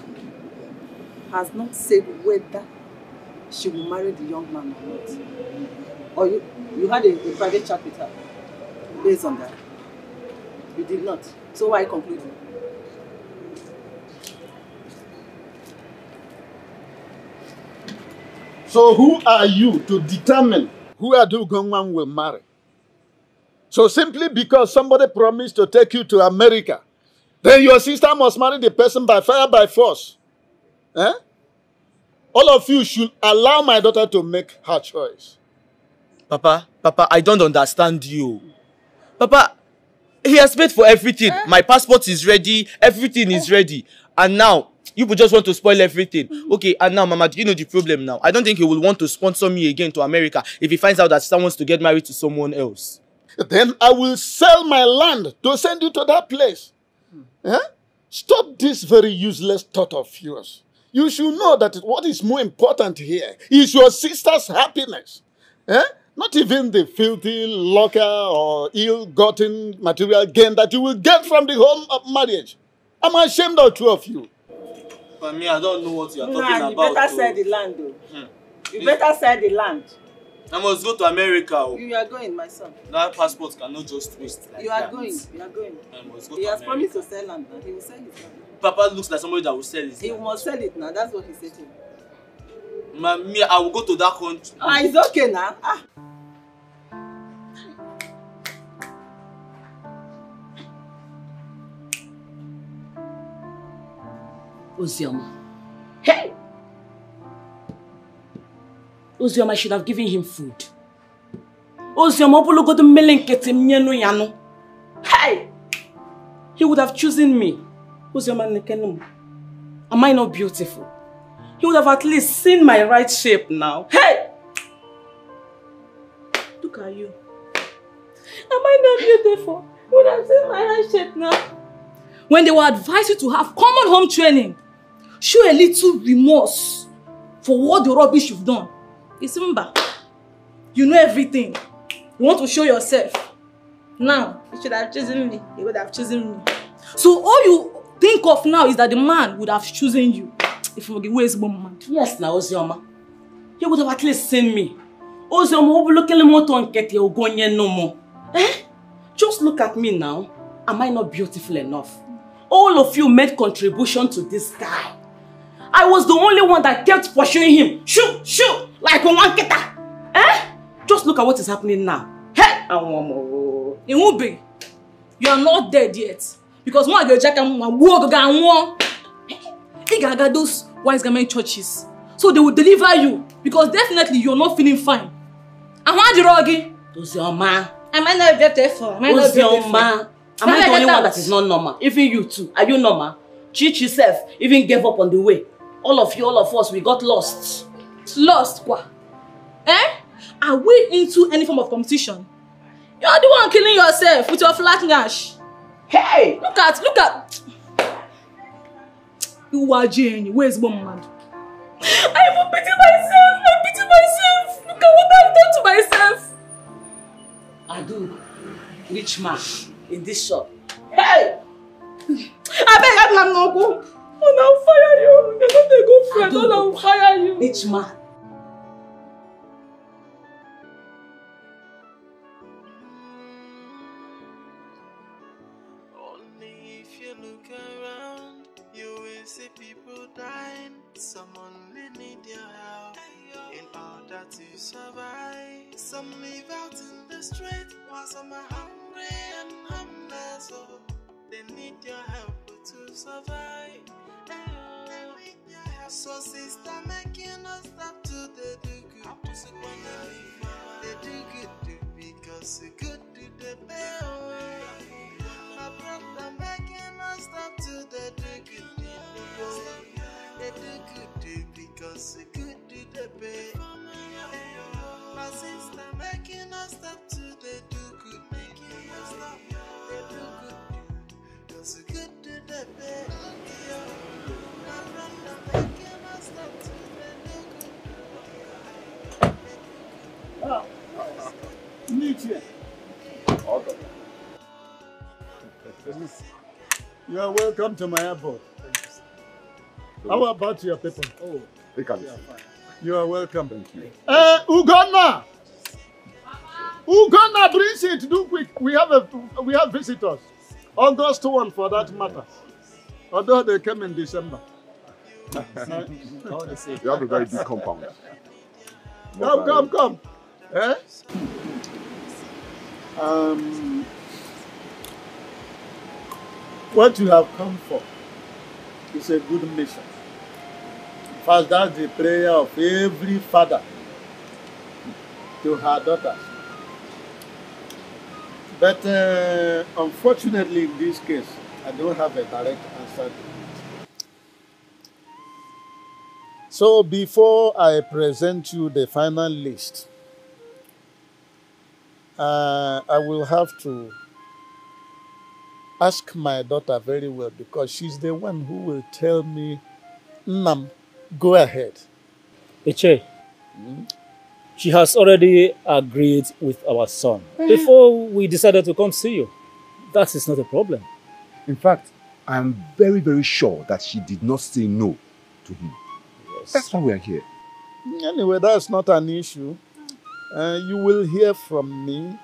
has not said whether she will marry the young man or not. Or you had a private chat with her based on that? You did not. So why conclude? So who are you to determine who Adugongwan will marry? So simply because somebody promised to take you to America, then your sister must marry the person by fire, by force. Eh? All of you should allow my daughter to make her choice. Papa, I don't understand you. Papa, he has paid for everything. My passport is ready. Everything is ready. And now, you would just want to spoil everything. Okay, and now, Mama, do you know the problem now? I don't think he will want to sponsor me again to America if he finds out that someone wants to get married to someone else. Then I will sell my land to send you to that place. Eh? Stop this very useless thought of yours. You should know that what is more important here is your sister's happiness. Eh? Not even the filthy, local, or ill-gotten material gain that you will get from the home of marriage. I'm ashamed of two of you. But me, I don't know what you are talking about. You better sell the land, though. You better sell the land. I must go to America. You are going, my son. That passport cannot just waste like You are that. going. You are going. I must go He to has America. promised to sell land now. He will sell it now. Papa looks like somebody that will sell his He land. must sell it now. That's what he said to you. Me, I will go to that country. It's okay now. Ozioma. Hey! Ozioma should have given him food. Ozioma, hey! He would have chosen me. Ozioma, am I not beautiful? He would have at least seen my right shape now. Hey! Look at you. Am I not beautiful? He would have seen my right shape now. When they will advise you to have common home training, show a little remorse for what the rubbish you've done. Isimba, you know everything. You want to show yourself. Now, you should have chosen me. He would have chosen me. So all you think of now is that the man would have chosen you. If you were a woman. Yes, now Ozioma. He would have at least seen me. Ozioma, who will look at the no more. Eh? Just look at me now. Am I not beautiful enough? All of you made contribution to this guy. I was the only one that kept pursuing him. Shoot, shoot, like one keta. Eh? Just look at what is happening now. Hey! It won't be. You are not dead yet. Because one of your jacket those wise government churches. So they will deliver you because definitely you're not feeling fine. And why the roggy? Does your man? Am I not better for? Am I not Does your better man? for? Am I the only one that is not normal? Even you too. Are you normal? Chichi self even gave up on the way. All of you, all of us, we got lost. Lost, quoi? Eh? Are we into any form of competition? You're the one killing yourself with your flat nash. Hey! Look at. You are Jane. Where's mom, man? I even pity myself. I pity myself. Look at what I've done to myself. I do. Rich man in this shop. Hey! I beg I'm not go. Oh, now fire you. You're not a good friend. Oh, now fire you. Rich man. See people dying, someone only need your help in order to survive. Some live out in the street while some are hungry and homeless. Oh, they need your help to survive. So sister, make you not stop to the do good. They do good too because the good do the better. My brother, make you not stop to the do good. They do good too because the good do the better. My sister, make you not stop to the do good. Make you not stop. They do good too because the good do the better. My brother, make you not stop to the do good. Ah, meet you. Okay. You are welcome to my airport. How about your people? Oh, they can. You are welcome. Thank you. Ugonna! Ugonna, bring it. Do quick. We have visitors. August 1 for that matter. Although they came in December. You have a very big compound. Come. Eh? What you have come for is a good mission. First, that's the prayer of every father to her daughters. But unfortunately, in this case, I don't have a direct answer to it. So before I present you the final list, I will have to ask my daughter very well because she's the one who will tell me, Nam, go ahead. Iche, she has already agreed with our son before we decided to come see you. That is not a problem. In fact, I am very, very sure that she did not say no to him. Yes. That's why we are here. Anyway, that's not an issue. You will hear from me.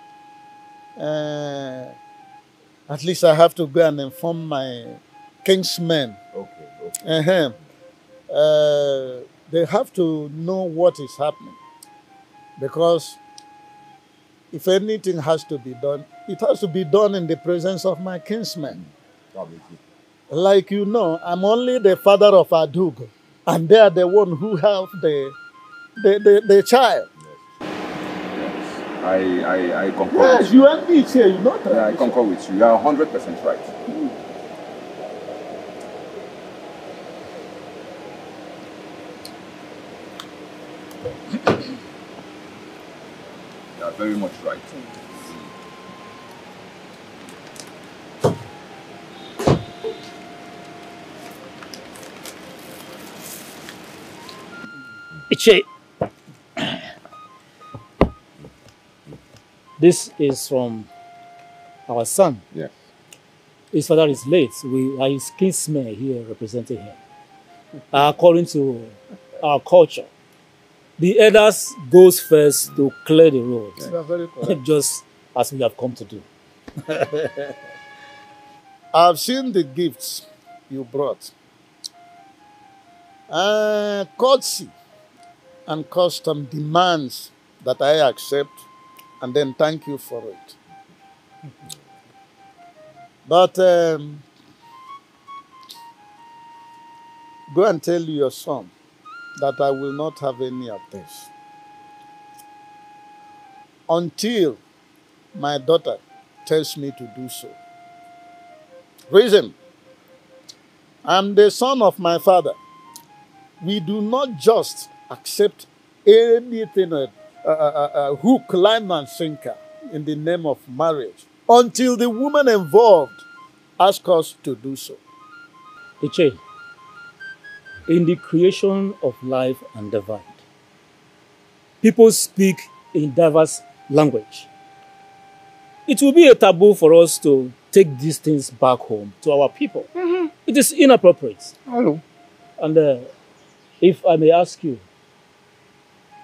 At least I have to go and inform my kinsmen. Okay. They have to know what is happening. Because if anything has to be done, it has to be done in the presence of my kinsmen. Like you know, I'm only the father of Adug, and they are the one who have the child. I concur. Yes, you and me here, you know that. Yeah, I concur with you. You are 100% right. You are very much right. Iche, this is from our son. Yeah. His father is late. We are his kinsmen here representing him. According to our culture, the elders goes first to clear the road. You are very correct. Just as we have come to do. I've seen the gifts you brought. Courtesy and custom demands that I accept and then thank you for it. But Go and tell your son that I will not have any of this until my daughter tells me to do so. Reason, I'm the son of my father. We do not just accept anything, hook, line, and sinker in the name of marriage until the woman involved asks us to do so. Iche, in the creation of life and divine, people speak in diverse language. It will be a taboo for us to take these things back home to our people. It is inappropriate. Hello. And if I may ask you,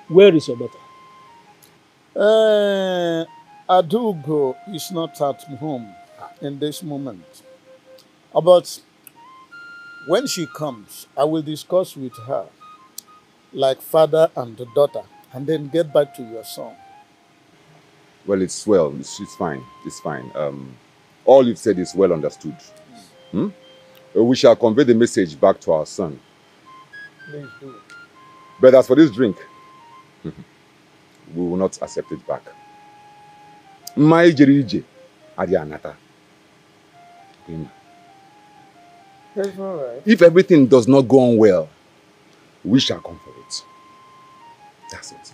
where is your daughter? Adugo is not at home in this moment. But when she comes, I will discuss with her like father and daughter and then get back to your son. Well, it's well. It's fine. It's fine. All you've said is well understood. We shall convey the message back to our son. Please do it. But as for this drink, we will not accept it back. My Jerije, Adianata. That's all right. If everything does not go on well, we shall come for it. That's it.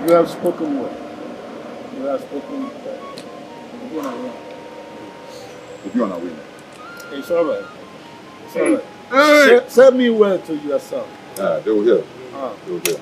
You have spoken well. You have spoken well. We'll be on our way. It's all right. It's all right. Hey! Say me well to yourself. They will hear. They will hear.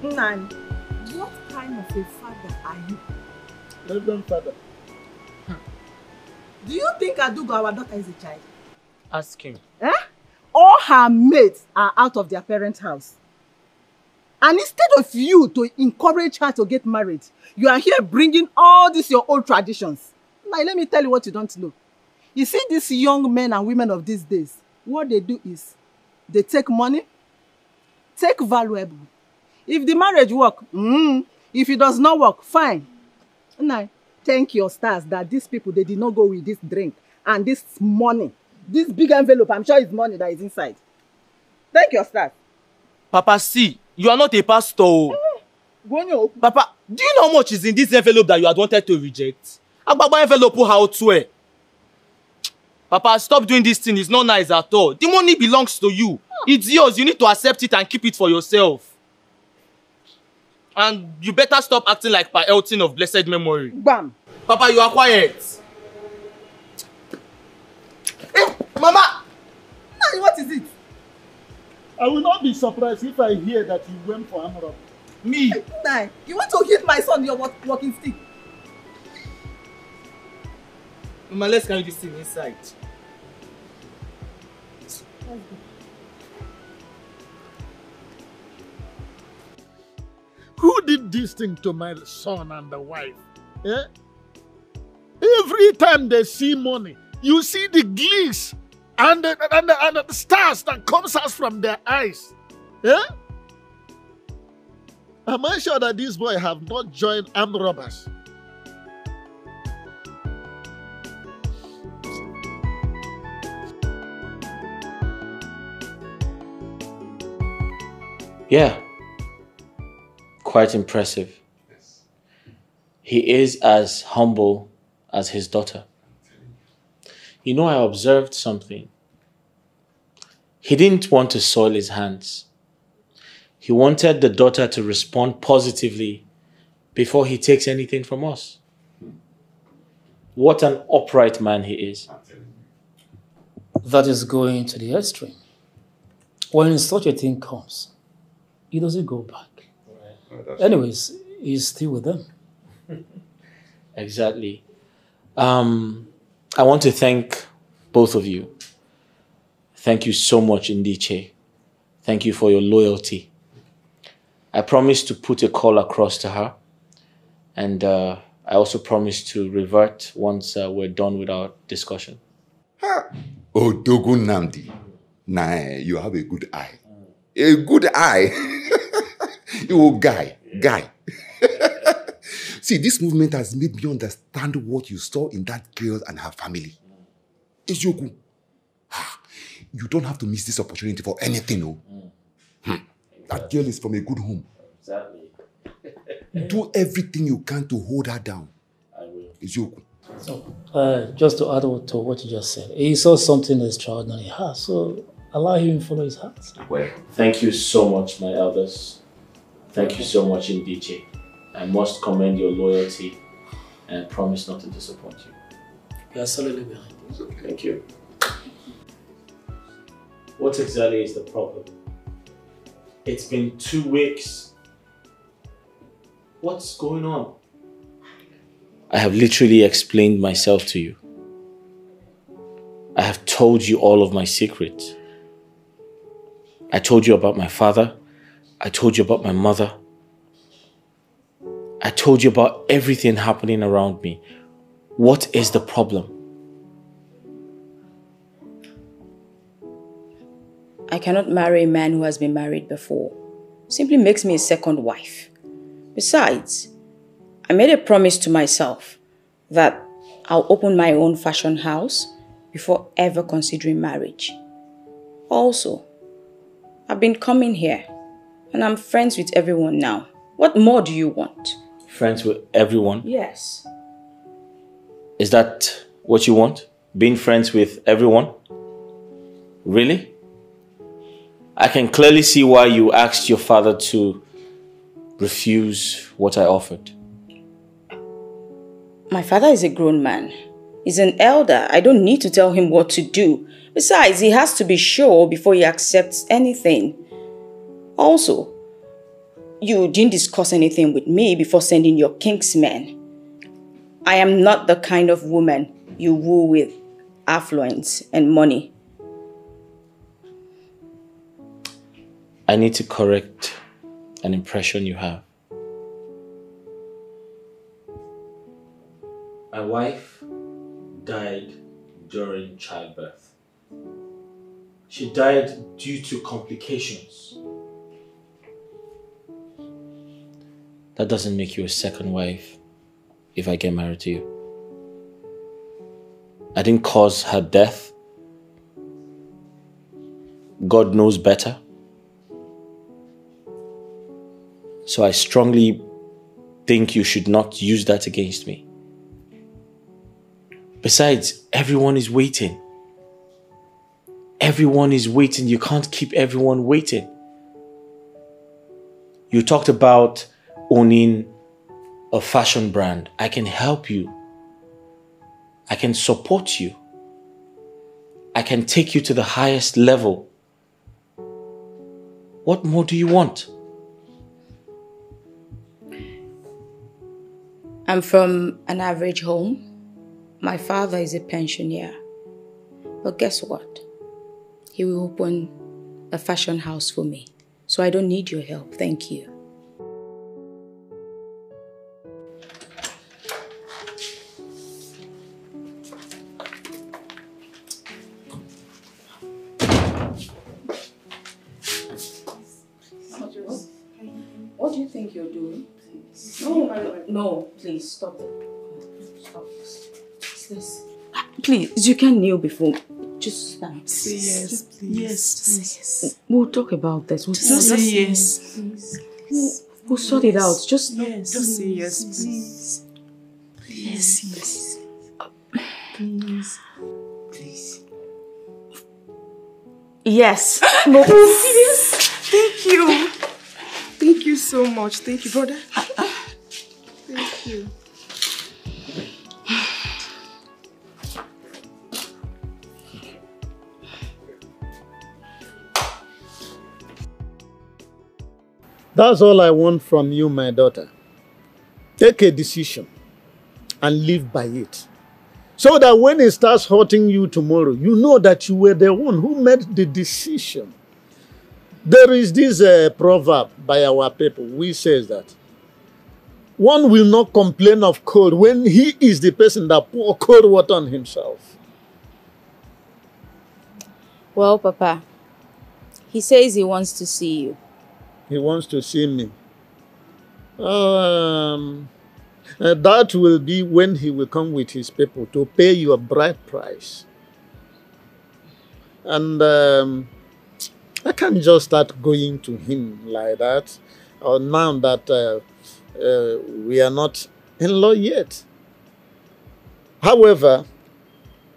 Nan, what kind of a father are you? Reverend Father. Do you think Adugo, our daughter, is a child? Ask him. All her mates are out of their parents' house. And instead of you to encourage her to get married, you are here bringing all these your old traditions. Now, let me tell you what you don't know. You see, these young men and women of these days, what they do is they take money, take valuable. If the marriage work, if it does not work, fine. Now, thank your stars that these people, they did not go with this drink and this money. This big envelope, I'm sure it's money that is inside. Thank your stars. Papa, see, you are not a pastor. Papa, do you know how much is in this envelope that you had wanted to reject? Agbagba envelope how to. Papa, stop doing this thing. It's not nice at all. The money belongs to you. It's yours. You need to accept it and keep it for yourself. And you better stop acting like Pa Elton of blessed memory. Bam. Papa, you are quiet. Hey, Mama! What is it? I will not be surprised if I hear that you went for arm robbery. Me? Nah, you want to hit my son with your walking stick? Mama, let's carry this thing inside. Who did this thing to my son and the wife? Eh? Every time they see money, you see the gleams and the stars that comes out from their eyes. Eh? Am I sure that this boy have not joined armed robbers? Yeah. Quite impressive. He is as humble as his daughter. You know, I observed something. He didn't want to soil his hands. He wanted the daughter to respond positively before he takes anything from us. What an upright man he is. That is going to the extreme. When such a thing comes, he doesn't go back. Right. Anyways, he's still with them. Exactly. I want to thank both of you. Thank you so much, Ndiche. Thank you for your loyalty. I promise to put a call across to her. And I also promise to revert once we're done with our discussion. Oh, Dogun Namdi. Nah, you have a good eye. A good eye. You guy. See, this movement has made me understand what you saw in that girl and her family. Ejoku. You don't have to miss this opportunity for anything, no. That girl is from a good home. Exactly. Do everything you can to hold her down. I will. Ejoku. So, just to add to what you just said, he saw something extraordinary in her, so allow him to follow his heart. Well, thank you so much, my elders. Thank you so much, Ndiche. I must commend your loyalty and promise not to disappoint you. We are solidly behind you. Thank you. What exactly is the problem? It's been 2 weeks. What's going on? I have literally explained myself to you. I have told you all of my secrets. I told you about my father. I told you about my mother. I told you about everything happening around me. What is the problem? I cannot marry a man who has been married before. Simply makes me a second wife. Besides, I made a promise to myself that I'll open my own fashion house before ever considering marriage. Also, I've been coming here and I'm friends with everyone now. What more do you want? Friends with everyone? Yes. Is that what you want? Being friends with everyone? Really? I can clearly see why you asked your father to refuse what I offered. My father is a grown man. He's an elder. I don't need to tell him what to do. Besides, he has to be sure before he accepts anything. Also, you didn't discuss anything with me before sending your kingsmen. I am not the kind of woman you woo with affluence and money. I need to correct an impression you have. My wife died during childbirth. She died due to complications. That doesn't make you a second wife if I get married to you. I didn't cause her death. God knows better. So I strongly think you should not use that against me. Besides, everyone is waiting. Everyone is waiting. You can't keep everyone waiting. You talked about owning a fashion brand. I can help you. I can support you. I can take you to the highest level. What more do you want? I'm from an average home. My father is a pensioner. But guess what? He will open a fashion house for me. So I don't need your help. Thank you. What do you think you're doing? No, please stop it. Stop this. This. Please, you can kneel before. Just stand. Say yes, please. Yes. We'll talk about this. Just say yes. We'll sort it out. Just Just say yes, please. Please. Please. Yes. No. Serious? Thank you. Thank you so much. Thank you, brother. Thank you. That's all I want from you, my daughter. Take a decision and live by it. So that when it starts hurting you tomorrow, you know that you were the one who made the decision. There is this proverb by our people which says that one will not complain of cold when he is the person that pour cold water on himself. Well, Papa, he says he wants to see you. He wants to see me. That will be when he will come with his people to pay you a bride price. And I can't just start going to him like that, or now that we are not in law yet. However,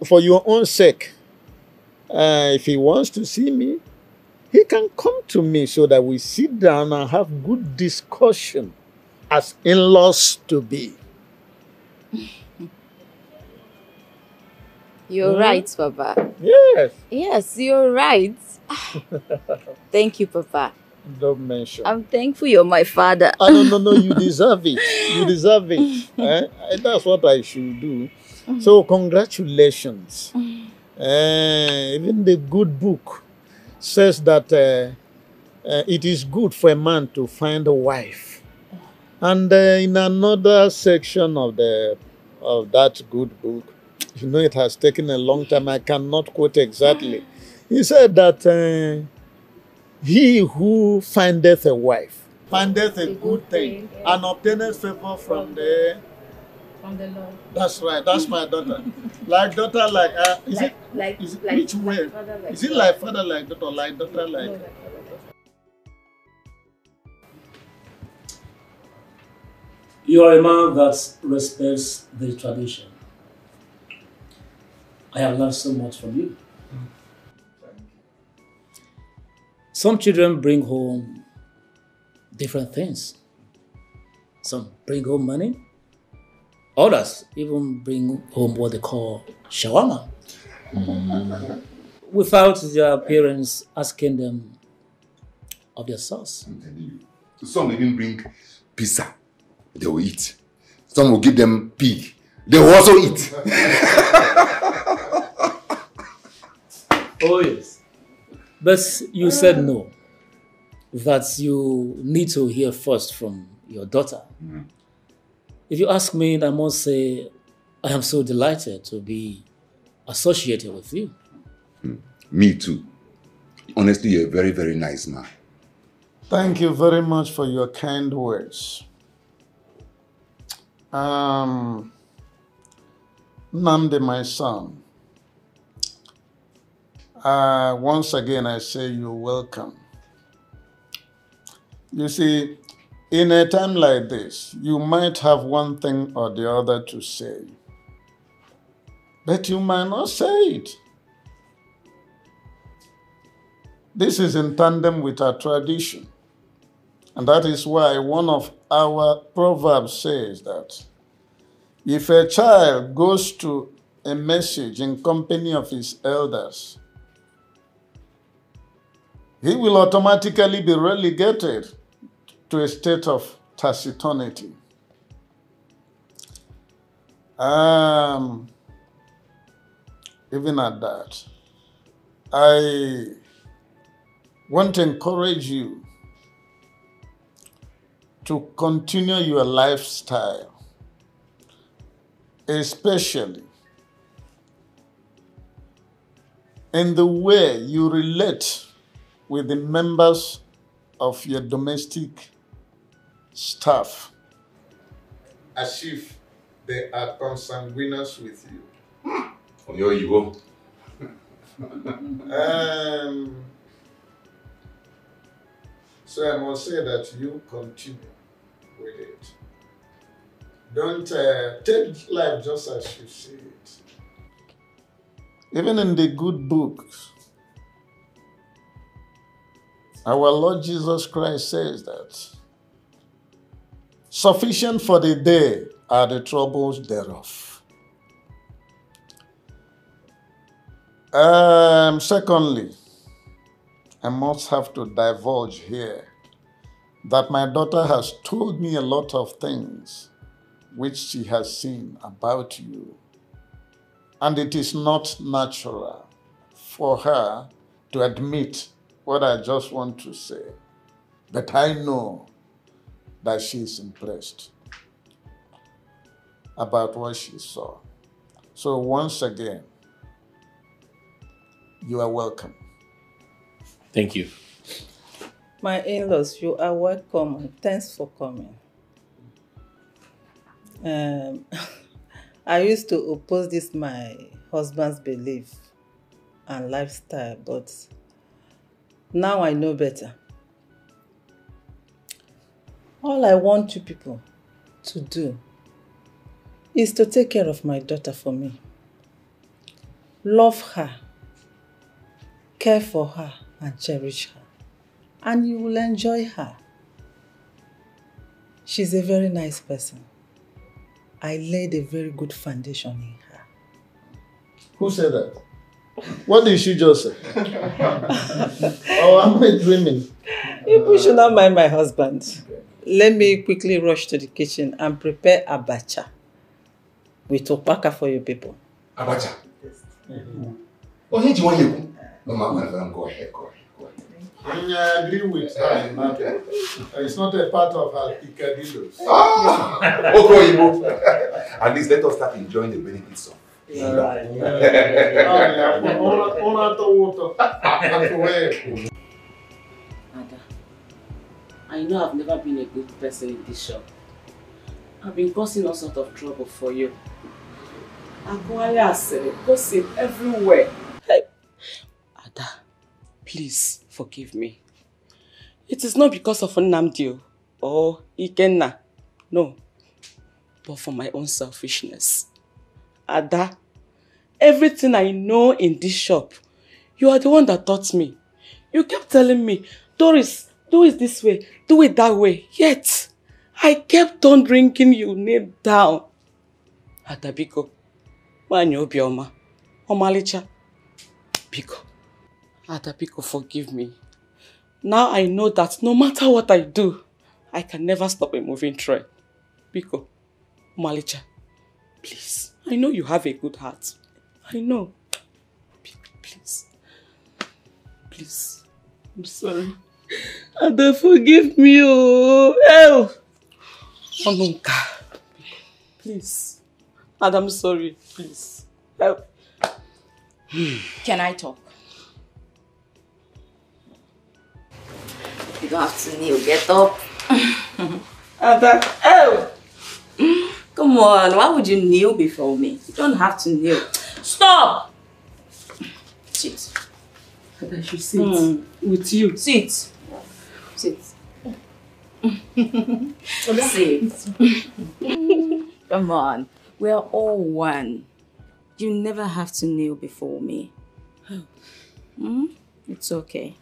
for your own sake, if he wants to see me, he can come to me so that we sit down and have good discussion as in-laws to be. You're right, Papa. Yes. Yes, you're right. Thank you, Papa. Don't mention. I'm thankful you're my father. No, you deserve it. You deserve it. That's what I should do. So congratulations. Even the good book says that it is good for a man to find a wife. And in another section of that good book, you know, it has taken a long time. I cannot quote exactly. He said that he who findeth a wife findeth a good thing and obtaineth favor from the Lord. That's right. That's my daughter. Like daughter, like is it which way? Is it like father, like daughter, like daughter, like? No, You are a man that respects the tradition. I have learned so much from you. Some children bring home different things. Some bring home money. Others even bring home what they call shawarma. Without their parents asking them of their sauce. Some even bring pizza. They will eat. Some will give them pig. They will also eat. Oh yes. But you said no. That you need to hear first from your daughter. If you ask me, I must say I am so delighted to be associated with you. Me too. Honestly, you're a very, very nice man. Thank you very much for your kind words. Namde, my son. Once again, I say you're welcome. You see, in a time like this, you might have one thing or the other to say, but you might not say it. This is in tandem with our tradition. And that is why one of our proverbs says that if a child goes to a message in company of his elders, he will automatically be relegated to a state of taciturnity. Even at that, I want to encourage you to continue your lifestyle, especially in the way you relate with the members of your domestic staff, as if they are consanguineous with you. Oh, you go. So I must say that you continue with it. Don't take life just as you see it. Even in the good books, our Lord Jesus Christ says that sufficient for the day are the troubles thereof. Secondly, I must have to divulge here that my daughter has told me a lot of things which she has seen about you. And it is not natural for her to admit what I just want to say. But I know that she is impressed about what she saw. So once again, you are welcome. Thank you. My in-laws, you are welcome and thanks for coming. I used to oppose this my husband's belief and lifestyle, but now I know better. All I want you people to do is to take care of my daughter for me. Love her, care for her, and cherish her. And you will enjoy her. She's a very nice person. I laid a very good foundation in her. Who said that? What did she just say? Oh, am I dreaming? You should not mind my husband. Let me quickly rush to the kitchen and prepare abacha with opaka for you people. Abacha? Oh, here do you want you? No, Mama, go ahead. I agree with her in that. It's not a part of her picadillos. At least let us start enjoying the benefits of. Ada, I know I've never been a good person in this shop. I've been causing all sorts of trouble for you. Gossip everywhere. Ada, please forgive me. It is not because of Nnamdi or Ikenna. No. But for my own selfishness. Ada, everything I know in this shop, you are the one that taught me. You kept telling me, Doris, do it this way, do it that way. Yet, I kept on bringing your name down. Ada Biko, Manyo Bioma, Omalicha, Biko. Ada Biko, forgive me. Now I know that no matter what I do, I can never stop a moving train. Biko, Omalicha, please. I know you have a good heart. I know. Please. Please. I'm sorry. Ada, forgive me. Oh, Onunka. Please. Ada, I'm sorry. Please. Help. Can I talk? You don't have to kneel. Get up. Ada, oh! Come on, why would you kneel before me? You don't have to kneel. Stop! Sit. I should sit with you. Sit. Sit. Sit. Come on, we're all one. You never have to kneel before me. It's okay.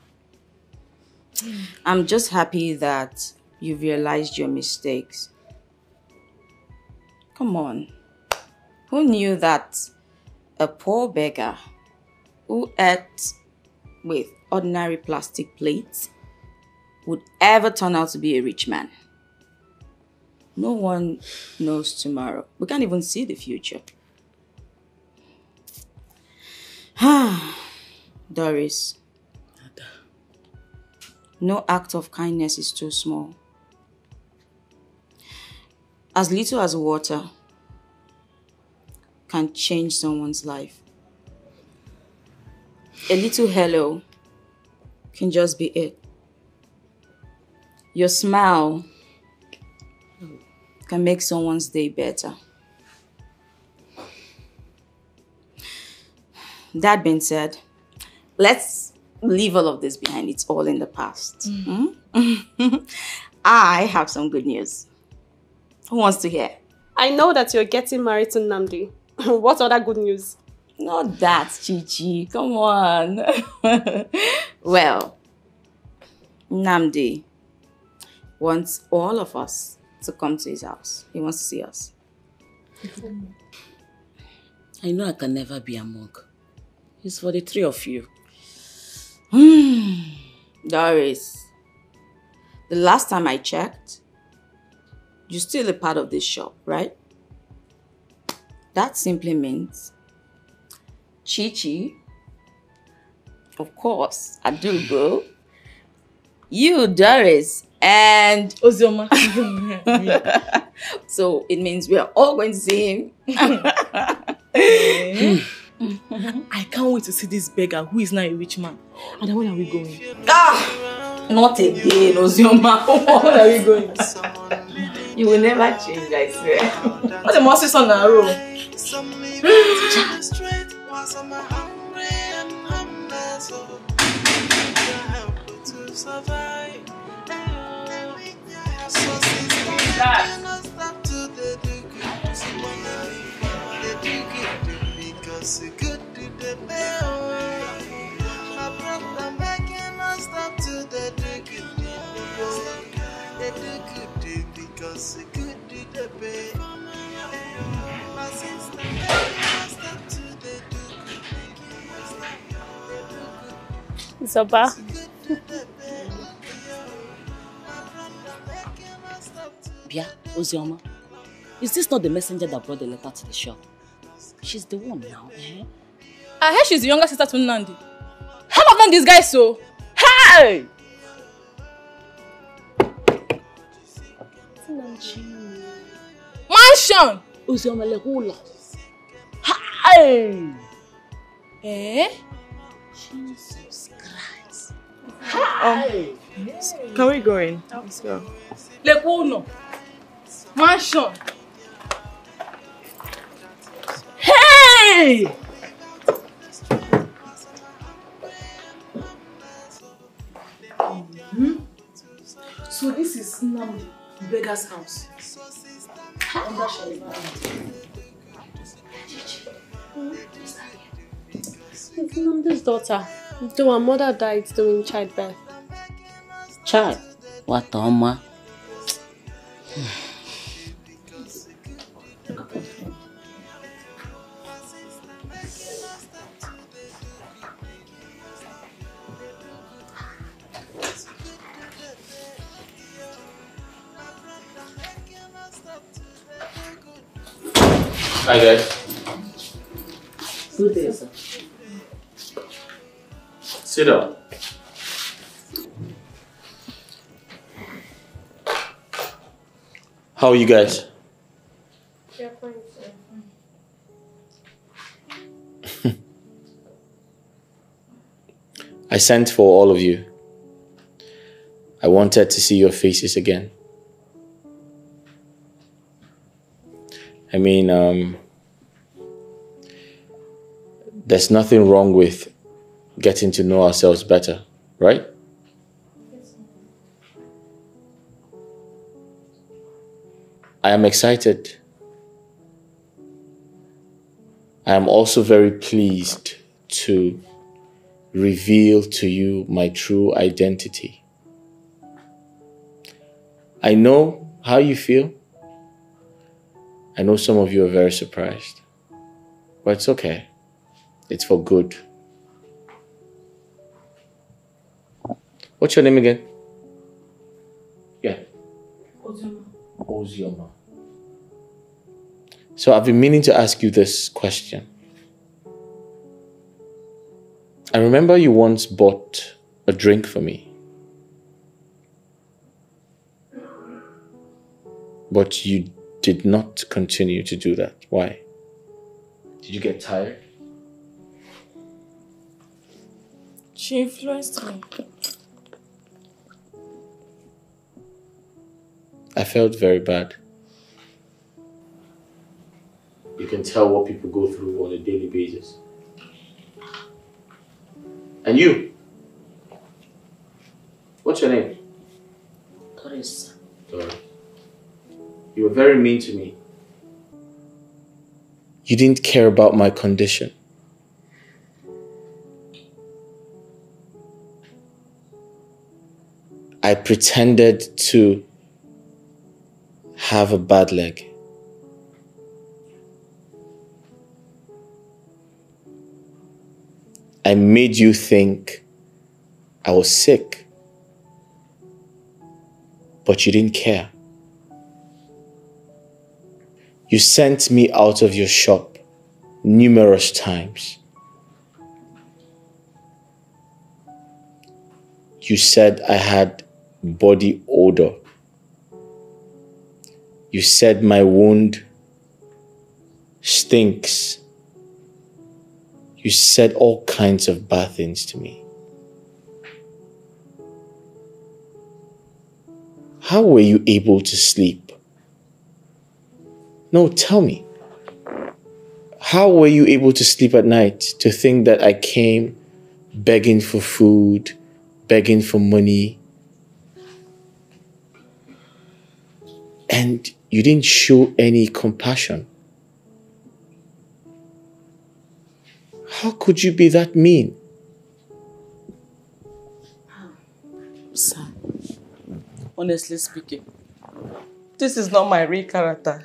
I'm just happy that you realized your mistakes. Come on. Who knew that a poor beggar who ate with ordinary plastic plates would ever turn out to be a rich man? No one knows tomorrow. We can't even see the future. Doris, no act of kindness is too small. As little as water can change someone's life. A little hello can just be it. Your smile can make someone's day better. That being said, let's leave all of this behind. It's all in the past. I have some good news. Who wants to hear? I know that you're getting married to Nnamdi. What other good news? Not that, Chichi. Come on. Well, Nnamdi wants all of us to come to his house. He wants to see us. I know I can never be among. It's for the three of you. Doris, The last time I checked, you're still a part of this shop, right? That simply means Chichi, of course, Adugo, you, Doris, and Ozioma. So it means we are all going to see him. I can't wait to see this beggar who is now a rich man. And then when are we going? Not again, Ozioma. When are we going? You will never change, I swear. What's the most on the road? Zoba. Bia, Ozioma, is this not the messenger that brought the letter to the shop? She's the one now, eh? I heard she's the younger sister to Nandi. How about known this guy so? Hey! Mansion! Ozioma Legula. Hey! Eh? Jesus Christ. Can we go in? Let's go. Lekuno. Mansion. Hey! So this is Namdi, the beggar's house. It's Namdi's daughter. Though her mother died during childbirth. Child? What, Oma? Hi guys. Good day, sir. Sit down. How are you guys? Yeah, fine, sir. I sent for all of you. I wanted to see your faces again. I mean, there's nothing wrong with getting to know ourselves better, right? I am excited. I am also very pleased to reveal to you my true identity. I know how you feel. I know some of you are very surprised, but it's okay. It's for good. What's your name again? Yeah. Ozioma. So I've been meaning to ask you this question. I remember you once bought a drink for me. But you did not continue to do that. Why? Did you get tired? She influenced me. I felt very bad. You can tell what people go through on a daily basis. And you? What's your name? Doris. Doris. You were very mean to me. You didn't care about my condition. I pretended to have a bad leg. I made you think I was sick. but you didn't care. You sent me out of your shop numerous times. You said I had body odor. You said my wound stinks. You said all kinds of bad things to me. How were you able to sleep? No, tell me. How were you able to sleep at night to think that I came begging for food, begging for money, and you didn't show any compassion? How could you be that mean? Sir, honestly speaking, this is not my real character.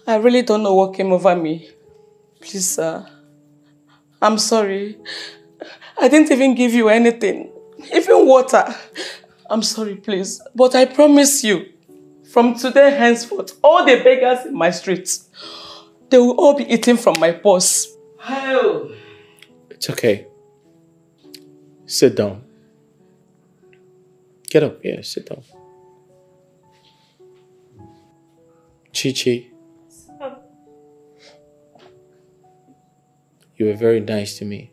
I really don't know what came over me. Please, sir, I'm sorry. I didn't even give you anything, even water. I'm sorry, please. But I promise you, from today henceforth, all the beggars in my streets, they will all be eating from my purse. It's okay. Sit down. Get up, yeah, sit down. Chichi, you were very nice to me.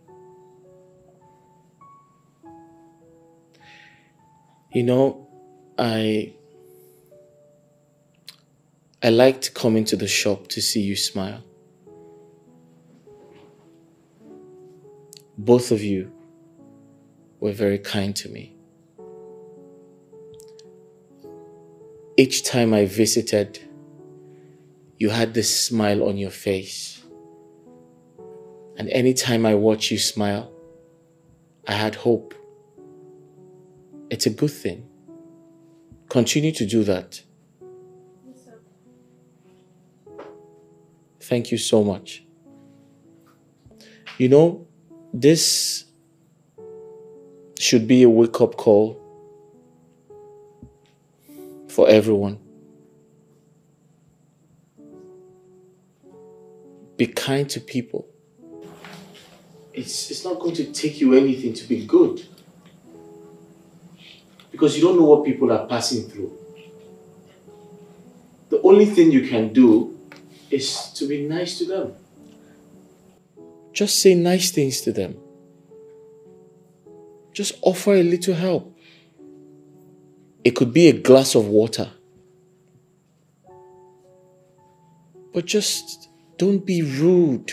You know, I liked coming to the shop to see you smile. Both of you were very kind to me. Each time I visited, you had this smile on your face. And anytime I watch you smile, I had hope. It's a good thing. Continue to do that. Thank you so much. You know, this should be a wake-up call for everyone. Be kind to people. It's not going to take you anything to be good. Because you don't know what people are passing through. The only thing you can do is to be nice to them. Just say nice things to them. Just offer a little help. It could be a glass of water. But just don't be rude.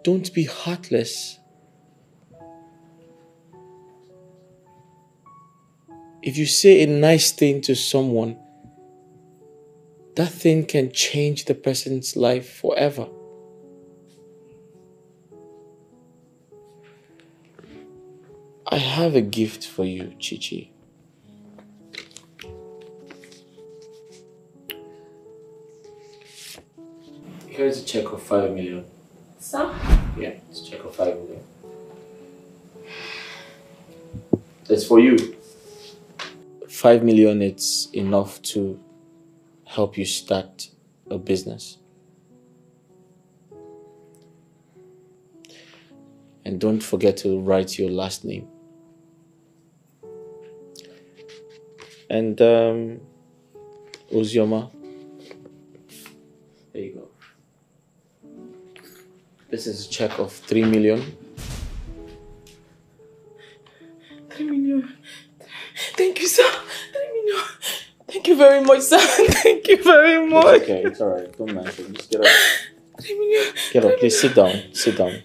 Don't be heartless. If you say a nice thing to someone, that thing can change the person's life forever. I have a gift for you, Chichi. Here's a check of 5 million. Sir? Yeah, it's a check of 5 million. It's for you. 5 million, it's enough to help you start a business. And don't forget to write your last name. And Ozioma, there you go. This is a check of 3 million. 3 million. Thank you, sir. 3 million. Thank you very much, sir. Thank you very much. It's okay, it's alright. Don't mention. Just get up. 3 million. Get up, please sit down. Sit down.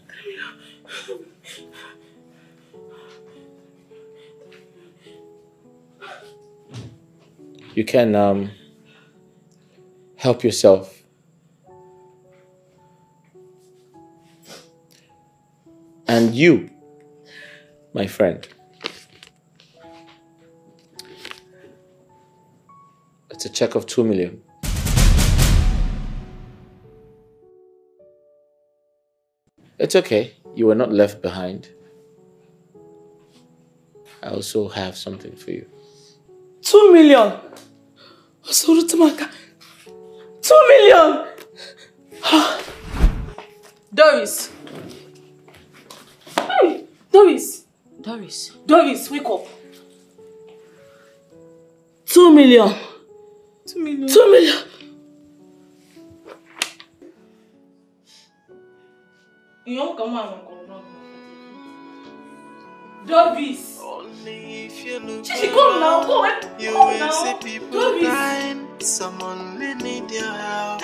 You can help yourself. And you, my friend, it's a check of 2 million. It's okay. You were not left behind. I also have something for you. 2 million. Osurutumaka. 2 million. Doris. Hey, Doris. Doris, wake up. 2 million. 2 million. 2 million. You don't come on. Doris. Only if you look She come now, go away. You Come will now. see people Doris. dying. Some only need your help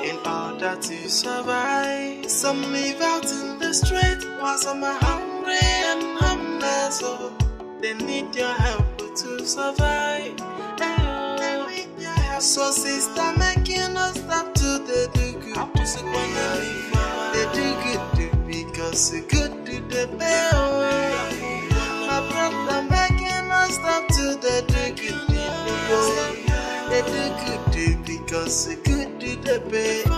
in order to survive. Some live out in the street while some are hungry and homeless. So they need your help to survive. So sister, make you not stop to the do good. They do good too because the good do the better. My brother, make you not stop to the do good. They do good too because the good do the better.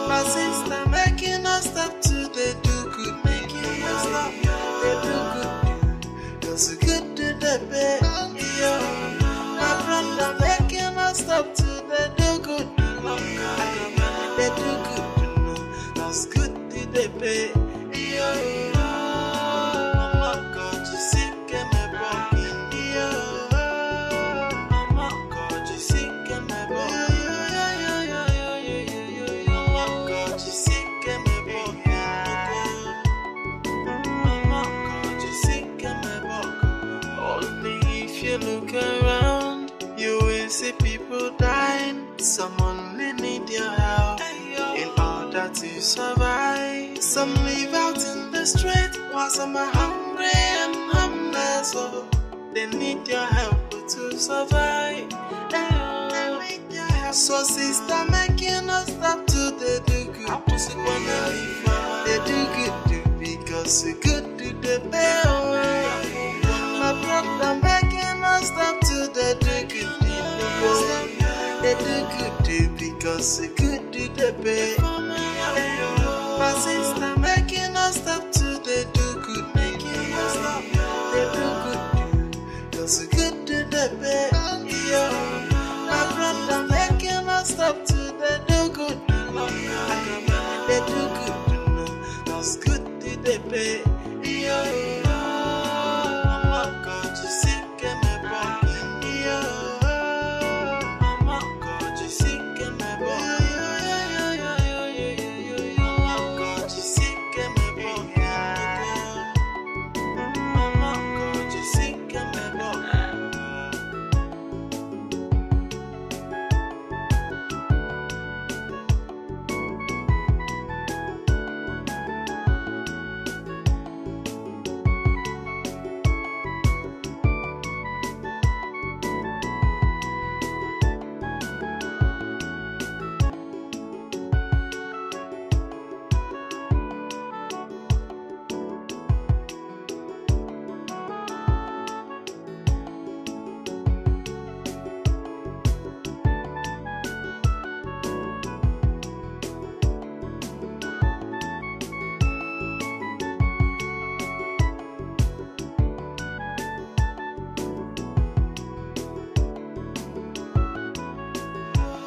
My sister, make you not stop to the do good. Make you not stop. They do good too because the good do the better. My brother, make you not stop to the do good. They do good to know that's good to the pay. Mama, God, you sick and my body. Mama, God, you sick and my body. Mama, God, you sick and my body. Mama, God, you sick and my body. Only if you look around, you will see people dying. Some only need your help in order to survive. Some live out in the street while some are hungry and homeless. So they need your help to survive. So sister, make you not stop to the do good. They do good too because the good do the better. My brother, make you not stop to the do good. They do good too because the good do the better. My sister, make you not stop to the do good. Make you not stop. They do good too because the good do the better. My brother, make you not stop to the do good. They do good to know that's good to the better. Mama, God, you sick and my body. Mama, God, you sick and my body. Mama, God, you sick and my body. Mama, God, you sick and my body.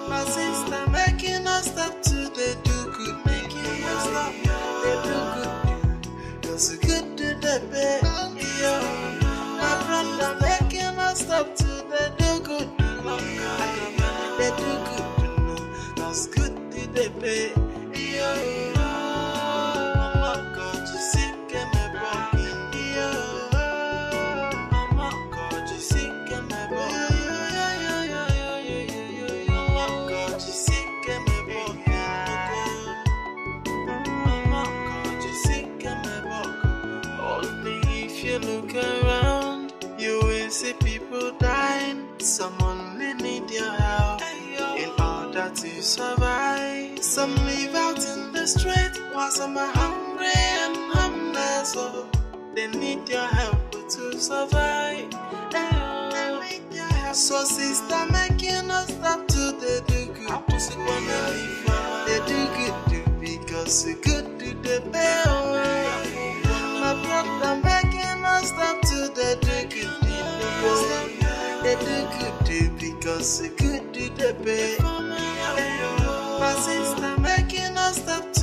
My sister, make you not stop to the do good. Make you not stop. They do good too. Cause the good do the better. My brother, make you not stop to the do good. They do good to know that's good to the better. Mama, God, you sick and my body. Mama, God, you sick and my body. Mama, God, you sick and my body. Mama, God, you sick and my body. Only if you look around, you will see people dying. Some only need your help in order to survive. Some live out in the street while some are hungry and homeless. So they need your help to survive. So sister, make you not stop to the do good. They do good too because the good do the better. My brother, make you not stop to the do good. do because good do the pay. My sister making us stop